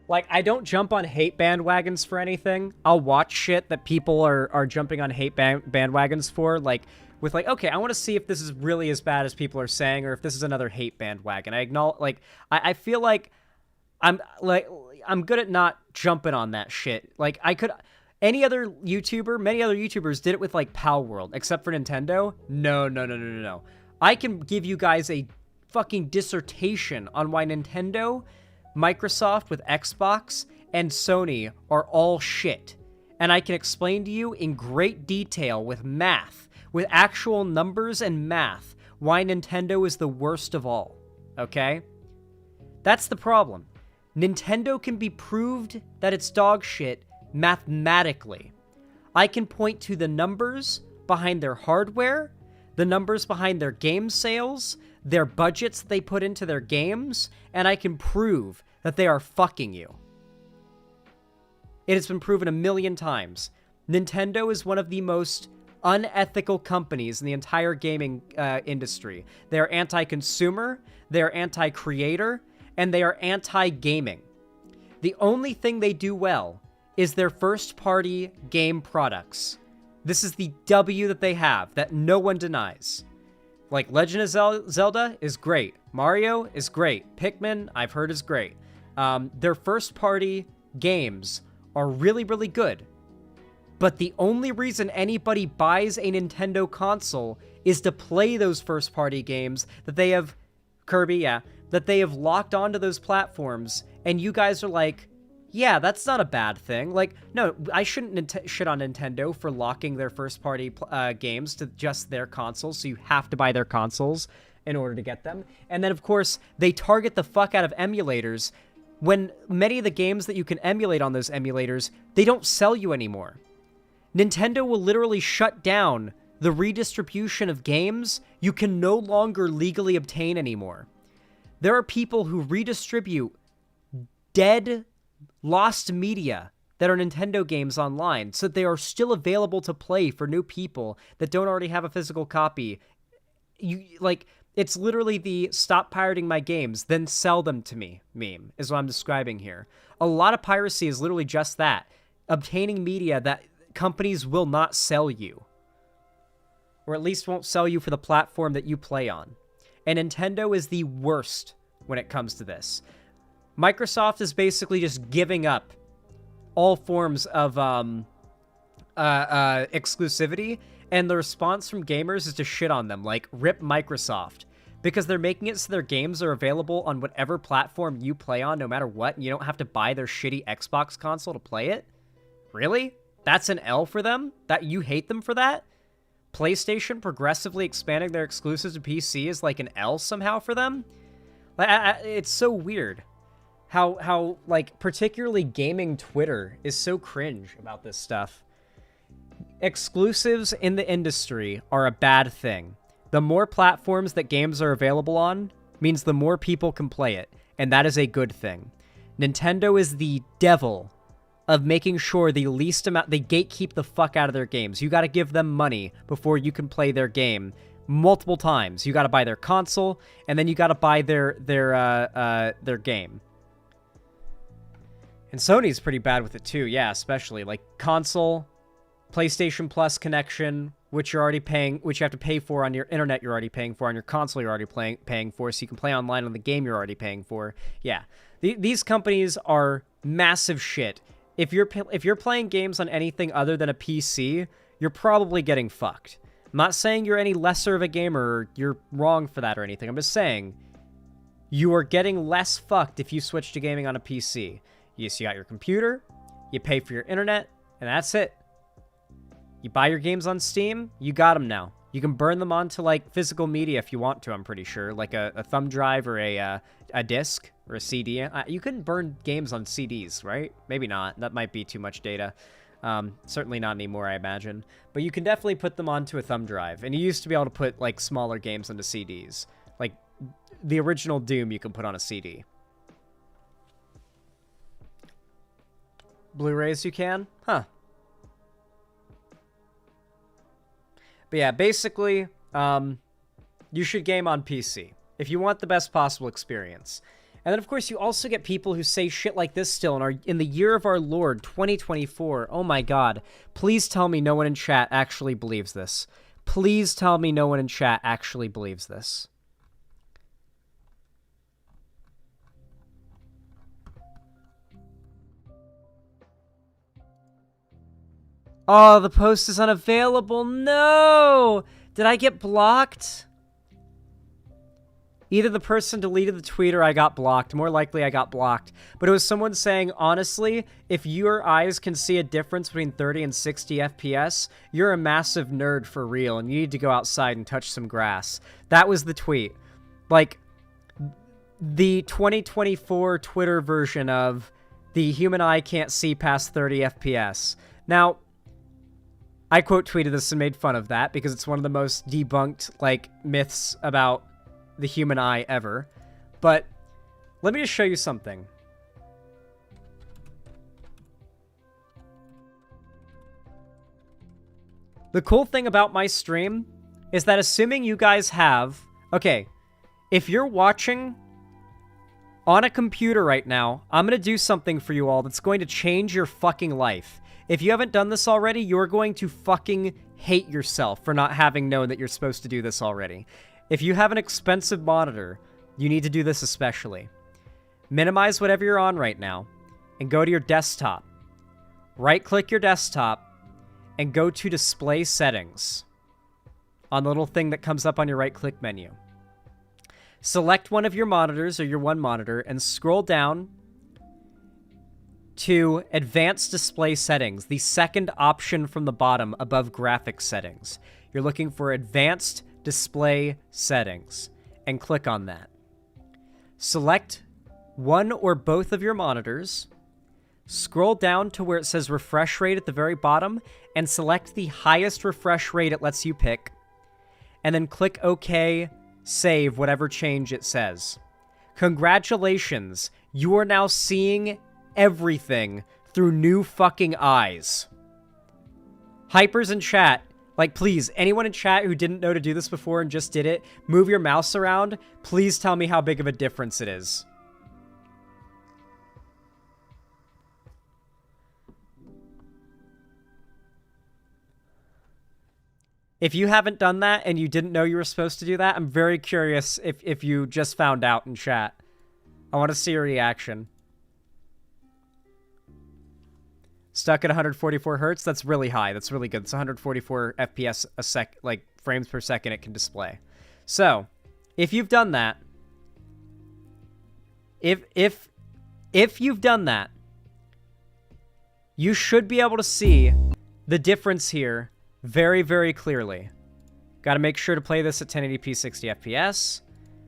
Like, I don't jump on hate bandwagons for anything. I'll watch shit that people are jumping on hate bandwagons for, like, with, like, okay, I want to see if this is really as bad as people are saying, or if this is another hate bandwagon. I acknowledge, like, I feel like I'm good at not jumping on that shit. Like, many other YouTubers did it with, like, Pal World, except for Nintendo. No. I can give you guys a fucking dissertation on why Nintendo, Microsoft with Xbox, and Sony are all shit. And I can explain to you in great detail with math, with actual numbers and math, why Nintendo is the worst of all. Okay? That's the problem. Nintendo can be proved that it's dog shit mathematically. I can point to the numbers behind their hardware, the numbers behind their game sales, their budgets they put into their games, and I can prove that they are fucking you. It has been proven 1,000,000 times. Nintendo is one of the most unethical companies in the entire gaming industry. They are anti-consumer, they are anti-creator, and they are anti-gaming. The only thing they do well is their first-party game products. This is the W that they have, that no one denies. Like, Legend of Zelda is great. Mario is great. Pikmin, I've heard, is great. Their first-party games are really, really good. But the only reason anybody buys a Nintendo console is to play those first-party games that they have... Kirby, yeah. That they have locked onto those platforms, and you guys are like, yeah, that's not a bad thing. Like, no, I shouldn't shit on Nintendo for locking their first-party games to just their consoles, so you have to buy their consoles in order to get them. And then, of course, they target the fuck out of emulators when many of the games that you can emulate on those emulators, they don't sell you anymore. Nintendo will literally shut down the redistribution of games you can no longer legally obtain anymore. There are people who redistribute dead, lost media that are Nintendo games online so that they are still available to play for new people that don't already have a physical copy. It's literally the stop pirating my games, then sell them to me meme, is what I'm describing here. A lot of piracy is literally just that. Obtaining media that companies will not sell you. Or at least won't sell you for the platform that you play on. And Nintendo is the worst when it comes to this. Microsoft is basically just giving up all forms of exclusivity, and the response from gamers is to shit on them, like, rip Microsoft. Because they're making it so their games are available on whatever platform you play on, no matter what, and you don't have to buy their shitty Xbox console to play it? Really? That's an L for them? That you hate them for that? PlayStation progressively expanding their exclusives to PC is like an L somehow for them? It's so weird. How like, particularly gaming Twitter is so cringe about this stuff. Exclusives in the industry are a bad thing. The more platforms that games are available on means the more people can play it, and that is a good thing. Nintendo is the devil of making sure the least amount, they gatekeep the fuck out of their games. You gotta give them money before you can play their game multiple times. You gotta buy their console, and then you gotta buy their game. And Sony's pretty bad with it too, yeah, especially. Like, console, PlayStation Plus connection, which you're already paying, which you have to pay for on your internet you're already paying for, on your console you're already paying for, so you can play online on the game you're already paying for. Yeah. These companies are massive shit. If you're playing games on anything other than a PC, you're probably getting fucked. I'm not saying you're any lesser of a gamer or you're wrong for that or anything. I'm just saying you are getting less fucked if you switch to gaming on a PC. You got your computer, you pay for your internet, and that's it. You buy your games on Steam, you got them now. You can burn them onto, like, physical media if you want to, I'm pretty sure. Like a thumb drive or a disc or a CD. You couldn't burn games on CDs, right? Maybe not. That might be too much data. Certainly not anymore, I imagine. But you can definitely put them onto a thumb drive. And you used to be able to put, like, smaller games onto CDs. Like, the original Doom you can put on a CD. Blu-rays you can? Huh. But yeah, basically, you should game on PC if you want the best possible experience. And then, of course, you also get people who say shit like this still in the year of our Lord, 2024. Oh my god. Please tell me no one in chat actually believes this. Please tell me no one in chat actually believes this. Oh, the post is unavailable. No! Did I get blocked? Either the person deleted the tweet or I got blocked. More likely I got blocked. But it was someone saying, honestly, if your eyes can see a difference between 30 and 60 FPS, you're a massive nerd for real, and you need to go outside and touch some grass. That was the tweet. Like, the 2024 Twitter version of the human eye can't see past 30 FPS. Now, I quote tweeted this and made fun of that because it's one of the most debunked, like, myths about the human eye ever. But let me just show you something. The cool thing about my stream is that assuming you guys have... Okay, if you're watching on a computer right now, I'm going to do something for you all that's going to change your fucking life. If you haven't done this already, you're going to fucking hate yourself for not having known that you're supposed to do this already. If you have an expensive monitor, you need to do this especially. Minimize whatever you're on right now, and go to your desktop. Right-click your desktop, and go to Display Settings on the little thing that comes up on your right-click menu. Select one of your monitors or your one monitor and scroll down to Advanced Display Settings, the second option from the bottom above Graphics Settings. You're looking for Advanced Display Settings and click on that. Select one or both of your monitors, scroll down to where it says refresh rate at the very bottom, and select the highest refresh rate it lets you pick, and then click OK, save whatever change it says. Congratulations, you are now seeing everything through new fucking eyes. Hypers in chat, like, please, anyone in chat who didn't know to do this before and just did it, move your mouse around. Please tell me how big of a difference it is. If you haven't done that and you didn't know you were supposed to do that, I'm very curious if you just found out in chat. I want to see your reaction. Stuck at 144 hertz? That's really high. That's really good. It's 144 FPS a sec, like frames per second it can display. So, if you've done that, if you've done that, you should be able to see the difference here very, very clearly. Got to make sure to play this at 1080p 60 FPS.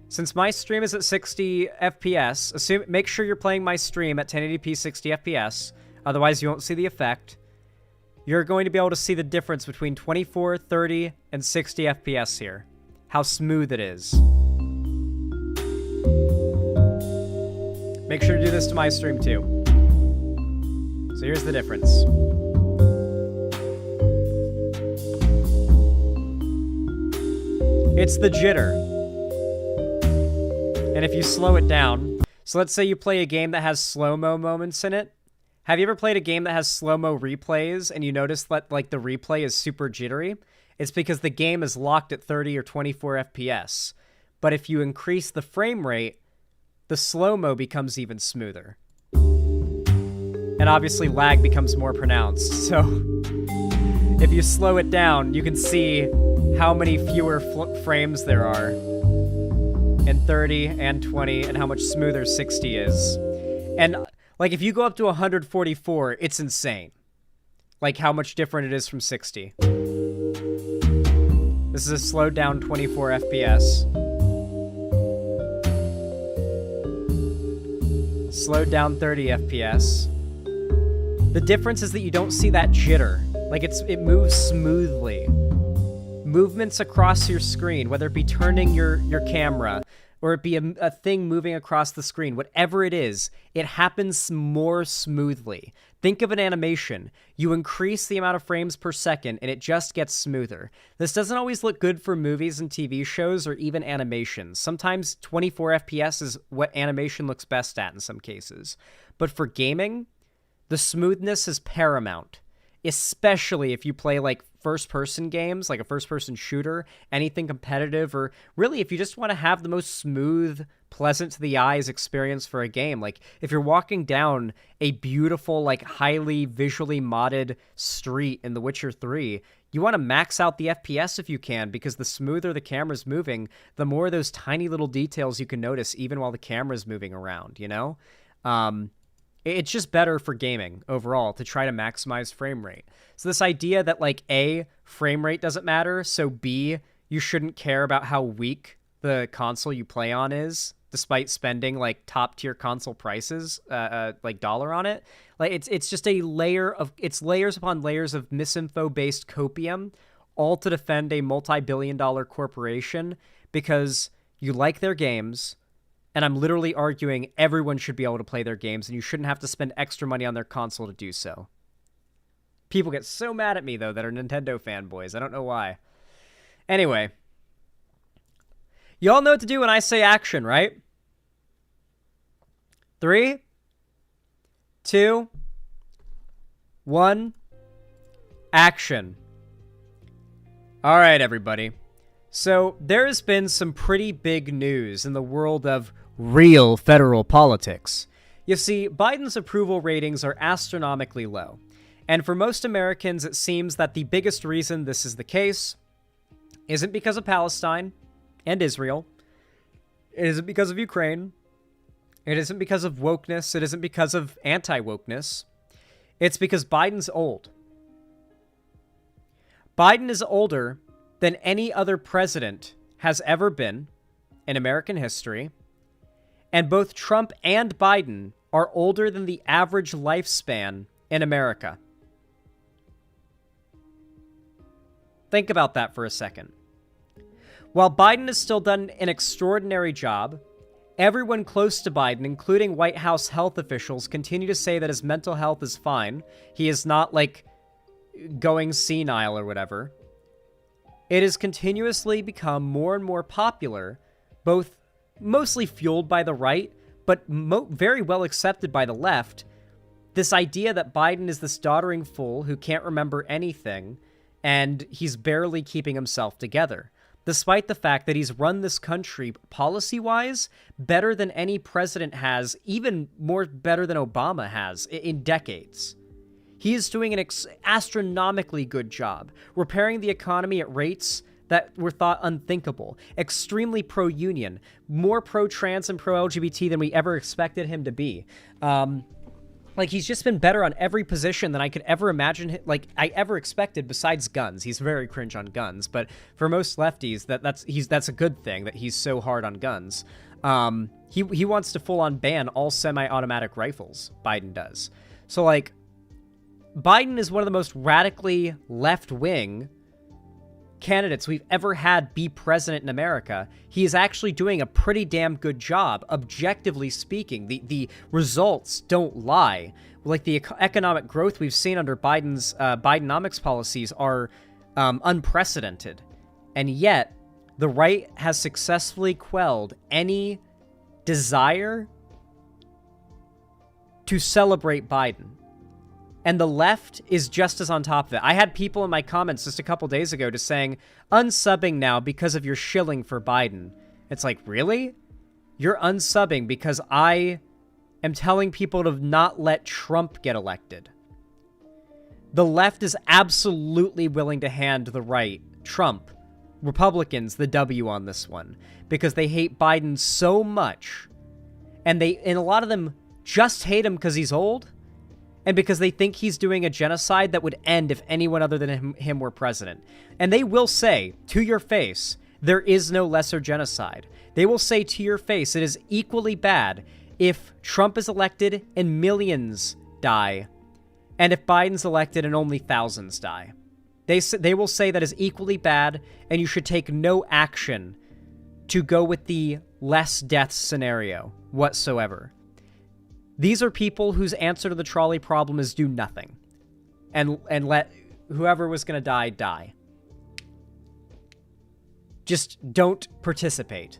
Since my stream is at 60 FPS, make sure you're playing my stream at 1080p 60 FPS. Otherwise, you won't see the effect. You're going to be able to see the difference between 24, 30, and 60 FPS here. How smooth it is. Make sure to do this to my stream too. So here's the difference. It's the jitter. And if you slow it down, so let's say you play a game that has slow-mo moments in it. Have you ever played a game that has slow-mo replays and you notice that like the replay is super jittery? It's because the game is locked at 30 or 24 FPS. But if you increase the frame rate, the slow-mo becomes even smoother. And obviously lag becomes more pronounced. So if you slow it down, you can see how many fewer frames there are in 30 and 20 and how much smoother 60 is. And like, if you go up to 144, it's insane. Like, how much different it is from 60. This is a slowed down 24 FPS. Slowed down 30 FPS. The difference is that you don't see that jitter. Like, it moves smoothly. Movements across your screen, whether it be turning your camera, or it be a thing moving across the screen, whatever it is, it happens more smoothly. Think of an animation. You increase the amount of frames per second, and it just gets smoother. This doesn't always look good for movies and TV shows or even animations. Sometimes 24 FPS is what animation looks best at in some cases. But for gaming, the smoothness is paramount. Especially if you play like first-person games, like a first-person shooter, anything competitive, or really if you just want to have the most smooth, pleasant to the eyes experience for a game. Like if you're walking down a beautiful, like highly visually modded street in The Witcher 3, you want to max out the FPS if you can, because the smoother the camera's moving, the more of those tiny little details you can notice even while the camera's moving around, you know? It's just better for gaming overall to try to maximize frame rate. So this idea that like A, frame rate doesn't matter, so B, you shouldn't care about how weak the console you play on is, despite spending like top tier console prices, like dollar on it. Like it's just a it's layers upon layers of misinfo based copium, all to defend a multi-billion-dollar corporation because you like their games. And I'm literally arguing everyone should be able to play their games, and you shouldn't have to spend extra money on their console to do so. People get so mad at me, though, that are Nintendo fanboys. I don't know why. Anyway. Y'all know what to do when I say action, right? 3, 2, 1, action. All right, everybody. So there has been some pretty big news in the world of real federal politics. You see, Biden's approval ratings are astronomically low. And for most Americans, it seems that the biggest reason this is the case isn't because of Palestine and Israel. It isn't because of Ukraine. It isn't because of wokeness. It isn't because of anti-wokeness. It's because Biden's old. Biden is older than any other president has ever been in American history. And both Trump and Biden are older than the average lifespan in America. Think about that for a second. While Biden has still done an extraordinary job, everyone close to Biden, including White House health officials, continue to say that his mental health is fine. He is not, like, going senile or whatever. It has continuously become more and more popular, both mostly fueled by the right, but very well accepted by the left, this idea that Biden is this doddering fool who can't remember anything, and he's barely keeping himself together, despite the fact that he's run this country policy-wise better than any president has, even more better than Obama has in decades. He is doing an astronomically good job, repairing the economy at rates that were thought unthinkable, extremely pro-union, more pro-trans and pro-LGBT than we ever expected him to be. Like, he's just been better on every position than I could ever imagine, I ever expected besides guns. He's very cringe on guns, but for most lefties, that's a good thing that he's so hard on guns. He wants to full-on ban all semi-automatic rifles, Biden does. So, like, Biden is one of the most radically left-wing candidates we've ever had be president in America. He is actually doing a pretty damn good job, objectively speaking. The results don't lie. Like, the economic growth we've seen under Biden's Bidenomics policies are unprecedented. And yet, the right has successfully quelled any desire to celebrate Biden. And the left is just as on top of it. I had people in my comments just a couple days ago just saying, unsubbing now because of your shilling for Biden. It's like, really? You're unsubbing because I am telling people to not let Trump get elected. The left is absolutely willing to hand the right, Trump, Republicans, the W on this one, because they hate Biden so much. And a lot of them just hate him because he's old, and because they think he's doing a genocide that would end if anyone other than him were president. And they will say, to your face, there is no lesser genocide. They will say to your face, it is equally bad if Trump is elected and millions die, and if Biden's elected and only thousands die. They will say that is equally bad, and you should take no action to go with the less deaths scenario whatsoever. These are people whose answer to the trolley problem is do nothing and let whoever was going to die, die. Just don't participate.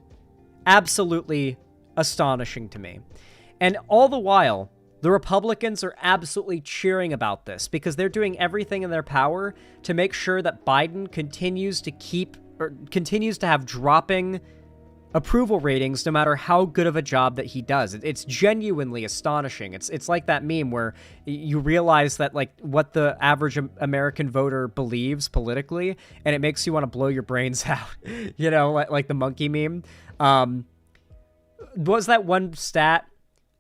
Absolutely astonishing to me. And all the while, the Republicans are absolutely cheering about this because they're doing everything in their power to make sure that Biden continues to have dropping approval ratings no matter how good of a job that he does. It's genuinely astonishing. It's like that meme where you realize that, like, what the average American voter believes politically, and it makes you want to blow your brains out. You know, like the monkey meme. Was that one stat?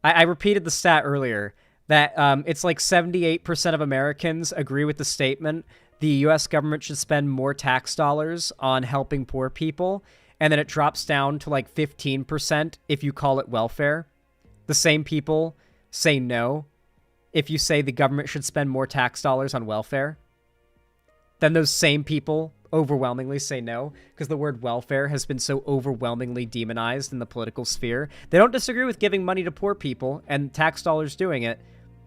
I repeated the stat earlier that it's like 78% of Americans agree with the statement the U.S. government should spend more tax dollars on helping poor people. And then it drops down to like 15% if you call it welfare. The same people say no if you say the government should spend more tax dollars on welfare. Then those same people overwhelmingly say no because the word welfare has been so overwhelmingly demonized in the political sphere. They don't disagree with giving money to poor people and tax dollars doing it.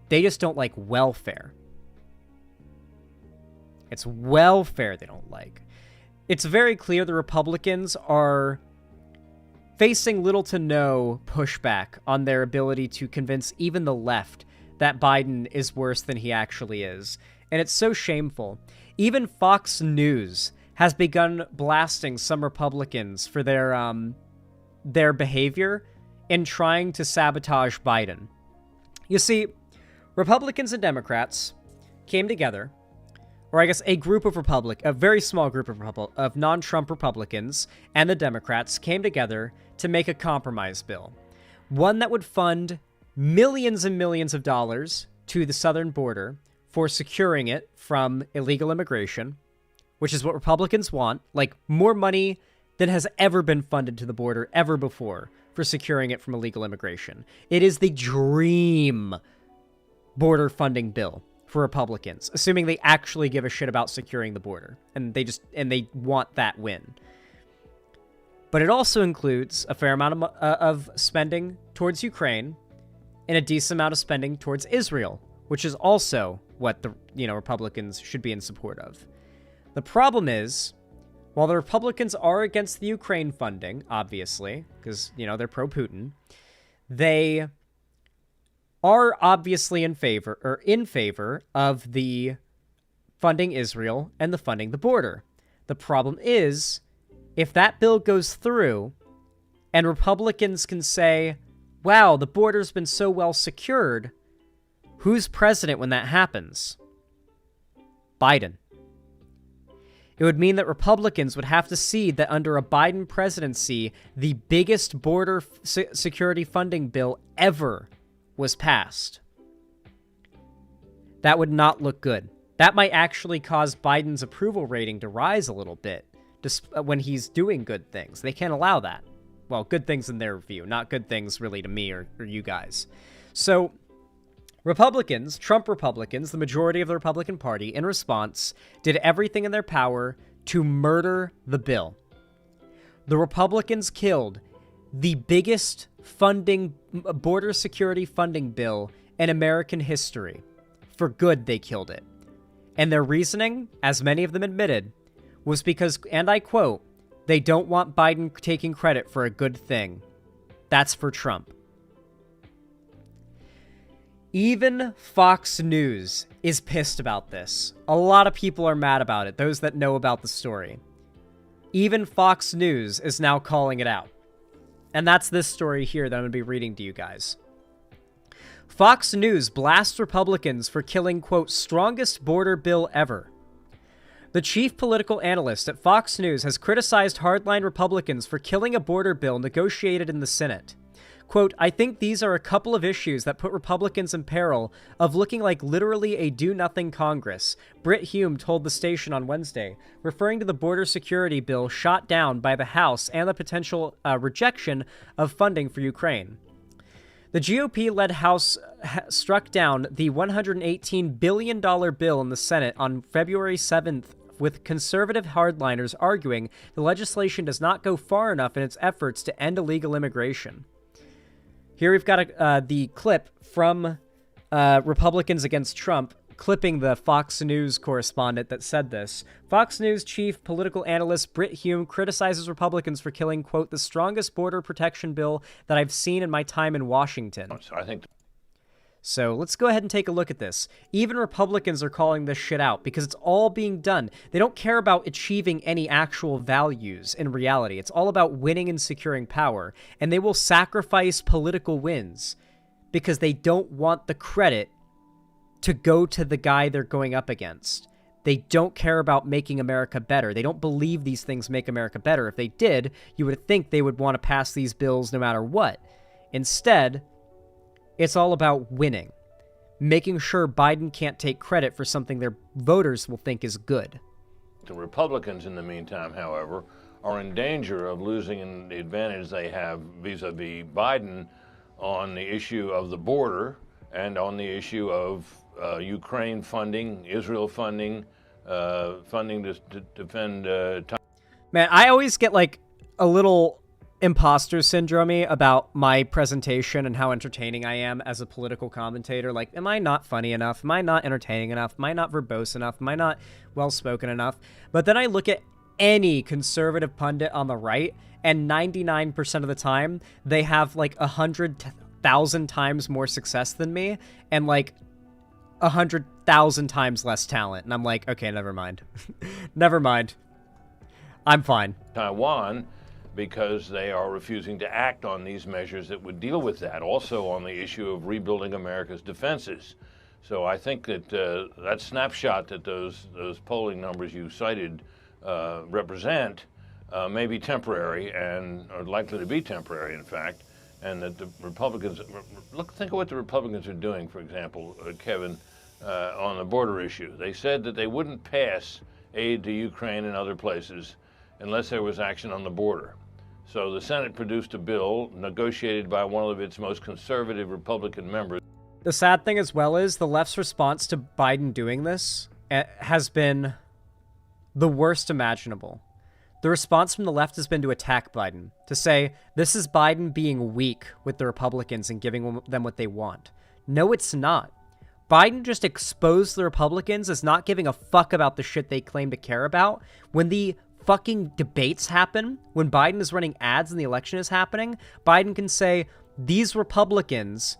They just don't like welfare. It's welfare they don't like. It's very clear the Republicans are facing little to no pushback on their ability to convince even the left that Biden is worse than he actually is. And it's so shameful. Even Fox News has begun blasting some Republicans for their behavior in trying to sabotage Biden. You see, Republicans and Democrats came together, or I guess a very small group of non-Trump Republicans and the Democrats came together to make a compromise bill. One that would fund millions and millions of dollars to the southern border for securing it from illegal immigration, which is what Republicans want, like more money than has ever been funded to the border ever before for securing it from illegal immigration. It is the dream border funding bill for Republicans, assuming they actually give a shit about securing the border, and they want that win. But it also includes a fair amount of spending towards Ukraine and a decent amount of spending towards Israel, which is also what the Republicans should be in support of. The problem is, while the Republicans are against the Ukraine funding, obviously, because they're pro-Putin, they are obviously in favor of the funding Israel and the funding the border. The problem is, if that bill goes through and Republicans can say, wow, the border's been so well secured, who's president when that happens? Biden. It would mean that Republicans would have to cede that under a Biden presidency, the biggest border security funding bill ever was passed. That would not look good. That might actually cause Biden's approval rating to rise a little bit when he's doing good things. They can't allow that. Well, good things in their view, not good things really to me or you guys. So Republicans, Trump Republicans, the majority of the Republican Party, in response, did everything in their power to murder the bill. The Republicans killed the biggest border security funding bill in American history. For good, they killed it. And their reasoning, as many of them admitted, was because, and I quote, they don't want Biden taking credit for a good thing. That's for Trump. Even Fox News is pissed about this. A lot of people are mad about it, those that know about the story. Even Fox News is now calling it out. And that's this story here that I'm going to be reading to you guys. Fox News blasts Republicans for killing, quote, strongest border bill ever. The chief political analyst at Fox News has criticized hardline Republicans for killing a border bill negotiated in the Senate. Quote, I think these are a couple of issues that put Republicans in peril of looking like literally a do-nothing Congress, Britt Hume told the station on Wednesday, referring to the border security bill shot down by the House and the potential rejection of funding for Ukraine. The GOP-led House struck down the $118 billion bill in the Senate on February 7th, with conservative hardliners arguing the legislation does not go far enough in its efforts to end illegal immigration. Here we've got the clip from Republicans Against Trump, clipping the Fox News correspondent that said this. Fox News chief political analyst Britt Hume criticizes Republicans for killing, quote, the strongest border protection bill that I've seen in my time in Washington. So let's go ahead and take a look at this. Even Republicans are calling this shit out because it's all being done. They don't care about achieving any actual values in reality. It's all about winning and securing power. And they will sacrifice political wins because they don't want the credit to go to the guy they're going up against. They don't care about making America better. They don't believe these things make America better. If they did, you would think they would want to pass these bills no matter what. Instead, it's all about winning, making sure Biden can't take credit for something their voters will think is good. The Republicans, in the meantime, however, are in danger of losing the advantage they have vis-a-vis Biden on the issue of the border and on the issue of Ukraine funding, Israel funding, funding to defend... Man, I always get like a little imposter syndrome about my presentation and how entertaining I am as a political commentator. Like, am I not funny enough? Am I not entertaining enough? Am I not verbose enough? Am I not well-spoken enough? But then I look at any conservative pundit on the right, and 99% of the time, they have like 100,000 times more success than me, and like 100,000 times less talent. And I'm like, okay, never mind. Never mind. I'm fine. Taiwan, because they are refusing to act on these measures that would deal with that. Also on the issue of rebuilding America's defenses. So I think that that snapshot that those polling numbers you cited represent may be temporary and are likely to be temporary, in fact, and that the Republicans think of what the Republicans are doing. For example, Kevin, on the border issue, they said that they wouldn't pass aid to Ukraine and other places unless there was action on the border. So the Senate produced a bill negotiated by one of its most conservative Republican members. The sad thing as well is the left's response to Biden doing this has been the worst imaginable. The response from the left has been to attack Biden, to say, this is Biden being weak with the Republicans and giving them what they want. No, it's not. Biden just exposed the Republicans as not giving a fuck about the shit they claim to care about. When the fucking debates happen, when Biden is running ads and the election is happening, Biden can say, these Republicans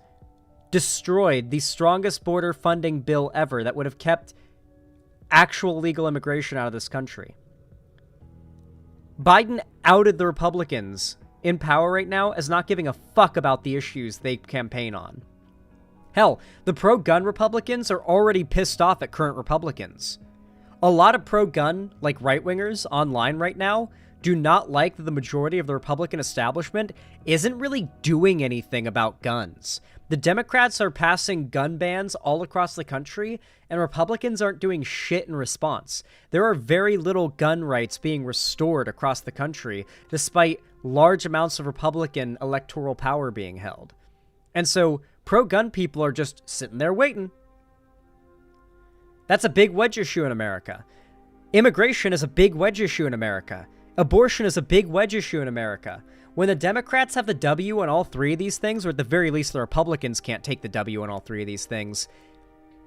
destroyed the strongest border funding bill ever that would have kept actual legal immigration out of this country. Biden outed the Republicans in power right now as not giving a fuck about the issues they campaign on. Hell, the pro-gun Republicans are already pissed off at current Republicans. A lot of pro-gun, like right-wingers online right now, do not like that the majority of the Republican establishment isn't really doing anything about guns. The Democrats are passing gun bans all across the country, and Republicans aren't doing shit in response. There are very little gun rights being restored across the country, despite large amounts of Republican electoral power being held. And so, pro-gun people are just sitting there waiting. That's a big wedge issue in America. Immigration is a big wedge issue in America. Abortion is a big wedge issue in America. When the Democrats have the W on all three of these things, or at the very least the Republicans can't take the W on all three of these things,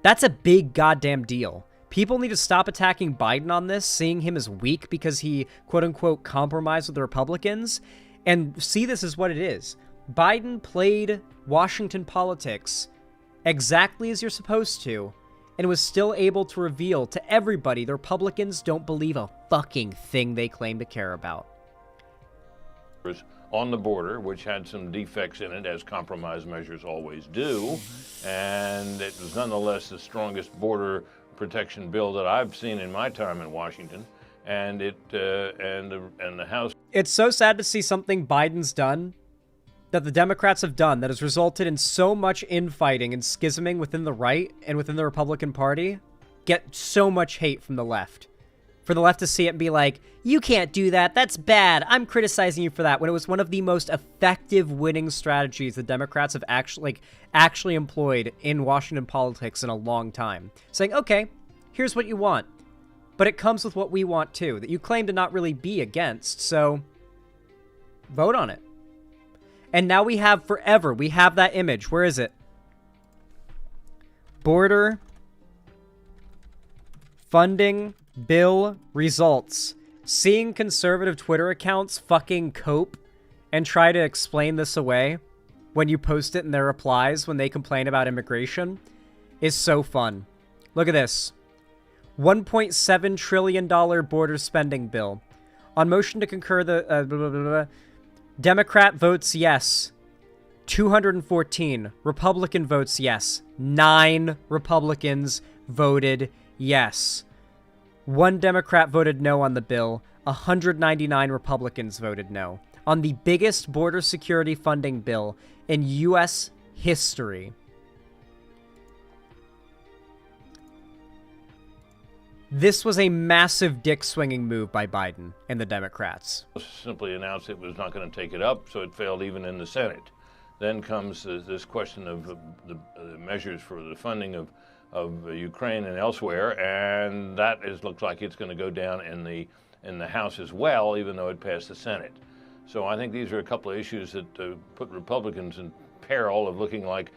that's a big goddamn deal. People need to stop attacking Biden on this, seeing him as weak because he, quote-unquote, compromised with the Republicans, and see this as what it is. Biden played Washington politics exactly as you're supposed to, and was still able to reveal to everybody the Republicans don't believe a fucking thing they claim to care about. On the border, which had some defects in it, as compromise measures always do, and it was nonetheless the strongest border protection bill that I've seen in my time in Washington, and the House. It's so sad to see something Biden's done, that the Democrats have done, that has resulted in so much infighting and schisming within the right and within the Republican Party, get so much hate from the left. For the left to see it and be like, you can't do that, that's bad, I'm criticizing you for that, when it was one of the most effective winning strategies the Democrats have actually employed in Washington politics in a long time. Saying, okay, here's what you want, but it comes with what we want too, that you claim to not really be against, so vote on it. And now we have forever, we have that image. Where is it? Border funding bill results. Seeing conservative Twitter accounts fucking cope and try to explain this away when you post it in their replies when they complain about immigration is so fun. Look at this. $1.7 trillion border spending bill. On motion to concur the... Democrat votes yes, 214. Republican votes yes. 9 Republicans voted yes. 1 Democrat voted no on the bill. 199 Republicans voted no. On the biggest border security funding bill in U.S. history. This was a massive dick-swinging move by Biden and the Democrats. Simply announced it was not going to take it up, so it failed even in the Senate. Then comes this question of the measures for the funding of Ukraine and elsewhere, and that looks like it's going to go down in the House as well, even though it passed the Senate. So I think these are a couple of issues that put Republicans in peril of looking like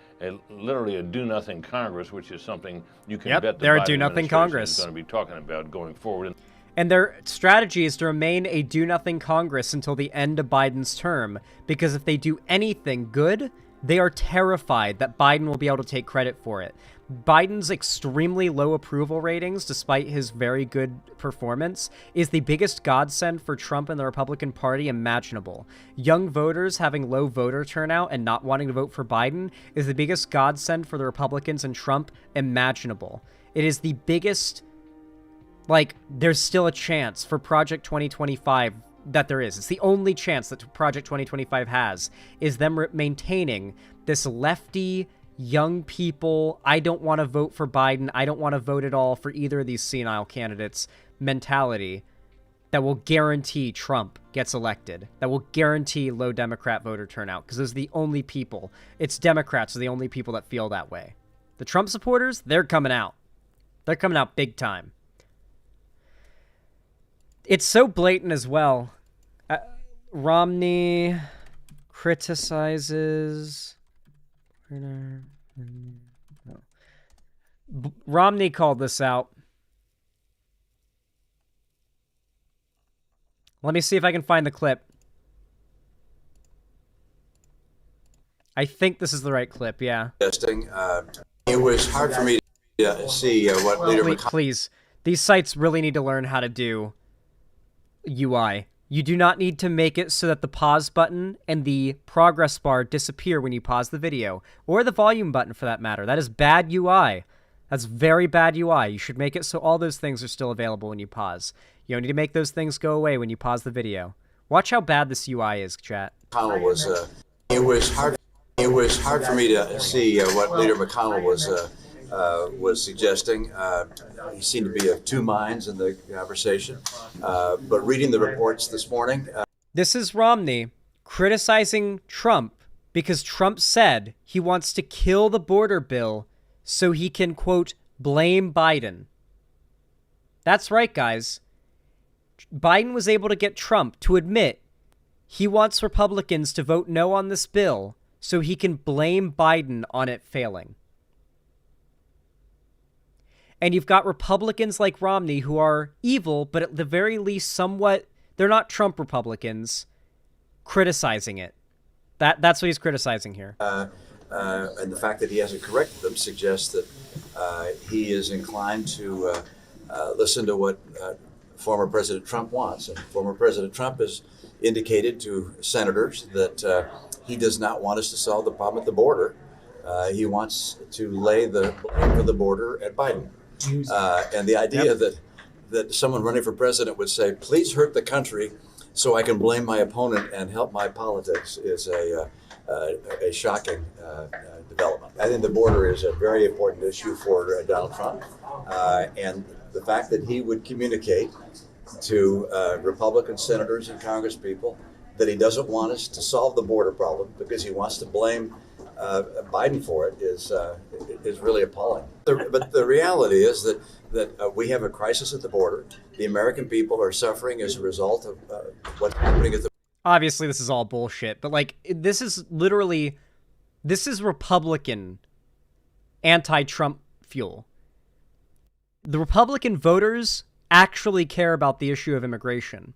literally a do-nothing Congress, which is something you can bet the they're Biden a do-nothing administration Congress is going to be talking about going forward. And their strategy is to remain a do-nothing Congress until the end of Biden's term, because if they do anything good, They are terrified that Biden will be able to take credit for it. Biden's extremely low approval ratings, despite his very good performance, is the biggest godsend for Trump and the Republican Party imaginable. Young voters having low voter turnout and not wanting to vote for Biden is the biggest godsend for the Republicans and Trump imaginable. It is the biggest, like, there's still a chance for Project 2025 that there is. It's the only chance that Project 2025 has, is them maintaining this lefty, young people, I don't want to vote for Biden, I don't want to vote at all for either of these senile candidates mentality that will guarantee Trump gets elected, that will guarantee low Democrat voter turnout, because those are the only people. It's Democrats are the only people that feel that way. The Trump supporters, they're coming out. They're coming out big time. It's so blatant as well. Romney criticizes... Romney called this out. Let me see if I can find the clip. I think this is the right clip, yeah. It was hard for me to see what Leader McConnell... Please, these sites really need to learn how to do UI. You do not need to make it so that the pause button and the progress bar disappear when you pause the video, or the volume button for that matter. That is bad UI. That's very bad UI. You should make it so all those things are still available when you pause. You don't need to make those things go away when you pause the video. Watch how bad this UI is, chat. McConnell was, it was hard for me to see what Leader McConnell was suggesting. He seemed to be of two minds in the conversation. But reading the reports this morning... This is Romney criticizing Trump because Trump said he wants to kill the border bill so he can, quote, blame Biden. That's right, guys. Biden was able to get Trump to admit he wants Republicans to vote no on this bill so he can blame Biden on it failing. And you've got Republicans like Romney who are evil, but at the very least somewhat, they're not Trump Republicans, criticizing it. That's what he's criticizing here. And the fact that he hasn't corrected them suggests that he is inclined to listen to what former President Trump wants. And former President Trump has indicated to senators that he does not want us to solve the problem at the border. He wants to lay the blame for the border at Biden. And the idea that someone running for president would say, please hurt the country so I can blame my opponent and help my politics is a shocking development. I think the border is a very important issue for Donald Trump. And the fact that he would communicate to Republican senators and congresspeople that he doesn't want us to solve the border problem because he wants to blame Biden for it is really appalling. But the reality is that we have a crisis at the border. The American people are suffering as a result of what's happening at the... Obviously, this is all bullshit, but like, this is Republican anti-Trump fuel. The Republican voters actually care about the issue of immigration.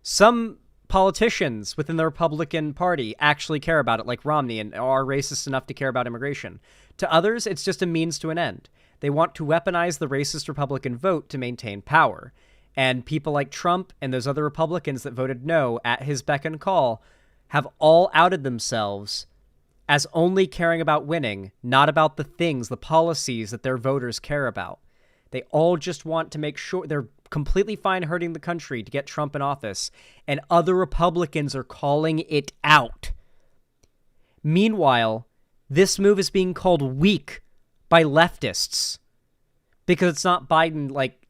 Some politicians within the Republican Party actually care about it, like Romney, and are racist enough to care about immigration. To others, it's just a means to an end. They want to weaponize the racist Republican vote to maintain power. And people like Trump and those other Republicans that voted no at his beck and call have all outed themselves as only caring about winning, not about the things, the policies that their voters care about. They all just want to make sure they're completely fine hurting the country to get Trump in office, and other Republicans are calling it out. Meanwhile, this move is being called weak by leftists because it's not Biden, like,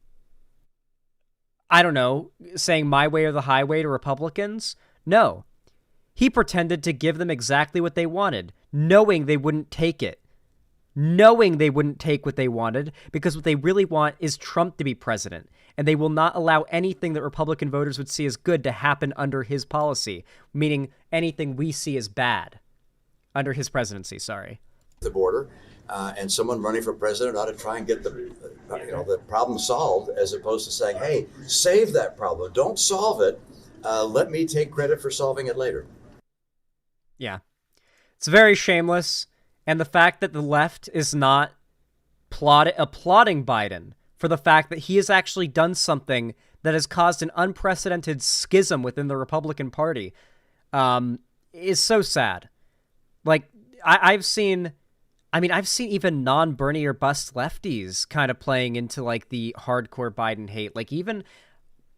I don't know, saying my way or the highway to Republicans. No. He pretended to give them exactly what they wanted, knowing they wouldn't take it. Knowing they wouldn't take what they wanted, because what they really want is Trump to be president, and they will not allow anything that Republican voters would see as good to happen under his policy, meaning anything we see as bad under his presidency, sorry. The border, and someone running for president ought to try and get the problem solved, as opposed to saying, hey, save that problem, don't solve it, let me take credit for solving it later. Yeah. It's very shameless. And the fact that the left is not applauding Biden for the fact that he has actually done something that has caused an unprecedented schism within the Republican Party is so sad. Like, I've seen even non-Bernie or bust lefties kind of playing into, like, the hardcore Biden hate. Like, even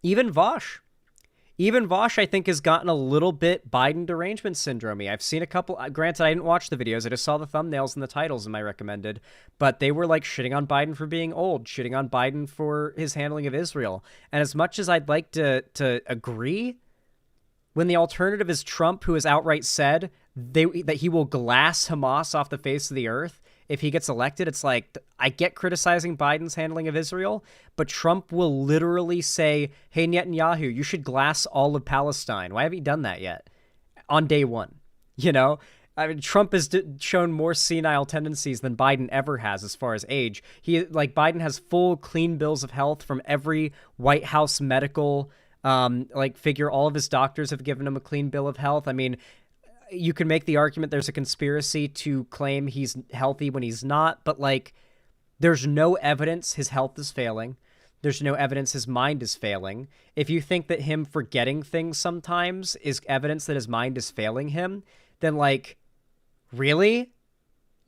Vosh. Even Vosh, I think, has gotten a little bit Biden derangement syndrome-y. I've seen a couple... Granted, I didn't watch the videos. I just saw the thumbnails and the titles in my recommended. But they were, like, shitting on Biden for being old, shitting on Biden for his handling of Israel. And as much as I'd like to agree, when the alternative is Trump, who has outright said that he will glass Hamas off the face of the earth if he gets elected, it's like, I get criticizing Biden's handling of Israel, but Trump will literally say, hey, Netanyahu, you should glass all of Palestine. Why haven't you done that yet? On day one, you know? I mean, Trump has shown more senile tendencies than Biden ever has as far as age. Biden has full, clean bills of health from every White House medical figure. All of his doctors have given him a clean bill of health. I mean, you can make the argument there's a conspiracy to claim he's healthy when he's not, but, like, there's no evidence his health is failing. There's no evidence his mind is failing. If you think that him forgetting things sometimes is evidence that his mind is failing him, then, like, really?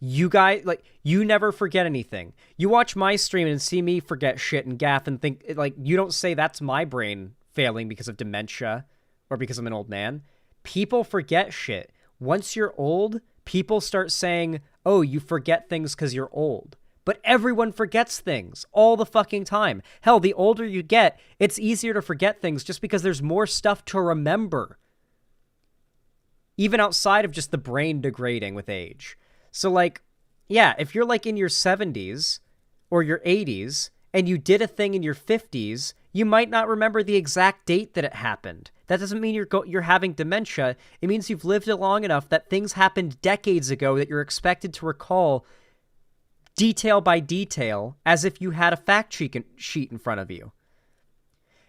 You guys, like, you never forget anything. You watch my stream and see me forget shit and gaff and think, like, you don't say that's my brain failing because of dementia or because I'm an old man. People forget shit. Once you're old, people start saying, oh, you forget things because you're old. But everyone forgets things all the fucking time. Hell, the older you get, it's easier to forget things just because there's more stuff to remember. Even outside of just the brain degrading with age. So, like, yeah, if you're, like, in your 70s or your 80s and you did a thing in your 50s, you might not remember the exact date that it happened. That doesn't mean you're having dementia. It means you've lived long enough that things happened decades ago that you're expected to recall detail by detail as if you had a fact sheet in front of you.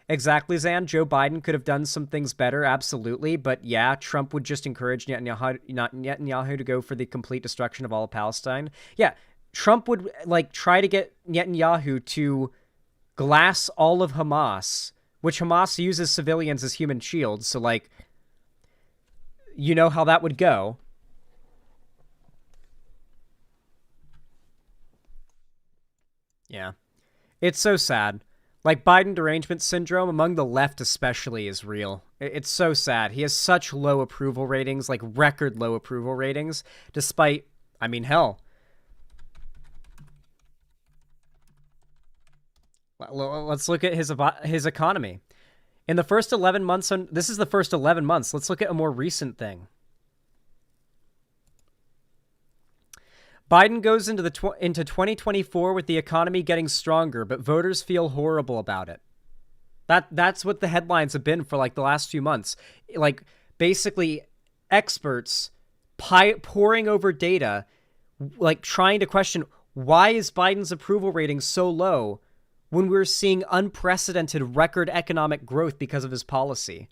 Exactly, Zan. Joe Biden could have done some things better, absolutely. But yeah, Trump would just encourage Netanyahu to go for the complete destruction of all of Palestine. Yeah, Trump would, like, try to get Netanyahu to glass all of Hamas, which Hamas uses civilians as human shields. So, like, you know how that would go. Yeah. It's so sad. Like, Biden derangement syndrome among the left especially is real. It's so sad. He has such low approval ratings, like record low approval ratings, despite, I mean, hell. Let's look at his economy. In the first 11 months, this is the first 11 months. Let's look at a more recent thing. Biden goes into 2024 with the economy getting stronger, but voters feel horrible about it. That's what the headlines have been for, like, the last few months. Like, basically, experts poring over data, like, trying to question, why is Biden's approval rating so low when we're seeing unprecedented record economic growth because of his policy?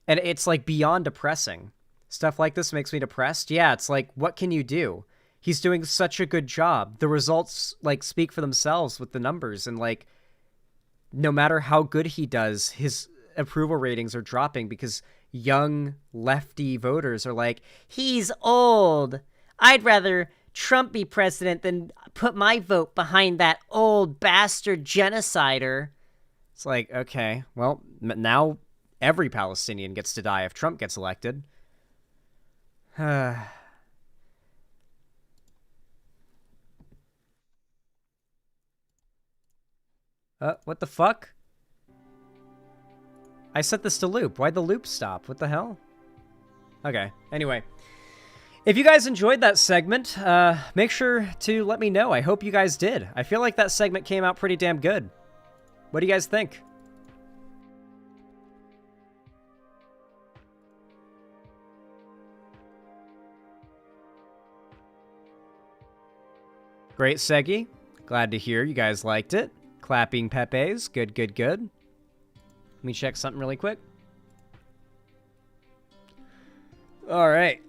And it's, like, beyond depressing. Stuff like this makes me depressed. Yeah, it's like, what can you do? He's doing such a good job. The results, like, speak for themselves with the numbers. And, like, no matter how good he does, his approval ratings are dropping because young lefty voters are like, he's old. I'd rather Trump be president than put my vote behind that old bastard genocider. It's like, okay, well, now every Palestinian gets to die if Trump gets elected. What the fuck? I set this to loop. Why'd the loop stop? What the hell? Okay, anyway. If you guys enjoyed that segment, make sure to let me know. I hope you guys did. I feel like that segment came out pretty damn good. What do you guys think? Great, Segi. Glad to hear you guys liked it. Clapping Pepes. Good, good, good. Let me check something really quick. All right.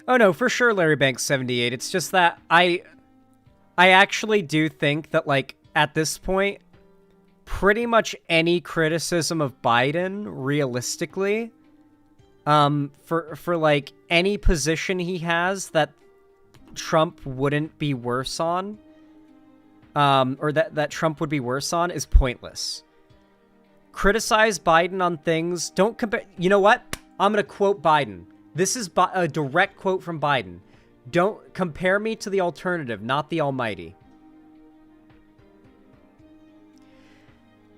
Oh no, for sure Larry Banks 78. It's just that I actually do think that, like, at this point, pretty much any criticism of Biden, realistically, for like any position he has that Trump wouldn't be worse on, or that Trump would be worse on, is pointless. Criticize Biden on things. Don't compare. You know what? I'm going to quote Biden. This is a direct quote from Biden. Don't compare me to the alternative, not the almighty.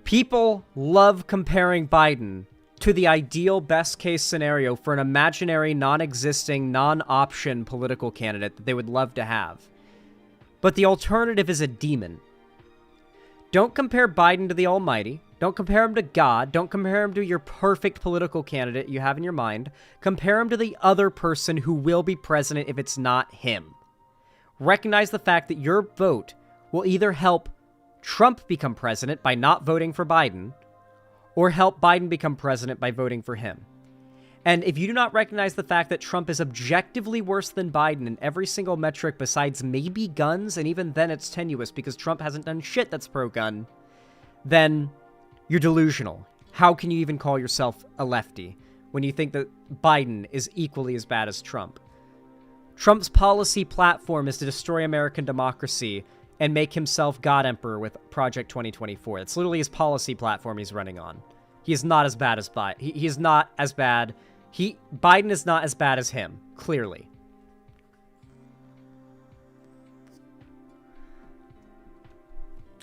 People love comparing Biden to the ideal best case scenario for an imaginary, non-existing, non-option political candidate that they would love to have. But the alternative is a demon. Don't compare Biden to the almighty. Don't compare him to God. Don't compare him to your perfect political candidate you have in your mind. Compare him to the other person who will be president if it's not him. Recognize the fact that your vote will either help Trump become president by not voting for Biden, or help Biden become president by voting for him. And if you do not recognize the fact that Trump is objectively worse than Biden in every single metric besides maybe guns, and even then it's tenuous because Trump hasn't done shit that's pro-gun, then you're delusional. How can you even call yourself a lefty when you think that Biden is equally as bad as Trump? Trump's policy platform is to destroy American democracy and make himself God Emperor with Project 2024. That's literally his policy platform he's running on. He is not as bad as Biden. He is not as bad. Biden is not as bad as him, clearly.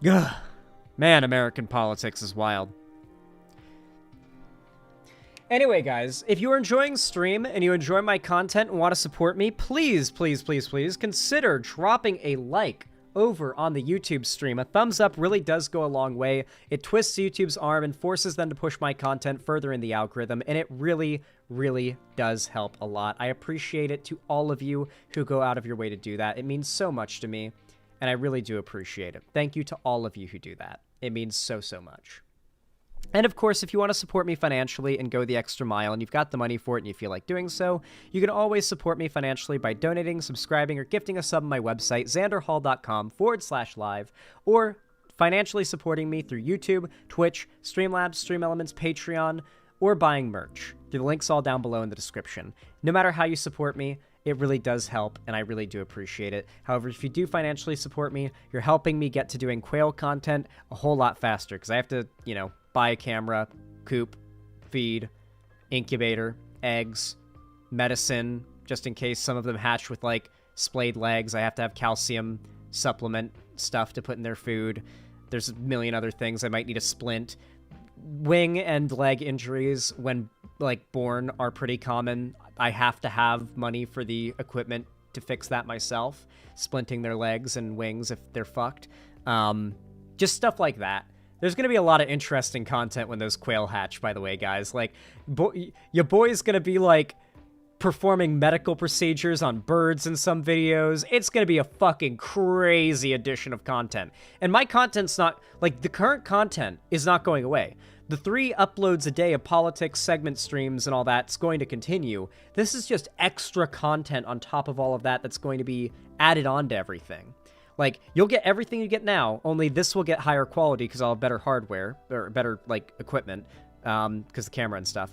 Ugh. Man, American politics is wild. Anyway, guys, if you are enjoying the stream and you enjoy my content and want to support me, please, please, please, please consider dropping a like over on the YouTube stream. A thumbs up really does go a long way. It twists YouTube's arm and forces them to push my content further in the algorithm, and it really, really does help a lot. I appreciate it to all of you who go out of your way to do that. It means so much to me, and I really do appreciate it. Thank you to all of you who do that. It means so, so much. And of course, if you want to support me financially and go the extra mile and you've got the money for it and you feel like doing so, you can always support me financially by donating, subscribing, or gifting a sub on my website, xanderhall.com/live, or financially supporting me through YouTube, Twitch, Streamlabs, Stream Elements, Patreon, or buying merch. The link's all down below in the description. No matter how you support me, it really does help, and I really do appreciate it. However, if you do financially support me, you're helping me get to doing quail content a whole lot faster, because I have to, you know, buy a camera, coop, feed, incubator, eggs, medicine, just in case some of them hatch with, like, splayed legs. I have to have calcium supplement stuff to put in their food. There's a million other things. I might need a splint. Wing and leg injuries, when, like, born, are pretty common. I have to have money for the equipment to fix that myself. Splinting their legs and wings if they're fucked. Just stuff like that. There's going to be a lot of interesting content when those quail hatch, by the way, guys. Like, your boy's going to be, like, performing medical procedures on birds in some videos. It's going to be a fucking crazy addition of content. And my content's not, like, the current content is not going away. The 3 uploads a day of politics, segment streams, and all that's going to continue. This is just extra content on top of all of that that's going to be added on to everything. Like, you'll get everything you get now, only this will get higher quality because I'll have better hardware, or better, like, equipment, because the camera and stuff.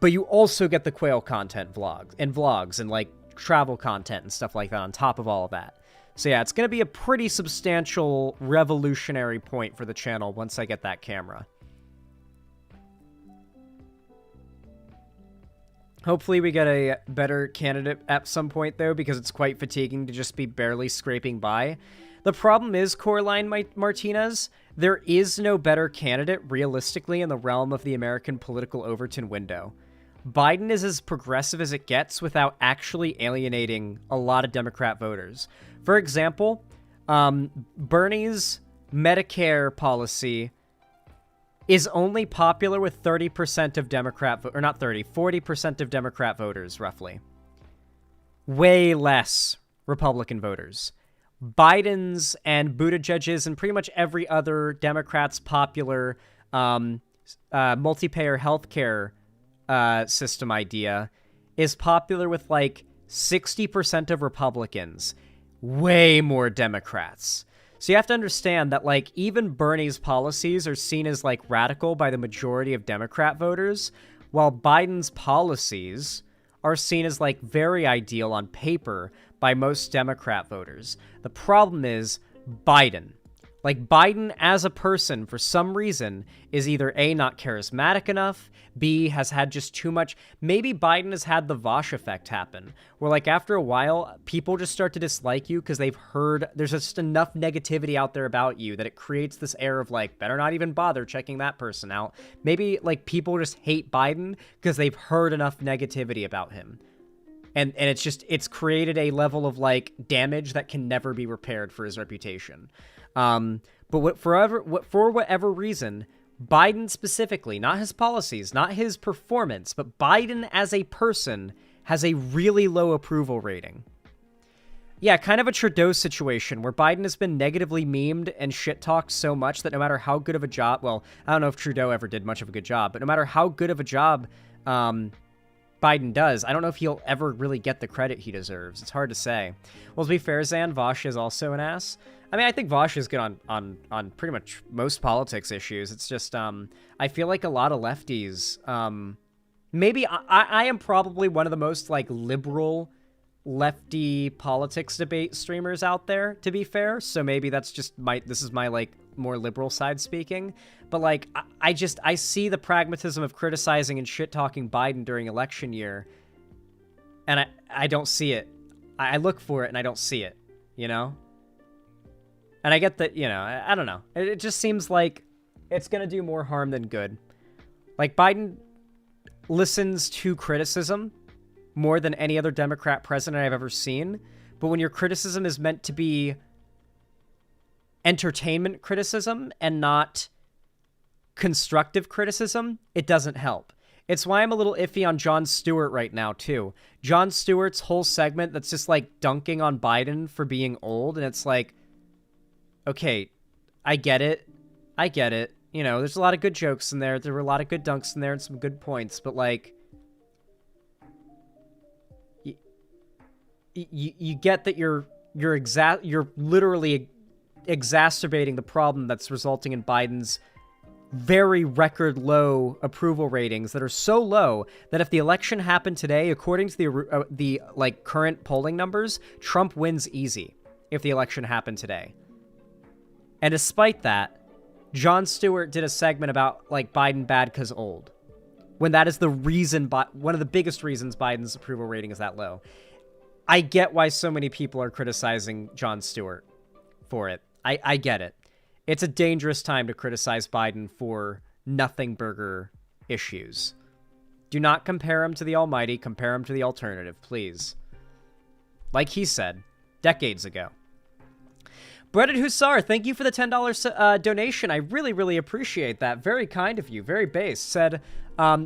But you also get the quail content vlogs, and, like, travel content and stuff like that on top of all of that. So yeah, it's going to be a pretty substantial revolutionary point for the channel once I get that camera. Hopefully we get a better candidate at some point, though, because it's quite fatiguing to just be barely scraping by. The problem is, Coraline Martinez, there is no better candidate, realistically, in the realm of the American political Overton window. Biden is as progressive as it gets without actually alienating a lot of Democrat voters. For example, Bernie's Medicare policy is only popular with 30% of Democrat, or not 30, 40% of Democrat voters, roughly. Way less Republican voters. Biden's and Buttigieg's and pretty much every other Democrat's popular multi-payer healthcare system idea is popular with like 60% of Republicans, way more Democrats. So you have to understand that like even Bernie's policies are seen as like radical by the majority of Democrat voters, while Biden's policies are seen as like very ideal on paper by most Democrat voters. The problem is Biden. Like Biden as a person, for some reason, is either A, not charismatic enough, B, has had just too much. Maybe Biden has had the Vosh effect happen, where like after a while, people just start to dislike you because they've heard there's just enough negativity out there about you that it creates this air of like, better not even bother checking that person out. Maybe like people just hate Biden because they've heard enough negativity about him. And it's created a level of like damage that can never be repaired for his reputation. But for whatever reason, Biden specifically, not his policies, not his performance, but Biden as a person has a really low approval rating. Yeah, kind of a Trudeau situation where Biden has been negatively memed and shit-talked so much that no matter how good of a job, well, I don't know if Trudeau ever did much of a good job, but no matter how good of a job Biden does, I don't know if he'll ever really get the credit he deserves. It's hard to say. Well, to be fair, Zan, Vosh is also an ass. I mean, I think Vosh is good on pretty much most politics issues. It's just, I feel like a lot of lefties, maybe I am probably one of the most, like, liberal lefty politics debate streamers out there, to be fair. So maybe that's just this is my, like, more liberal side speaking. But, like, I see the pragmatism of criticizing and shit-talking Biden during election year, and I don't see it. I look for it, and I don't see it, you know? And I get that, you know, I don't know. It just seems like it's going to do more harm than good. Like, Biden listens to criticism more than any other Democrat president I've ever seen. But when your criticism is meant to be entertainment criticism and not constructive criticism, it doesn't help. It's why I'm a little iffy on Jon Stewart right now, too. Jon Stewart's whole segment that's just, like, dunking on Biden for being old, and it's like, okay, I get it. You know, there's a lot of good jokes in there. There were a lot of good dunks in there and some good points, but, like, you get that you're literally exacerbating the problem that's resulting in Biden's very record low approval ratings that are so low that if the election happened today, according to the like current polling numbers, Trump wins easy if the election happened today. And despite that, Jon Stewart did a segment about like Biden bad because old, when that is the reason, one of the biggest reasons Biden's approval rating is that low. I get why so many people are criticizing Jon Stewart for it. I get it. It's a dangerous time to criticize Biden for nothing burger issues. Do not compare him to the almighty. Compare him to the alternative, please. Like he said decades ago. Breaded Hussar, thank you for the $10 donation. I really, really appreciate that. Very kind of you. Very base. Said,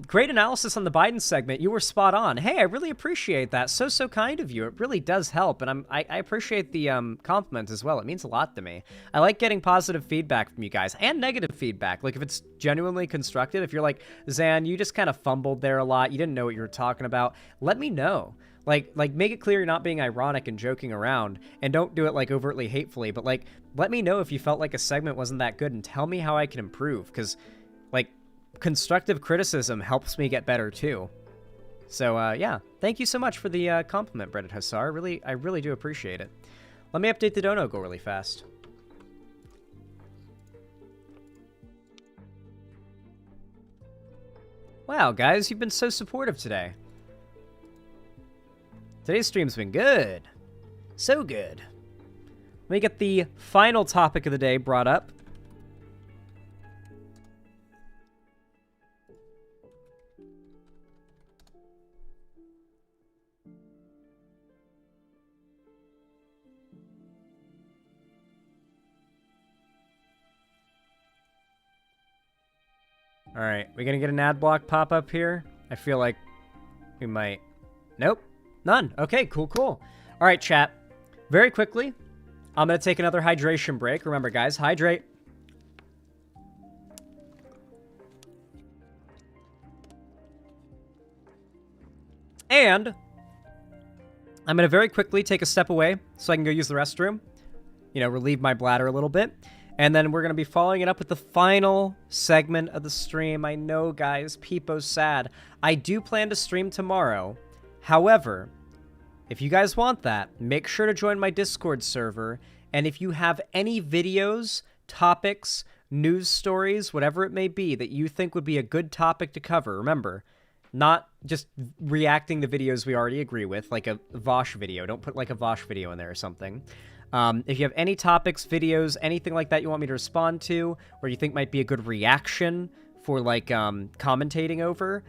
great analysis on the Biden segment. You were spot on. Hey, I really appreciate that. So kind of you. It really does help. And I appreciate the compliment as well. It means a lot to me. I like getting positive feedback from you guys and negative feedback. Like if it's genuinely constructive, if you're like, Zan, you just kind of fumbled there a lot. You didn't know what you were talking about. Let me know. Like make it clear you're not being ironic and joking around, and don't do it like overtly hatefully, but like let me know if you felt like a segment wasn't that good and tell me how I can improve, because like constructive criticism helps me get better too. So yeah, thank you so much for the compliment, Breaded Hussar. I really do appreciate it. Let me update the dono goal really fast. Wow, guys, you've been so supportive today. Today's stream's been good. So good. Let me get the final topic of the day brought up. All right, we gonna get an ad block pop up here? I feel like we might. Nope. None. Okay, cool. All right, chat. Very quickly, I'm going to take another hydration break. Remember, guys, hydrate. And I'm going to very quickly take a step away so I can go use the restroom. You know, relieve my bladder a little bit. And then we're going to be following it up with the final segment of the stream. I know, guys, Peepo's sad. I do plan to stream tomorrow. However, if you guys want that, make sure to join my Discord server. And if you have any videos, topics, news stories, whatever it may be, that you think would be a good topic to cover, remember, not just reacting to videos we already agree with, like a Vosh video. Don't put like a Vosh video in there or something. If you have any topics, videos, anything like that you want me to respond to, or you think might be a good reaction for like commentating over,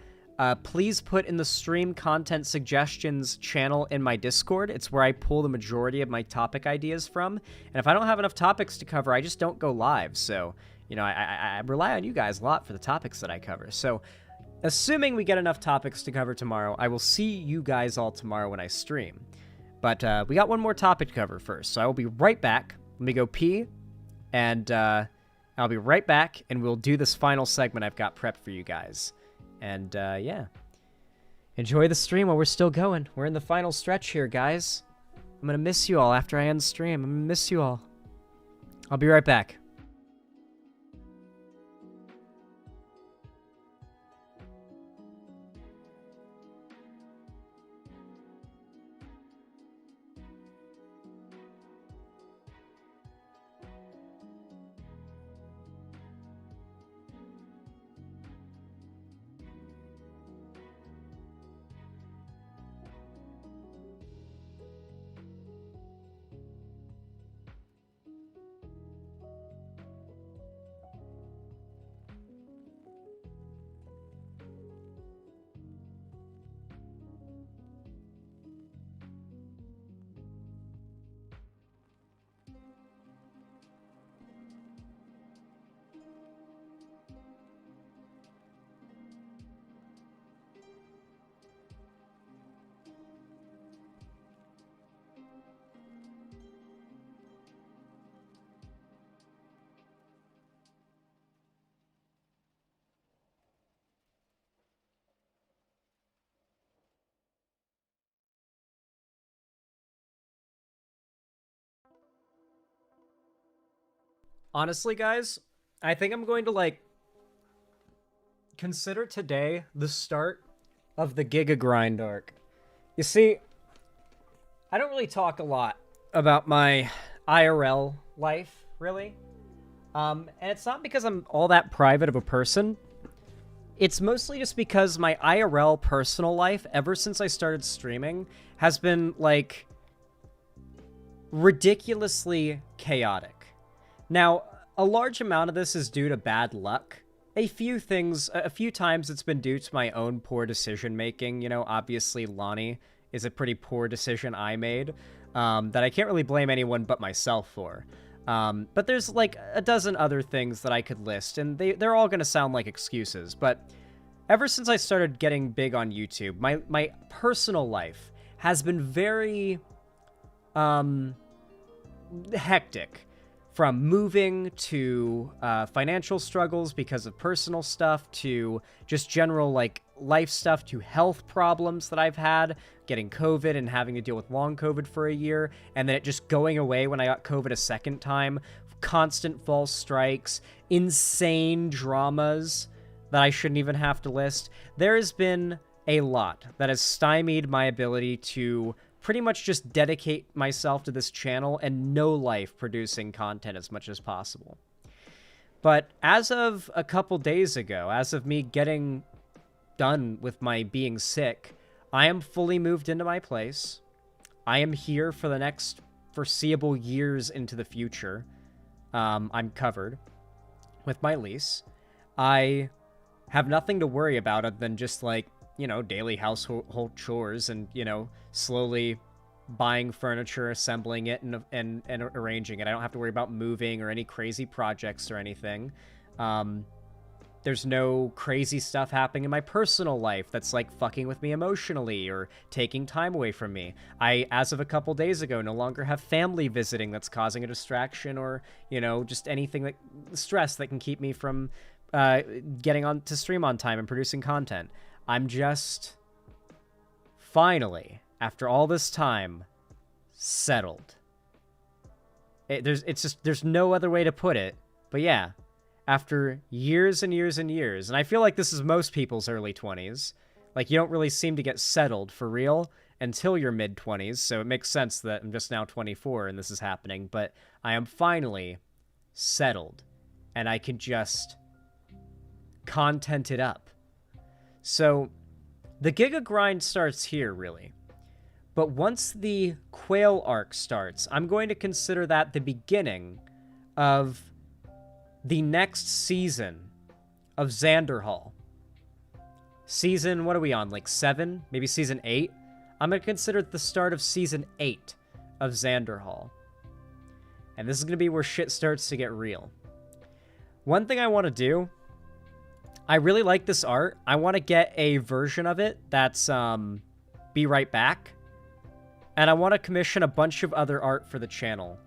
please put in the stream content suggestions channel in my Discord. It's where I pull the majority of my topic ideas from. And if I don't have enough topics to cover, I just don't go live. So, you know, I rely on you guys a lot for the topics that I cover. So, assuming we get enough topics to cover tomorrow, I will see you guys all tomorrow when I stream. But we got one more topic to cover first, so I will be right back. Let me go pee, and I'll be right back, and we'll do this final segment I've got prepped for you guys. And, yeah. Enjoy the stream while we're still going. We're in the final stretch here, guys. I'm gonna miss you all after I end stream. I'm gonna miss you all. I'll be right back. Honestly, guys, I think I'm going to, like, consider today the start of the Giga Grind arc. You see, I don't really talk a lot about my IRL life, really. And it's not because I'm all that private of a person. It's mostly just because my IRL personal life, ever since I started streaming, has been, like, ridiculously chaotic. Now, a large amount of this is due to bad luck. A few times it's been due to my own poor decision making. You know, obviously Lonnie is a pretty poor decision I made that I can't really blame anyone but myself for. But there's like a dozen other things that I could list, and they're all going to sound like excuses. But ever since I started getting big on YouTube, my personal life has been very hectic. From moving to financial struggles because of personal stuff to just general like life stuff to health problems that I've had, getting COVID and having to deal with long COVID for a year, and then it just going away when I got COVID a second time, constant false strikes, insane dramas that I shouldn't even have to list. There has been a lot that has stymied my ability to pretty much just dedicate myself to this channel and no life producing content as much as possible. But as of a couple days ago, as of me getting done with my being sick, I am fully moved into my place. I am here for the next foreseeable years into the future. I'm covered with my lease. I have nothing to worry about other than just like, you know, daily household chores and, you know, slowly buying furniture, assembling it, and arranging it. I don't have to worry about moving or any crazy projects or anything. There's no crazy stuff happening in my personal life that's like fucking with me emotionally or taking time away from me. I, as of a couple days ago, no longer have family visiting that's causing a distraction or, you know, just anything that stress that can keep me from getting on to stream on time and producing content. I'm just finally, after all this time, settled. There's no other way to put it, but yeah. After years and years and years, and I feel like this is most people's early 20s, like you don't really seem to get settled for real until your mid-20s, so it makes sense that I'm just now 24 and this is happening, but I am finally settled, and I can just content it up. So the Giga grind starts here, really. But once the Quail arc starts, I'm going to consider that the beginning of the next season of Xanderhall. Season, what are we on, like 7? Maybe season 8? I'm going to consider it the start of season 8 of Xanderhall. And this is going to be where shit starts to get real. One thing I want to do, I really like this art. I want to get a version of it that's Be Right Back. And I want to commission a bunch of other art for the channel.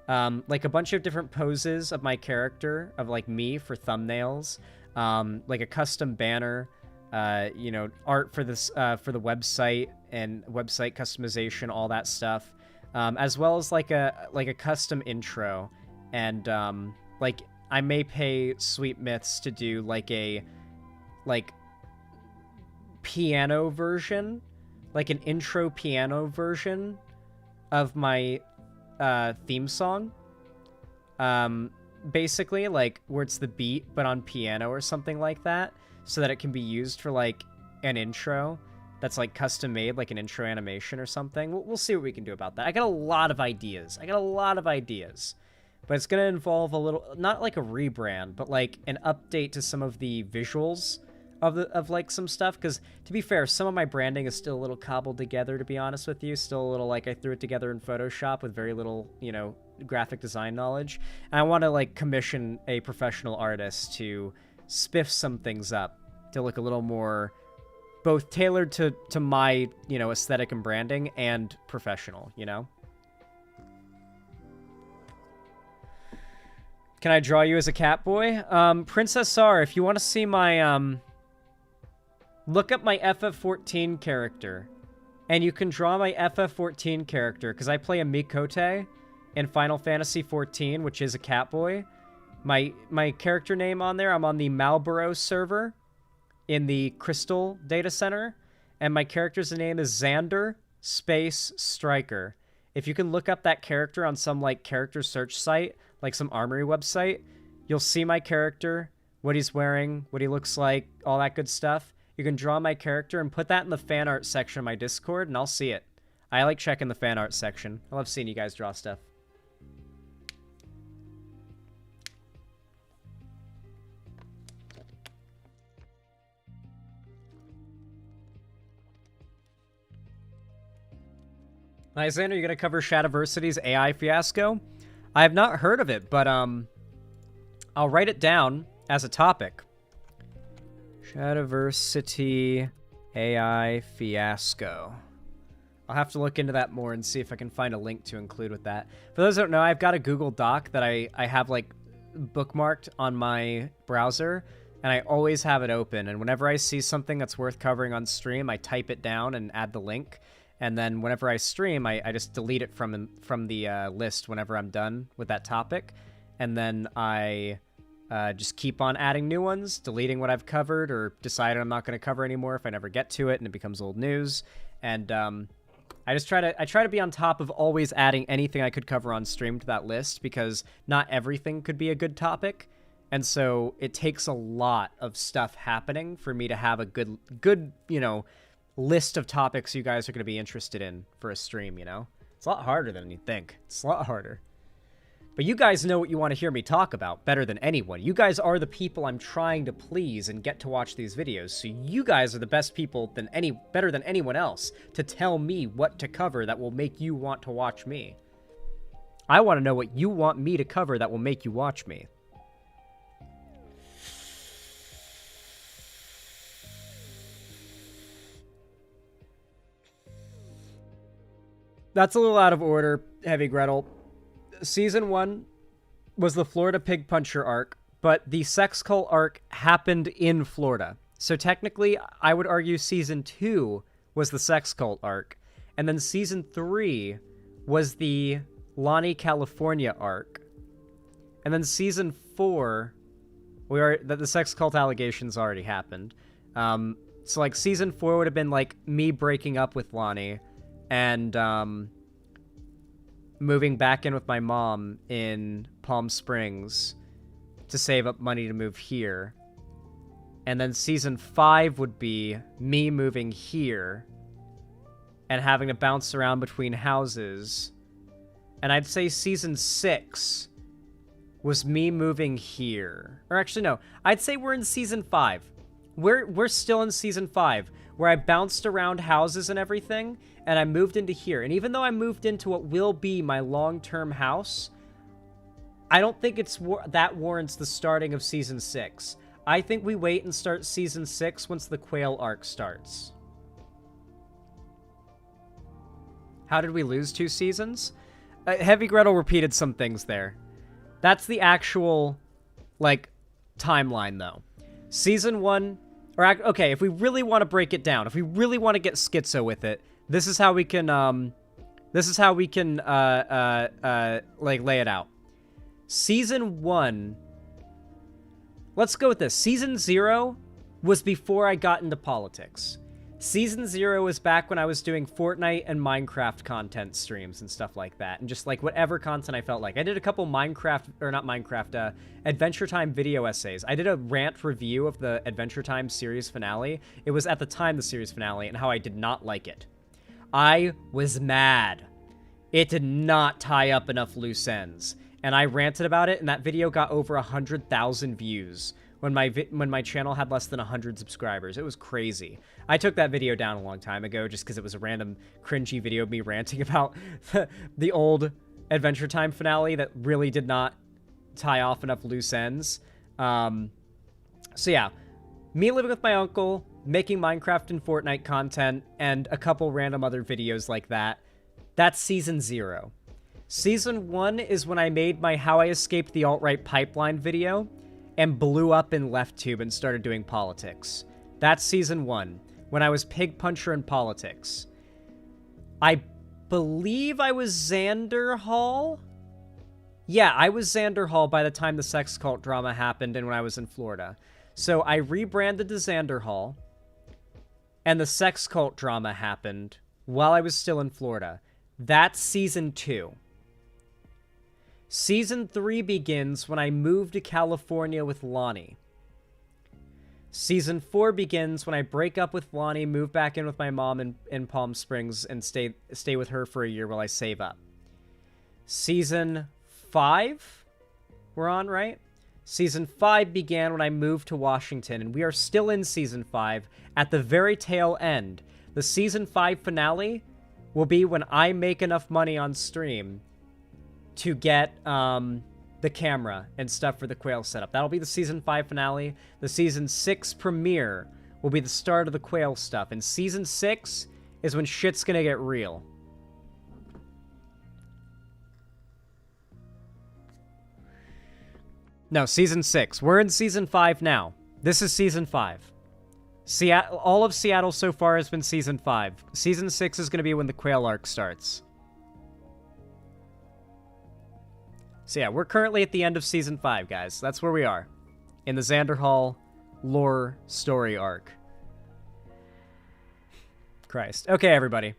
Like a bunch of different poses of my character, of like me for thumbnails, like a custom banner, you know, art for this, for the website and website customization, all that stuff, as well as like a custom intro. And, like I may pay Sweet Myths to do like a, like piano version, like an intro piano version of my theme song, basically, like where it's the beat but on piano or something like that, so that it can be used for like an intro that's like custom made, like an intro animation or something. We'll see what we can do about that. I got a lot of ideas, but it's gonna involve a little, not like a rebrand, but like an update to some of the visuals of like some stuff, because to be fair, some of my branding is still a little cobbled together, to be honest with you. Still a little like I threw it together in Photoshop with very little, you know, graphic design knowledge. And I want to like commission a professional artist to spiff some things up to look a little more both tailored to my, you know, aesthetic and branding and professional, you know? Can I draw you as a cat boy? Princess R, if you want to see my, look up my FF14 character, and you can draw my FF14 character, because I play a Mikote in Final Fantasy XIV, which is a Catboy. My character name on there, I'm on the Malboro server in the Crystal data center, and my character's name is Xander Space Striker. If you can look up that character on some like character search site, like some armory website, you'll see my character, what he's wearing, what he looks like, all that good stuff. You can draw my character and put that in the fan art section of my Discord, and I'll see it. I like checking the fan art section. I love seeing you guys draw stuff. Hi, Xander, you gonna cover Shadiversity's AI fiasco? I have not heard of it, but I'll write it down as a topic. Shadiversity AI fiasco. I'll have to look into that more and see if I can find a link to include with that. For those who don't know, I've got a Google Doc that I have like bookmarked on my browser, and I always have it open. And whenever I see something that's worth covering on stream, I type it down and add the link. And then whenever I stream, I just delete it from the list whenever I'm done with that topic. And then I just keep on adding new ones, deleting what I've covered, or deciding I'm not going to cover anymore if I never get to it and it becomes old news. And I try to be on top of always adding anything I could cover on stream to that list, because not everything could be a good topic. And so it takes a lot of stuff happening for me to have a good, you know, list of topics you guys are going to be interested in for a stream, you know? It's a lot harder than you think. It's a lot harder. But you guys know what you want to hear me talk about better than anyone. You guys are the people I'm trying to please and get to watch these videos. So you guys are the best people better than anyone else to tell me what to cover that will make you want to watch me. I want to know what you want me to cover that will make you watch me. that's a little out of order, Heavy Gretel. Season 1 was the Florida Pig Puncher arc, but the sex cult arc happened in Florida. So technically, I would argue Season 2 was the sex cult arc, and then Season 3 was the Lonnie, California arc. And then Season 4, the sex cult allegations already happened. So, like, Season 4 would have been, like, me breaking up with Lonnie and moving back in with my mom in Palm Springs to save up money to move here. And then Season 5 would be me moving here and having to bounce around between houses. And I'd say Season 6 was me moving here. Or actually, no. I'd say we're in Season 5. We're still in Season 5, where I bounced around houses and everything, and I moved into here. And even though I moved into what will be my long-term house, I don't think that warrants the starting of Season 6. I think we wait and start Season 6 once the Quail arc starts. How did we lose 2 seasons? Heavy Gretel repeated some things there. That's the actual, like, timeline, though. Season 1... okay, if we really want to break it down, if we really want to get schizo with it, this is how we can, like, lay it out. Season 1... Let's go with this. Season 0 was before I got into politics. Season 0 was back when I was doing Fortnite and Minecraft content streams and stuff like that. And just, like, whatever content I felt like. I did a couple Adventure Time video essays. I did a rant review of the Adventure Time series finale. It was at the time the series finale and how I did not like it. I was mad. It did not tie up enough loose ends. And I ranted about it, and that video got over 100,000 views when my channel had less than 100 subscribers. It was crazy. I took that video down a long time ago just because it was a random cringy video of me ranting about the old Adventure Time finale that really did not tie off enough loose ends. So yeah, me living with my uncle, making Minecraft and Fortnite content, and a couple random other videos like that. That's Season 0. Season 1 is when I made my How I Escaped the Alt-Right Pipeline video and blew up in LeftTube and started doing politics. That's Season 1, when I was Pig Puncher in politics. I believe I was Xander Hall? Yeah, I was Xander Hall by the time the sex cult drama happened and when I was in Florida. So I rebranded to Xander Hall, and the sex cult drama happened while I was still in Florida. That's Season 2. Season 3 begins when I moved to California with Lonnie. Season 4 begins when I break up with Lonnie, move back in with my mom in Palm Springs, and stay with her for a year while I save up. Season 5? We're on, right? Season 5 began when I moved to Washington, and we are still in Season 5 at the very tail end. The Season 5 finale will be when I make enough money on stream to get the camera and stuff for the Quail setup. That'll be the Season 5 finale. The Season 6 premiere will be the start of the Quail stuff. And Season 6 is when shit's gonna get real. No, Season 6. We're in Season 5 now. This is Season 5. All of Seattle so far has been Season 5. Season 6 is gonna be when the Quail arc starts. So yeah, we're currently at the end of Season 5, guys. That's where we are. In the Xander Hall lore story arc. Christ. Okay, everybody.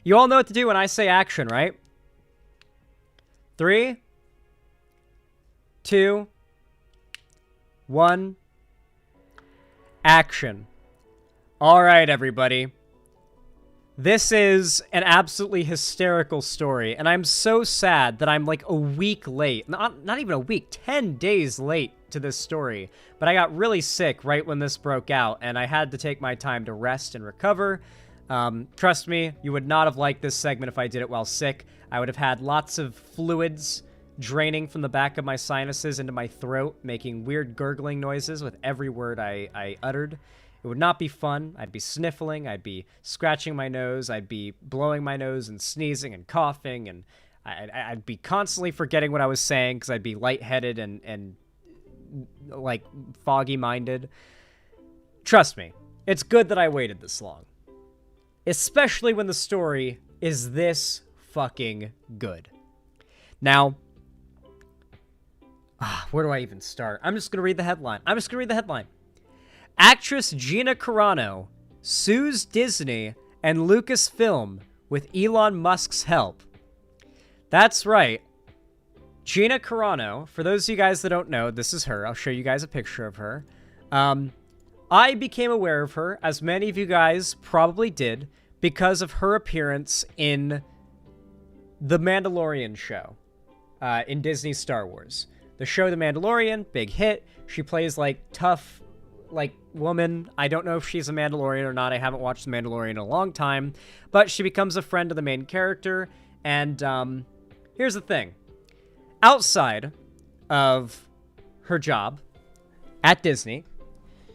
You all know what to do when I say action, right? 3, 2, 1. Action. All right, everybody. This is an absolutely hysterical story, and I'm so sad that I'm like a week late. Not even a week, 10 days late to this story. But I got really sick right when this broke out, and I had to take my time to rest and recover. Trust me, you would not have liked this segment if I did it while sick. I would have had lots of fluids draining from the back of my sinuses into my throat, making weird gurgling noises with every word I uttered. It would not be fun. I'd be sniffling. I'd be scratching my nose. I'd be blowing my nose and sneezing and coughing. And I'd be constantly forgetting what I was saying because I'd be lightheaded and like foggy-minded. Trust me, it's good that I waited this long. Especially when the story is this fucking good. Now, where do I even start? I'm just going to read the headline. Actress Gina Carano sues Disney and Lucasfilm with Elon Musk's help. That's right. Gina Carano, for those of you guys that don't know, this is her. I'll show you guys a picture of her. I became aware of her, as many of you guys probably did, because of her appearance in The Mandalorian show in Disney's Star Wars. The show The Mandalorian, big hit. She plays like tough, like woman. I don't know if she's a Mandalorian or not. I haven't watched The Mandalorian in a long time, but she becomes a friend of the main character. And here's the thing. Outside of her job at Disney,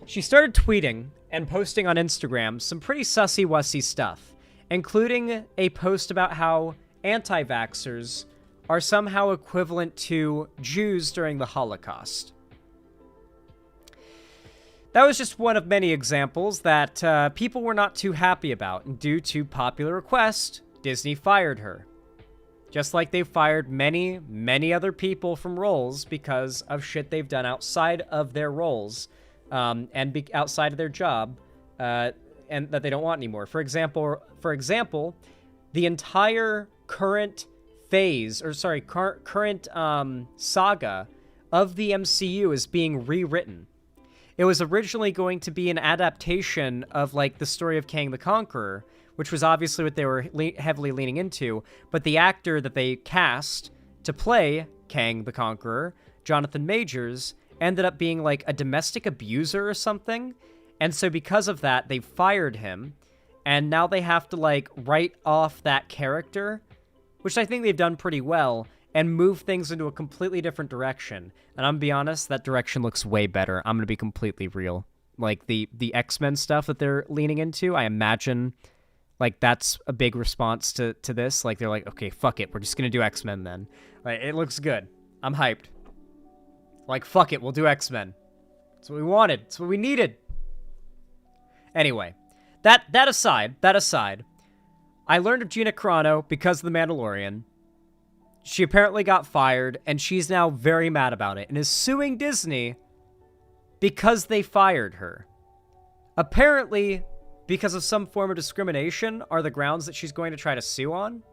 she started tweeting and posting on Instagram some pretty sussy-wussy stuff, including a post about how anti-vaxxers are somehow equivalent to Jews during the Holocaust. That was just one of many examples that people were not too happy about, and due to popular request, Disney fired her. Just like they've fired many, many other people from roles because of shit they've done outside of their roles, and outside of their job, and that they don't want anymore. For example, the entire current current saga of the MCU is being rewritten. It was originally going to be an adaptation of like the story of Kang the Conqueror, which was obviously what they were heavily leaning into, but the actor that they cast to play Kang the Conqueror, Jonathan Majors, ended up being like a domestic abuser or something, and so because of that, they fired him, and now they have to like write off that character, which I think they've done pretty well, and move things into a completely different direction. And I'm gonna be honest, that direction looks way better. I'm gonna be completely real. Like the X-Men stuff that they're leaning into, I imagine like that's a big response to this. Like they're like, okay, fuck it, we're just gonna do X-Men then. Like it looks good. I'm hyped. Like fuck it, we'll do X-Men. That's what we wanted. That's what we needed. Anyway, that aside, I learned of Gina Carano because of The Mandalorian. She apparently got fired, and she's now very mad about it, and is suing Disney because they fired her. Apparently, because of some form of discrimination are the grounds that she's going to try to sue on.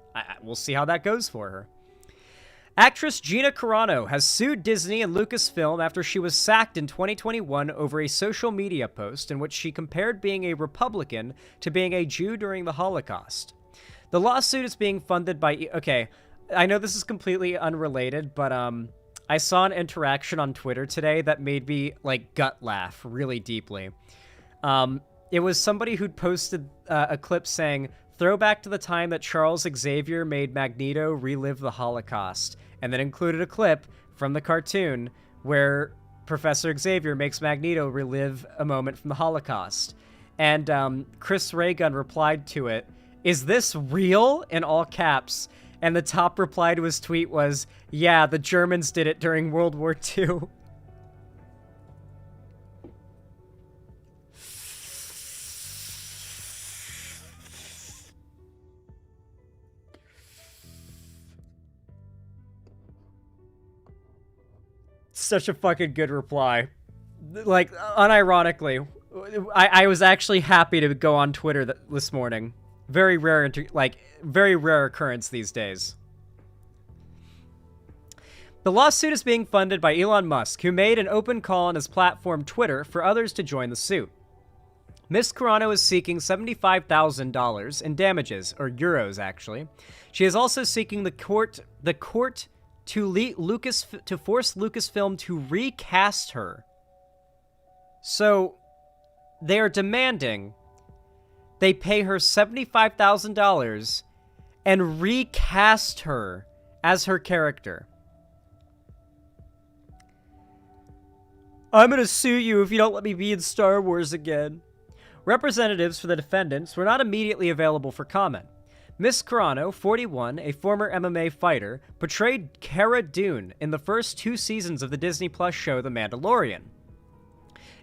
We'll see how that goes for her. Actress Gina Carano has sued Disney and Lucasfilm after she was sacked in 2021 over a social media post in which she compared being a Republican to being a Jew during the Holocaust. The lawsuit is being funded by... Okay, I know this is completely unrelated, but I saw an interaction on Twitter today that made me, like, gut laugh really deeply. It was somebody who'd posted a clip saying, throwback to the time that Charles Xavier made Magneto relive the Holocaust, and then included a clip from the cartoon where Professor Xavier makes Magneto relive a moment from the Holocaust. And Chris Raygun replied to it, "Is this real?" in all caps. And the top reply to his tweet was, "Yeah, the Germans did it during World War II." Such a fucking good reply. Like, unironically, I was actually happy to go on Twitter this morning. Very rare, very rare occurrence these days. The lawsuit is being funded by Elon Musk, who made an open call on his platform Twitter for others to join the suit. Ms. Carano is seeking $75,000 in damages, or euros actually. She is also seeking the court to force Lucasfilm to recast her. So they are demanding they pay her $75,000 and recast her as her character. I'm gonna sue you if you don't let me be in Star Wars again. Representatives for the defendants were not immediately available for comment. Miss Carano, 41, a former MMA fighter, portrayed Cara Dune in the first 2 seasons of the Disney Plus show The Mandalorian.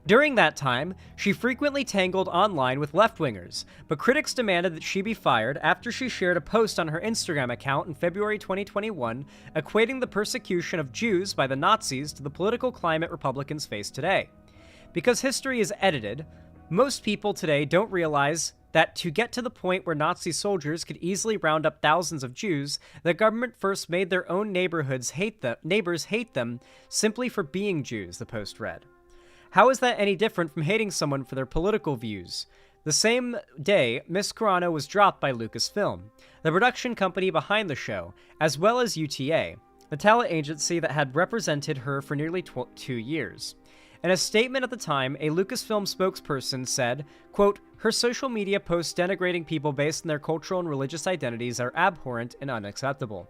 During that time, she frequently tangled online with left-wingers, but critics demanded that she be fired after she shared a post on her Instagram account in February 2021 equating the persecution of Jews by the Nazis to the political climate Republicans face today. Because history is edited, most people today don't realize that to get to the point where Nazi soldiers could easily round up thousands of Jews, the government first made their own neighbors hate them simply for being Jews, the post read. How is that any different from hating someone for their political views? The same day, Miss Carano was dropped by Lucasfilm, the production company behind the show, as well as UTA, the talent agency that had represented her for nearly 2 years. In a statement at the time, a Lucasfilm spokesperson said, quote, "Her social media posts denigrating people based on their cultural and religious identities are abhorrent and unacceptable."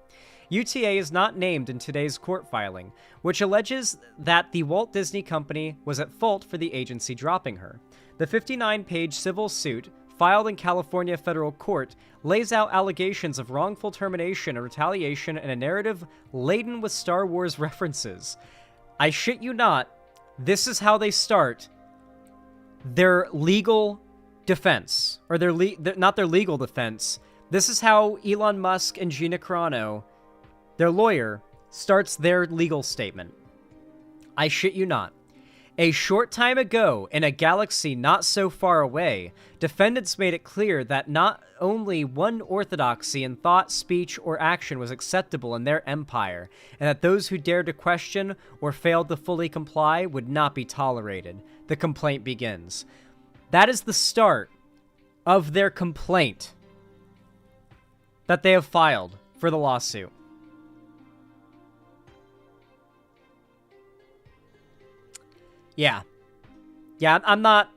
UTA is not named in today's court filing, which alleges that the Walt Disney Company was at fault for the agency dropping her. The 59-page civil suit, filed in California federal court, lays out allegations of wrongful termination and retaliation and a narrative laden with Star Wars references. I shit you not, this is how they start their legal defense, or not their legal defense. This is how Elon Musk and Gina Carano, their lawyer, starts their legal statement. I shit you not. A short time ago, in a galaxy not so far away, defendants made it clear that not only one orthodoxy in thought, speech, or action was acceptable in their empire, and that those who dared to question or failed to fully comply would not be tolerated. The complaint begins. That is the start of their complaint that they have filed for the lawsuit. Yeah, I'm not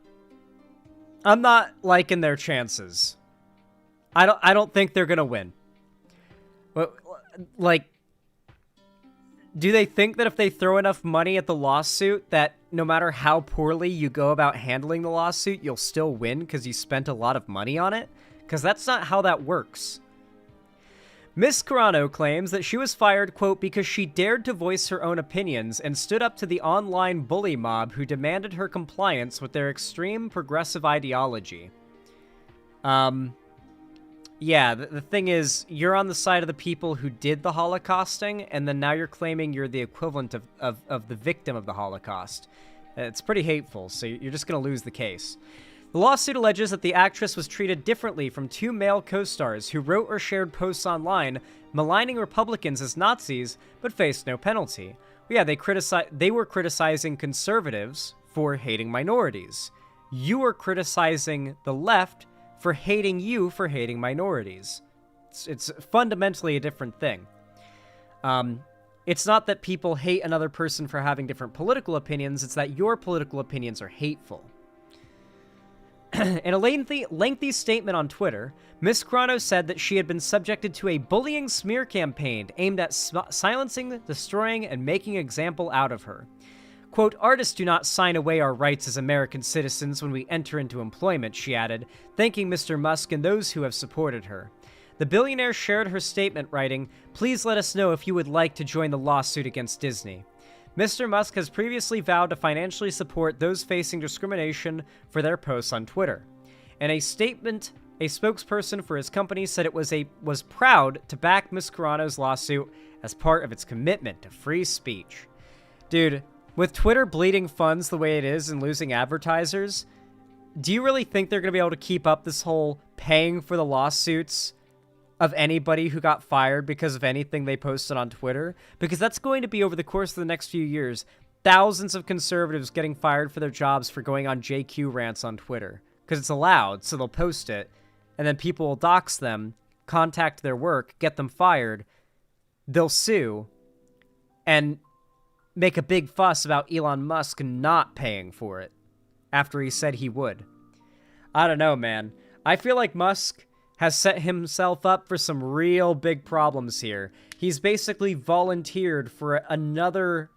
liking their chances. I don't think they're gonna win. But, like, do they think that if they throw enough money at the lawsuit that no matter how poorly you go about handling the lawsuit, you'll still win because you spent a lot of money on it? Because that's not how that works. Miss Carano claims that she was fired, quote, because she dared to voice her own opinions and stood up to the online bully mob who demanded her compliance with their extreme progressive ideology. Yeah, the thing is, you're on the side of the people who did the Holocausting, and then now you're claiming you're the equivalent of the victim of the Holocaust. It's pretty hateful, so you're just going to lose the case. The lawsuit alleges that the actress was treated differently from 2 male co-stars who wrote or shared posts online maligning Republicans as Nazis, but faced no penalty. Yeah, they were criticizing conservatives for hating minorities. You were criticizing the left for hating you for hating minorities. It's fundamentally a different thing. It's not that people hate another person for having different political opinions, it's that your political opinions are hateful. In a lengthy statement on Twitter, Ms. Carano said that she had been subjected to a bullying smear campaign aimed at silencing, destroying, and making an example out of her. Quote, "Artists do not sign away our rights as American citizens when we enter into employment," she added, thanking Mr. Musk and those who have supported her. The billionaire shared her statement, writing, "Please let us know if you would like to join the lawsuit against Disney." Mr. Musk has previously vowed to financially support those facing discrimination for their posts on Twitter. In a statement, a spokesperson for his company said it was proud to back Ms. Carano's lawsuit as part of its commitment to free speech. Dude, with Twitter bleeding funds the way it is and losing advertisers, do you really think they're going to be able to keep up this whole paying for the lawsuits of anybody who got fired because of anything they posted on Twitter? Because that's going to be, over the course of the next few years, thousands of conservatives getting fired for their jobs for going on JQ rants on Twitter. Because it's allowed, so they'll post it, and then people will dox them, contact their work, get them fired, they'll sue, and make a big fuss about Elon Musk not paying for it after he said he would. I don't know, man. I feel like Musk has set himself up for some real big problems here. He's basically volunteered for another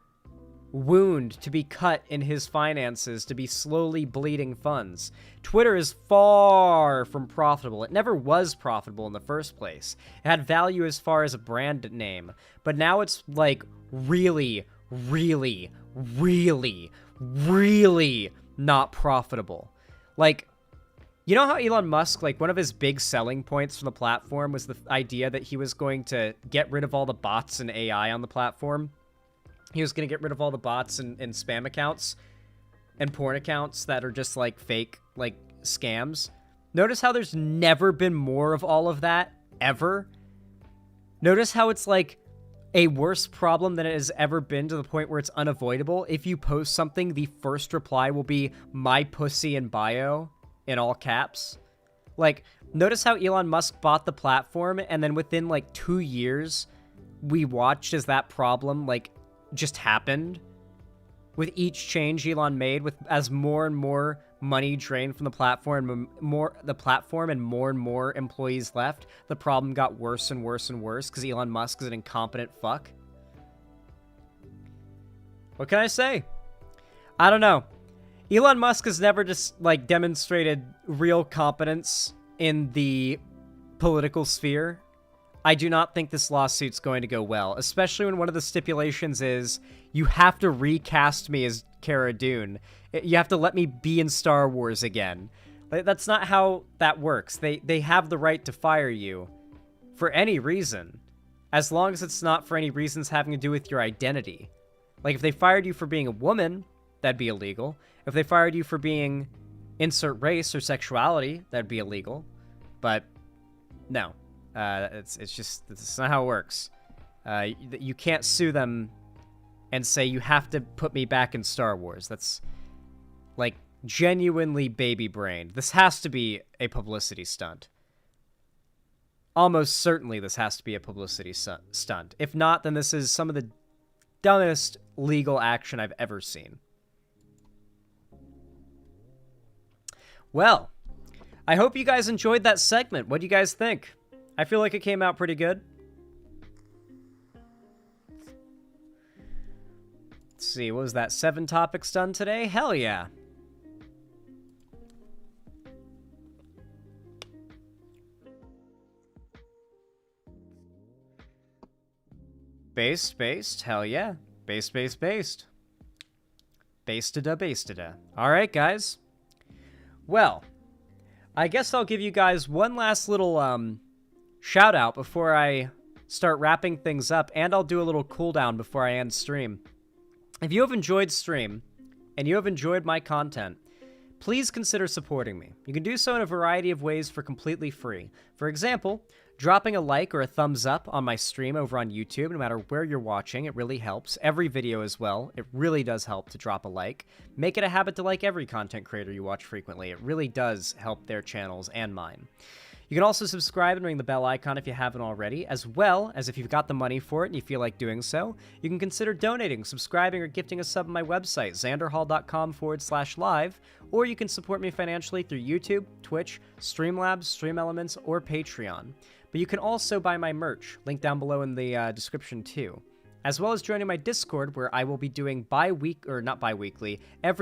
wound to be cut in his finances, to be slowly bleeding funds. Twitter is far from profitable. It never was profitable in the first place. It had value as far as a brand name, but now it's like really, really, really, really not profitable. Like, you know how Elon Musk, like, one of his big selling points from the platform was the idea that he was going to get rid of all the bots and AI on the platform? He was going to get rid of all the bots and spam accounts and porn accounts that are just, like, fake, like, scams. Notice how there's never been more of all of that, ever? Notice how it's, like, a worse problem than it has ever been, to the point where it's unavoidable. If you post something, the first reply will be, "My pussy in bio," in all caps. Like, notice how Elon Musk bought the platform, and then within, like, 2 years, we watched as that problem, like, just happened with each change Elon made, with as more and more money drained from the platform and more employees left, the problem got worse and worse and worse because Elon Musk is an incompetent fuck. What can I say? I don't know. Elon Musk has never just, like, demonstrated real competence in the political sphere. I do not think this lawsuit's going to go well, especially when one of the stipulations is you have to recast me as Cara Dune. You have to let me be in Star Wars again. That's not how that works. They have the right to fire you for any reason, as long as it's not for any reasons having to do with your identity. Like, if they fired you for being a woman, that'd be illegal. If they fired you for being insert race or sexuality, that'd be illegal. But no. It's not how it works. You can't sue them and say you have to put me back in Star Wars. That's, like, genuinely baby-brained. This has to be a publicity stunt. Almost certainly this has to be a publicity stunt. If not, then this is some of the dumbest legal action I've ever seen. Well, I hope you guys enjoyed that segment. What do you guys think? I feel like it came out pretty good. Let's see, what was that? 7 topics done today? Hell yeah. Based. Hell yeah. Based. Bastada. Alright, guys. Well, I guess I'll give you guys one last little, shout out before I start wrapping things up, and I'll do a little cooldown before I end stream. If you have enjoyed stream, and you have enjoyed my content, please consider supporting me. You can do so in a variety of ways for completely free. For example, dropping a like or a thumbs up on my stream over on YouTube, no matter where you're watching, it really helps. Every video as well, it really does help to drop a like. Make it a habit to like every content creator you watch frequently. It really does help their channels and mine. You can also subscribe and ring the bell icon if you haven't already, as well as if you've got the money for it and you feel like doing so, you can consider donating, subscribing, or gifting a sub on my website, xanderhall.com/live, or you can support me financially through YouTube, Twitch, Streamlabs, Stream Elements, or Patreon. But you can also buy my merch, link down below in the description too, as well as joining my Discord, where I will be doing every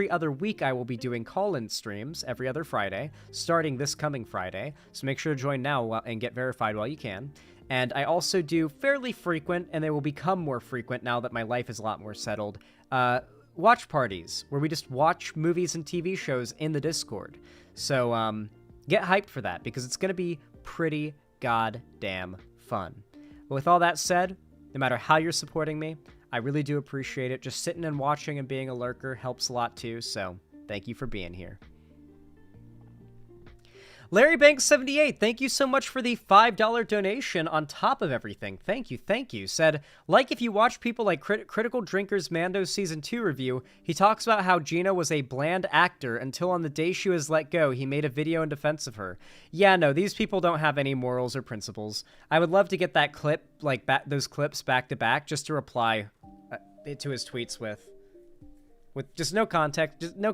other week I will be doing call-in streams every other Friday, starting this coming Friday, so make sure to join now and get verified while you can. And I also do fairly frequent, and they will become more frequent now that my life is a lot more settled, watch parties, where we just watch movies and TV shows in the Discord. So, get hyped for that, because it's going to be pretty goddamn fun. But with all that said, no matter how you're supporting me, I really do appreciate it. Just sitting and watching and being a lurker helps a lot too, so thank you for being here. Larry Banks 78, thank you so much for the $5 donation on top of everything. Thank you. Said, like if you watch people like Critical Drinkers Mando Season 2 review, he talks about how Gina was a bland actor until on the day she was let go, he made a video in defense of her. Yeah, no, these people don't have any morals or principles. I would love to get that clip, like those clips back to back, just to reply to his tweets with just no context, no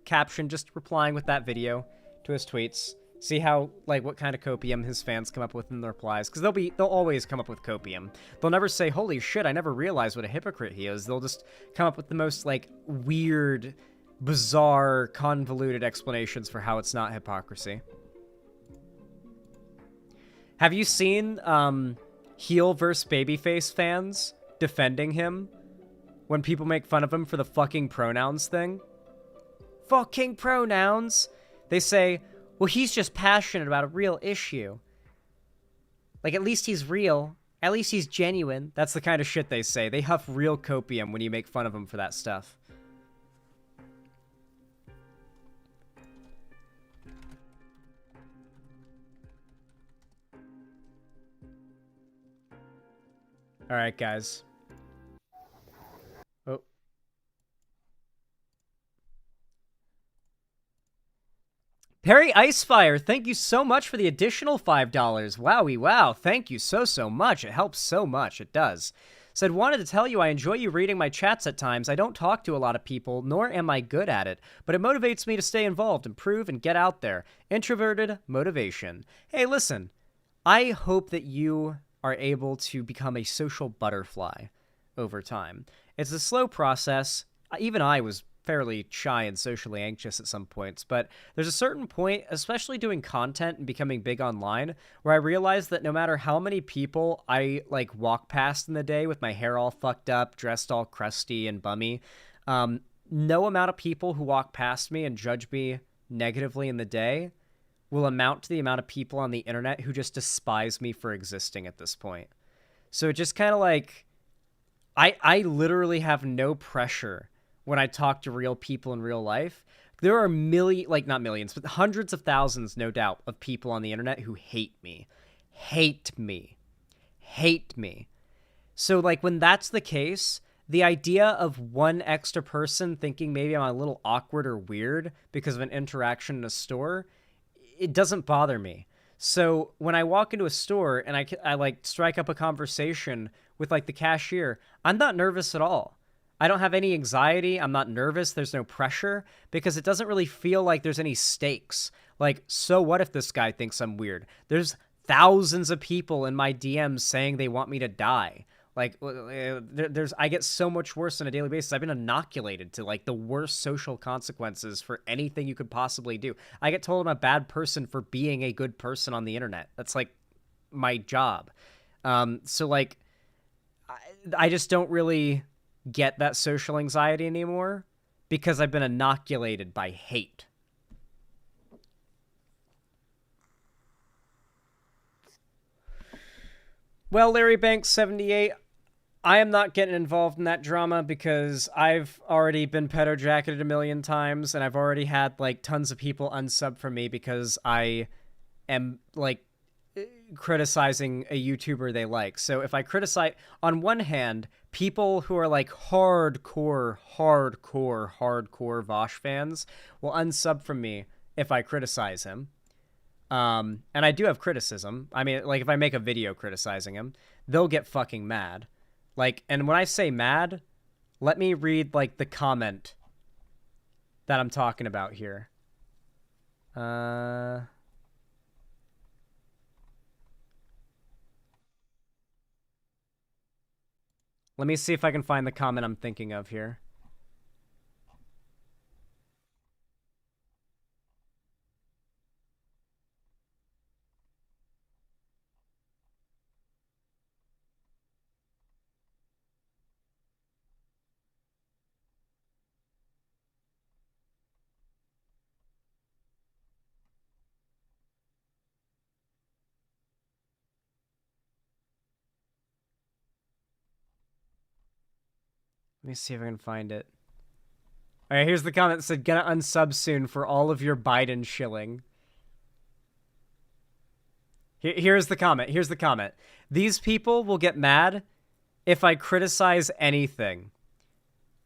caption, just replying with that video to his tweets. See how, like, what kind of copium his fans come up with in their replies? Because they'll always come up with copium. They'll never say, holy shit, I never realized what a hypocrite he is. They'll just come up with the most, like, weird, bizarre, convoluted explanations for how it's not hypocrisy. Have you seen, heel versus babyface fans defending him when people make fun of him for the fucking pronouns thing? Fucking pronouns! They say, well, he's just passionate about a real issue. Like, at least he's real. At least he's genuine. That's the kind of shit they say. They huff real copium when you make fun of him for that stuff. Alright, guys. Oh. Perry Icefire, thank you so much for the additional $5. Wowie wow, thank you so much. It helps so much, it does. Said, wanted to tell you I enjoy you reading my chats at times. I don't talk to a lot of people, nor am I good at it, but it motivates me to stay involved, improve, and get out there. Introverted motivation. Hey, listen, I hope that you are able to become a social butterfly over time. It's a slow process. Even I was fairly shy and socially anxious at some points, but there's a certain point, especially doing content and becoming big online, where I realized that no matter how many people I like walk past in the day with my hair all fucked up, dressed all crusty and bummy, no amount of people who walk past me and judge me negatively in the day will amount to the amount of people on the internet who just despise me for existing at this point. So it just kind of like, I literally have no pressure when I talk to real people in real life. There are not millions, but hundreds of thousands, no doubt, of people on the internet who hate me. Hate me. Hate me. So like when that's the case, the idea of one extra person thinking maybe I'm a little awkward or weird because of an interaction in a store, it doesn't bother me. So when I walk into a store and I like strike up a conversation with like the cashier, I'm not nervous at all. I don't have any anxiety. I'm not nervous. There's no pressure because it doesn't really feel like there's any stakes. Like, so what if this guy thinks I'm weird? There's thousands of people in my DMs saying they want me to die. Like, I get so much worse on a daily basis. I've been inoculated to, like, the worst social consequences for anything you could possibly do. I get told I'm a bad person for being a good person on the internet. That's, like, my job. So, like, I just don't really get that social anxiety anymore because I've been inoculated by hate. Well, Larry Banks 78, I am not getting involved in that drama because I've already been pedo jacketed a million times and I've already had like tons of people unsub from me because I am like criticizing a YouTuber they like. So if I criticize, on one hand, people who are like hardcore Vosh fans will unsub from me if I criticize him. And I do have criticism. I mean, like, if I make a video criticizing him, they'll get fucking mad. Like, and when I say mad, let me read, like, the comment that I'm talking about here. Let me see if I can find the comment I'm thinking of here. Let me see if I can find it. All right, here's the comment that said, gonna unsub soon for all of your Biden shilling. Here's the comment. Here's the comment. These people will get mad if I criticize anything.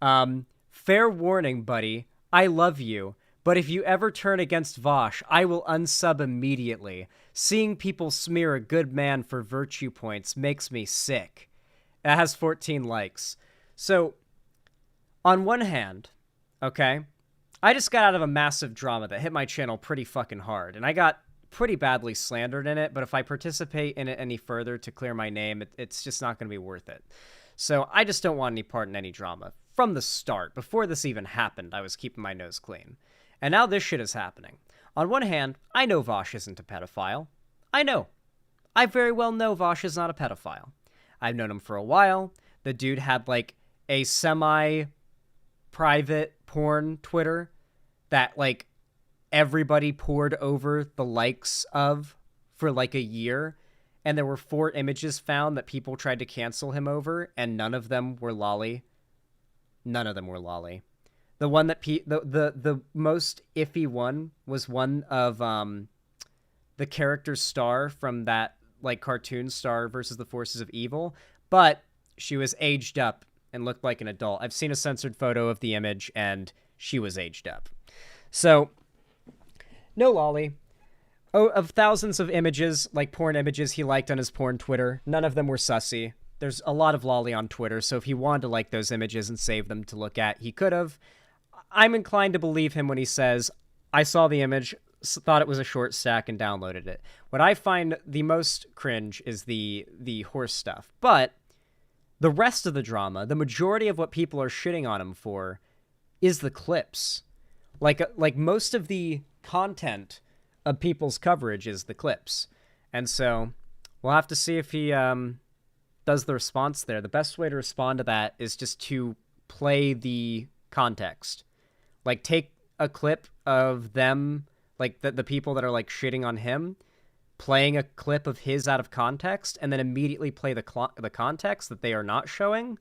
Fair warning, buddy. I love you. But if you ever turn against Vosh, I will unsub immediately. Seeing people smear a good man for virtue points makes me sick. That has 14 likes. So, on one hand, okay, I just got out of a massive drama that hit my channel pretty fucking hard, and I got pretty badly slandered in it, but if I participate in it any further to clear my name, it's just not going to be worth it. So I just don't want any part in any drama. From the start, before this even happened, I was keeping my nose clean. And now this shit is happening. On one hand, I know Vosh isn't a pedophile. I know. I very well know Vosh is not a pedophile. I've known him for a while. The dude had, like, a semi-private porn Twitter that, like, everybody poured over the likes of for, like, a year. And there were 4 images found that people tried to cancel him over, and none of them were lolly. None of them were lolly. The one that the most iffy one was one of the character Star from that, like, cartoon Star versus the Forces of Evil, but she was aged up and looked like an adult. I've seen a censored photo of the image, and she was aged up. So, no lolly. Oh, of thousands of images, like porn images he liked on his porn Twitter, none of them were sussy. There's a lot of lolly on Twitter, so if he wanted to like those images and save them to look at, he could have. I'm inclined to believe him when he says, I saw the image, thought it was a short stack, and downloaded it. What I find the most cringe is the horse stuff. But the rest of the drama, the majority of what people are shitting on him for, is the clips. Like most of the content of people's coverage is the clips. And so we'll have to see if he does the response there. The best way to respond to that is just to play the context. Like, take a clip of them, like the people that are, like, shitting on him, playing a clip of his out of context, and then immediately play the context that they are not showing.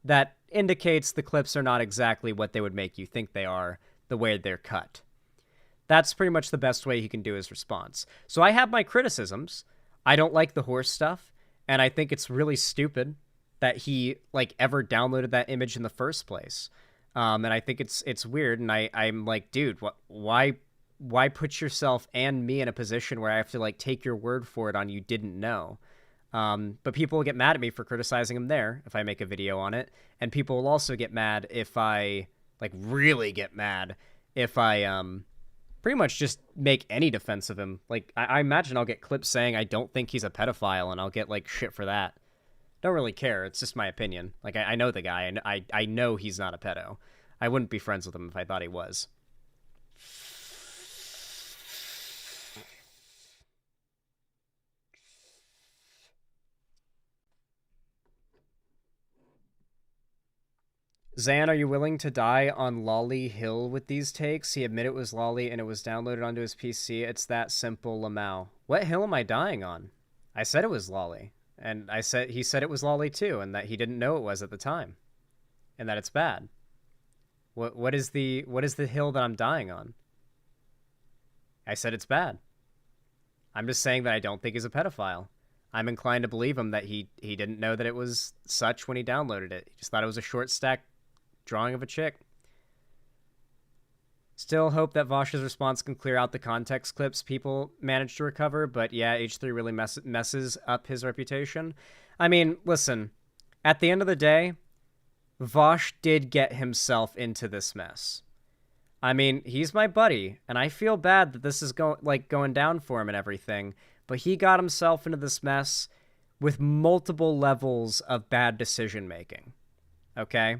That indicates the clips are not exactly what they would make you think they are, the way they're cut. That's pretty much the best way he can do his response. So I have my criticisms. I don't like the horse stuff, and I think it's really stupid that he, like, ever downloaded that image in the first place. And I think it's weird, and I'm like, dude, why put yourself and me in a position where I have to, like, take your word for it on you didn't know? But people will get mad at me for criticizing him there if I make a video on it, and people will also get mad if I, like, really get mad if I pretty much just make any defense of him. Like, I imagine I'll get clips saying I don't think he's a pedophile, and I'll get, like, shit for that. Don't really care. It's just my opinion. Like, I know the guy, and I know he's not a pedo. I wouldn't be friends with him if I thought he was. Zan, are you willing to die on Lolly Hill with these takes? He admitted it was Lolly and it was downloaded onto his PC. It's that simple, Lamau. What hill am I dying on? I said it was Lolly. And he said it was Lolly too, and that he didn't know it was at the time. And that it's bad. What is the hill that I'm dying on? I said it's bad. I'm just saying that I don't think he's a pedophile. I'm inclined to believe him that he didn't know that it was such when he downloaded it. He just thought it was a short stack drawing of a chick. Still hope that Vosh's response can clear out the context clips people managed to recover, but yeah, H3 really messes up his reputation. I mean, listen, at the end of the day, Vosh did get himself into this mess. I mean, he's my buddy, and I feel bad that this is going down for him and everything, but he got himself into this mess with multiple levels of bad decision-making. Okay?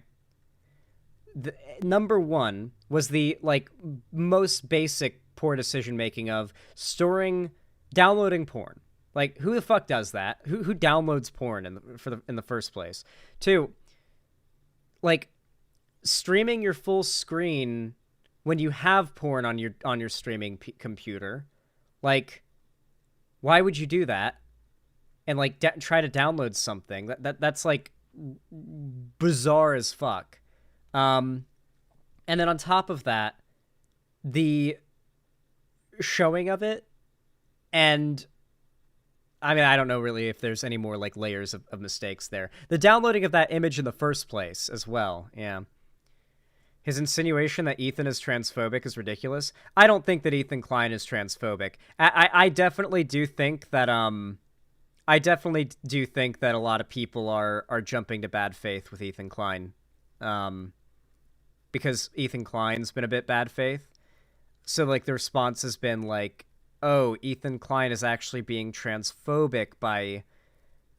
Number one was the, like, most basic poor decision-making of downloading porn. Like, who the fuck does that? Who downloads porn in the first place? 2, like, streaming your full screen when you have porn on your streaming computer. Like, why would you do that? And, like, try to download something that's like bizarre as fuck. And then on top of that, the showing of it, and I mean, I don't know really if there's any more, like, layers of mistakes there. The downloading of that image in the first place as well, yeah. His insinuation that Ethan is transphobic is ridiculous. I don't think that Ethan Klein is transphobic. I definitely do think that a lot of people are jumping to bad faith with Ethan Klein. Because Ethan Klein's been a bit bad faith. So, like, the response has been, like, oh, Ethan Klein is actually being transphobic by...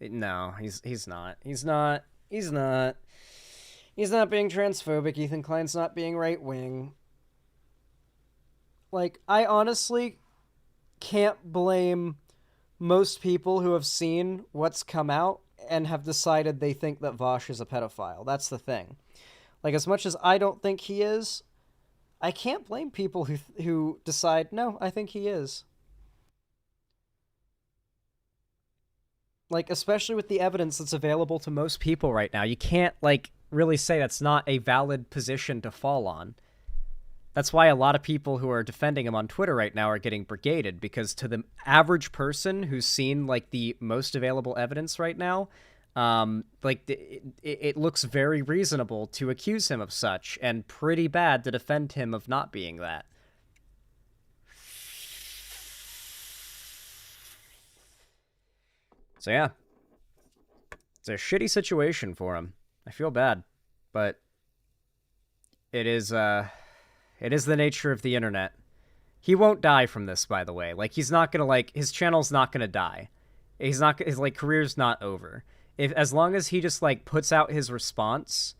No, he's not. He's not being transphobic. Ethan Klein's not being right-wing. Like, I honestly can't blame most people who have seen what's come out and have decided they think that Vosh is a pedophile. That's the thing. Like, as much as I don't think he is, I can't blame people who decide, no, I think he is. Like, especially with the evidence that's available to most people right now, you can't, like, really say that's not a valid position to fall on. That's why a lot of people who are defending him on Twitter right now are getting brigaded, because to the average person who's seen, like, the most available evidence right now, like, it looks very reasonable to accuse him of such, and pretty bad to defend him of not being that. So yeah, it's a shitty situation for him. I feel bad, but it is the nature of the internet. He won't die from this, by the way. Like, he's not gonna, like, his channel's not gonna die. He's not, his, like, career's not over. As long as he just, like, puts out his response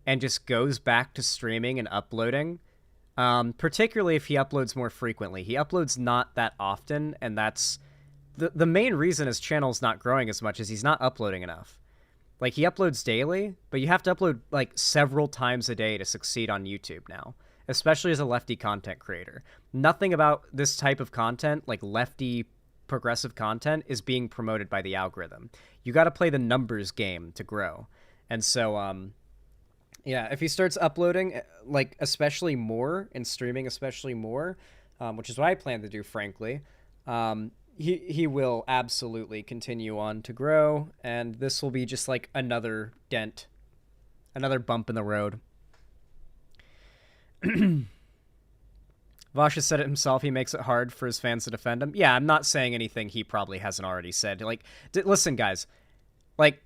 and just goes back to streaming and uploading, particularly if he uploads more frequently. He uploads not that often, and that's the main reason his channel's not growing as much is he's not uploading enough. Like, he uploads daily, but you have to upload, like, several times a day to succeed on YouTube now, especially as a lefty content creator. Nothing about this type of content, like lefty progressive content, is being promoted by the algorithm. You got to play the numbers game to grow. And so, yeah, if he starts uploading, like, especially more, and streaming especially more, which is what I plan to do, frankly, he will absolutely continue on to grow, and this will be just, like, another dent, another bump in the road. Vosh has said it himself, he makes it hard for his fans to defend him. Yeah, I'm not saying anything he probably hasn't already said. Like, listen, guys, like,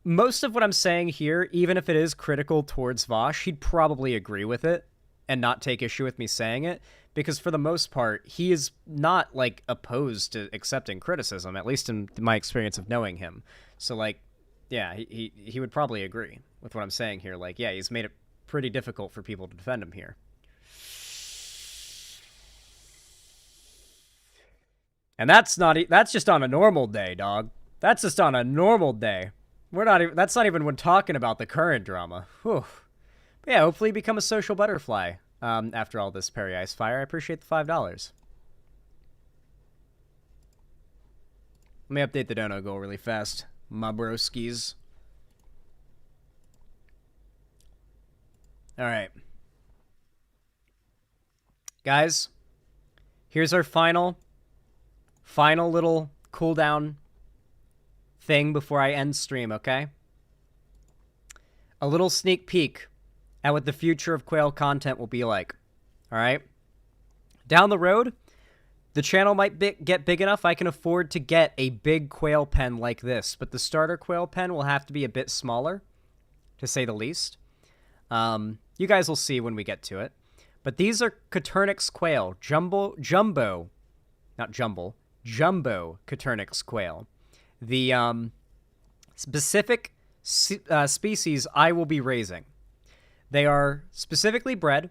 most of what I'm saying here, even if it is critical towards Vosh, he'd probably agree with it and not take issue with me saying it, because for the most part, he is not, like, opposed to accepting criticism, at least in my experience of knowing him. So, like, yeah, he would probably agree with what I'm saying here. Like, yeah, he's made it pretty difficult for people to defend him here. And that's just on a normal day, dog. That's just on a normal day. That's not even when talking about the current drama. Whew. But yeah, hopefully become a social butterfly after all this Perry Ice Fire. I appreciate the $5. Let me update the dono goal really fast, my broskies. All right. Guys, here's our final little cooldown thing before I end stream, okay? A little sneak peek at what the future of Quail content will be like, all right? Down the road, the channel might get big enough I can afford to get a big Quail pen like this, but the starter Quail pen will have to be a bit smaller, to say the least. You guys will see when we get to it. But these are Coturnix Quail, jumbo Coturnix Quail. The specific species I will be raising. They are specifically bred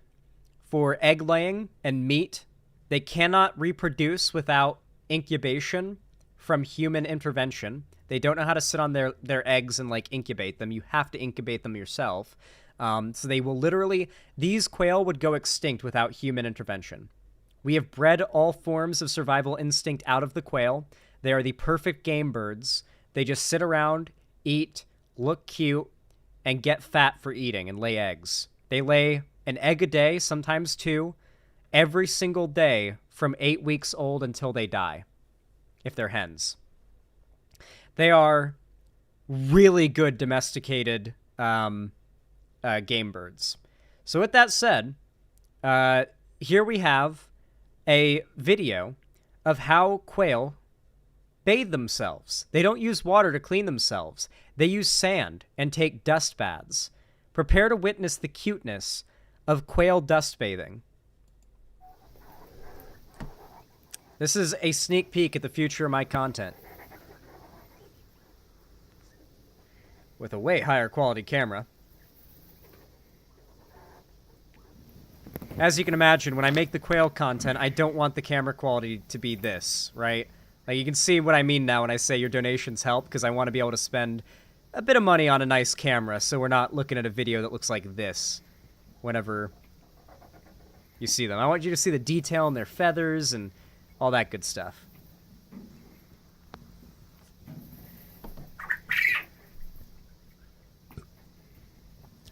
for egg laying and meat. They cannot reproduce without incubation from human intervention. They don't know how to sit on their eggs and, like, incubate them. You have to incubate them yourself. So they will literally, these quail would go extinct without human intervention. We have bred all forms of survival instinct out of the quail. They are the perfect game birds. They just sit around, eat, look cute, and get fat for eating and lay eggs. They lay an egg a day, sometimes two, every single day from 8 weeks old until they die, if they're hens. They are really good domesticated game birds. So with that said, here we have a video of how quail bathe themselves. They don't use water to clean themselves. They use sand and take dust baths. Prepare to witness the cuteness of quail dust bathing. This is a sneak peek at the future of my content. With a way higher quality camera. As you can imagine, when I make the quail content, I don't want the camera quality to be this, right? Like, you can see what I mean now when I say your donations help, because I want to be able to spend a bit of money on a nice camera, so we're not looking at a video that looks like this whenever you see them. I want you to see the detail in their feathers and all that good stuff.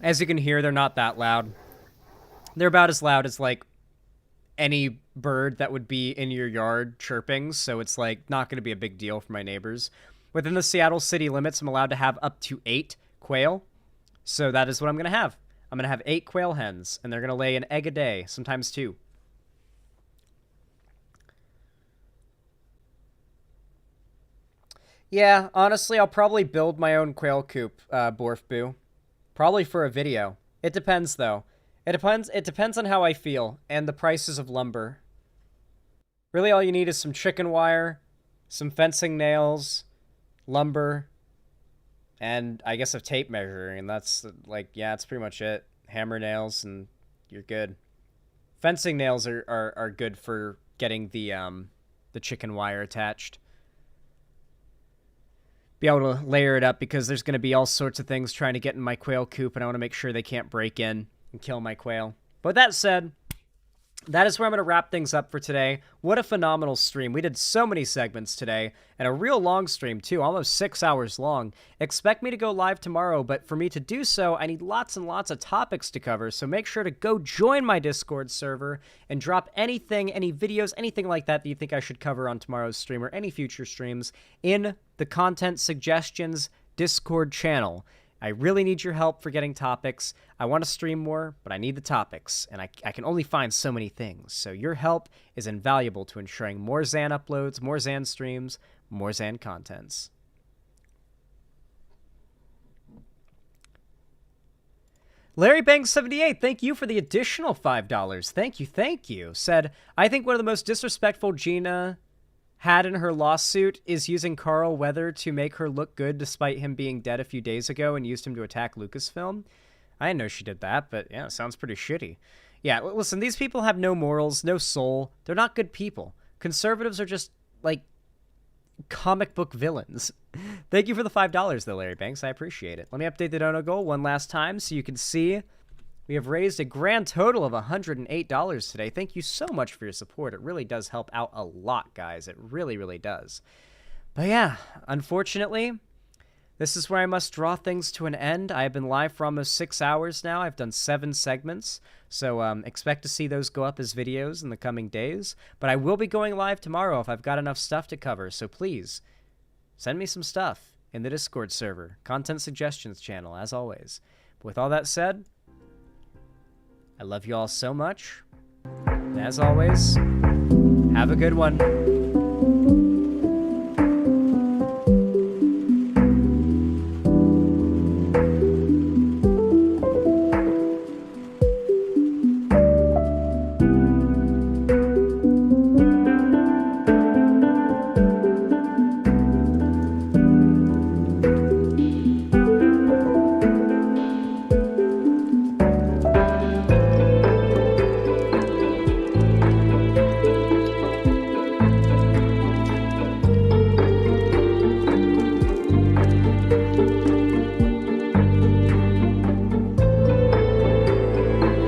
As you can hear, they're not that loud. They're about as loud as, like, any bird that would be in your yard chirping, so it's, like, not going to be a big deal for my neighbors. Within the Seattle city limits, I'm allowed to have up to 8 quail, so that is what I'm going to have. I'm going to have 8 quail hens, and they're going to lay an egg a day, sometimes 2. Yeah, honestly, I'll probably build my own quail coop, Borfboo. Probably for a video. It depends, though. It depends on how I feel, and the prices of lumber. Really, all you need is some chicken wire, some fencing nails, lumber, and I guess a tape measure, and that's, like, yeah, that's pretty much it. Hammer nails, and you're good. Fencing nails are good for getting the chicken wire attached. Be able to layer it up, because there's going to be all sorts of things trying to get in my quail coop, and I want to make sure they can't break in and kill my quail. But that said, that is where I'm going to wrap things up for today. What a phenomenal stream. We did so many segments today, and a real long stream too, almost 6 hours long. Expect me to go live tomorrow, but for me to do so, I need lots and lots of topics to cover, so make sure to go join my Discord server and drop anything, any videos, anything like that you think I should cover on tomorrow's stream or any future streams in the content suggestions Discord channel. I really need your help for getting topics. I want to stream more, but I need the topics, and I can only find so many things. So your help is invaluable to ensuring more Zan uploads, more Zan streams, more Zan contents. Larry Banks 78, thank you for the additional $5. Thank you. Said, I think one of the most disrespectful Gina had in her lawsuit is using Carl Weather to make her look good despite him being dead a few days ago and used him to attack Lucasfilm. I didn't know she did that, but yeah, it sounds pretty shitty. Yeah, listen, these people have no morals, no soul. They're not good people. Conservatives are just, like, comic book villains. Thank you for the $5, though, Larry Banks. I appreciate it. Let me update the dono goal one last time so you can see we have raised a grand total of $108 today. Thank you so much for your support. It really does help out a lot, guys. It really, really does. But yeah, unfortunately, this is where I must draw things to an end. I have been live for almost 6 hours now. I've done 7 segments, so expect to see those go up as videos in the coming days. But I will be going live tomorrow if I've got enough stuff to cover, so please send me some stuff in the Discord server, content suggestions channel, as always. But with all that said, I love you all so much. And as always, have a good one.